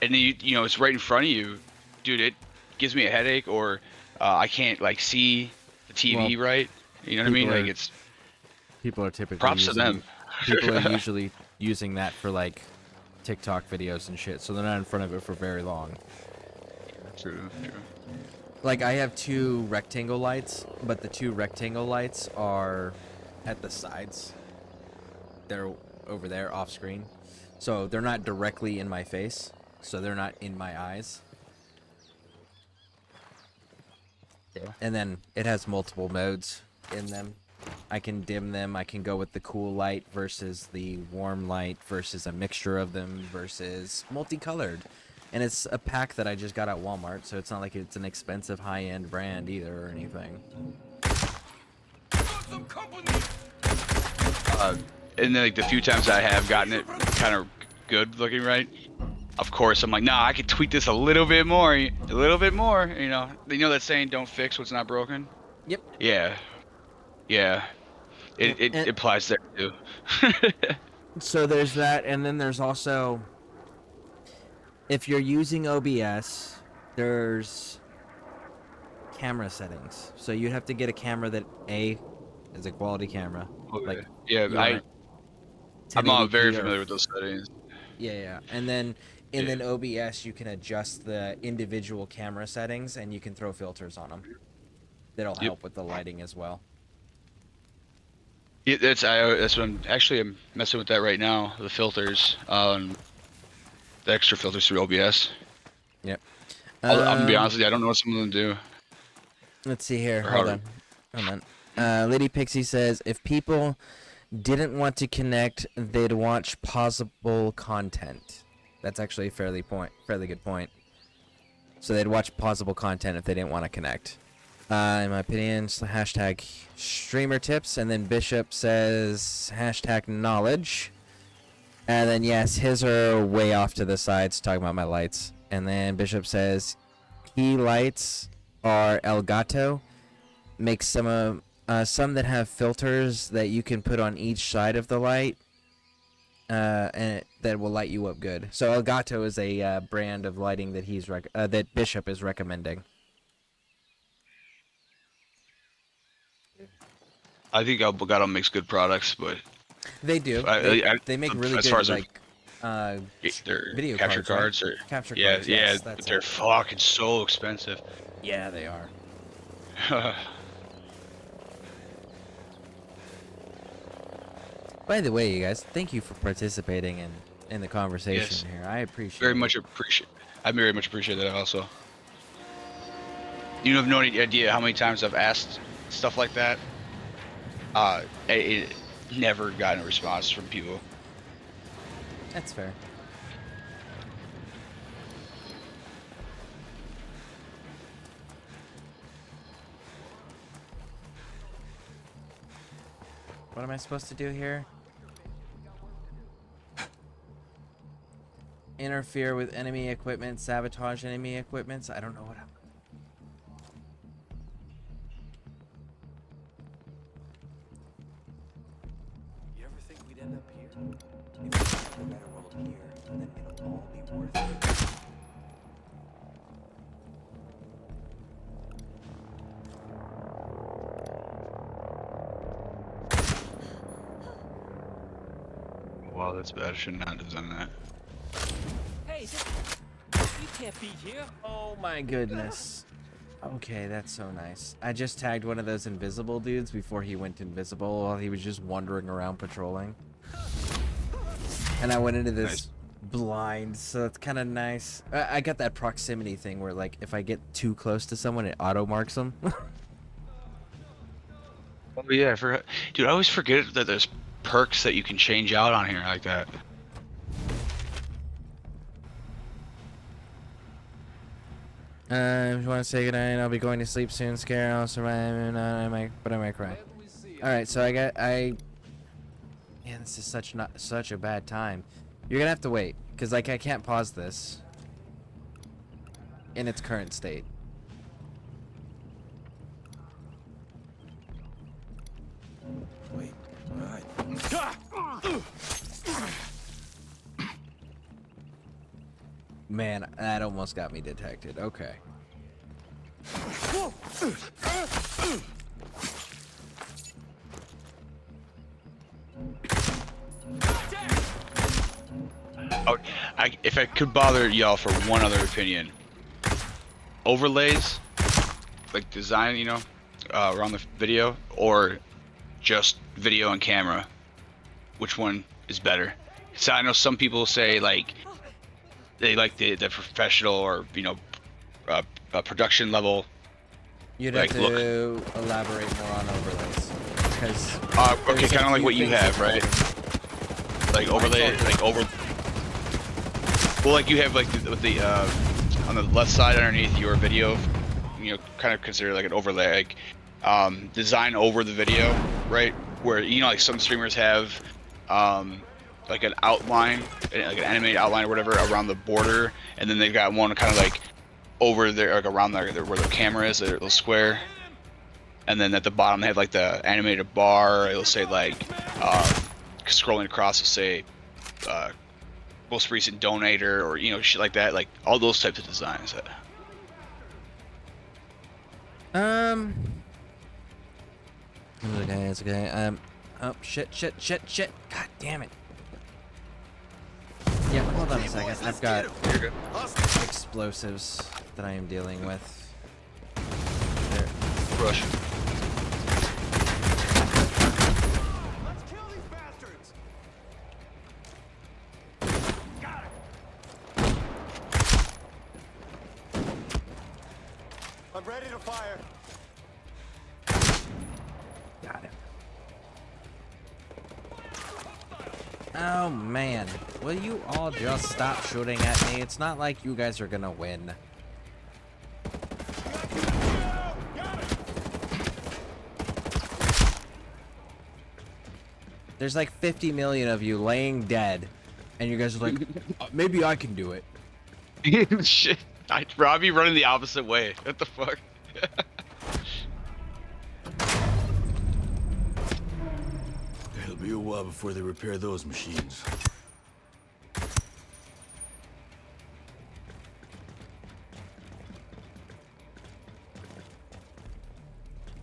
And you know, it's right in front of you, dude. It gives me a headache, or I can't like see the TV right. You know what I mean? Like people are typically props to them. People are usually using that for like TikTok videos and shit, so they're not in front of it for very long. True. Like I have 2 rectangle lights, but the 2 rectangle lights are at the sides. They're over there off screen, so they're not directly in my face. So they're not in my eyes. Yeah. And then it has multiple modes in them. I can dim them. I can go with the cool light versus the warm light versus a mixture of them versus multicolored. And it's a pack that I just got at Walmart, so it's not like it's an expensive high-end brand either or anything. And then like the few times I have gotten it kind of good looking right, of course, I'm like, nah, I could tweak this a little bit more, you know that saying, don't fix what's not broken? Yep. Yeah. It applies there too. So there's that, and then there's also, if you're using OBS, there's camera settings. So you'd have to get a camera that is a quality camera. Okay. Like, yeah, I'm not very familiar with those settings. Yeah. And then in OBS, you can adjust the individual camera settings, and you can throw filters on them. That'll help with the lighting as well. Yeah, that's what I'm messing with that right now. The filters, the extra filters through OBS. Yep. I'm gonna be honest with you, I don't know what some of them do. Let's see here. Hold on. Lady Pixie says if people didn't want to connect, they'd watch pausable content. That's actually a fairly good point. So they'd watch pausable content if they didn't want to connect. In my opinion, hashtag streamer tips, and then Bishop says hashtag knowledge. And then yes, his are way off to the sides talking about my lights. And then Bishop says key lights are Elgato. Makes some that have filters that you can put on each side of the light, and that will light you up good. So Elgato is a brand of lighting that that Bishop is recommending. I think Elgato makes good products, but they do. They make really good video capture cards, right? or capture yeah, cards. yeah, Yes, but they're fucking so expensive. Yeah, they are. By the way, you guys, thank you for participating in the conversation here. I appreciate I very much appreciate that also. You have no idea how many times I've asked stuff like that. It never gotten a response from people. That's fair. What am I supposed to do here? Interfere with enemy equipment, sabotage enemy equipments. I don't know what I'm... You ever think we'd end up here? If we find a better world here, then it'll all be worth it. Wow, that's bad. I should not have done that. Hey, you can't be here. Oh my goodness. Okay, that's so nice. I just tagged one of those invisible dudes before he went invisible while he was just wandering around patrolling. And I went into this blind, so it's kind of nice. I got that proximity thing where, like, if I get too close to someone, it auto marks them. Oh yeah, I forgot. Dude, I always forget that there's perks that you can change out on here like that. If you want to say goodnight, I'll be going to sleep soon. Scare, I'll survive, and I might cry. Alright, so man, this is such a bad time. You're gonna have to wait, because, like, I can't pause this in its current state. Wait, alright. Man, that almost got me detected. Okay. Oh, if I could bother y'all for one other opinion, overlays, like design, you know, around the video, or just video and camera, which one is better? So I know some people say like they like the professional or, you know, production level. You'd like, have to elaborate more on overlays, because okay, kind of like what you have, right? Like overlay, like over. Well, like you have like the on the left side underneath your video, you know, kind of consider like an overlay, like design over the video, right? Where, you know, like some streamers have like an outline, like an animated outline or whatever around the border, and then they've got one kind of like over there, like around there where the camera is, a little square, and then at the bottom they have like the animated bar. It'll say like scrolling across, it'll say most recent donator, or, you know, shit like that, like all those types of designs. It's okay. Oh, shit. God damn it. Yeah, hold on a second. I've got explosives that I am dealing with. There. Rush. Let's kill these bastards! Got it! I'm ready to fire. Got him. Oh man, will you all just stop shooting at me? It's not like you guys are gonna win. There's like 50 million of you laying dead, and you guys are like, maybe I can do it. Shit, Robbie running the opposite way. What the fuck? It'll be a while before they repair those machines.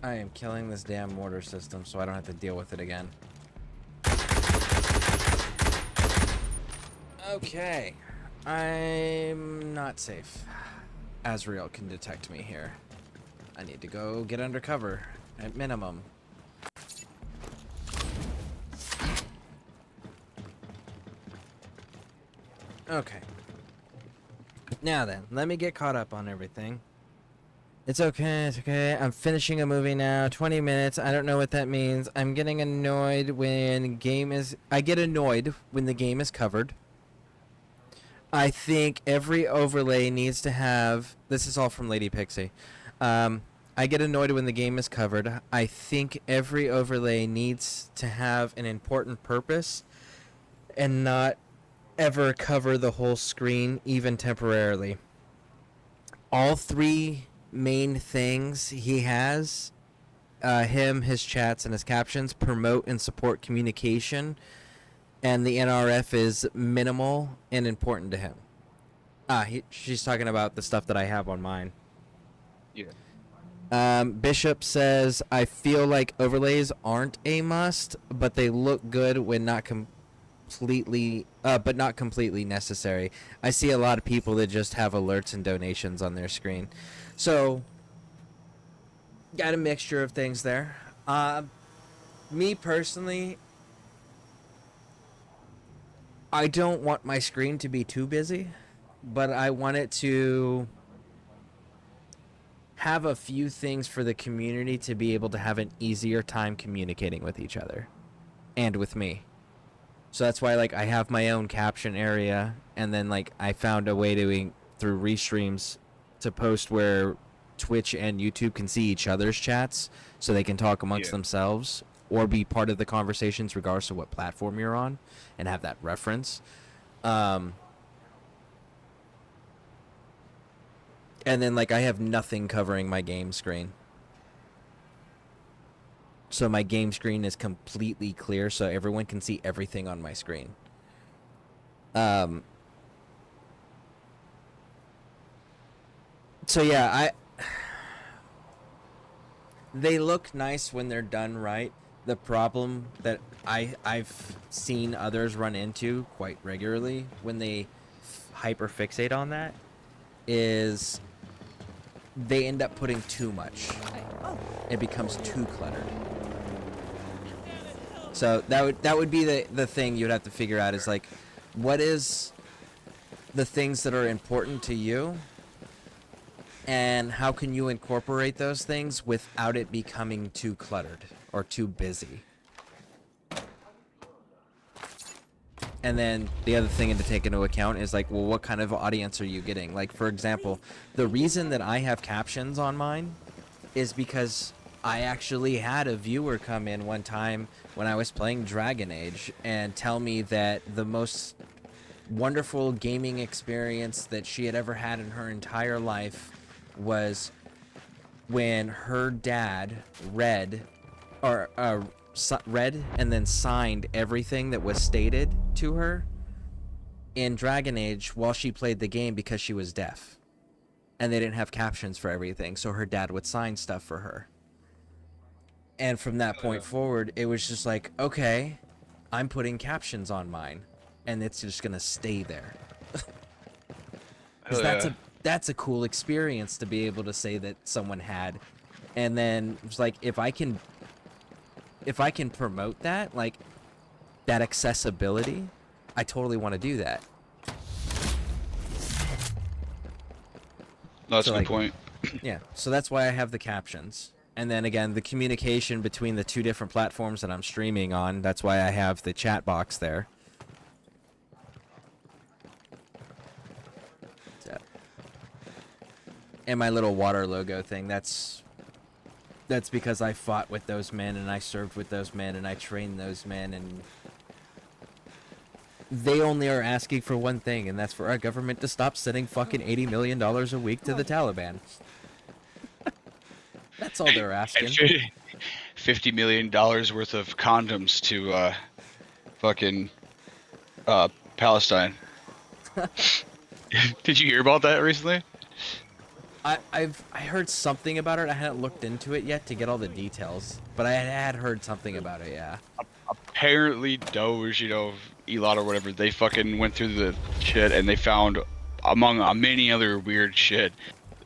I am killing this damn mortar system so I don't have to deal with it again. Okay. I'm not safe. Azrael can detect me here. I need to go get undercover, at minimum. Okay. Now then, let me get caught up on everything. It's okay, it's okay. I'm finishing a movie now. 20 minutes. I don't know what that means. I'm getting annoyed when I get annoyed when the game is covered. I think every overlay needs to have... This is all from Lady Pixie. I get annoyed when the game is covered. I think every overlay needs to have an important purpose and not ever cover the whole screen, even temporarily. All three main things he has, his chats, and his captions, promote and support communication, and the NRF is minimal and important to him. She's talking about the stuff that I have on mine. Yeah. Bishop says, I feel like overlays aren't a must, but they look good when not completely necessary. I see a lot of people that just have alerts and donations on their screen. So, got a mixture of things there. Me personally, I don't want my screen to be too busy, but I want it to have a few things for the community to be able to have an easier time communicating with each other and with me. So that's why, like, I have my own caption area, and then, like, I found a way to, through restreams, to post where Twitch and YouTube can see each other's chats so they can talk amongst themselves or be part of the conversations regardless of what platform you're on and have that reference. And then, like, I have nothing covering my game screen. So my game screen is completely clear so everyone can see everything on my screen. So yeah, they look nice when they're done right. The problem that I've seen others run into quite regularly when they hyper fixate on that is they end up putting too much. It becomes too cluttered. So that would be the thing you'd have to figure out is, like, what is the things that are important to you and how can you incorporate those things without it becoming too cluttered or too busy. And then the other thing to take into account is, like, well, what kind of audience are you getting? Like, for example, the reason that I have captions on mine is because I actually had a viewer come in one time when I was playing Dragon Age and tell me that the most wonderful gaming experience that she had ever had in her entire life was when her dad read and then signed everything that was stated to her in Dragon Age while she played the game because she was deaf. And they didn't have captions for everything, so her dad would sign stuff for her. And from that point forward, it was just like, okay, I'm putting captions on mine, and it's just gonna stay there. That's a cool experience to be able to say that someone had. And then it's like, if I can promote that, like, that accessibility, I totally want to do that. That's so, a good like, point. Yeah, so that's why I have the captions. And then again, the communication between the two different platforms that I'm streaming on, that's why I have the chat box there. So, and my little water logo thing, that's because I fought with those men and I served with those men and I trained those men, and they only are asking for one thing, and that's for our government to stop sending fucking $80 million a week to the Taliban. That's all they're asking. $50 million worth of condoms to fucking Palestine. Did you hear about that recently? I heard something about it. I hadn't looked into it yet to get all the details, but I had heard something about it. Yeah. Apparently, Doge, Elon or whatever, they fucking went through the shit and they found, among many other weird shit,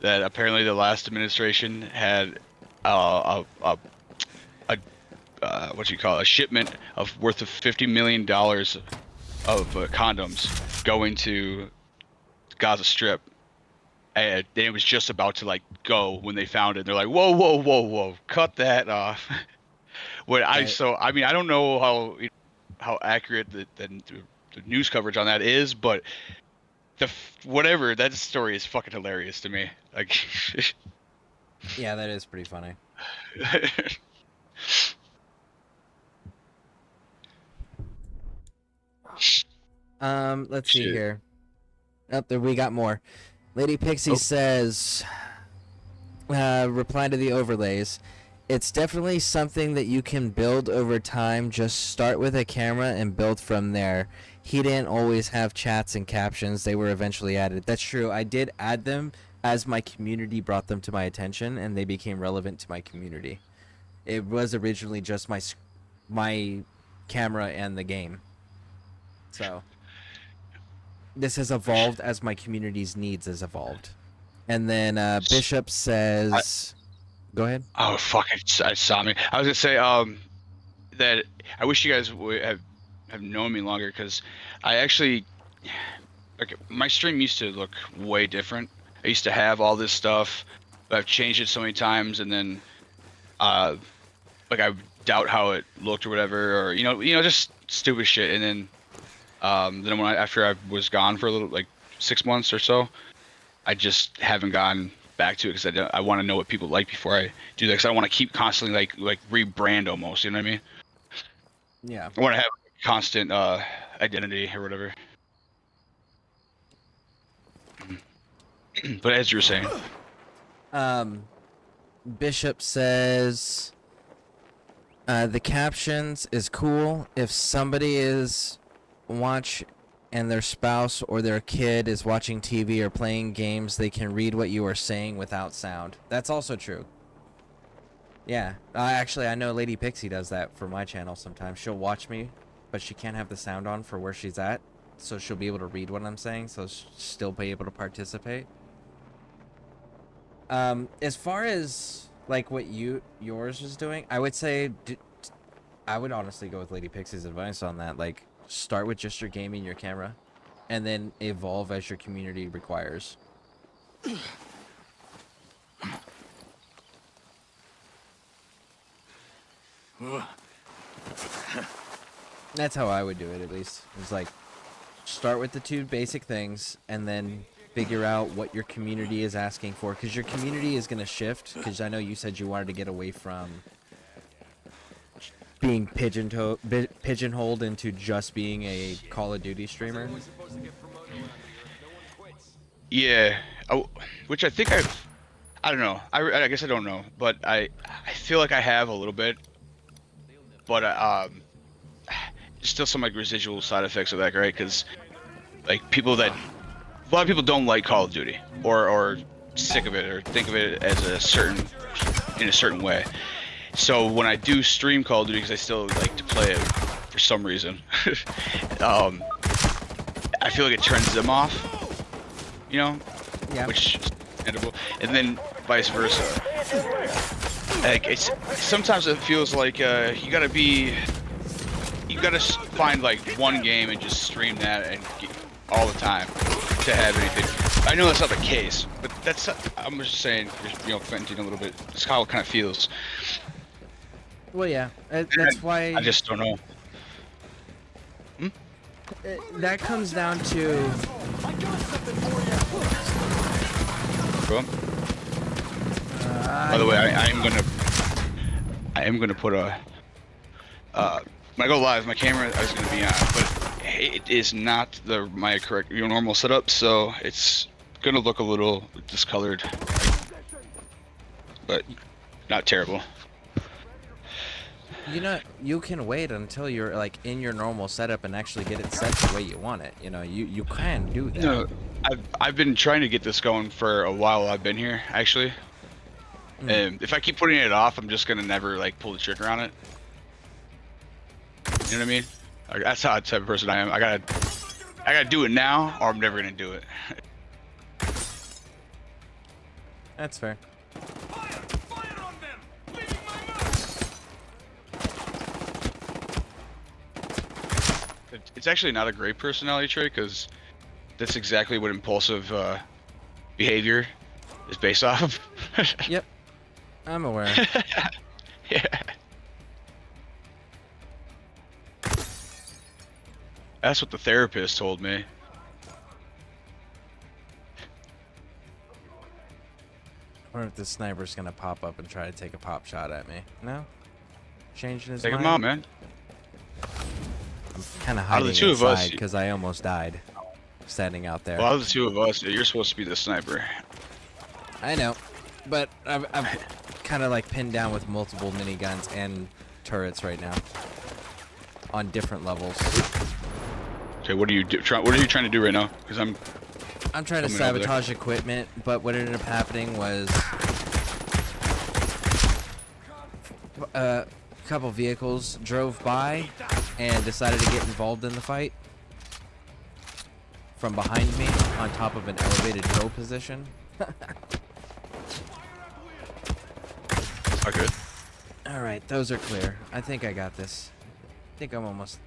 that apparently the last administration had a shipment worth of $50 million of condoms going to Gaza Strip, and it was just about to like go when they found it. They're like, whoa, whoa, whoa, whoa, cut that off. When I mean, I don't know how accurate the news coverage on that is, but whatever, that story is fucking hilarious to me. Like, Yeah, that is pretty funny. Let's see here. Up there, we got more. Lady Pixie says, reply to the overlays. It's definitely something that you can build over time. Just start with a camera and build from there. He didn't always have chats and captions. They were eventually added. That's true. I did add them as my community brought them to my attention, and they became relevant to my community. It was originally just my camera and the game. So this has evolved as my community's needs has evolved. And then Bishop says... Go ahead. Oh, fuck, I saw me. I was gonna say that I wish you guys would have known me longer, because I actually, like, my stream used to look way different. I used to have all this stuff, but I've changed it so many times, and then like, I doubt how it looked or whatever, or you know just stupid shit. And then after I was gone for a little, like 6 months or so, I just haven't gone back to it, because I want to know what people like before I do that, because I don't want to keep constantly like rebrand almost, you know what I mean? Yeah. I want to have constant identity or whatever. But as you were saying, Bishop says the captions is cool if somebody is and their spouse or their kid is watching TV or playing games, they can read what you are saying without sound. That's also true. Yeah. Actually, I know Lady Pixie does that for my channel sometimes. She'll watch me, but she can't have the sound on for where she's at, so she'll be able to read what I'm saying, so she'll still be able to participate. As far as, like, what yours is doing, I would say... I would honestly go with Lady Pixie's advice on that. Like, start with just your gaming, your camera, and then evolve as your community requires. That's how I would do it, at least. It's like, start with the two basic things, and then figure out what your community is asking for, because your community is going to shift, because I know you said you wanted to get away from being pigeonholed into just being a Call of Duty streamer. yeah, which I think I don't know. I guess I don't know, but I feel like I have a little bit, but still some like residual side effects of that, right? Because like a lot of people don't like Call of Duty or sick of it or think of it as in a certain way. So when I do stream Call of Duty, because I still like to play it for some reason, I feel like it turns them off, you know? Yeah. Which is understandable. And then vice versa. Like sometimes it feels like you gotta find like one game and just stream that and all the time to have anything. I know that's not the case, but I'm just saying, venting a little bit. That's how it kind of feels. Well, yeah, that's why... I just don't know. That comes down to... By the way, I am gonna put a... when I go live, my camera is gonna be on, but it is not my correct normal setup, so it's gonna look a little discolored, but not terrible. You can wait until you're like in your normal setup and actually get it set the way you want it. You can do that. No, I've been trying to get this going for a while. I've been here actually, and if I keep putting it off, I'm just gonna never like pull the trigger on it. You know what I mean? Like, that's how type of person I am. I gotta do it now, or I'm never gonna do it. That's fair. It's actually not a great personality trait, because that's exactly what impulsive behavior is based off of. Yep, I'm aware. Yeah. That's what the therapist told me. I wonder if the sniper's gonna pop up and try to take a pop shot at me. No? Changing his Take mind? him out, man. I'm kind of Out of hiding the two of us, inside because I almost died standing out there. Well, out of the two of us, you're supposed to be the sniper. I know, but I've kind of like pinned down with multiple miniguns and turrets right now on different levels. Okay, what are you what are you trying to do right now? Because I'm trying to sabotage equipment, but what ended up happening was a couple vehicles drove by and decided to get involved in the fight from behind me on top of an elevated hill position. not good. Alright, those are clear. I think I got this. I think I'm almost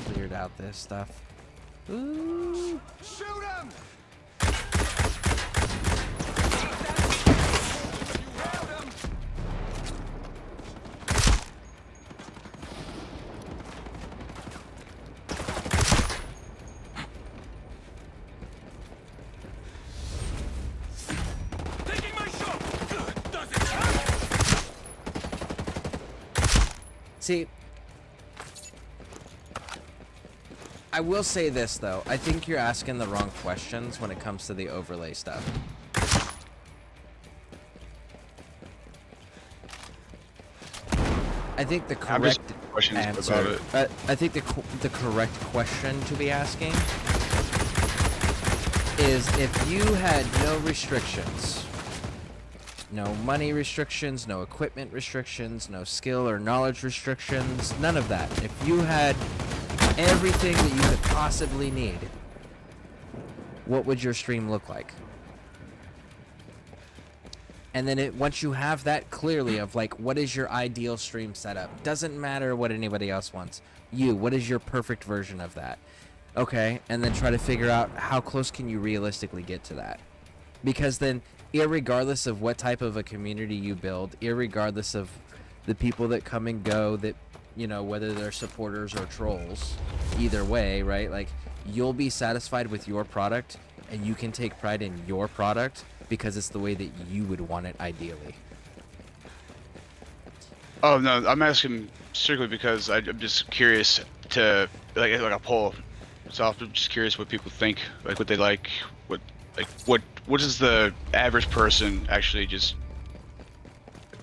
cleared out this stuff. Ooh. Shoot him! Taking my shot. Does it hurt? See, I will say this though. I think you're asking the wrong questions when it comes to the overlay stuff. I think the correct answer. I think the correct question to be asking is if you had no restrictions, no money restrictions, no equipment restrictions, no skill or knowledge restrictions, none of that. If you had everything that you could possibly need, what would your stream look like? And then once you have that clearly of like, what is your ideal stream setup? Doesn't matter what anybody else wants. What is your perfect version of that? Okay, and then try to figure out how close can you realistically get to that. Because then, irregardless of what type of a community you build, irregardless of the people that come and go, that, you know, whether they're supporters or trolls, either way, right? Like, you'll be satisfied with your product, and you can take pride in your product because it's the way that you would want it ideally. Oh no, I'm asking strictly because I'm just curious to like a poll. So I'm just curious what people think, like what they like, what does the average person actually just?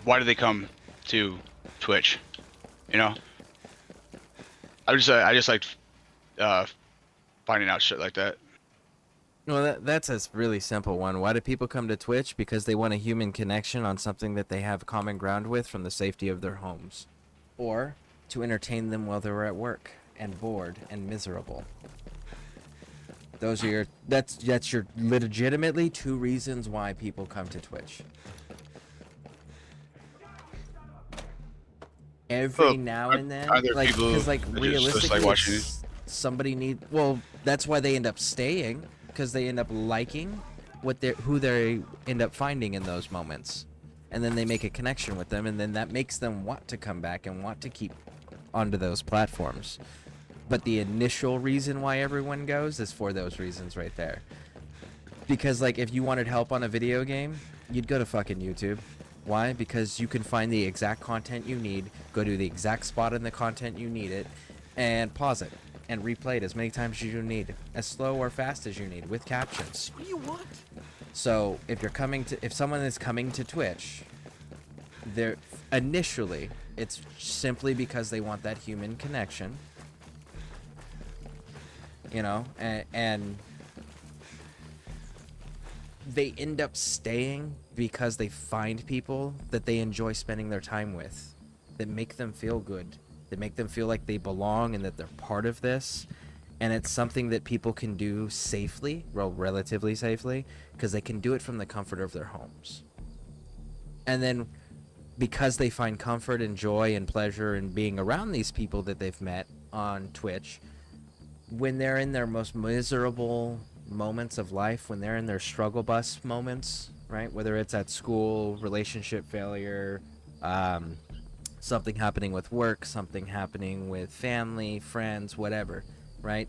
Why do they come to Twitch? You know, I just like finding out shit like that. Well, that's a really simple one. Why do people come to Twitch? Because they want a human connection on something that they have common ground with from the safety of their homes. Or to entertain them while they're at work and bored and miserable. Those are your that's your legitimately two reasons why people come to Twitch. Every now and then, like, because like realistically, somebody well, that's why they end up staying, because they end up liking who they end up finding in those moments, and then they make a connection with them, and then that makes them want to come back and want to keep onto those platforms. But the initial reason why everyone goes is for those reasons right there. Because like if you wanted help on a video game, you'd go to fucking YouTube. Why? Because you can find the exact content you need, go to the exact spot in the content you need it, and pause it and replay it as many times as you need, as slow or fast as you need, with captions. What do you want? So if someone is coming to Twitch, they're initially it's simply because they want that human connection, you know, and they end up staying because they find people that they enjoy spending their time with, that make them feel good, that make them feel like they belong and that they're part of this. And it's something that people can do safely, well, relatively safely, because they can do it from the comfort of their homes. And then because they find comfort and joy and pleasure in being around these people that they've met on Twitch, when they're in their most miserable moments of life, when they're in their struggle bus moments, right? Whether it's at school, relationship failure, something happening with work, something happening with family, friends, whatever, right?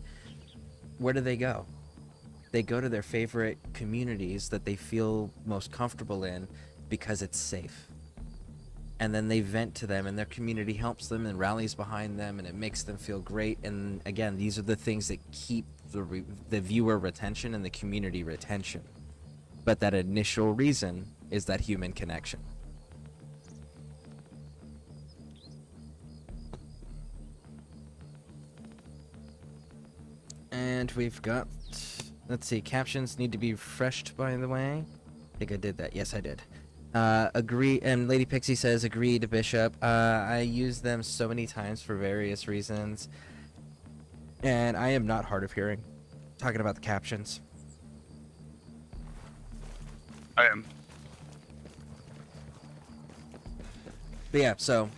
Where do they go? They go to their favorite communities that they feel most comfortable in because it's safe. And then they vent to them, and their community helps them and rallies behind them, and it makes them feel great. And again, these are the things that keep the viewer retention and the community retention. But that initial reason is that human connection. And we've got, let's see, captions need to be refreshed, by the way. I think I did that. Yes, I did. Agree, and Lady Pixie says, agreed, Bishop. I use them so many times for various reasons, and I am not hard of hearing. Talking about the captions. I am. But yeah, so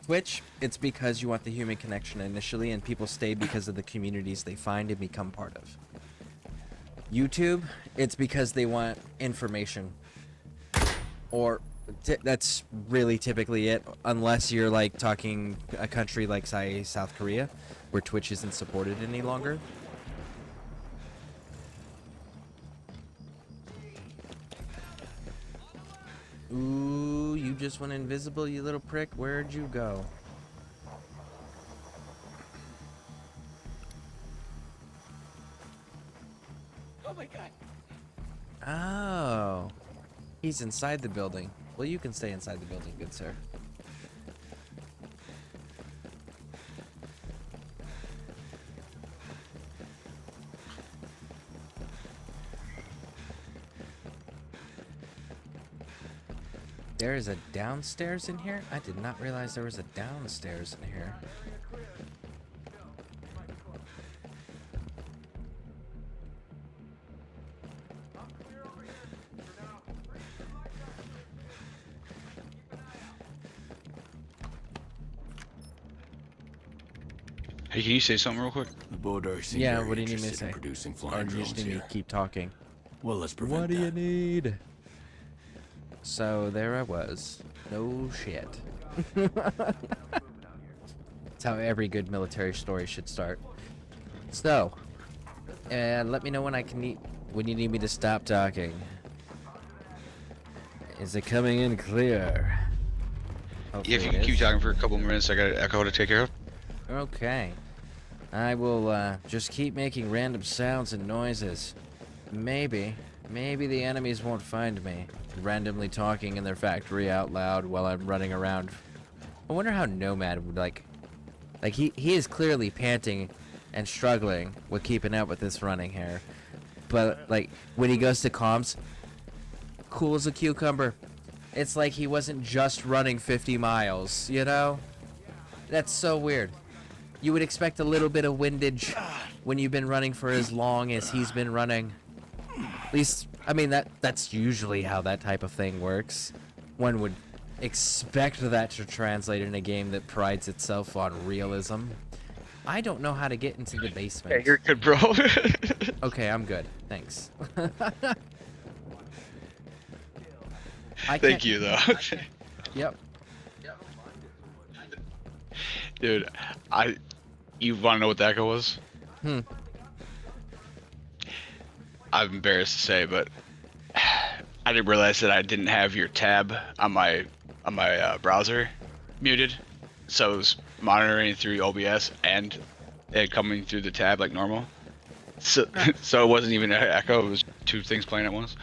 Twitch, it's because you want the human connection initially, and people stay because of the communities they find and become part of. YouTube, it's because they want information. Or that's really typically it, unless you're like talking a country like, say, South Korea, where Twitch isn't supported any longer. Ooh, you just went invisible, you little prick. Where'd you go? Oh my god. Oh. He's inside the building. Well, you can stay inside the building, good sir. There is a downstairs in here? I did not realize there was a downstairs in here. Hey, can you say something real quick? The Bodarks seem Yeah, very what do you need me to interested in say? producing Or flying do you just drones need me here. to keep talking? Well, let's prevent What do you that. need? So there I was. No shit. That's how every good military story should start. So, let me know when when you need me to stop talking. Is it coming in clear? Hopefully If you it can keep is. talking for a couple more minutes, I got an echo to take care of. Okay. I will just keep making random sounds and noises. Maybe the enemies won't find me randomly talking in their factory out loud while I'm running around. I wonder how Nomad would like he is clearly panting and struggling with keeping up with this running here. But like when he goes to comms, cool as a cucumber. It's like he wasn't just running 50 miles, you know? That's so weird. You would expect a little bit of windage when you've been running for as long as he's been running. At least, I mean, that's usually how that type of thing works. One would expect that to translate in a game that prides itself on realism. I don't know how to get into the basement. Yeah, you're good, bro. Okay, I'm good. Thanks. Thank you, though. Yep. Dude, you want to know what the echo was? I'm embarrassed to say, but I didn't realize that I didn't have your tab on my browser muted, so it was monitoring through OBS and it coming through the tab like normal. So it wasn't even an echo; it was two things playing at once.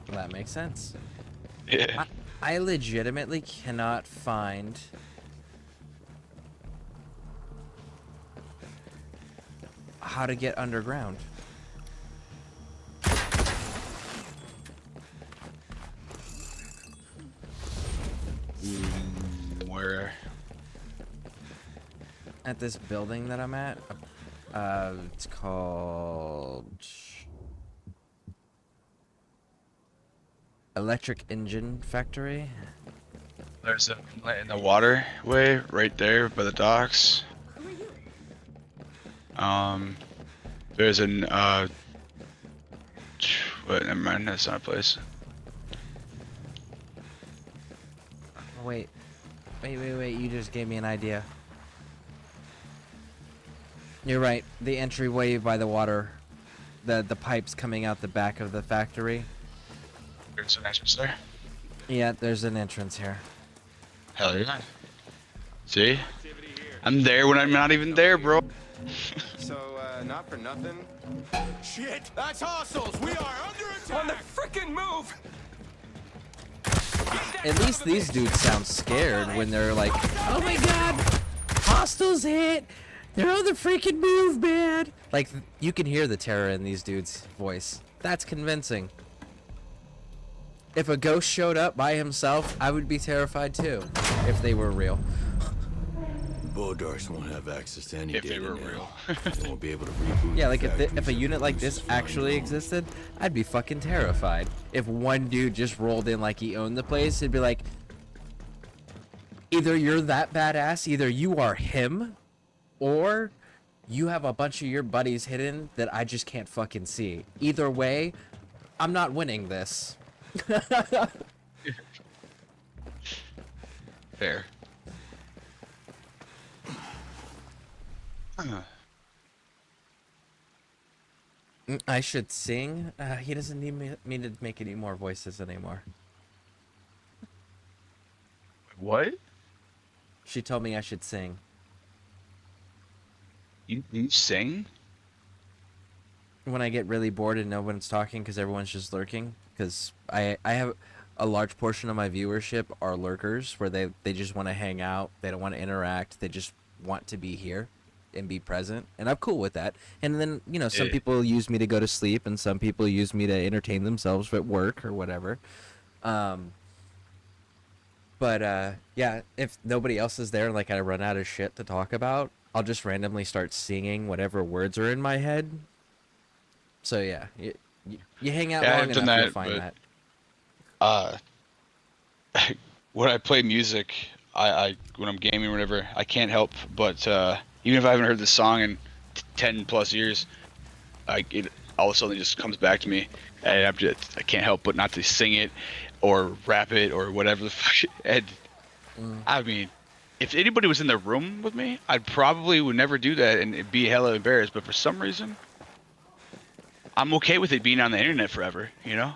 Well, that makes sense. Yeah. I legitimately cannot find how to get underground. Where? At this building that I'm at. It's called Electric Engine Factory. There's a inlet in the waterway right there by the docks. There's an wait, never mind. That's not a place. Oh, wait. Wait. You just gave me an idea. You're right. The entryway by the water. The pipes coming out the back of the factory. There's an entrance there. Yeah, there's an entrance here. Hell yeah. See? I'm there when I'm not even there, bro. So, not for nothing. Shit! That's hostiles! We are under attack! On the frickin' move! At least these dudes sound scared when they're like, oh my god, hostiles hit! They're on the freaking move, man! Like, you can hear the terror in these dudes' voice. That's convincing. If a ghost showed up by himself, I would be terrified too, if they were real. Bodarks won't have access to any If data they were now. real. They won't be able to reboot. Yeah, the like if factories a or unit like Bruce's this flying actually home. existed, I'd be fucking terrified. If one dude just rolled in like he owned the place, it'd be like, either you're that badass, either you are him, or you have a bunch of your buddies hidden that I just can't fucking see. Either way, I'm not winning this. Fair. I should sing. He doesn't need me to make any more voices anymore. What? She told me I should sing. You sing? When I get really bored and no one's talking because everyone's just lurking, because I have a large portion of my viewership are lurkers where they just want to hang out, they don't want to interact, they just want to be here and be present, and I'm cool with that. And then, you know, some Yeah. people use me to go to sleep and some people use me to entertain themselves at work or whatever. But yeah, if nobody else is there and like I run out of shit to talk about, I'll just randomly start singing whatever words are in my head. So yeah, you hang out Yeah, long I've done enough, you'll that, find but, that. when I play music, I when I'm gaming or whatever, I can't help but even if I haven't heard the song in 10 plus years, it all of a sudden just comes back to me, and I can't help but not to sing it or rap it or whatever the fuck. And I mean, if anybody was in the room with me, I probably would never do that and be hella embarrassed. But for some reason, I'm okay with it being on the internet forever, you know?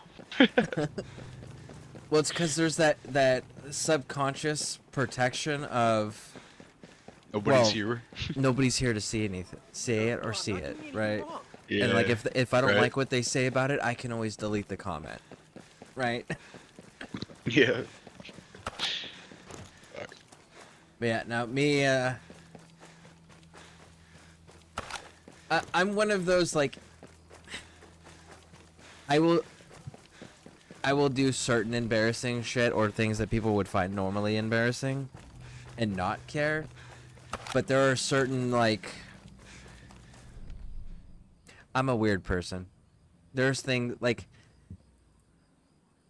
Well, it's because there's that subconscious protection of Nobody's here. Nobody's here to see anything, say it or see it, right? Yeah, and like if I don't right. like what they say about it, I can always delete the comment, right? Yeah. But yeah, now me, I'm one of those, like, I will do certain embarrassing shit or things that people would find normally embarrassing and not care. But there are certain, like, I'm a weird person. There's things like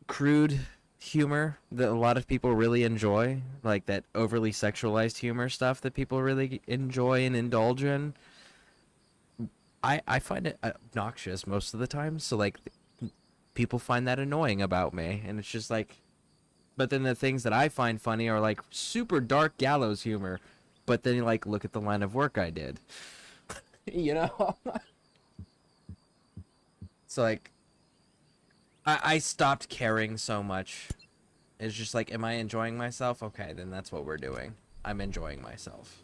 crude humor that a lot of people really enjoy, like that overly sexualized humor stuff that people really enjoy and indulge in. I find it obnoxious most of the time, so like people find that annoying about me, and it's just like, but then the things that I find funny are like super dark gallows humor, but then like look at the line of work I did. You know? So like I stopped caring so much. It's just like, am I enjoying myself? Okay, then that's what we're doing. I'm enjoying myself.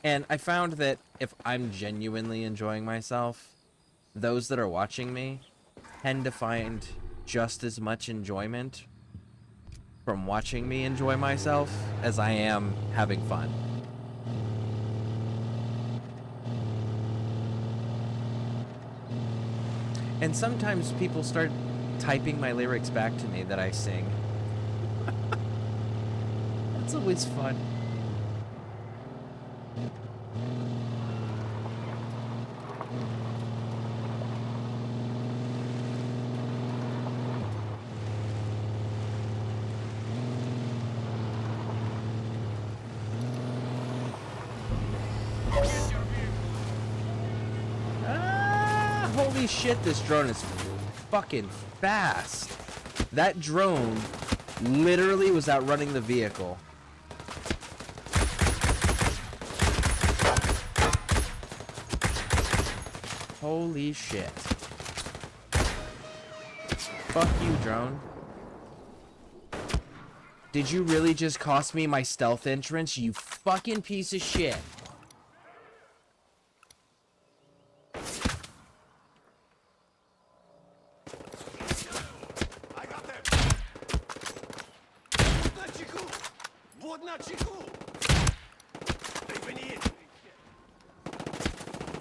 And I found that if I'm genuinely enjoying myself, those that are watching me tend to find just as much enjoyment from watching me enjoy myself as I am having fun. And sometimes people start typing my lyrics back to me that I sing. That's always fun. shit, this drone is fucking fast. That drone literally was outrunning the vehicle. Holy shit. Fuck you, drone. Did you really just cost me my stealth entrance, you fucking piece of shit? I got them.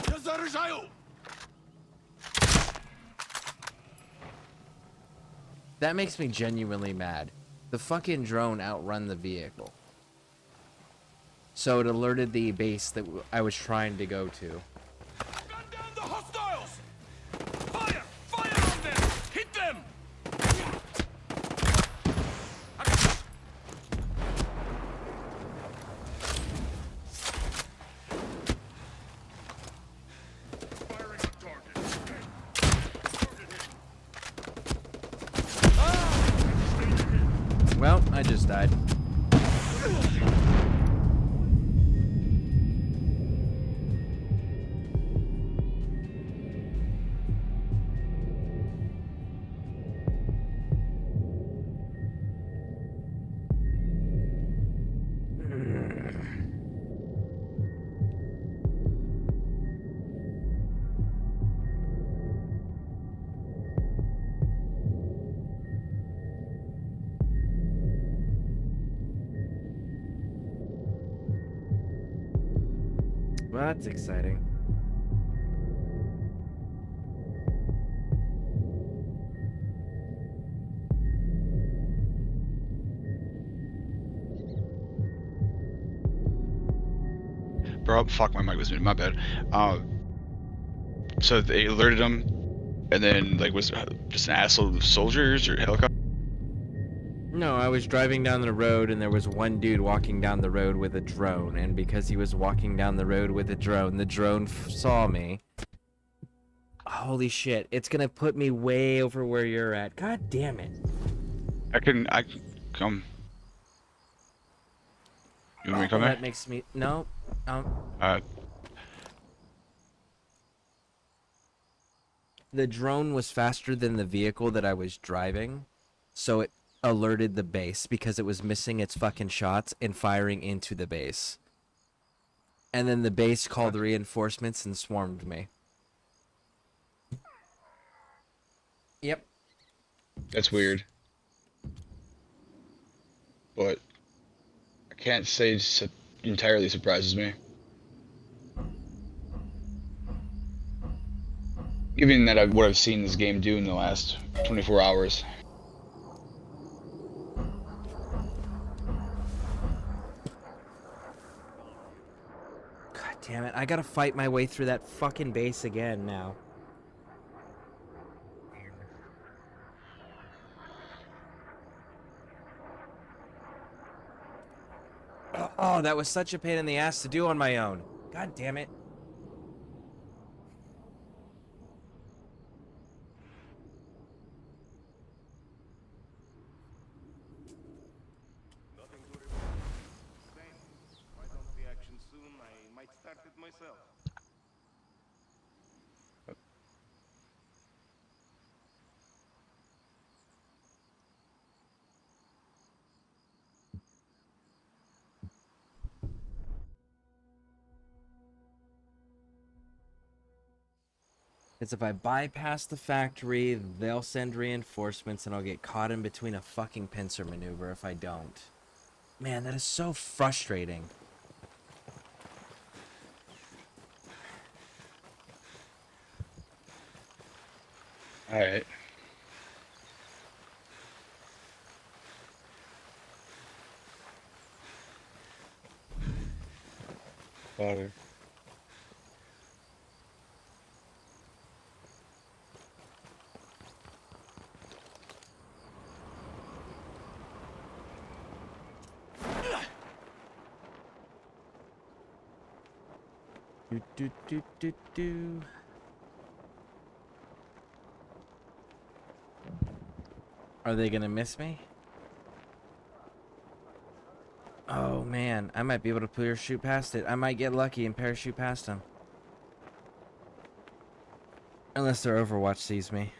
Я заряжаю. That makes me genuinely mad. The fucking drone outrun the vehicle. So it alerted the base that I was trying to go to. Gun down the hostiles! Fire! Fire on them! Hit them! Firing on target. Well, I just died. Well, that's exciting. Bro, fuck, my mic was muted, my bad. So they alerted him, and then, like, was just an asshole of soldiers or helicopter? No, I was driving down the road and there was one dude walking down the road with a drone, and because he was walking down the road with a drone, the drone saw me. Holy shit, it's gonna put me way over where you're at. God damn it. I can come. You want me to come That there? makes me... No. The drone was faster than the vehicle that I was driving, so it alerted the base because it was missing its fucking shots and firing into the base. And then the base called reinforcements and swarmed me. Yep. That's weird. But I can't say it entirely surprises me. Given that what I've seen this game do in the last 24 hours. God damn it, I gotta fight my way through that fucking base again now. Oh, that was such a pain in the ass to do on my own. God damn it. Nothing to report. Same. If I don't see action soon, I might start it myself. Because if I bypass the factory, they'll send reinforcements and I'll get caught in between a fucking pincer maneuver if I don't. Man, that is so frustrating. Alright. Water. Do. Are they gonna miss me? Oh man, I might be able to parachute past it. I might get lucky and parachute past them. Unless their Overwatch sees me.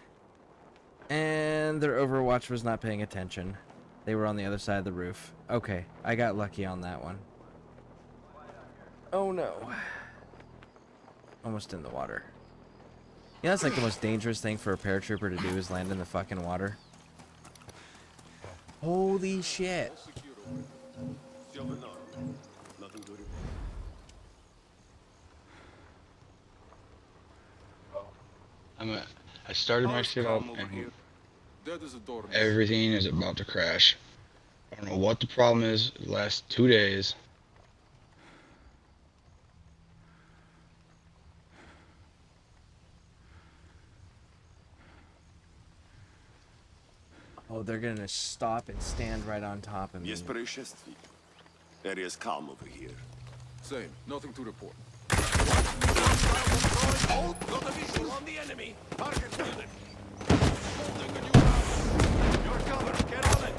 And their Overwatch was not paying attention. They were on the other side of the roof. Okay, I got lucky on that one. Oh no. Almost in the water. You know, that's like the most dangerous thing for a paratrooper to do is land in the fucking water. Holy shit. I started my shit up and everything is about to crash. I don't know what the problem is the last 2 days. Oh, they're gonna stop and stand right on top of me. Есть происшествие. Area's calm over here. Same. Nothing to report. Oh, got a visual on the enemy. Target spotted. Holding a new round. Your cover. Get on it.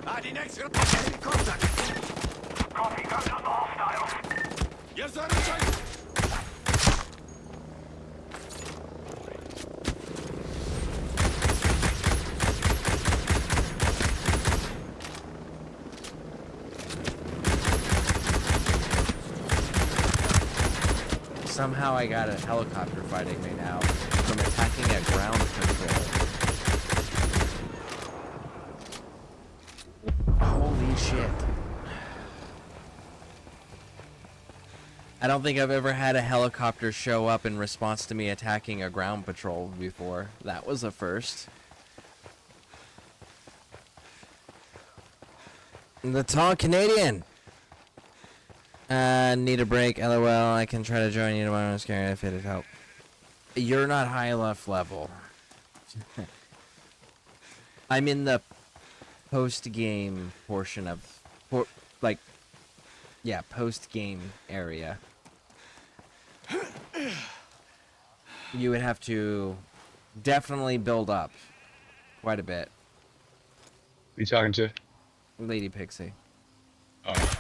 Adding extra. Enemy contact. Copy. Got to the hostiles. Yes, sir. Somehow I got a helicopter fighting me now from attacking at ground control. Holy shit. I don't think I've ever had a helicopter show up in response to me attacking a ground patrol before. That was a first. The tall Canadian! Need a break, lol, I can try to join you tomorrow, I'm scared if it'd help. You're not high enough level. I'm in the post-game portion of, post-game area. You would have to definitely build up quite a bit. Who you talking to? Lady Pixie. Oh.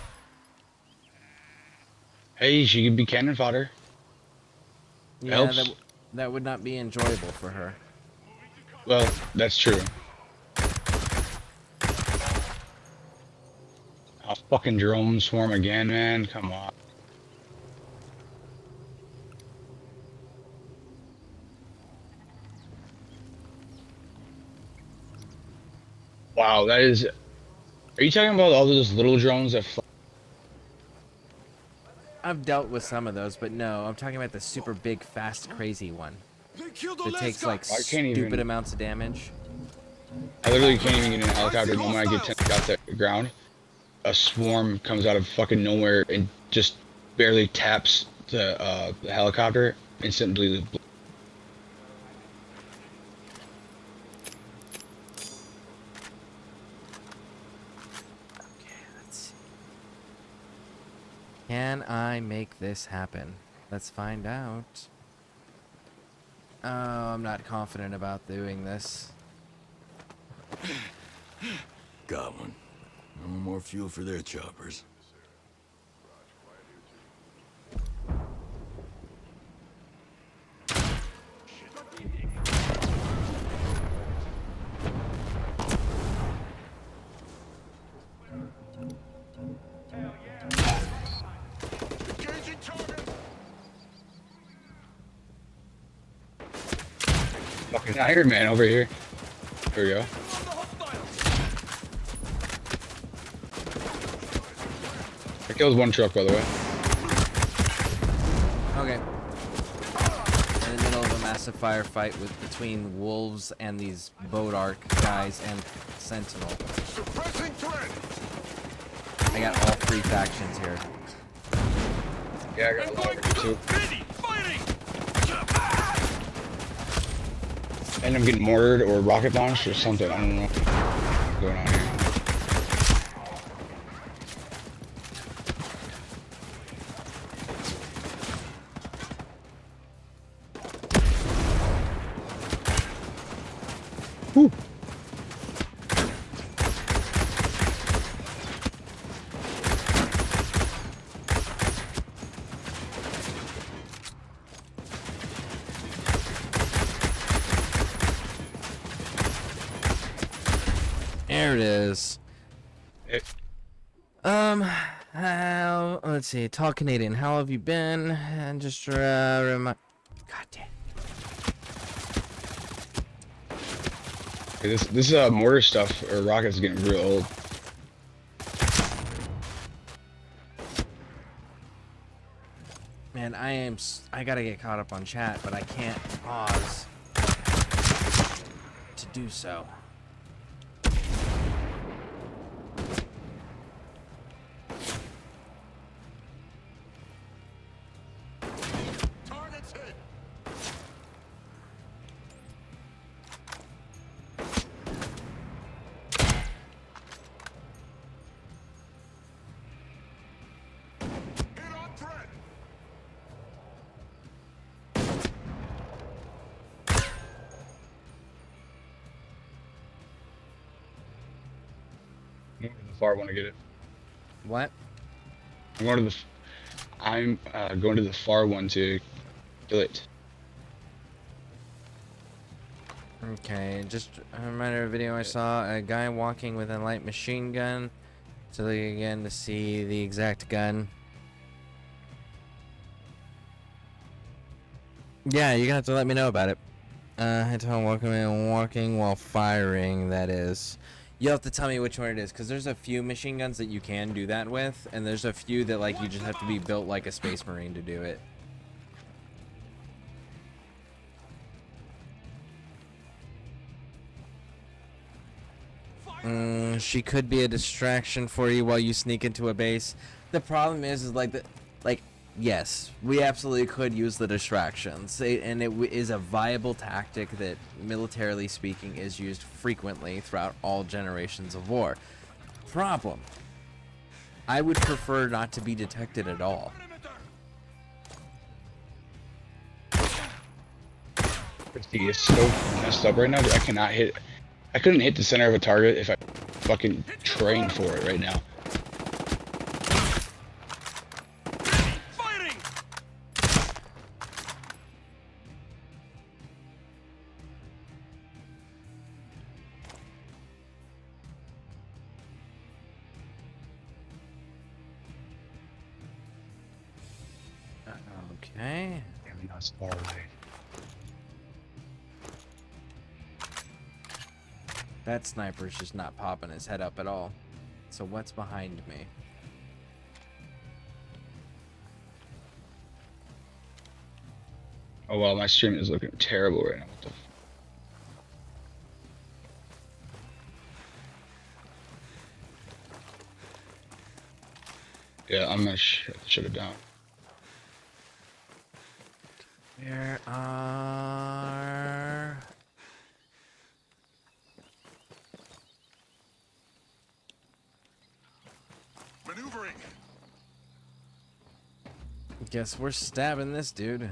Hey, she could be cannon fodder. Yeah, Helps. that would not be enjoyable for her. Well, that's true. A fucking drone swarm again, man. Come on. Wow, that is... Are you talking about all those little drones that fly? I've dealt with some of those, but no, I'm talking about the super big, fast, crazy one. That takes like stupid amounts of damage. I literally can't even get in a helicopter. The moment I get 10 shots at the ground, a swarm comes out of fucking nowhere and just barely taps the helicopter. Instantly. Can I make this happen? Let's find out. Oh, I'm not confident about doing this. Got one. No more fuel for their choppers. Fucking Iron Man over here. There we go. I killed one truck, by the way. Okay. In the middle of a massive firefight between wolves and these Bodark guys and Sentinel. I got all three factions here. Yeah, I got a lot of too. And I'm getting mortared or rocket launched or something. I don't know what's going on here. Whew. There it is. It, How? Let's see. Talk Canadian. How have you been? And just remind. God damn. this mortar stuff or rockets is getting real old. Man, I gotta get caught up on chat, but I can't pause to do so. Target's hit. Hit on threat. I'm going to the far one to get it. What? I'm going to going to the far one to kill it. Okay, just a reminder of a video I saw. A guy walking with a light machine gun. So again to see the exact gun. Yeah, you're gonna have to let me know about it. I told him walking while firing, that is. You'll have to tell me which one it is, because there's a few machine guns that you can do that with, and there's a few that, like, you just have to be built like a Space Marine to do it. She could be a distraction for you while you sneak into a base. The problem is like, yes, we absolutely could use the distractions, and it is a viable tactic that, militarily speaking, is used frequently throughout all generations of war. Problem: I would prefer not to be detected at all. He is so messed up right now. Dude, I cannot hit. I couldn't hit the center of a target if I fucking trained for it right now. Firing! Okay. Damn, that's far away. That sniper's just not popping his head up at all. So what's behind me? Oh well, my stream is looking terrible right now. What the yeah, I'm gonna shut it down. There are... Maneuvering. Guess we're stabbing this dude.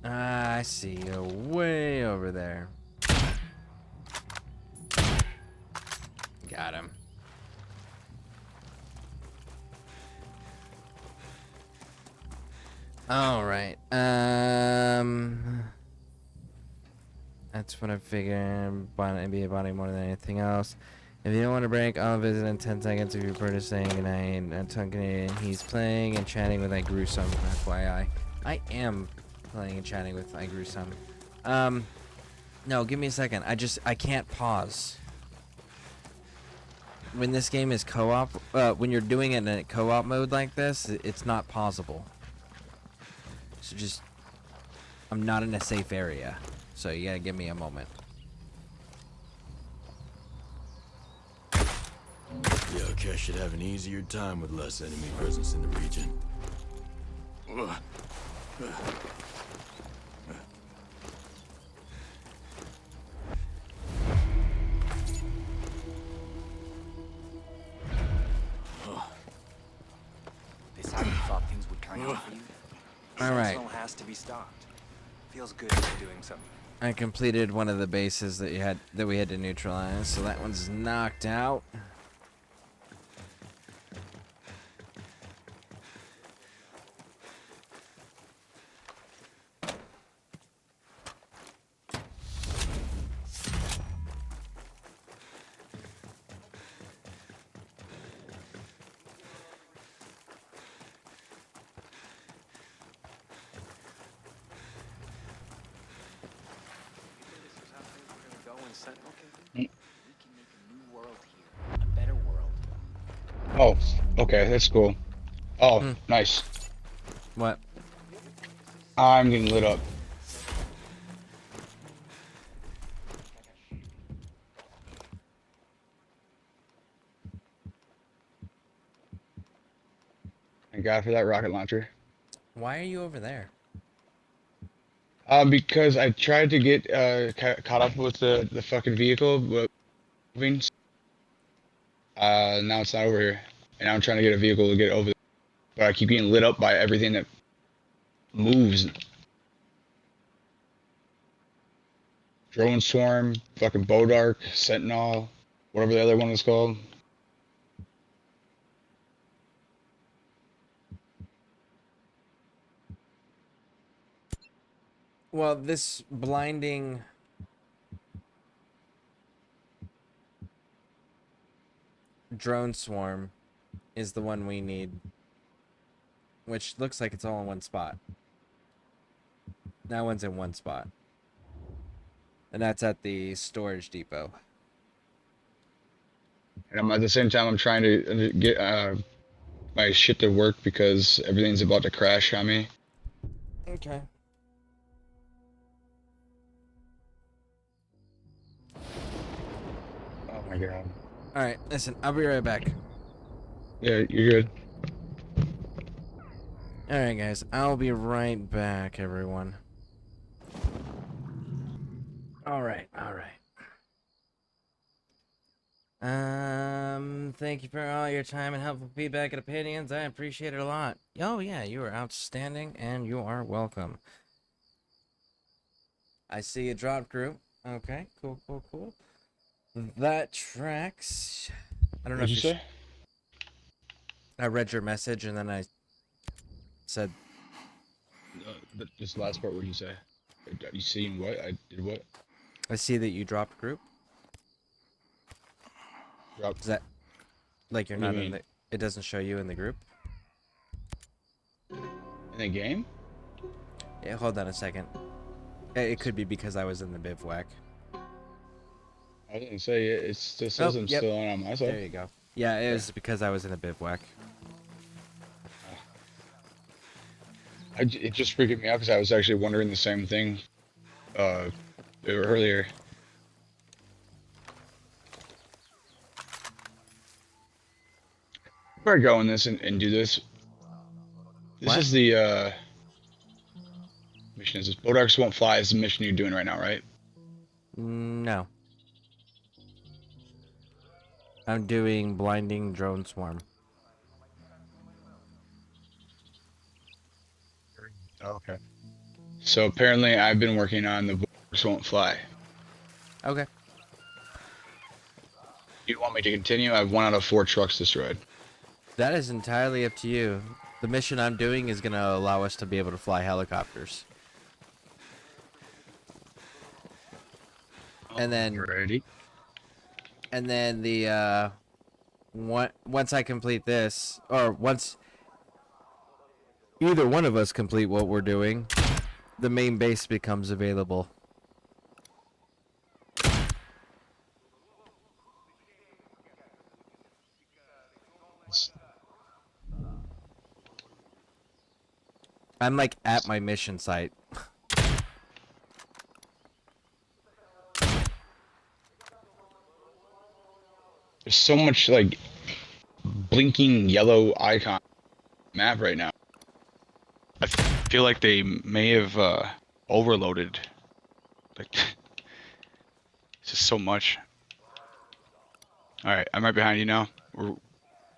I see you way over there. Got him. All right. That's what I figured. Be a body more than anything else. If you don't want to break, I'll visit in 10 seconds if you're purchasing and I'm Canadian. He's playing and chatting with I Gruesome, FYI. I am playing and chatting with I Gruesome. No, give me a second. I can't pause. When this game is co-op, when you're doing it in a co-op mode like this, it's not pausable. So just, I'm not in a safe area. So you gotta give me a moment. The Outcast should have an easier time with less enemy presence in the region. to be stopped. Feels good to be doing something. I completed one of the bases that we had to neutralize, so that one's knocked out. Sentinel can we can make a new world here. A better world. Oh, okay, that's cool. Oh, nice. What? I'm getting lit up. Thank God for that rocket launcher. Why are you over there? Because I tried to get caught up with the fucking vehicle, but moving. Now it's not over here, and I'm trying to get a vehicle to get over there, but I keep getting lit up by everything that moves. Drone swarm, fucking Bodark, Sentinel, whatever the other one was called. Well, this blinding drone swarm is the one we need, which looks like it's all in one spot. That one's in one spot, and that's at the storage depot. And at the same time, I'm trying to get my shit to work because everything's about to crash on me. Okay. Oh my god. All right, listen, I'll be right back. Yeah, you're good. All right, guys, I'll be right back, everyone. All right. Thank you for all your time and helpful feedback and opinions. I appreciate it a lot. Oh, yeah, you are outstanding, and you are welcome. I see a drop group. Okay, cool. That tracks. I don't know What'd if you say? I read your message, and then I said... This last part, what'd you say? You seen what? I did what? I see that you dropped group. Drop. Is that... Like you're What do not you in mean? the... It doesn't show you in the group? In the game? Yeah, hold on a second. It could be because I was in the bivouac. I was gonna say, it still says I'm yep. still on my side. There you go. Yeah, it was because I was in the bivouac. It just freaked me out because I was actually wondering the same thing earlier. Before I go in this and do this, this is the mission. Is this Bodarks Won't Fly is the mission you're doing right now, right? No. I'm doing blinding drone swarm. Okay. So apparently I've been working on the Bodarks Won't Fly. Okay. You want me to continue? I have 1 out of 4 trucks destroyed. That is entirely up to you. The mission I'm doing is going to allow us to be able to fly helicopters. And then... Ready? And then the, once I complete this, or once either one of us complete what we're doing, the main base becomes available. I'm like at my mission site. There's so much like blinking yellow icon map right now. I feel like they may have overloaded. Like, it's just so much. All right, I'm right behind you now. We're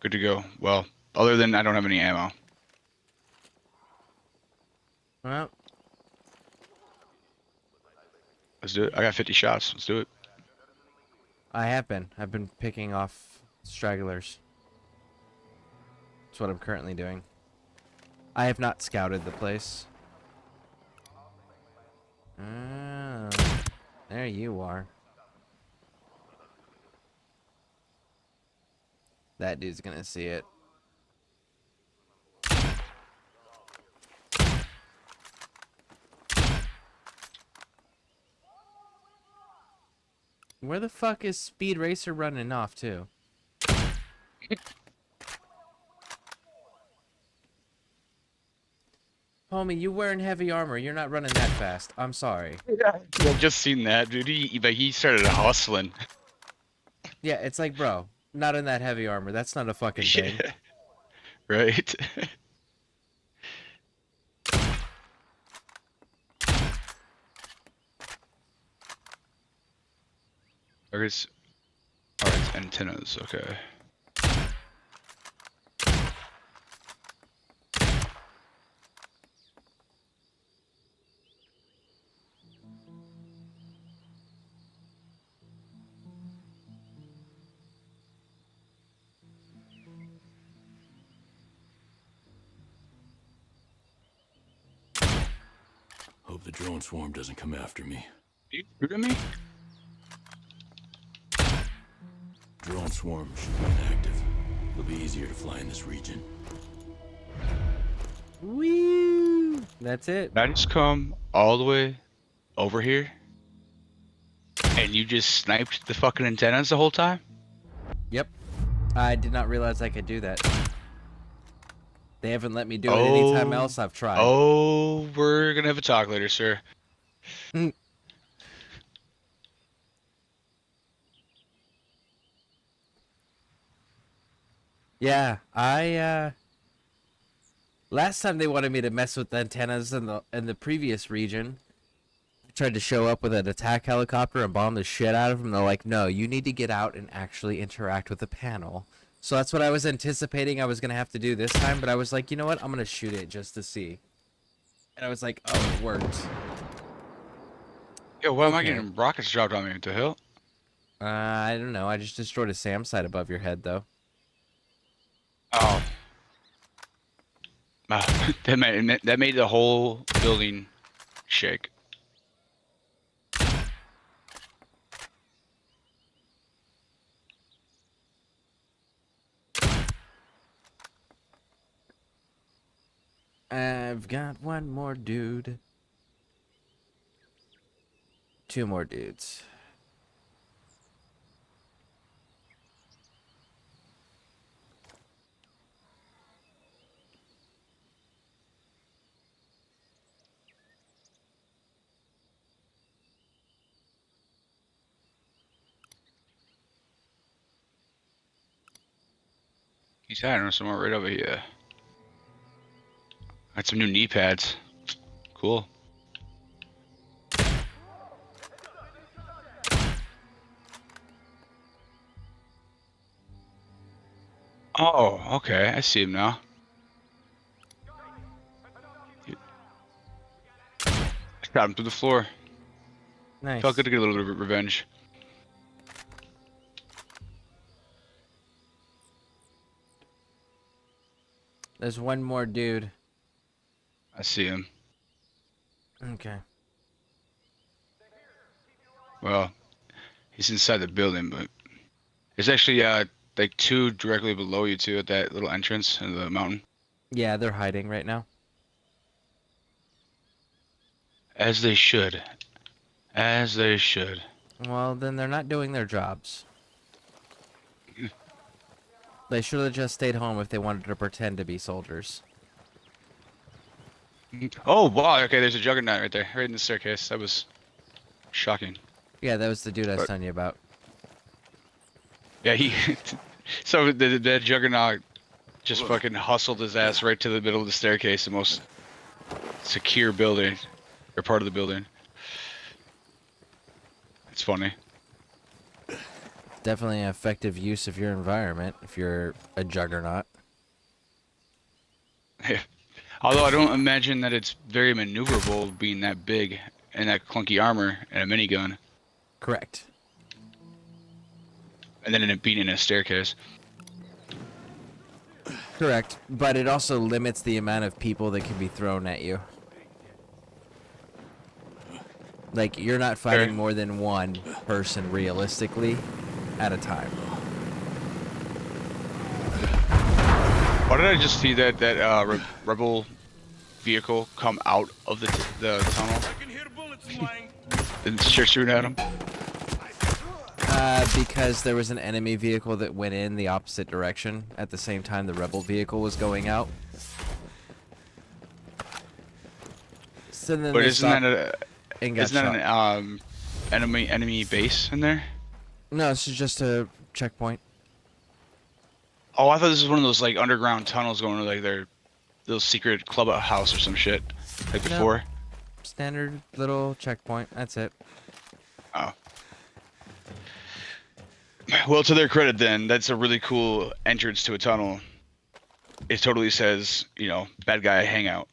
good to go. Well, other than I don't have any ammo. Well, Let's do it. I got 50 shots. Let's do it. I have been. I've been picking off stragglers. That's what I'm currently doing. I have not scouted the place. Oh, there you are. That dude's gonna see it. Where the fuck is Speed Racer running off to? Homie, you wearing heavy armor. You're not running that fast. I'm sorry. Yeah, I've just seen that, dude. He started hustling. Yeah, it's like, bro, not in that heavy armor. That's not a fucking thing. Yeah. Right? Targets. Alright, antennas, okay. Hope the drone swarm doesn't come after me. You shooting me? Drone swarm should be inactive. It'll be easier to fly in this region. Woo! That's it. I just come all the way over here, and you just sniped the fucking antennas the whole time? Yep. I did not realize I could do that. They haven't let me do it anytime else I've tried. Oh, we're gonna have a talk later, sir. Yeah, last time they wanted me to mess with the antennas in the previous region. I tried to show up with an attack helicopter and bomb the shit out of them. They're like, no, you need to get out and actually interact with the panel. So that's what I was anticipating I was gonna have to do this time, but I was like, you know what? I'm gonna shoot it just to see. And I was like, oh, it worked. Yo, why am I getting rockets dropped on me? What the hell? I don't know. I just destroyed a SAM site above your head, though. Oh. That made the whole building shake. I've got one more dude. Two more dudes. He's hiding them somewhere right over here. Got some new knee pads. Cool. Oh, okay. I see him now. Shot him through the floor. Nice. Felt good to get a little bit of revenge. There's one more dude. I see him. Okay. Well, he's inside the building, but there's actually like two directly below you too at that little entrance in the mountain. Yeah, they're hiding right now. As they should. As they should. Well, then they're not doing their jobs. They should have just stayed home if they wanted to pretend to be soldiers. Oh, wow. Okay, there's a juggernaut right there, right in the staircase. That was shocking. Yeah, that was the dude I was telling you about. Yeah, so the juggernaut just fucking hustled his ass right to the middle of the staircase, the most secure building, or part of the building. It's funny. Definitely an effective use of your environment if you're a juggernaut. Yeah. Although I don't imagine that it's very maneuverable being that big and that clunky armor and a minigun. Correct. And then it being in a staircase. Correct. But it also limits the amount of people that can be thrown at you. Like, you're not fighting more than one person realistically at a time. Why did I just see that rebel vehicle come out of the tunnel? And start shooting at him. Because there was an enemy vehicle that went in the opposite direction at the same time the rebel vehicle was going out. So then But they isn't stopped and got shot. an enemy base in there? No, this is just a checkpoint. Oh, I thought this was one of those like underground tunnels going to like their little secret clubhouse or some shit, like before. Standard little checkpoint. That's it. Oh. Well, to their credit, then that's a really cool entrance to a tunnel. It totally says, you know, bad guy hangout.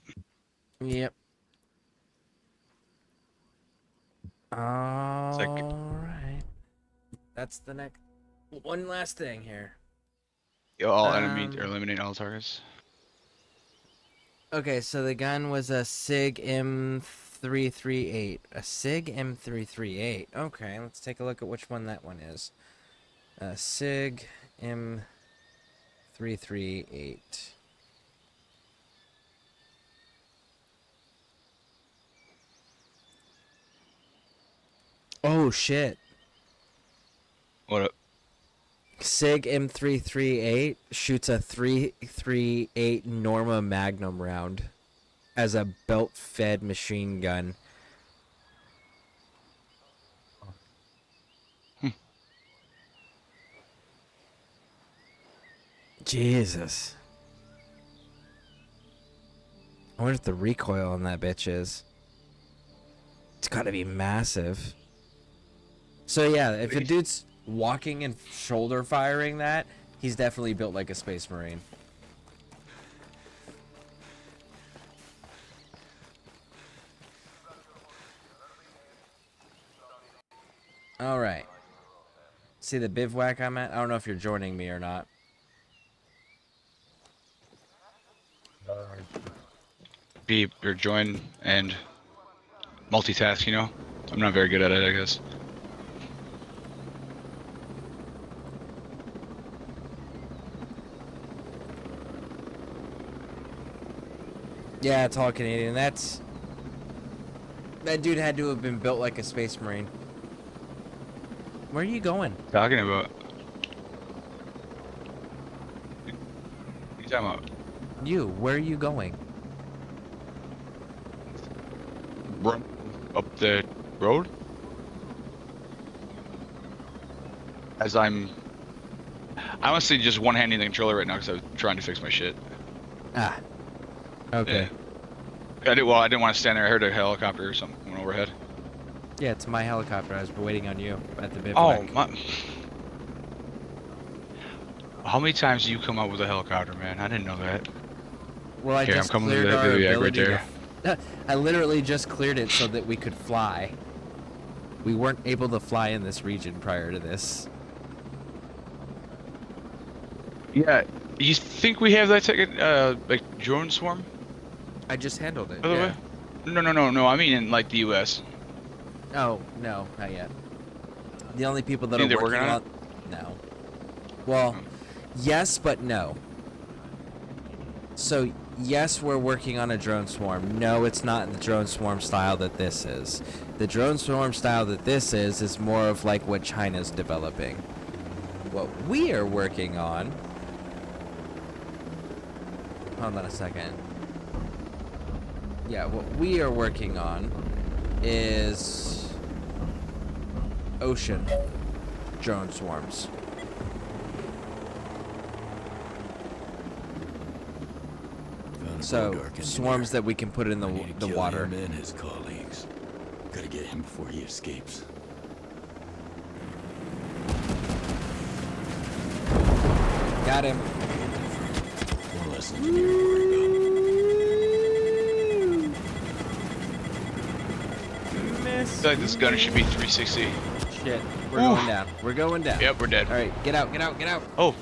Yep. All right. That's the next. One last thing here. All enemy or eliminate all targets. Okay, so the gun was a SIG M338. A SIG M338. Okay, let's take a look at which one that one is. SIG M338. Oh shit. What up? SIG M338 shoots a 338 Norma Magnum round as a belt-fed machine gun. Jesus. I wonder if the recoil on that bitch is. It's gotta be massive. So yeah, if a dude's walking and shoulder firing that, he's definitely built like a Space Marine. Alright. See the bivouac I'm at? I don't know if you're joining me or not. Be or join and multitask, you know? I'm not very good at it, I guess. Yeah, it's all Canadian. That dude had to have been built like a Space Marine. Where are you going? Talking about? What are you talking about? You, where are you going? Run up the road? As I'm honestly just one-handing the controller right now because I'm trying to fix my shit. Ah. Okay. Yeah. I didn't want to stand there. I heard a helicopter or something went overhead. Yeah, it's my helicopter. I was waiting on you at the bivouac. Oh, my. How many times do you come out with a helicopter, man? I didn't know that. Well, I Here, just I'm coming cleared with our the bivouac ability right there. I literally just cleared it so that we could fly. We weren't able to fly in this region prior to this. Yeah, you think we have that like drone swarm? I just handled it. By the way? No. I mean in like the U.S. Oh no, not yet. The only people that Think are they're working working on no. Well, yes, but no. So yes, we're working on a drone swarm. No, it's not the drone swarm style that this is. The drone swarm style that this is more of like what China's developing. What we are working on. Hold on a second. Yeah, what we are working on is ocean drone swarms. So swarms that we can put in the water. Him and his colleagues. Gotta get him before he escapes. Got him. One less engineer where to go. feel like this gun should be 360. Shit, we're going down. We're going down. Yep, we're dead. All right, get out, get out, get out. Oh.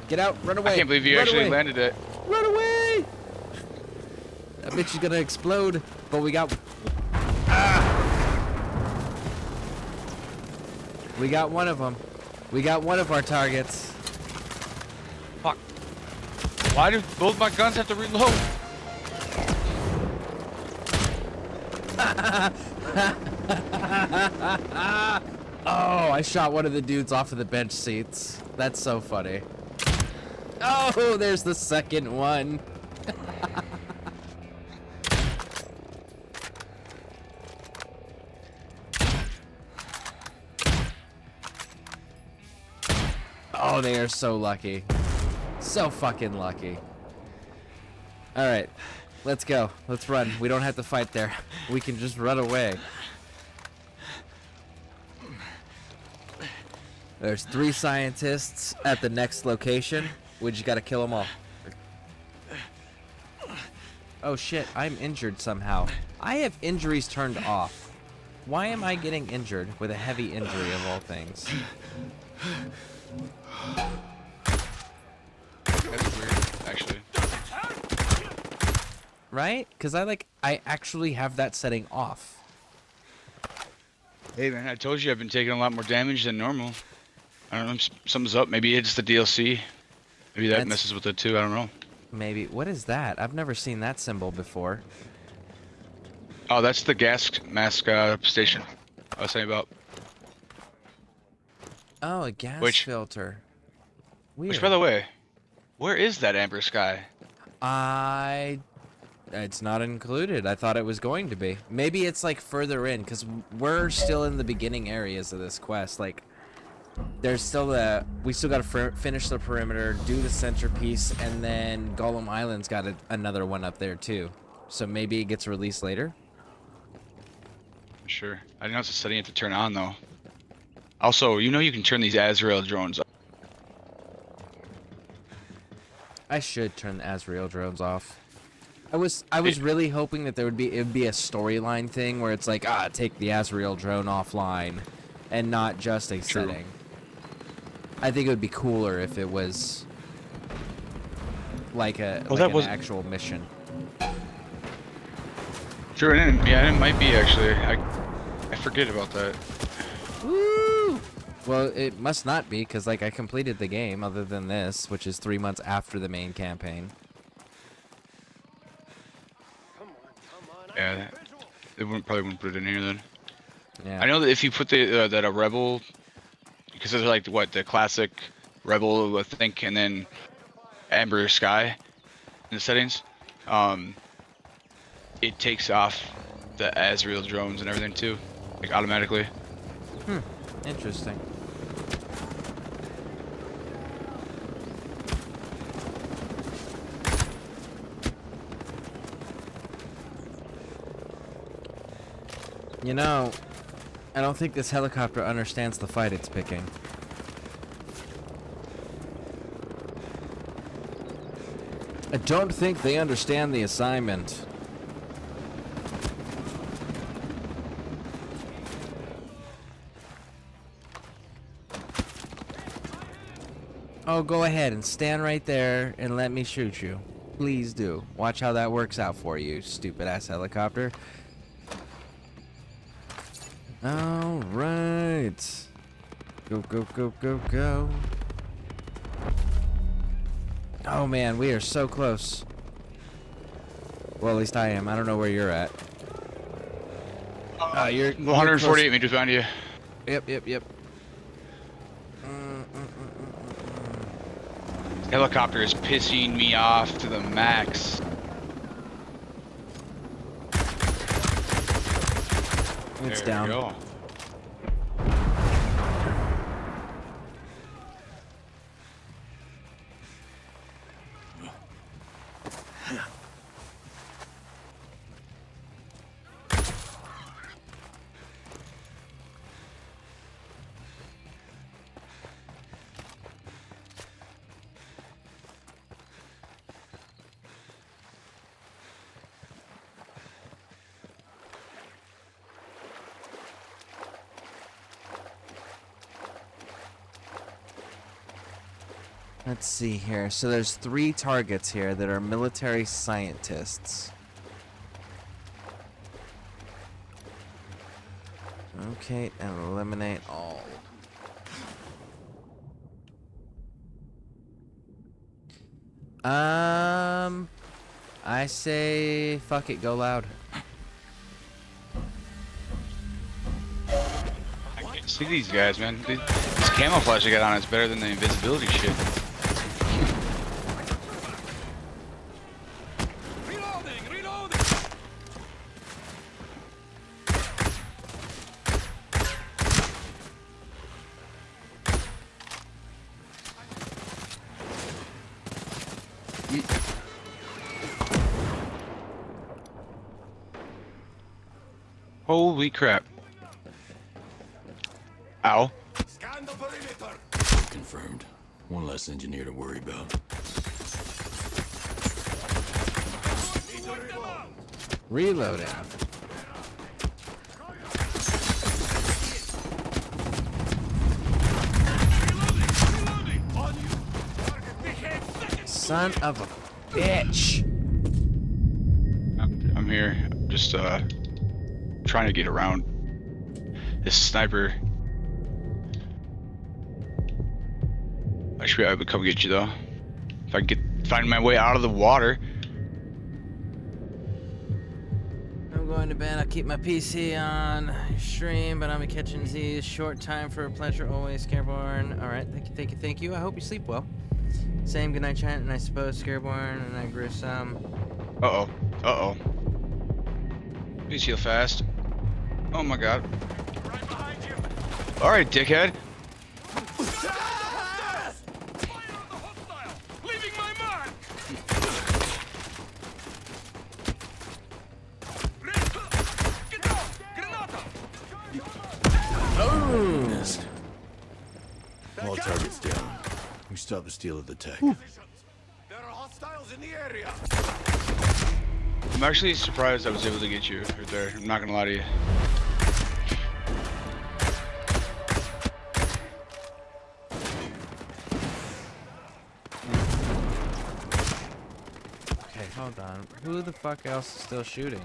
Get out, run away. I can't believe you run actually away. landed it. Run away! That bitch is gonna explode, but we got... We got one of them. We got one of our targets. Fuck. Why do both my guns have to reload? Oh, I shot one of the dudes off of the bench seats. That's so funny. Oh, there's the second one. Oh, they are so lucky. So fucking lucky. Alright, let's go. Let's run. We don't have to fight there. We can just run away. There's 3 scientists at the next location. We just gotta kill them all. Oh shit, I'm injured somehow. I have injuries turned off. Why am I getting injured with a heavy injury of all things? That's weird, actually. Right? Because I actually have that setting off. Hey man, I told you I've been taking a lot more damage than normal. I don't know, something's up. Maybe it's the DLC. Maybe that messes with it too, I don't know. Maybe. What is that? I've never seen that symbol before. Oh, that's the gas mask station I was saying about. Oh, a gas filter. Weird. Which, by the way, where is that amber sky? It's not included. I thought it was going to be. Maybe it's like further in, because we're still in the beginning areas of this quest. Like, there's still we still got to finish the perimeter, do the centerpiece, and then Golem Island's got another one up there too. So maybe it gets released later. Sure. I didn't know it's a setting you have to turn on though. Also, you know you can turn these Azrael drones off. I should turn the Azrael drones off. I was really hoping that it would be a storyline thing where it's like, take the Azrael drone offline, and not just a setting. I think it would be cooler if it was like an actual mission. Sure, yeah, it might be actually. I forget about that. Woo! Well, it must not be, because like I completed the game other than this, which is 3 months after the main campaign. Yeah, they probably wouldn't put it in here then. Yeah. I know that if you put that a rebel, because it's like what the classic rebel, I think, and then amber sky in the settings, it takes off the Azrael drones and everything too, like automatically. Interesting. You know, I don't think this helicopter understands the fight it's picking. I don't think they understand the assignment. Oh, go ahead and stand right there and let me shoot you. Please do. Watch how that works out for you, stupid ass helicopter. All right. Go, go, go, go, go. Oh man, we are so close. Well, at least I am. I don't know where you're at. You're 148 meters behind you. Yep, yep, yep. Helicopter is pissing me off to the max. It's there down. We go. Let's see here. So there's 3 targets here that are military scientists. Okay, and eliminate all. I say fuck it, go loud. I can't see these guys, man. This camouflage I got on is better than the invisibility shit. Holy crap. Ow. Scan the perimeter. Confirmed. One less engineer to worry about. Reloading. Son of a bitch. I'm here. Just trying to get around this sniper. I should be able to come get you though. If I can find my way out of the water. I'm going to bed. I'll keep my PC on stream, but I'm catching Z's. Short time for a pleasure, always. Scareborn. All right, thank you. I hope you sleep well. Same good night, chat, and I suppose Scareborn and I gruesome. Uh-oh. Please heal fast. Oh my god. All right, dickhead. Missed. All targets down. We stopped the steal of the tech. There are hostiles in the area. I'm actually surprised I was able to get you right there. I'm not gonna lie to you. Okay, hold on. Who the fuck else is still shooting?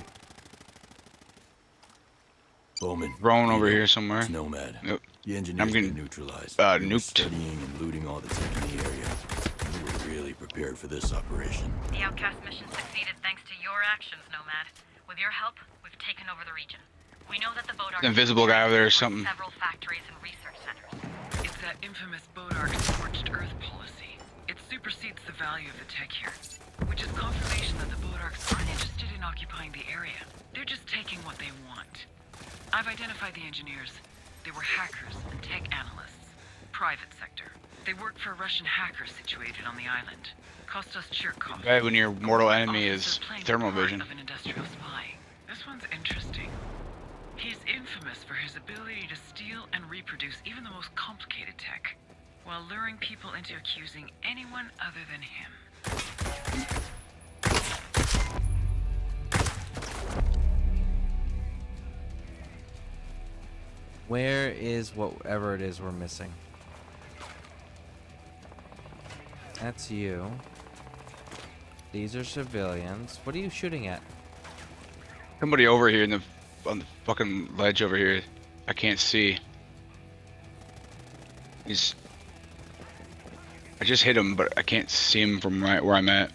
Bowman. Drone over here somewhere. It's Nomad. Yep. The engineers I'm getting been neutralized. nuked. Studying and looting all the tech in the area. We were really prepared for this operation. The Outcast mission succeeded thanks to your actions, Nomad. With your help, we've taken over the region. We know that the Bodark... The invisible guy over there or something. Several factories and research centers. It's that infamous Bodark scorched earth policy. It supersedes the value of the tech here, which is confirmation that the Bodarks aren't interested in occupying the area. They're just taking what they want. I've identified the engineers. They were hackers and tech analysts. Private sector. They worked for Russian hackers situated on the island. Cost us Chirkov. Bad when your mortal enemy is thermal vision. Of an industrial spy. This one's interesting. He's infamous for his ability to steal and reproduce even the most complicated tech, while luring people into accusing anyone other than him. Where is whatever it is we're missing? That's you. These are civilians. What are you shooting at? Somebody over here on the fucking ledge over here. I can't see. I just hit him, but I can't see him from right where I'm at.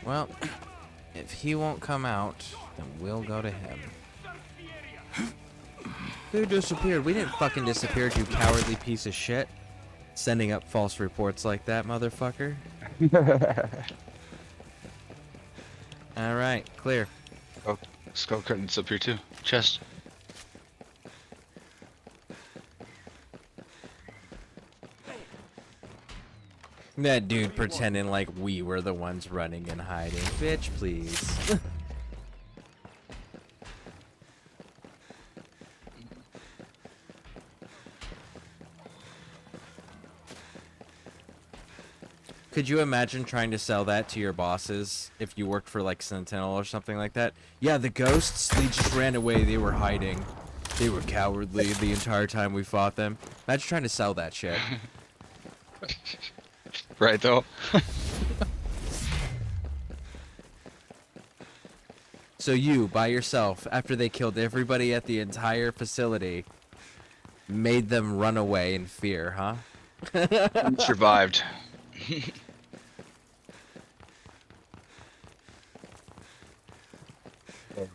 Well, if he won't come out, then we'll go to him. Who disappeared? We didn't fucking disappear, you cowardly piece of shit. Sending up false reports like that, motherfucker. Alright, clear. Oh, skull curtains up here too. Chest. That dude pretending like we were the ones running and hiding. Bitch, please. Could you imagine trying to sell that to your bosses if you worked for like Sentinel or something like that? Yeah, the ghosts, they just ran away. They were hiding. They were cowardly the entire time we fought them. Imagine trying to sell that shit. Right, though. So you, by yourself, after they killed everybody at the entire facility, made them run away in fear, huh? Survived.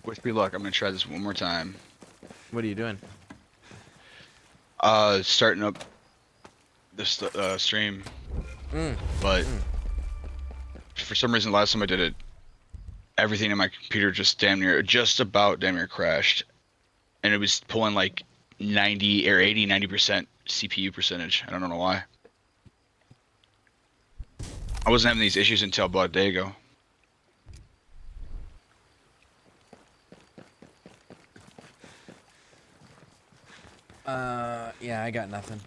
Wish me luck. I'm gonna try this one more time. What are you doing? Starting up this stream, Mm. but for some reason, last time I did it, everything in my computer just about damn near crashed, and it was pulling like 90 or 80, 90% CPU percentage. I don't know why. I wasn't having these issues until about a day ago. Yeah, I got nothing.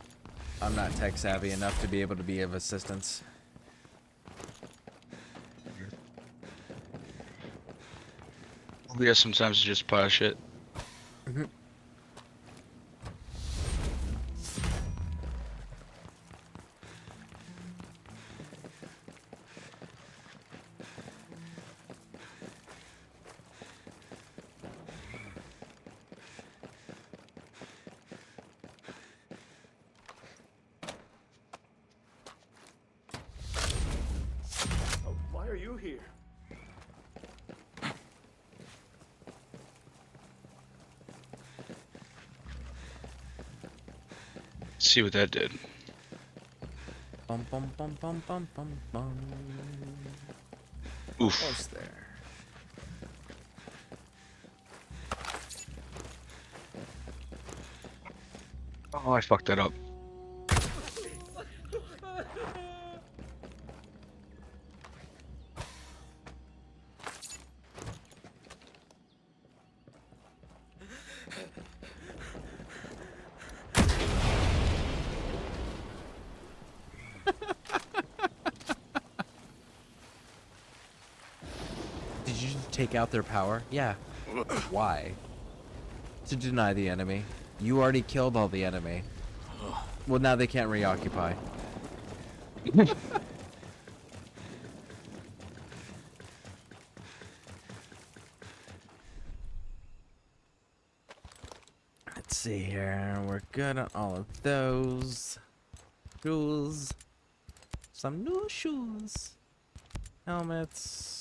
I'm not tech savvy enough to be able to be of assistance. Yeah, sometimes it's just pile of shit. Why are you here? Let's see what that did. Bum bum bum bum bum bum bum. Oof. Almost there. Oh, I fucked that up. Did you take out their power? Yeah. Why? To deny the enemy. You already killed all the enemy. Well, now they can't reoccupy. Let's see here. We're good on all of those. Shoes. Some new shoes. Helmets.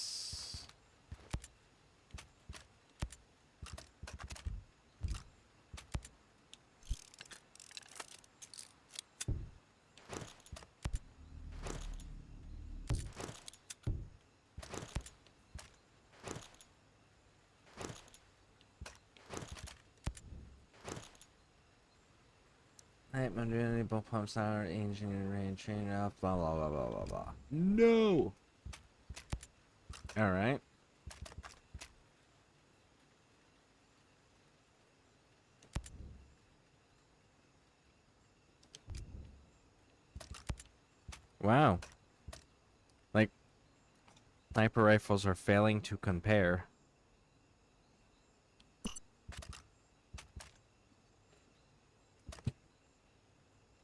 Enable pumps out, engine range, train up, blah blah blah blah blah blah. No. All right. Wow. Like, sniper rifles are failing to compare.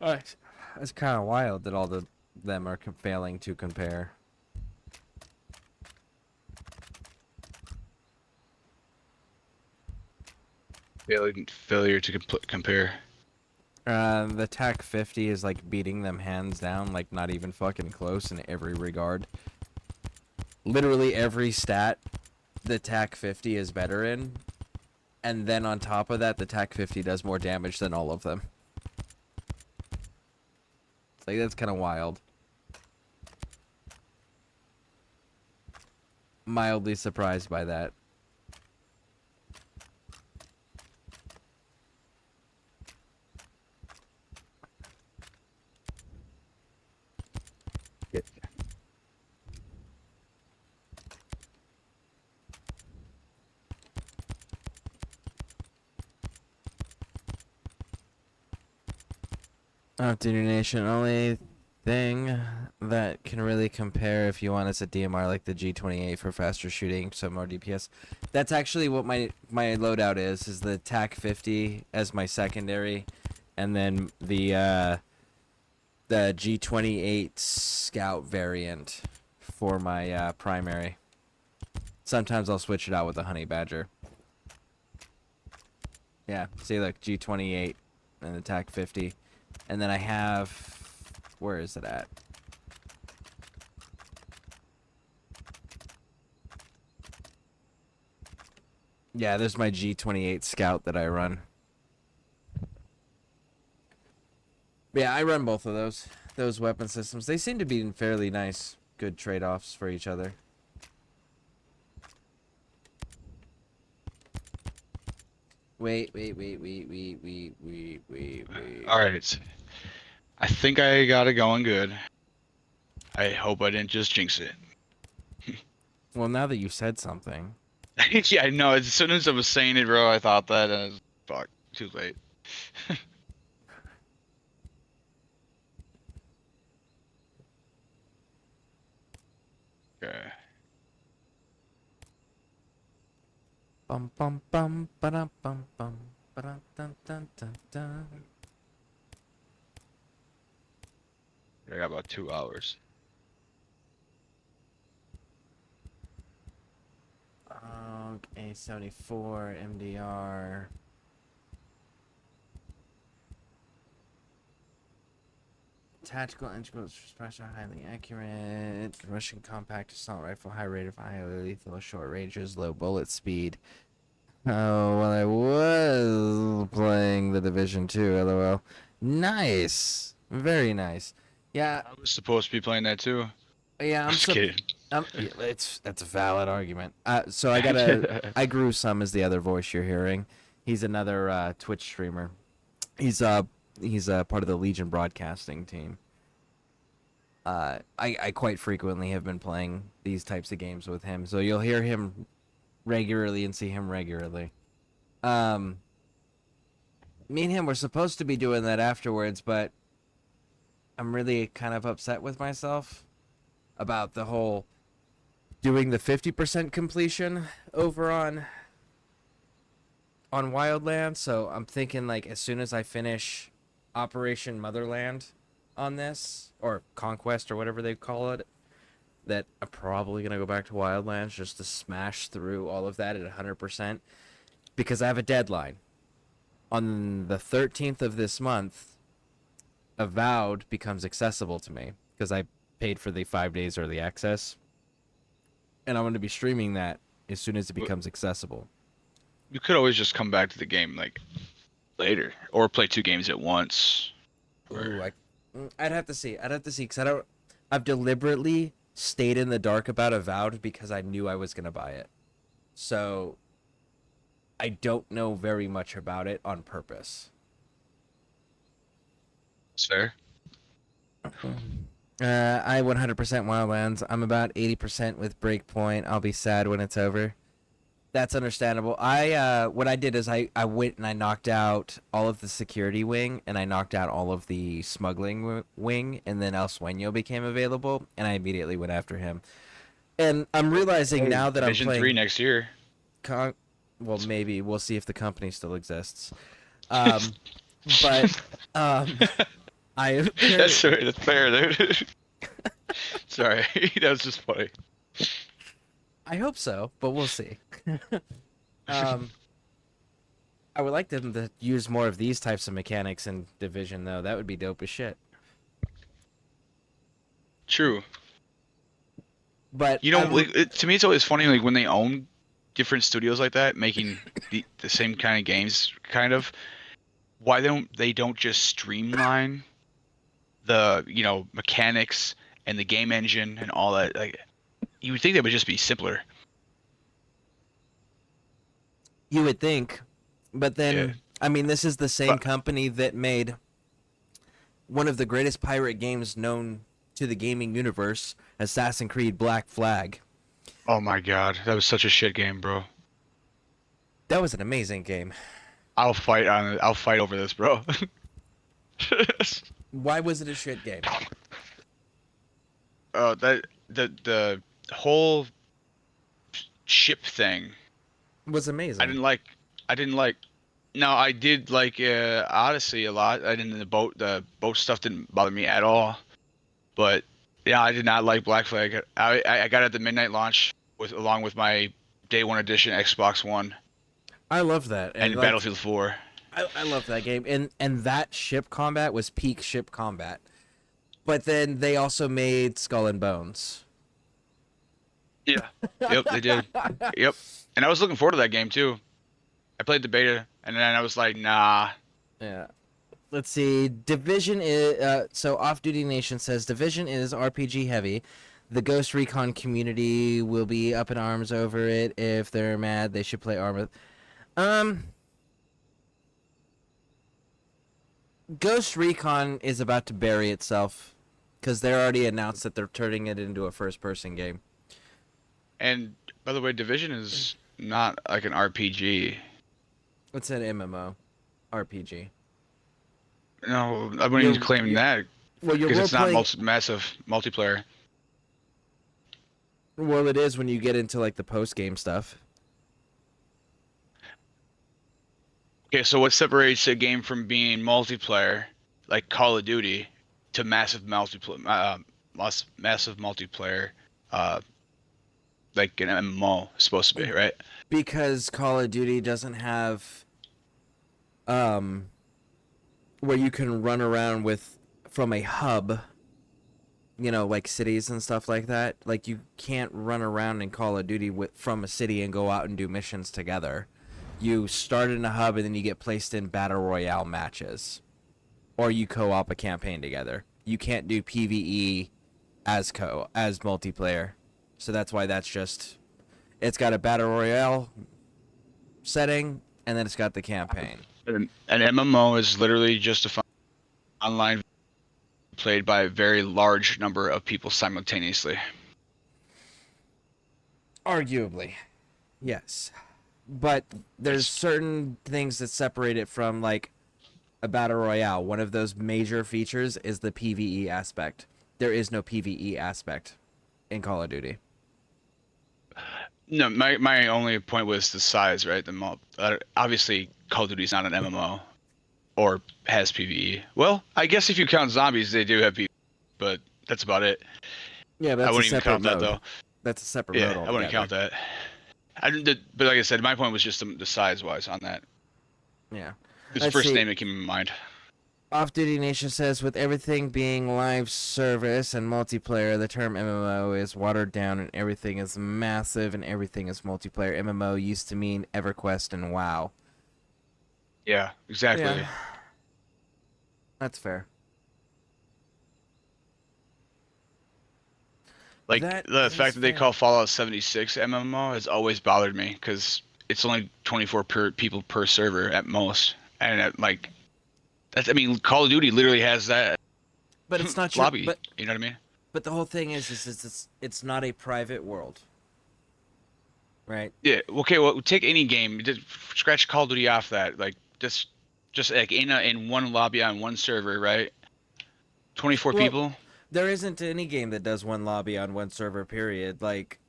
Alright. It's kind of wild that all them are failing to compare. Failure to compare. The TAC 50 is like beating them hands down, like not even fucking close in every regard. Literally every stat the TAC 50 is better in, and then on top of that, the TAC 50 does more damage than all of them. It's like, that's kind of wild. Mildly surprised by that. Duty Nation only thing that can really compare if you want as a DMR like the G28 for faster shooting, so more DPS. That's actually what my loadout is the TAC 50 as my secondary, and then the G28 Scout variant for my primary. Sometimes I'll switch it out with the Honey Badger. Yeah, see, look, G28 and the TAC 50. And then I have... Where is it at? Yeah, there's my G28 Scout that I run. Yeah, I run both of those weapon systems. They seem to be in fairly nice, good trade-offs for each other. Wait. Alright. I think I got it going good. I hope I didn't just jinx it. Well, now that you said something. Yeah, no, as soon as I was saying it, bro, I thought that, and I was, fuck, too late. Okay. Bum bum bum ba bum bum ba dun dun dun dun. I got about 2 hours. A74 MDR. Tactical integral suppressor, highly accurate. Russian compact assault rifle, high rate of highly lethal, short ranges, low bullet speed. Oh, well, I was playing the Division 2, lol. Nice. Very nice. Yeah. I was supposed to be playing that too. Yeah, I'm just kidding. Yeah, that's a valid argument. So I got I grew some as the other voice you're hearing. He's another Twitch streamer. He's part of the Legion broadcasting team. I quite frequently have been playing these types of games with him, so you'll hear him regularly and see him regularly. Me and him were supposed to be doing that afterwards, but I'm really kind of upset with myself about the whole doing the 50% completion over on Wildlands. So I'm thinking, like, as soon as I finish Operation Motherland on this, or Conquest, or whatever they call it, that I'm probably going to go back to Wildlands just to smash through all of that at 100%, because I have a deadline. On the 13th of this month, Avowed becomes accessible to me, because I paid for the 5 days early access, and I'm going to be streaming that as soon as it becomes accessible. You could always just come back to the game, like, later, or play 2 games at once. Ooh, I'd have to see. Because I've deliberately stayed in the dark about Avowed because I knew I was going to buy it. So I don't know very much about it on purpose. That's fair. I 100% Wildlands. I'm about 80% with Breakpoint. I'll be sad when it's over. That's understandable. What I did is I went and I knocked out all of the security wing, and I knocked out all of the smuggling wing, and then El Sueño became available, and I immediately went after him. And I'm realizing now that Division I'm playing 3 next year. Well, maybe we'll see if the company still exists. But That's fair, dude. Sorry, that was just funny. I hope so, but we'll see. I would like them to use more of these types of mechanics in Division, though. That would be dope as shit. True. But you know, to me, it's always funny, like, when they own different studios like that, making the same kind of games, kind of. Why they don't just streamline the, you know, mechanics and the game engine and all that? Like, you would think that would just be simpler. You would think, but then, yeah. I mean, this is the same company that made one of the greatest pirate games known to the gaming universe, Assassin's Creed Black Flag. Oh my god, that was such a shit game, bro. That was an amazing game. I'll fight on it. I'll fight over this, bro. Why was it a shit game? that the whole ship thing Was amazing. I didn't like. I didn't like. No, I did like Odyssey a lot. I didn't the boat stuff didn't bother me at all. But yeah, I did not like Black Flag. I got it at the midnight launch along with my day one edition Xbox One I love that. and Like, Battlefield 4. I love that game, and that ship combat was peak ship combat. But then they also made Skull and Bones. Yeah. Yep, they did. Yep. And I was looking forward to that game too. I played the beta, and then I was like, nah. Yeah. Let's see. Division is so Off Duty Nation says Division is RPG heavy. The Ghost Recon community will be up in arms over it. If they're mad, they should play Arma. Ghost Recon is about to bury itself because they already announced that they're turning it into a first-person game. And by the way, Division is not like an RPG. It's an MMO RPG. No, I wouldn't even claim that Well, you're because it's not role-playing- massive multiplayer. Well, it is when you get into like the post-game stuff. Okay, so what separates a game from being multiplayer, like Call of Duty, to massive multiplayer, like an MMO is supposed to be, right? Because Call of Duty doesn't have where you can run around with from a hub, you know, like cities and stuff like that. Like you can't run around in Call of Duty from a city and go out and do missions together. You start in a hub and then you get placed in battle royale matches, or you co-op a campaign together. You can't do PvE as multiplayer. So that's why it's got a battle royale setting, and then it's got the campaign. An MMO is literally just a online played by a very large number of people simultaneously. Arguably, yes. But there's certain things that separate it from, like, a battle royale. One of those major features is the PvE aspect. There is no PvE aspect in Call of Duty. No, my only point was the size, right? Obviously, Call of Duty is not an MMO, or has PvE. Well, I guess if you count zombies, they do have PvE, but that's about it. Yeah, but that's I wouldn't a even count separate that mode. though. That's a separate Yeah, mode I altogether. wouldn't count that. But like I said, my point was just the size-wise on that. Yeah. It's the Let's first see. name that came in mind. Off Duty Nation says, with everything being live service and multiplayer, the term MMO is watered down and everything is massive and everything is multiplayer. MMO used to mean EverQuest and WoW. Yeah, exactly. Yeah. That's fair. Like That the is fact that they fair. call Fallout 76 MMO has always bothered me because it's only 24 people per server at most, and I mean, Call of Duty literally has that. But it's not your lobby. but You know what I mean? But the whole thing is it's not a private world. Right? Yeah. Okay. Well, take any game. Just scratch Call of Duty off that. Like just like in one lobby on one server, right? 24 Well, people. There isn't any game that does one lobby on one server, period. Like,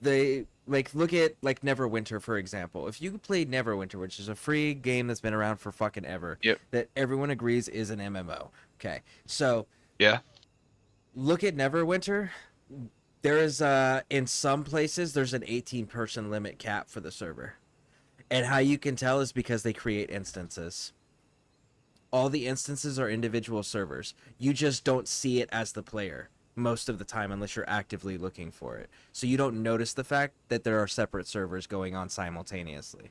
look at, like, Neverwinter, for example. If you played Neverwinter, which is a free game that's been around for fucking ever, Yep. that everyone agrees is an MMO. Okay, so... Yeah. Look at Neverwinter. There is, in some places, there's an 18-person limit cap for the server. And how you can tell is because they create instances. All the instances are individual servers. You just don't see it as the player most of the time unless you're actively looking for it. So you don't notice the fact that there are separate servers going on simultaneously.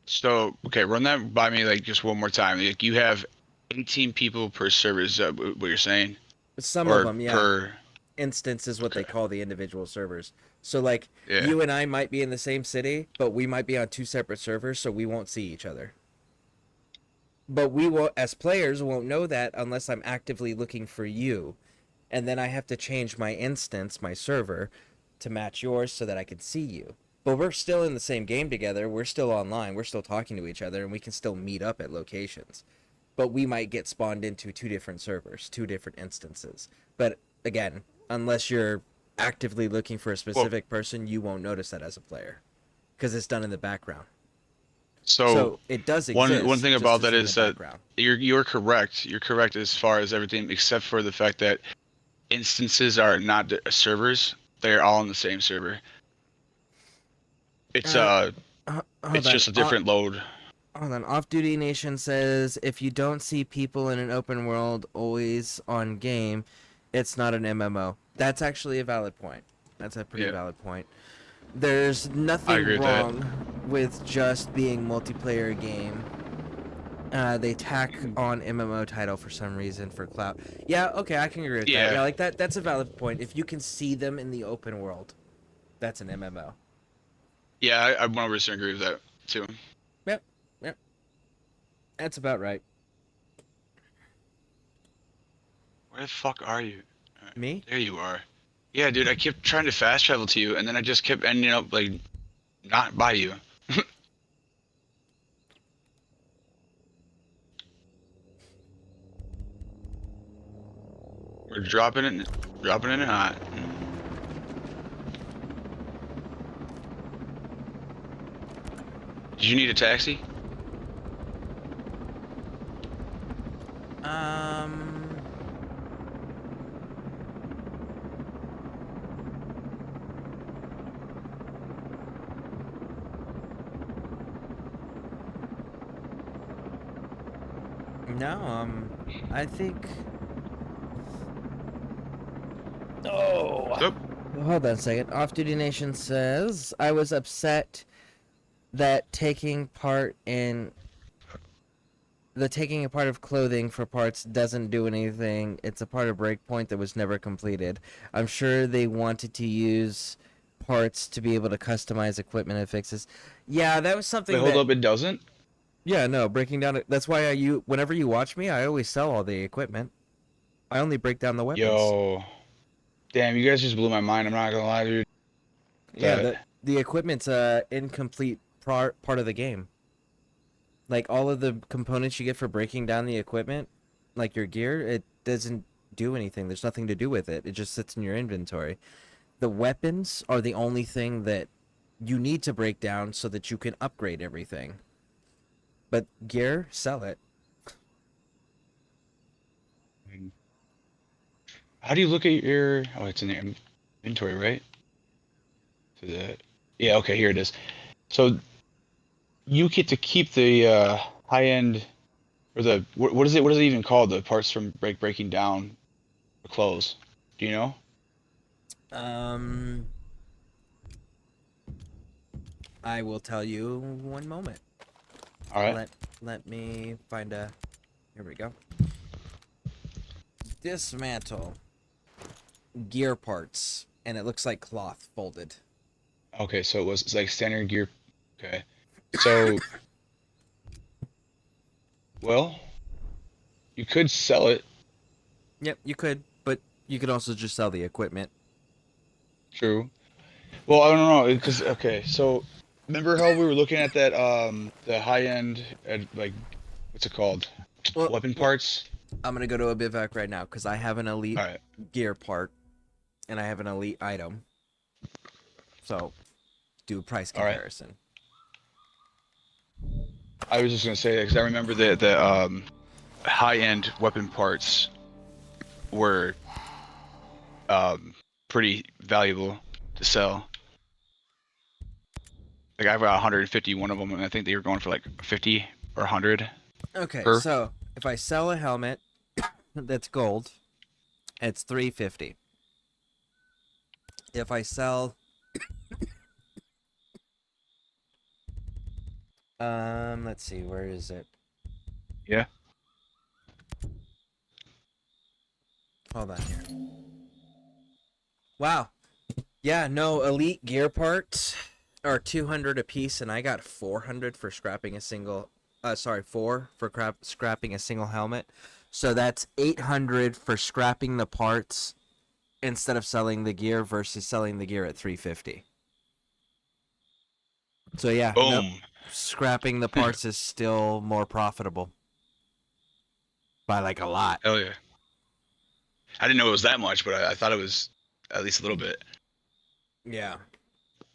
So okay, run that by me like just one more time. Like you have 18 people per server. Is that what you're saying? Some Or of them, yeah. per Instance is what they call the individual servers. So, like, Yeah. you and I might be in the same city, but we might be on two separate servers, so we won't see each other. But we won't, as players, won't know that unless I'm actively looking for you. And then I have to change my instance, my server, to match yours so that I can see you. But we're still in the same game together. We're still online. We're still talking to each other, and we can still meet up at locations. but we might get spawned into 2 different servers, 2 different instances. But again, unless you're actively looking for a specific person, you won't notice that as a player because it's done in the background. So it does exist. One thing just about as that in is the that background. you're correct. You're correct as far as everything, except for the fact that instances are not servers. They're all on the same server. It's it's just a different load. Hold on. Off Duty Nation says if you don't see people in an open world always on game, it's not an MMO. That's actually a valid point. That's a pretty valid point. There's nothing wrong with just being multiplayer game. They tack on MMO title for some reason for clout. Yeah, okay, I can agree with that. Yeah, like that's a valid point. If you can see them in the open world, that's an MMO. Yeah, I 100% agree with that too. Yep. That's about right. Where the fuck are you? Me? There you are. Yeah, dude, I kept trying to fast travel to you, and then I just kept ending up, like, not by you. We're dropping in and hot. Did you need a taxi? No, I think. Oh. Hold on a second. Off Duty Nation says I was upset that taking part in taking a part of clothing for parts doesn't do anything. It's a part of Breakpoint that was never completed. I'm sure they wanted to use parts to be able to customize equipment and fixes. Yeah, that was something. Wait, hold up, it doesn't? Yeah, no, breaking down. That's why whenever you watch me, I always sell all the equipment. I only break down the weapons. Yo, damn, you guys just blew my mind. I'm not gonna lie, dude. Yeah, the equipment's incomplete part of the game. Like all of the components you get for breaking down the equipment, like your gear, it doesn't do anything. There's nothing to do with it. It just sits in your inventory. The weapons are the only thing that you need to break down so that you can upgrade everything. But gear, sell it. How do you look at your... Oh, it's in the inventory, right? So that... Yeah, okay, here it is. So you get to keep the high-end... Or the... What is it even called? The parts from breaking down the clothes. Do you know? I will tell you one moment. All right. Let me find a... Here we go. Dismantle gear parts, and it looks like cloth folded. Okay, so it's like standard gear. Okay. So... Well, you could sell it. Yep, you could, but you could also just sell the equipment. True. Well, I don't know, because, okay, so... Remember how we were looking at that, the high-end, like, what's it called? Well, weapon parts? I'm gonna go to a bivouac right now, because I have an elite gear part, and I have an elite item. So, do a price comparison. I was just gonna say that, because I remember the high-end weapon parts were, pretty valuable to sell. Like, I've got 151 of them, and I think they were going for like 50 or 100. Okay, so if I sell a helmet that's gold, it's $350. If I sell, let's see, where is it? Yeah. Hold on here. Wow. Yeah, no, elite gear parts are 200 a piece, and I got 400 for scrapping a single. Sorry, 4 for scrapping a single helmet. So that's 800 for scrapping the parts instead of selling the gear versus selling the gear at 350. So yeah, boom. Scrapping the parts is still more profitable. by like a lot. Hell yeah. I didn't know it was that much, but I thought it was at least a little bit. Yeah,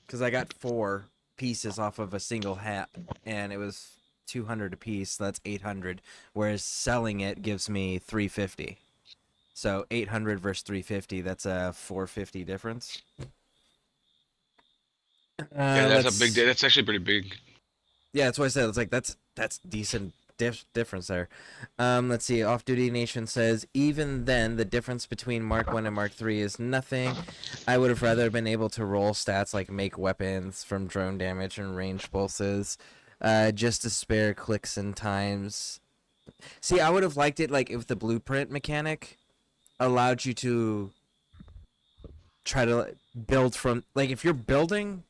because I got 4 pieces off of a single hat, and it was 200 a piece. So that's 800. Whereas selling it gives me 350. So 800 versus 350. That's a 450 difference. Yeah, that's a big. That's actually pretty big. Yeah, that's what I said. It's like that's decent difference there. Let's see. Off Duty Nation says even then the difference between Mark 1 and Mark 3 is nothing. I would have rather been able to roll stats like make weapons from drone damage and range pulses, just to spare clicks and times. See, I would have liked it like if the blueprint mechanic allowed you to try to build from, like, if you're building,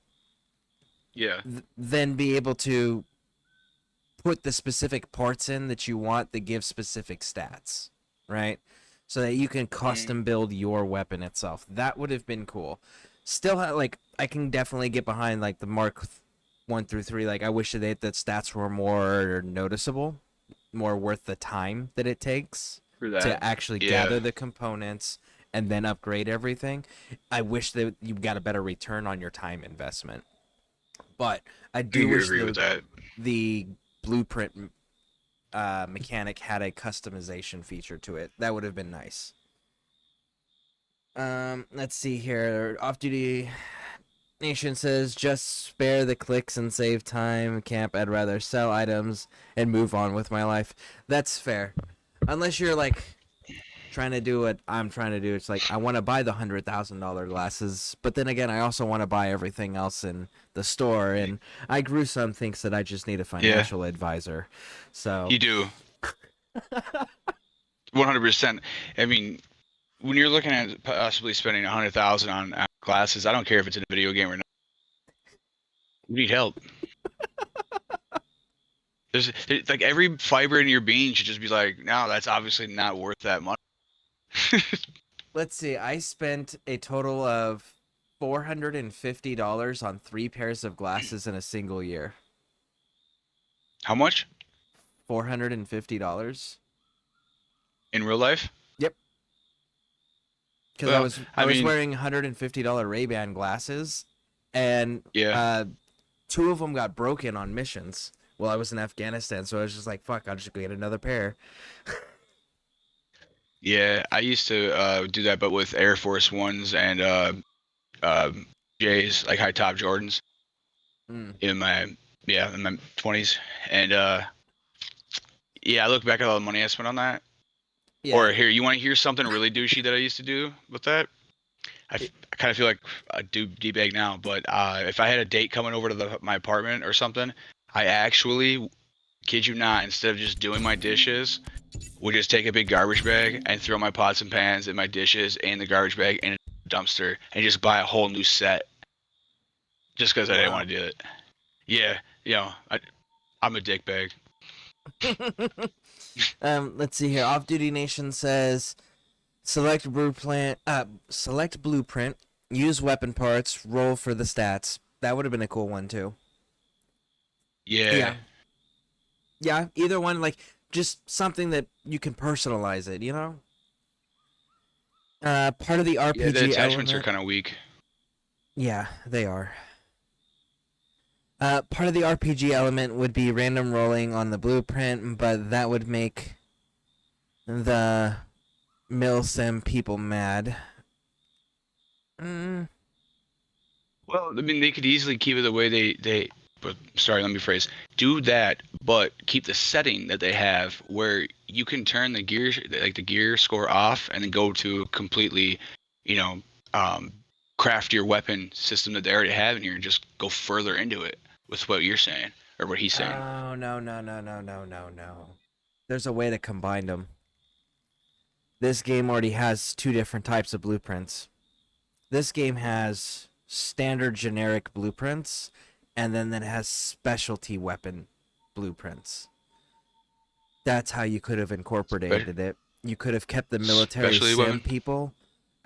yeah, then be able to put the specific parts in that you want that give specific stats, right? So that you can custom build your weapon itself. That would have been cool. Still, like, I can definitely get behind like the Mark 1 through 3. Like, I wish that the stats were more noticeable, more worth the time that it takes to actually gather the components and then upgrade everything. I wish that you got a better return on your time investment. But I do wish the blueprint mechanic had a customization feature to it. That would have been nice. Let's see here. Off Duty Nation says, just spare the clicks and save time. Camp, I'd rather sell items and move on with my life. That's fair. Unless you're like trying to do what I'm trying to do. It's like, I want to buy the $100,000 glasses, but then again, I also want to buy everything else in the store. And I grew some thinks that I just need a financial advisor. So you do. 100%. I mean, when you're looking at possibly spending $100,000 on glasses, I don't care if it's in a video game or not. You need help. There's like every fiber in your being should just be like, no, that's obviously not worth that much. Let's see. I spent a total of $450 on 3 pairs of glasses in a single year. How much? $450. In real life? Yep. Because I was wearing $150 Ray-Ban glasses, and 2 of them got broken on missions while I was in Afghanistan. So I was just like, fuck, I'll just go get another pair. Yeah, I used to do that, but with Air Force Ones and J's, like high top Jordans, in my 20s, and I look back at all the money I spent on that. Yeah. Or here, you want to hear something really douchey that I used to do with that? I kind of feel like a d-bag now, but if I had a date coming over to my apartment or something, I actually, kid you not, instead of just doing my dishes, would just take a big garbage bag and throw my pots and pans and my dishes in the garbage bag in a dumpster and just buy a whole new set. Just because I didn't want to do it. Yeah, I'm a dick bag. Let's see here. Off Duty Nation says, select blueprint, use weapon parts, roll for the stats. That would have been a cool one too. Yeah, either one, like, just something that you can personalize it, you know? Part of the RPG the attachments element, are kind of weak. Yeah, they are. Part of the RPG element would be random rolling on the blueprint, but that would make the milsim people mad. Well, I mean, they could easily keep it the way they but sorry, let me phrase. Do that, but keep the setting that they have where you can turn the gear score off and then go to completely, craft your weapon system that they already have in here and just go further into it with what you're saying or what he's saying. Oh, no. There's a way to combine them. This game already has 2 different types of blueprints. This game has standard generic blueprints, and then it has specialty weapon blueprints. That's how you could have incorporated it. You could have kept the military sim people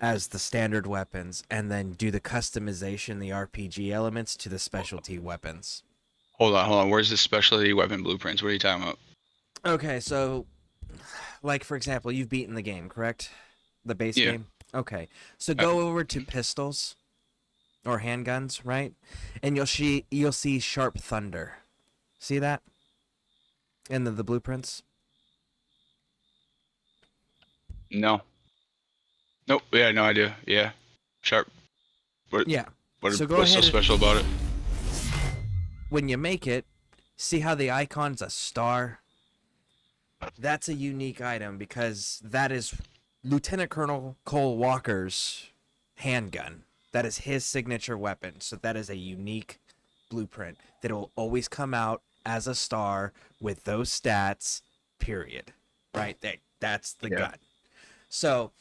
as the standard weapons, and then do the customization, the RPG elements to the specialty weapons. Hold on. Where's the specialty weapon blueprints? What are you talking about? Okay, so like for example, you've beaten the game, correct? The base Yeah. game. Okay, so go over to pistols or handguns, right? And you'll see sharp thunder. See that in the blueprints? No. Nope. Yeah, no idea. Yeah. Sharp. What? Yeah. What? So go What's so ahead and special about it? when you make it, see how the icon's a star? That's a unique item because that is Lieutenant Colonel Cole Walker's handgun. That is his signature weapon. So that is a unique blueprint that will always come out as a star with those stats, period. Right? That's the gun. So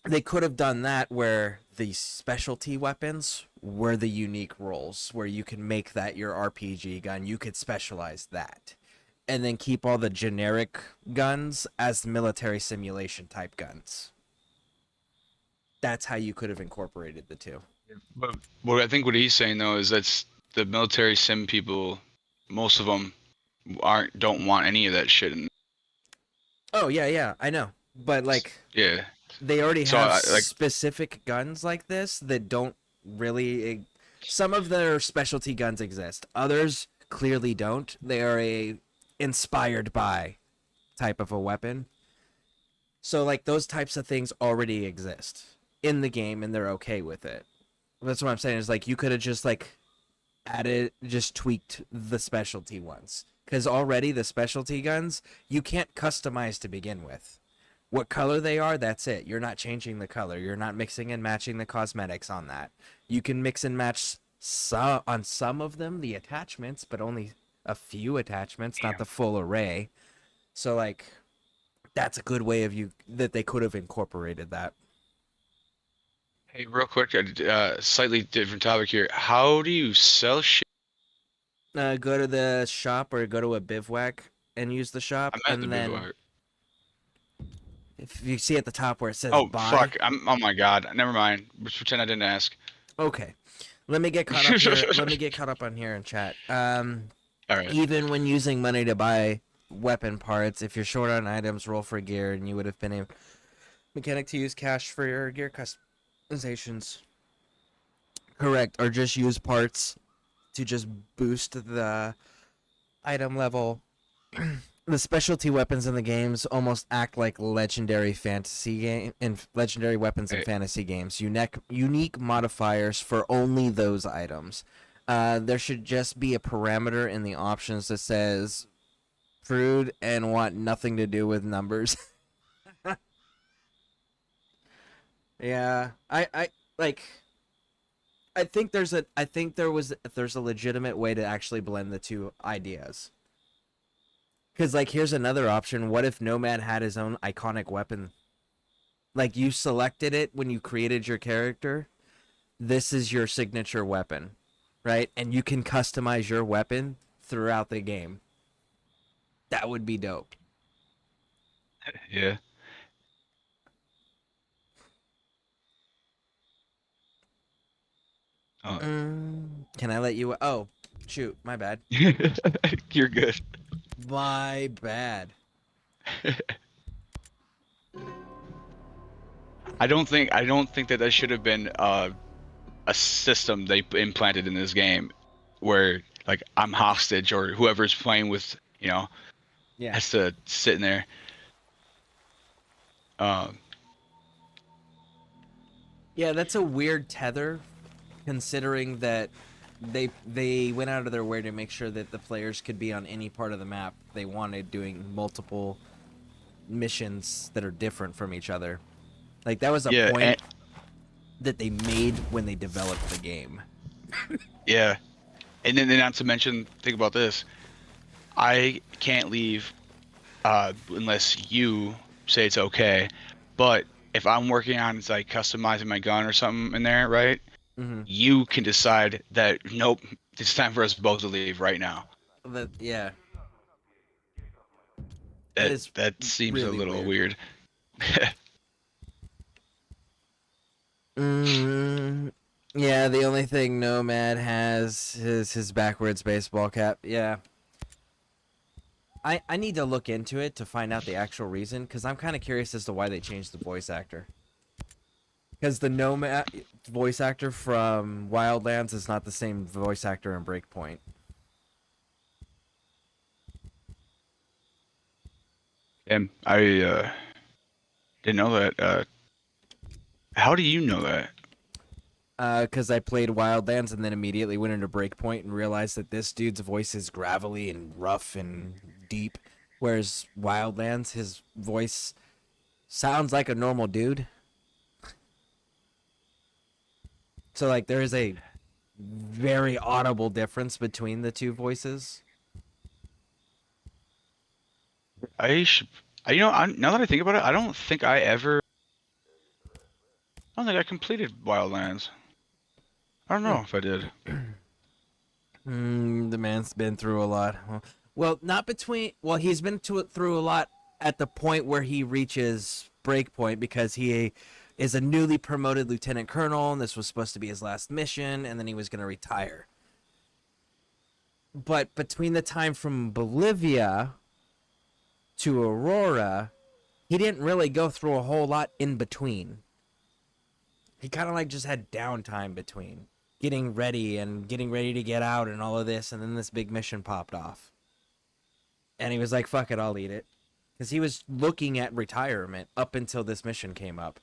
they could have done that where the specialty weapons were the unique roles, where you can make that your RPG gun. You could specialize that. And then keep all the generic guns as military simulation type guns. That's how you could have incorporated the two. But what I think what he's saying though is that's the military sim people, most of them don't want any of that shit. Oh yeah, I know. But like, Yeah. they already So have like specific guns like this that don't really. Some of their specialty guns exist. Others clearly don't. They are a inspired by type of a weapon. So like those types of things already exist in the game and they're okay with it. That's what I'm saying is like you could have just like just tweaked the specialty ones. Because already the specialty guns, you can't customize to begin with. What color they are, that's it. You're not changing the color. You're not mixing and matching the cosmetics on that. You can mix and match on some of them, the attachments, but only a few attachments, not the full array. So like that's a good way of that they could have incorporated that. Hey, real quick, slightly different topic here. How do you sell shit? Go to the shop or go to a bivouac and use the shop, I'm at and the then bivouac. if you see at the top where it says Oh buy. fuck! Oh my god! Never mind. Just pretend I didn't ask. Okay, let me get caught up here. Let me get caught up on here in chat. All right. Even when using money to buy weapon parts, if you're short on items, roll for gear, and you would have been a mechanic to use cash for your gear customizations. Correct, or just use parts to just boost the item level. The specialty weapons in the games almost act like legendary weapons in fantasy games. Unique modifiers for only those items. There should just be a parameter in the options that says "prude" and want nothing to do with numbers. Yeah, I like. I think there's a legitimate way to actually blend the two ideas. Because, like, here's another option. What if Nomad had his own iconic weapon? Like, you selected it when you created your character. This is your signature weapon, right? And you can customize your weapon throughout the game. That would be dope. Yeah. Can I let you... Oh, shoot. My bad. You're good. My bad. I don't think that should have been a system they implanted in this game where like I'm hostage or whoever's playing with, has to sit in there. Yeah, that's a weird tether, considering that they went out of their way to make sure that the players could be on any part of the map they wanted, doing multiple missions that are different from each other. Like, that was a point that they made when they developed the game. Yeah. And then not to mention, think about this. I can't leave unless you say it's okay. But if I'm working on like customizing my gun or something in there, right? Mm-hmm. You can decide that nope, it's time for us both to leave right now. Yeah. That seems really a little weird. Yeah, the only thing Nomad has is his backwards baseball cap. Yeah. I need to look into it to find out the actual reason, because I'm kind of curious as to why they changed the voice actor. Because the Nomad voice actor from Wildlands is not the same voice actor in Breakpoint. And I didn't know that. How do you know that? Because I played Wildlands and then immediately went into Breakpoint and realized that this dude's voice is gravelly and rough and deep, whereas Wildlands, his voice sounds like a normal dude. So, like, there is a very audible difference between the two voices. I should. Now that I think about it, I don't think I completed Wildlands. I don't know if I did. The man's been through a lot. Well, not between. Well, he's been through a lot at the point where he reaches Breakpoint, because he is a newly promoted lieutenant colonel, and this was supposed to be his last mission, and then he was going to retire. But between the time from Bolivia to Aurora, he didn't really go through a whole lot in between. He kind of like just had downtime between getting ready to get out and all of this, and then this big mission popped off. And he was like, fuck it, I'll eat it. Because he was looking at retirement up until this mission came up.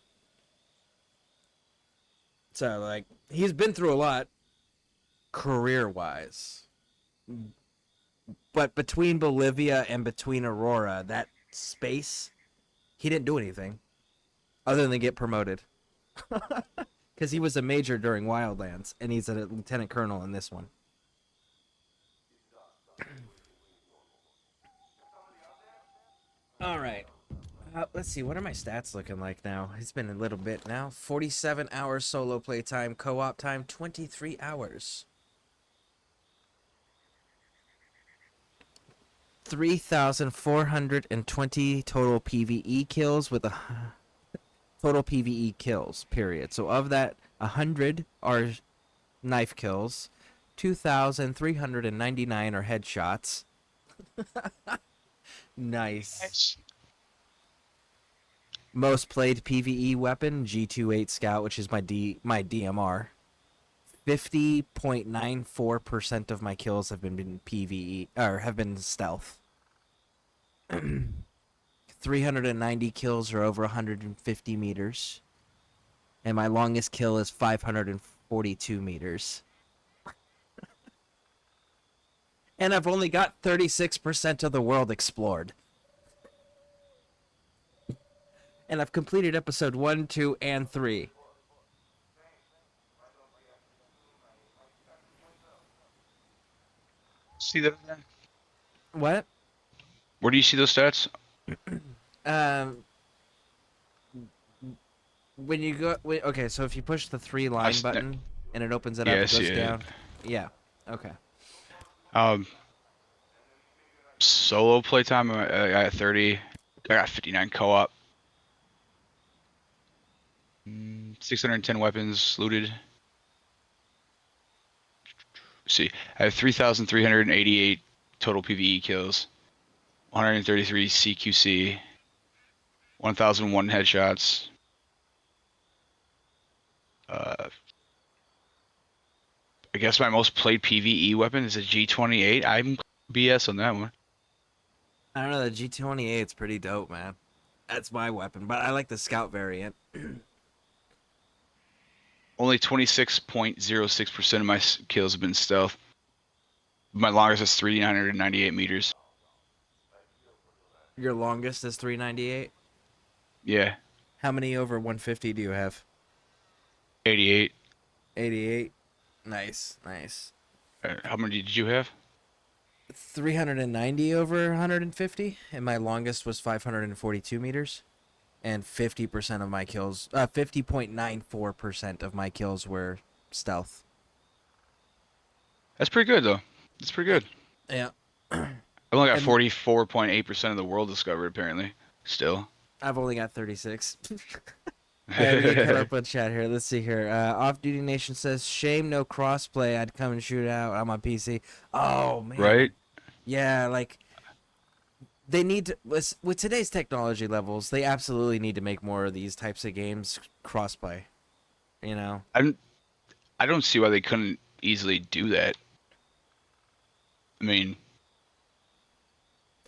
So, like, he's been through a lot career-wise. But between Bolivia and between Aurora, that space, he didn't do anything other than get promoted. Because he was a major during Wildlands, and he's a lieutenant colonel in this one. All right. Let's see. What are my stats looking like now? It's been a little bit now. 47 hours solo play time. Co-op time, 23 hours. 3,420 total PvE kills with a total PvE kills, period. So of that, 100 are knife kills, 2,399 are headshots. Nice. Most played PvE weapon, G28 Scout, which is my DMR. 50.94% of my kills have been PvE, or have been stealth. 390 kills are over 150 meters. And my longest kill is 542 meters. And I've only got 36% of the world explored. And I've completed episode 1, 2, and 3. See that again? What? Where do you see those stats? When you go, okay, so if you push the 3 line button and it opens it up, it goes down. Yeah. Okay. Solo playtime, I got 30. I got 59 co-op. 610 weapons looted. Let's see, I have 3,388 total PvE kills, 133 CQC, 1,001 headshots. I guess my most played PvE weapon is a G28. I'm BS on that one. I don't know, the G28 is pretty dope, man. That's my weapon, but I like the Scout variant. Only 26.06% of my kills have been stealth. My longest is 3,998 meters. Your longest is 398? Yeah. How many over 150 do you have? 88. 88? Nice, nice. How many did you have? 390 over 150, and my longest was 542 meters. And 50% of my kills, 50.94% of my kills were stealth. That's pretty good, though. That's pretty good. Yeah. I've only got 44.8% of the world discovered, apparently. Still. I've only got 36. Alright, we get caught up on chat here. Let's see here. Off Duty Nation says, shame no crossplay. I'd come and shoot out. I'm on PC. Oh, man. Right? Yeah, like, they need to, with today's technology levels, they absolutely need to make more of these types of games crossplay. You know, I don't see why they couldn't easily do that. I mean,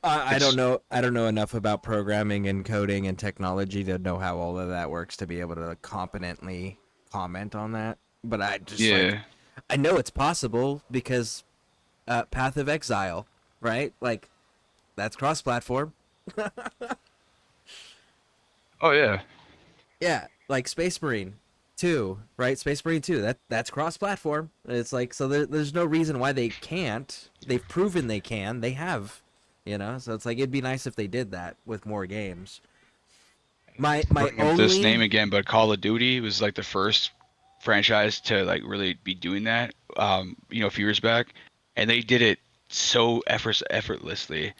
I don't it's know. I don't know enough about programming and coding and technology to know how all of that works to be able to competently comment on that. But I just like, yeah. I know it's possible because Path of Exile, right? Like, that's cross-platform. Oh yeah. Yeah, like Space Marine 2, right? Space Marine 2, that's cross-platform. It's like, so there's no reason why they can't. They've proven they can. They have, you know. So it's like it'd be nice if they did that with more games. My Bring up this name only again, but Call of Duty was like the first franchise to like really be doing that. A few years back, and they did it so effortlessly,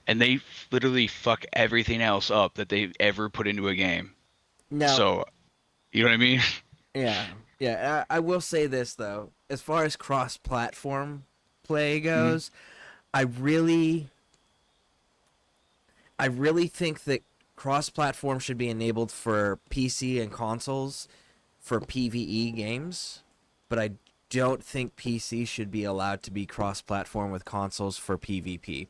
and they literally fuck everything else up that they ever put into a game. now, So, you know what I mean? yeah, yeah. I will say this though, as far as cross-platform play Mhm. goes, I really, I really think that cross-platform should be enabled for PC and consoles for PvE games, but I don't think PC should be allowed to be cross-platform with consoles for PvP.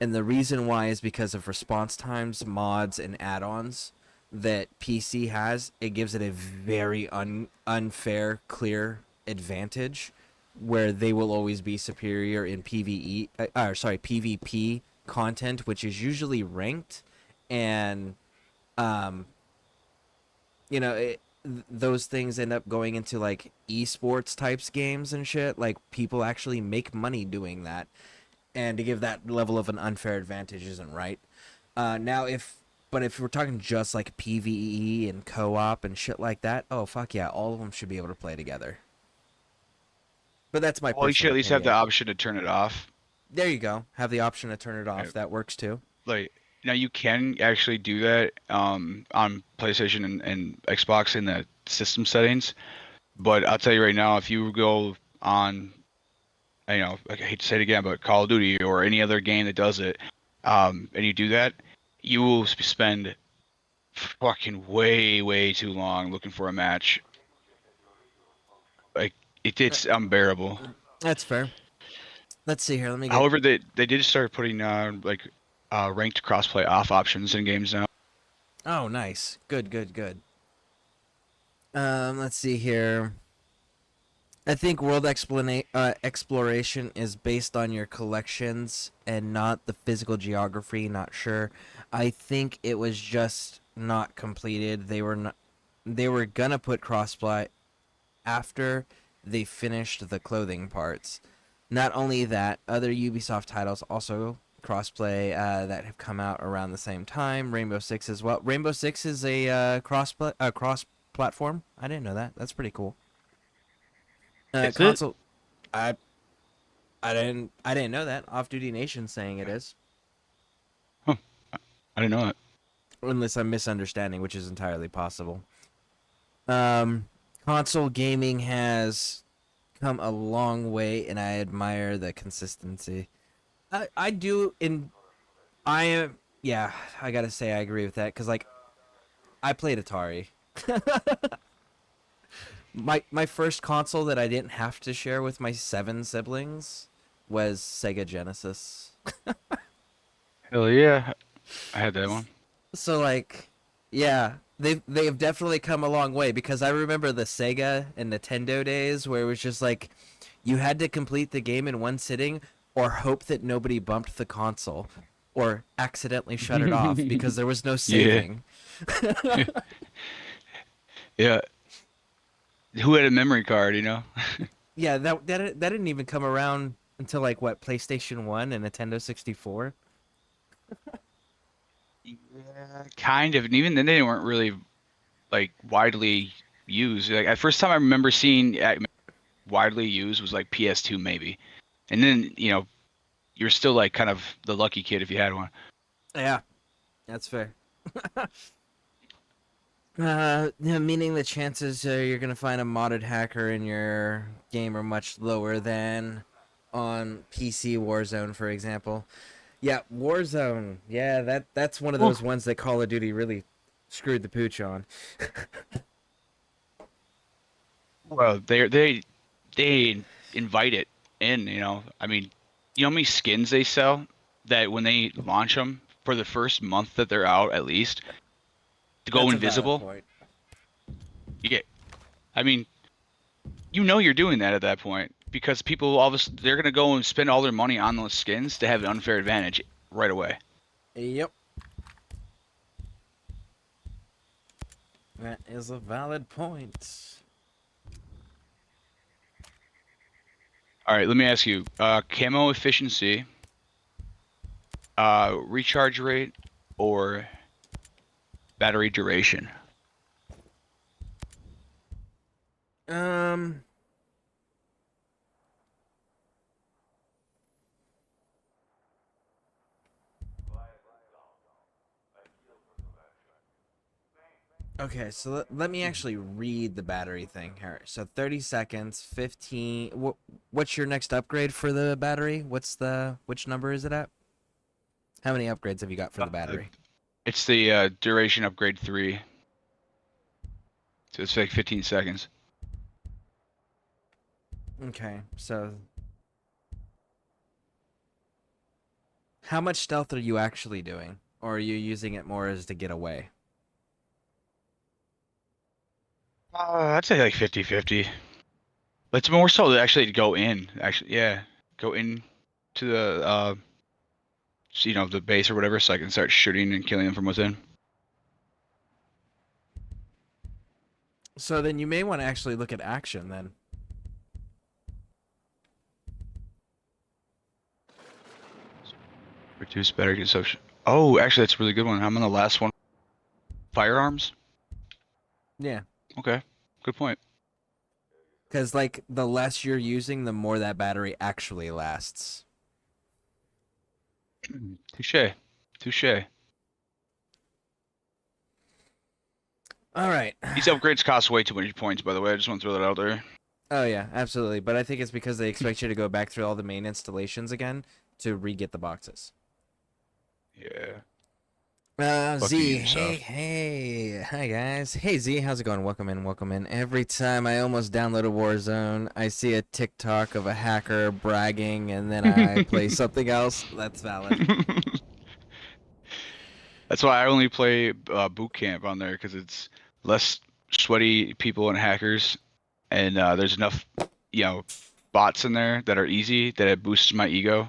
And the reason why is because of response times, mods, and add-ons that PC has. It gives it a very unfair, clear advantage where they will always be superior in PvP content, which is usually ranked, and um, those things end up going into like esports types games and shit. Like people actually make money doing that, and to give that level of an unfair advantage isn't right. Now, if we're talking just like PVE and co-op and shit like that, oh fuck yeah, all of them should be able to play together. But that's my Well, you should personal at least have the opinion. option to turn it off. There you go. Have the option to turn it Uh, off. That works too. Like now, you can actually do that on PlayStation and Xbox in the system settings. But I'll tell you right now, if you go on, like, I hate to say it again, but Call of Duty or any other game that does it, and you do that, you will spend fucking way, way too long looking for a match. Like it's unbearable. That's fair. Let's see here. Let me get. However, they did start putting ranked crossplay off options in games now. Oh, nice. Good, good, good. Let's see here. I think exploration is based on your collections and not the physical geography. Not sure. I think it was just not completed. They were not. They were gonna put crossplay after they finished the clothing parts. Not only that, other Ubisoft titles also crossplay that have come out around the same time. Rainbow Six as well. Rainbow Six is a cross platform. I didn't know that. That's pretty cool. Is it? Console. I I didn't know that. Off Duty Nation saying it is. Huh. I didn't know that. Unless I'm misunderstanding, which is entirely possible. Console gaming has come a long way, and I admire the consistency. I do in I am yeah, I gotta say I agree with that because like I played Atari. My first console that I didn't have to share with my 7 siblings was Sega Genesis. Hell yeah, I had that one. So like, yeah, they've definitely come a long way because I remember the Sega and Nintendo days where it was just like you had to complete the game in one sitting or hope that nobody bumped the console or accidentally shut it off because there was no Yeah. saving. Yeah. Who had a memory card, you know? Yeah, that didn't even come around until like what, PlayStation 1 and Nintendo 64. Yeah, kind of. And even then, they weren't really like widely used. Like, at first time I remember seeing widely used was like PS2 maybe, and then you're still like kind of the lucky kid if you had one. Yeah, that's fair. Yeah, meaning the chances you're gonna find a modded hacker in your game are much lower than on PC Warzone, for example. Yeah, Warzone. Yeah, that's one of those ones that Call of Duty really screwed the pooch on. Well, they invite it in. I mean, you know how many skins they sell that when they launch them for the first month that they're out, at least to go That's a valid invisible. point. You get, I mean, you're doing that at that point because people they're gonna go and spend all their money on those skins to have an unfair advantage right away. Yep. That is a valid point. All right, let me ask you, camo efficiency, recharge rate, or battery duration? Um. Okay, so let me actually read the battery thing here. So 30 seconds, 15. What's your next upgrade for the battery? Which number is it at? How many upgrades have you got for the battery? It's the duration upgrade 3. So it's like 15 seconds. Okay, so how much stealth are you actually doing? Or are you using it more as to get away? I'd say like 50-50. It's more so to actually go in. Actually, yeah, go in to the the base or whatever, so I can start shooting and killing them from within. So then you may want to actually look at action then. Reduce battery consumption. Oh, actually, that's a really good one. I'm on the last one. Firearms? Yeah. Okay, good point. Because, like, the less you're using, the more that battery actually lasts. Touche. Touche. All right. These upgrades cost way too many points, by the way. I just want to throw that out there. Oh, yeah, absolutely. But I think it's because they expect you to go back through all the main installations again to re-get the boxes. Yeah. Z, hey, hi guys. Hey Z, how's it going? Welcome in, welcome in. Every time I almost download a Warzone, I see a TikTok of a hacker bragging, and then I play something else. That's valid. That's why I only play boot camp on there, because it's less sweaty people and hackers, and there's enough, bots in there that are easy that it boosts my ego.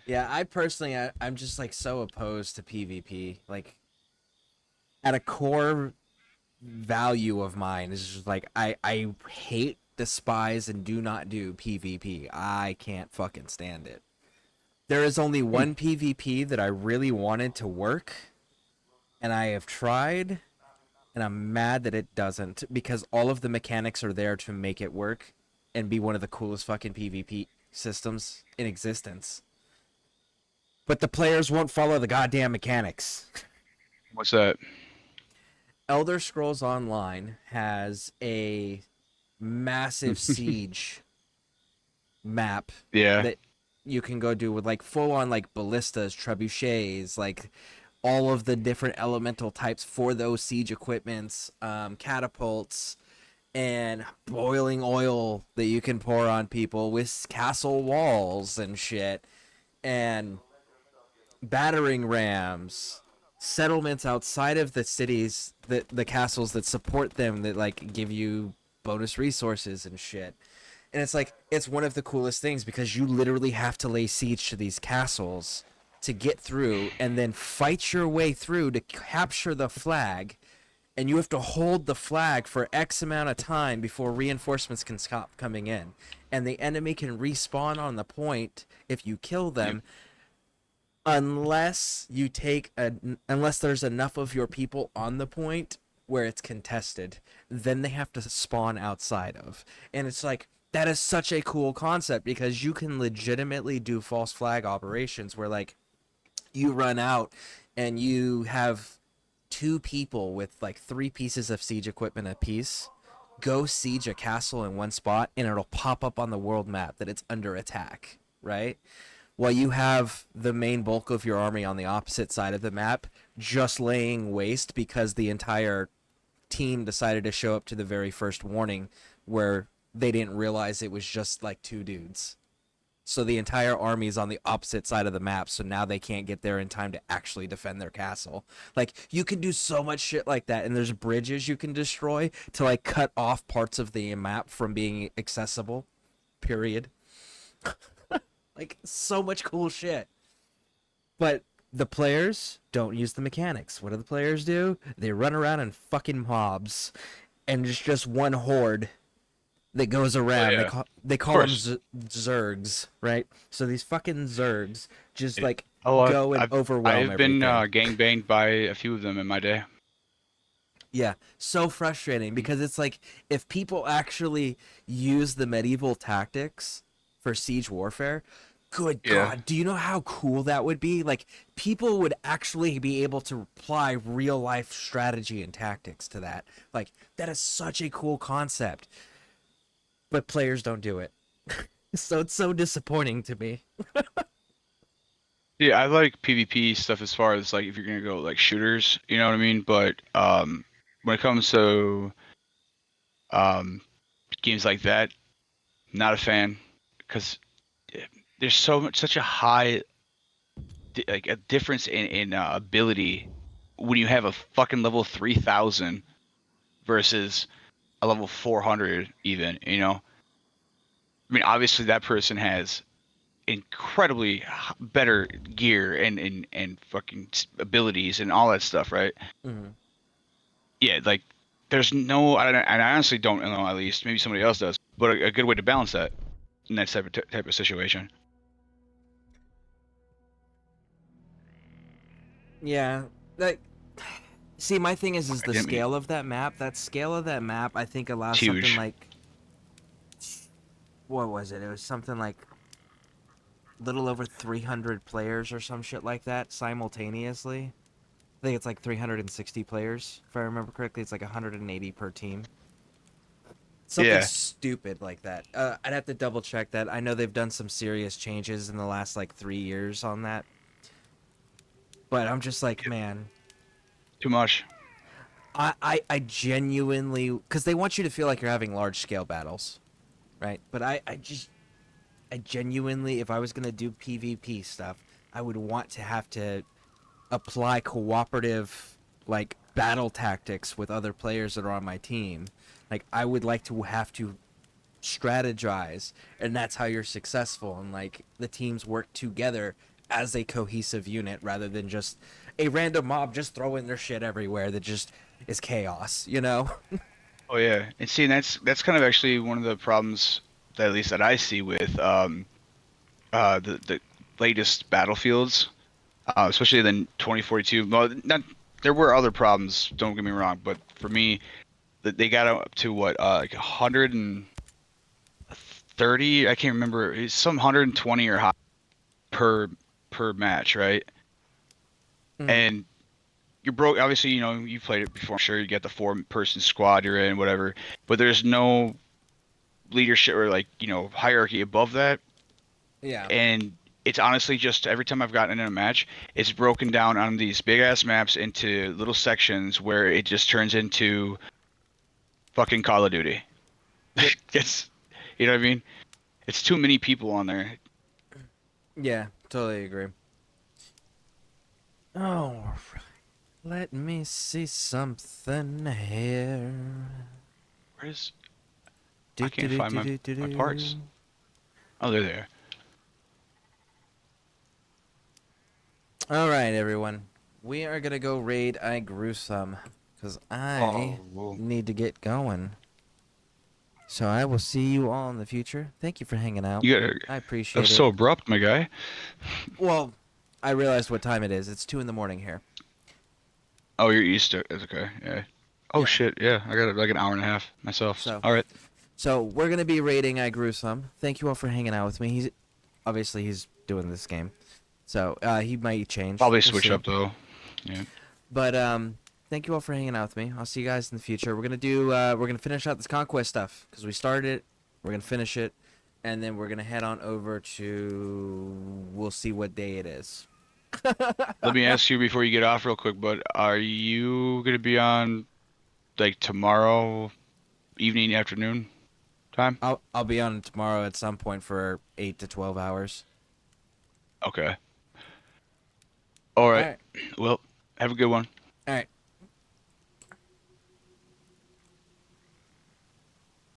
Yeah, I personally, I'm just like so opposed to PvP. Like, at a core value of mine is just like I hate, despise, and do not do PvP. I can't fucking stand it. There is only one PvP that I really wanted to work, and I have tried, and I'm mad that it doesn't, because all of the mechanics are there to make it work and be one of the coolest fucking PvP systems in existence. But the players won't follow the goddamn mechanics. What's that? Elder Scrolls Online has a massive siege map that you can go do with like full on like ballistas, trebuchets, like all of the different elemental types for those siege equipments, catapults, and boiling oil that you can pour on people with castle walls and shit, and battering rams, settlements outside of the cities, the castles that support them, that like give you bonus resources and shit. And it's like, it's one of the coolest things, because you literally have to lay siege to these castles to get through, and then fight your way through to capture the flag, and you have to hold the flag for X amount of time before reinforcements can stop coming in, and the enemy can respawn on the point if you kill them. Unless you unless there's enough of your people on the point where it's contested, then they have to spawn outside of. And it's like, that is such a cool concept, because you can legitimately do false flag operations where like you run out and you have 2 people with like 3 pieces of siege equipment apiece go siege a castle in one spot, and it'll pop up on the world map that it's under attack. right? While you have the main bulk of your army on the opposite side of the map just laying waste because the entire team decided to show up to the very first warning where they didn't realize it was just like 2 dudes. So the entire army is on the opposite side of the map, so now they can't get there in time to actually defend their castle. Like, you can do so much shit like that, and there's bridges you can destroy to, like, cut off parts of the map from being accessible, period. Like, so much cool shit. But the players don't use the mechanics. What do the players do? They run around in fucking mobs, and it's just one horde that goes around. They call them zergs, right? So these fucking zergs just go and overwhelm I've been everything. gangbanged by a few of them in my day. Yeah, so frustrating because it's like if people actually use the medieval tactics for siege warfare, good God, do you know how cool that would be? Like, people would actually be able to apply real life strategy and tactics to that. Like, that is such a cool concept. But players don't do it. So it's so disappointing to me. Yeah, I like PvP stuff as far as like if you're gonna go like shooters, you know what I mean? But when it comes to games like that, not a fan because there's such a high like a difference in ability when you have a fucking level 3000 versus a level 400 even, you know? I mean, obviously that person has incredibly better gear and fucking abilities and all that stuff, right? Mm-hmm. Yeah, like there's no, I honestly don't know, at least maybe somebody else does, but a good way to balance that in that type of situation. Yeah, like, see, my thing is the scale of that map. That scale of that map, I think, allows something like, what was it? It was something like little over 300 players or some shit like that simultaneously. I think it's like 360 players, if I remember correctly. It's like 180 per team. Something stupid like that. I'd have to double check that. I know they've done some serious changes in the last like 3 years on that. But I'm just like, man, too much. I genuinely, because they want you to feel like you're having large scale battles, right? But I genuinely, if I was gonna do PvP stuff, I would want to have to apply cooperative like battle tactics with other players that are on my team. Like, I would like to have to strategize, and that's how you're successful, and like the teams work together as a cohesive unit rather than just a random mob just throwing their shit everywhere that just is chaos, you know? Oh yeah, and see, that's kind of actually one of the problems that at least that I see with the latest Battlefields, especially in 2042. Well, there were other problems. Don't get me wrong, but for me, they got up to what like 130. I can't remember. It's some 120 or high per match, right? And you're broke. Obviously, you know you played it before. I'm sure you get the 4-person squad you're in, whatever. But there's no leadership or like hierarchy above that. Yeah. And it's honestly just every time I've gotten in a match, it's broken down on these big ass maps into little sections where it just turns into fucking Call of Duty. It's, you know what I mean? It's too many people on there. Yeah, totally agree. Oh, let me see something here. Where's... I can't find my parts. Oh, they're there. Alright, everyone. We are gonna go raid I Gruesome, because I need to get going. So I will see you all in the future. Thank you for hanging out. I appreciate it. That's so abrupt, my guy. Well, I realized what time it is. It's 2 in the morning here. Oh, you're East. It's okay. Yeah. Oh shit. Yeah, I got like an hour and a half myself. So, all right. So we're gonna be raiding I Gruesome. Thank you all for hanging out with me. He's doing this game, so he might change. Probably switch up though. Yeah. But thank you all for hanging out with me. I'll see you guys in the future. We're gonna finish out this conquest stuff because we started it. We're gonna finish it, and then we're gonna head on over to. We'll see what day it is. Let me ask you before you get off real quick, but are you gonna be on like tomorrow evening, afternoon time? I'll be on tomorrow at some point for 8 to 12 hours. Okay. All right. Well, have a good one.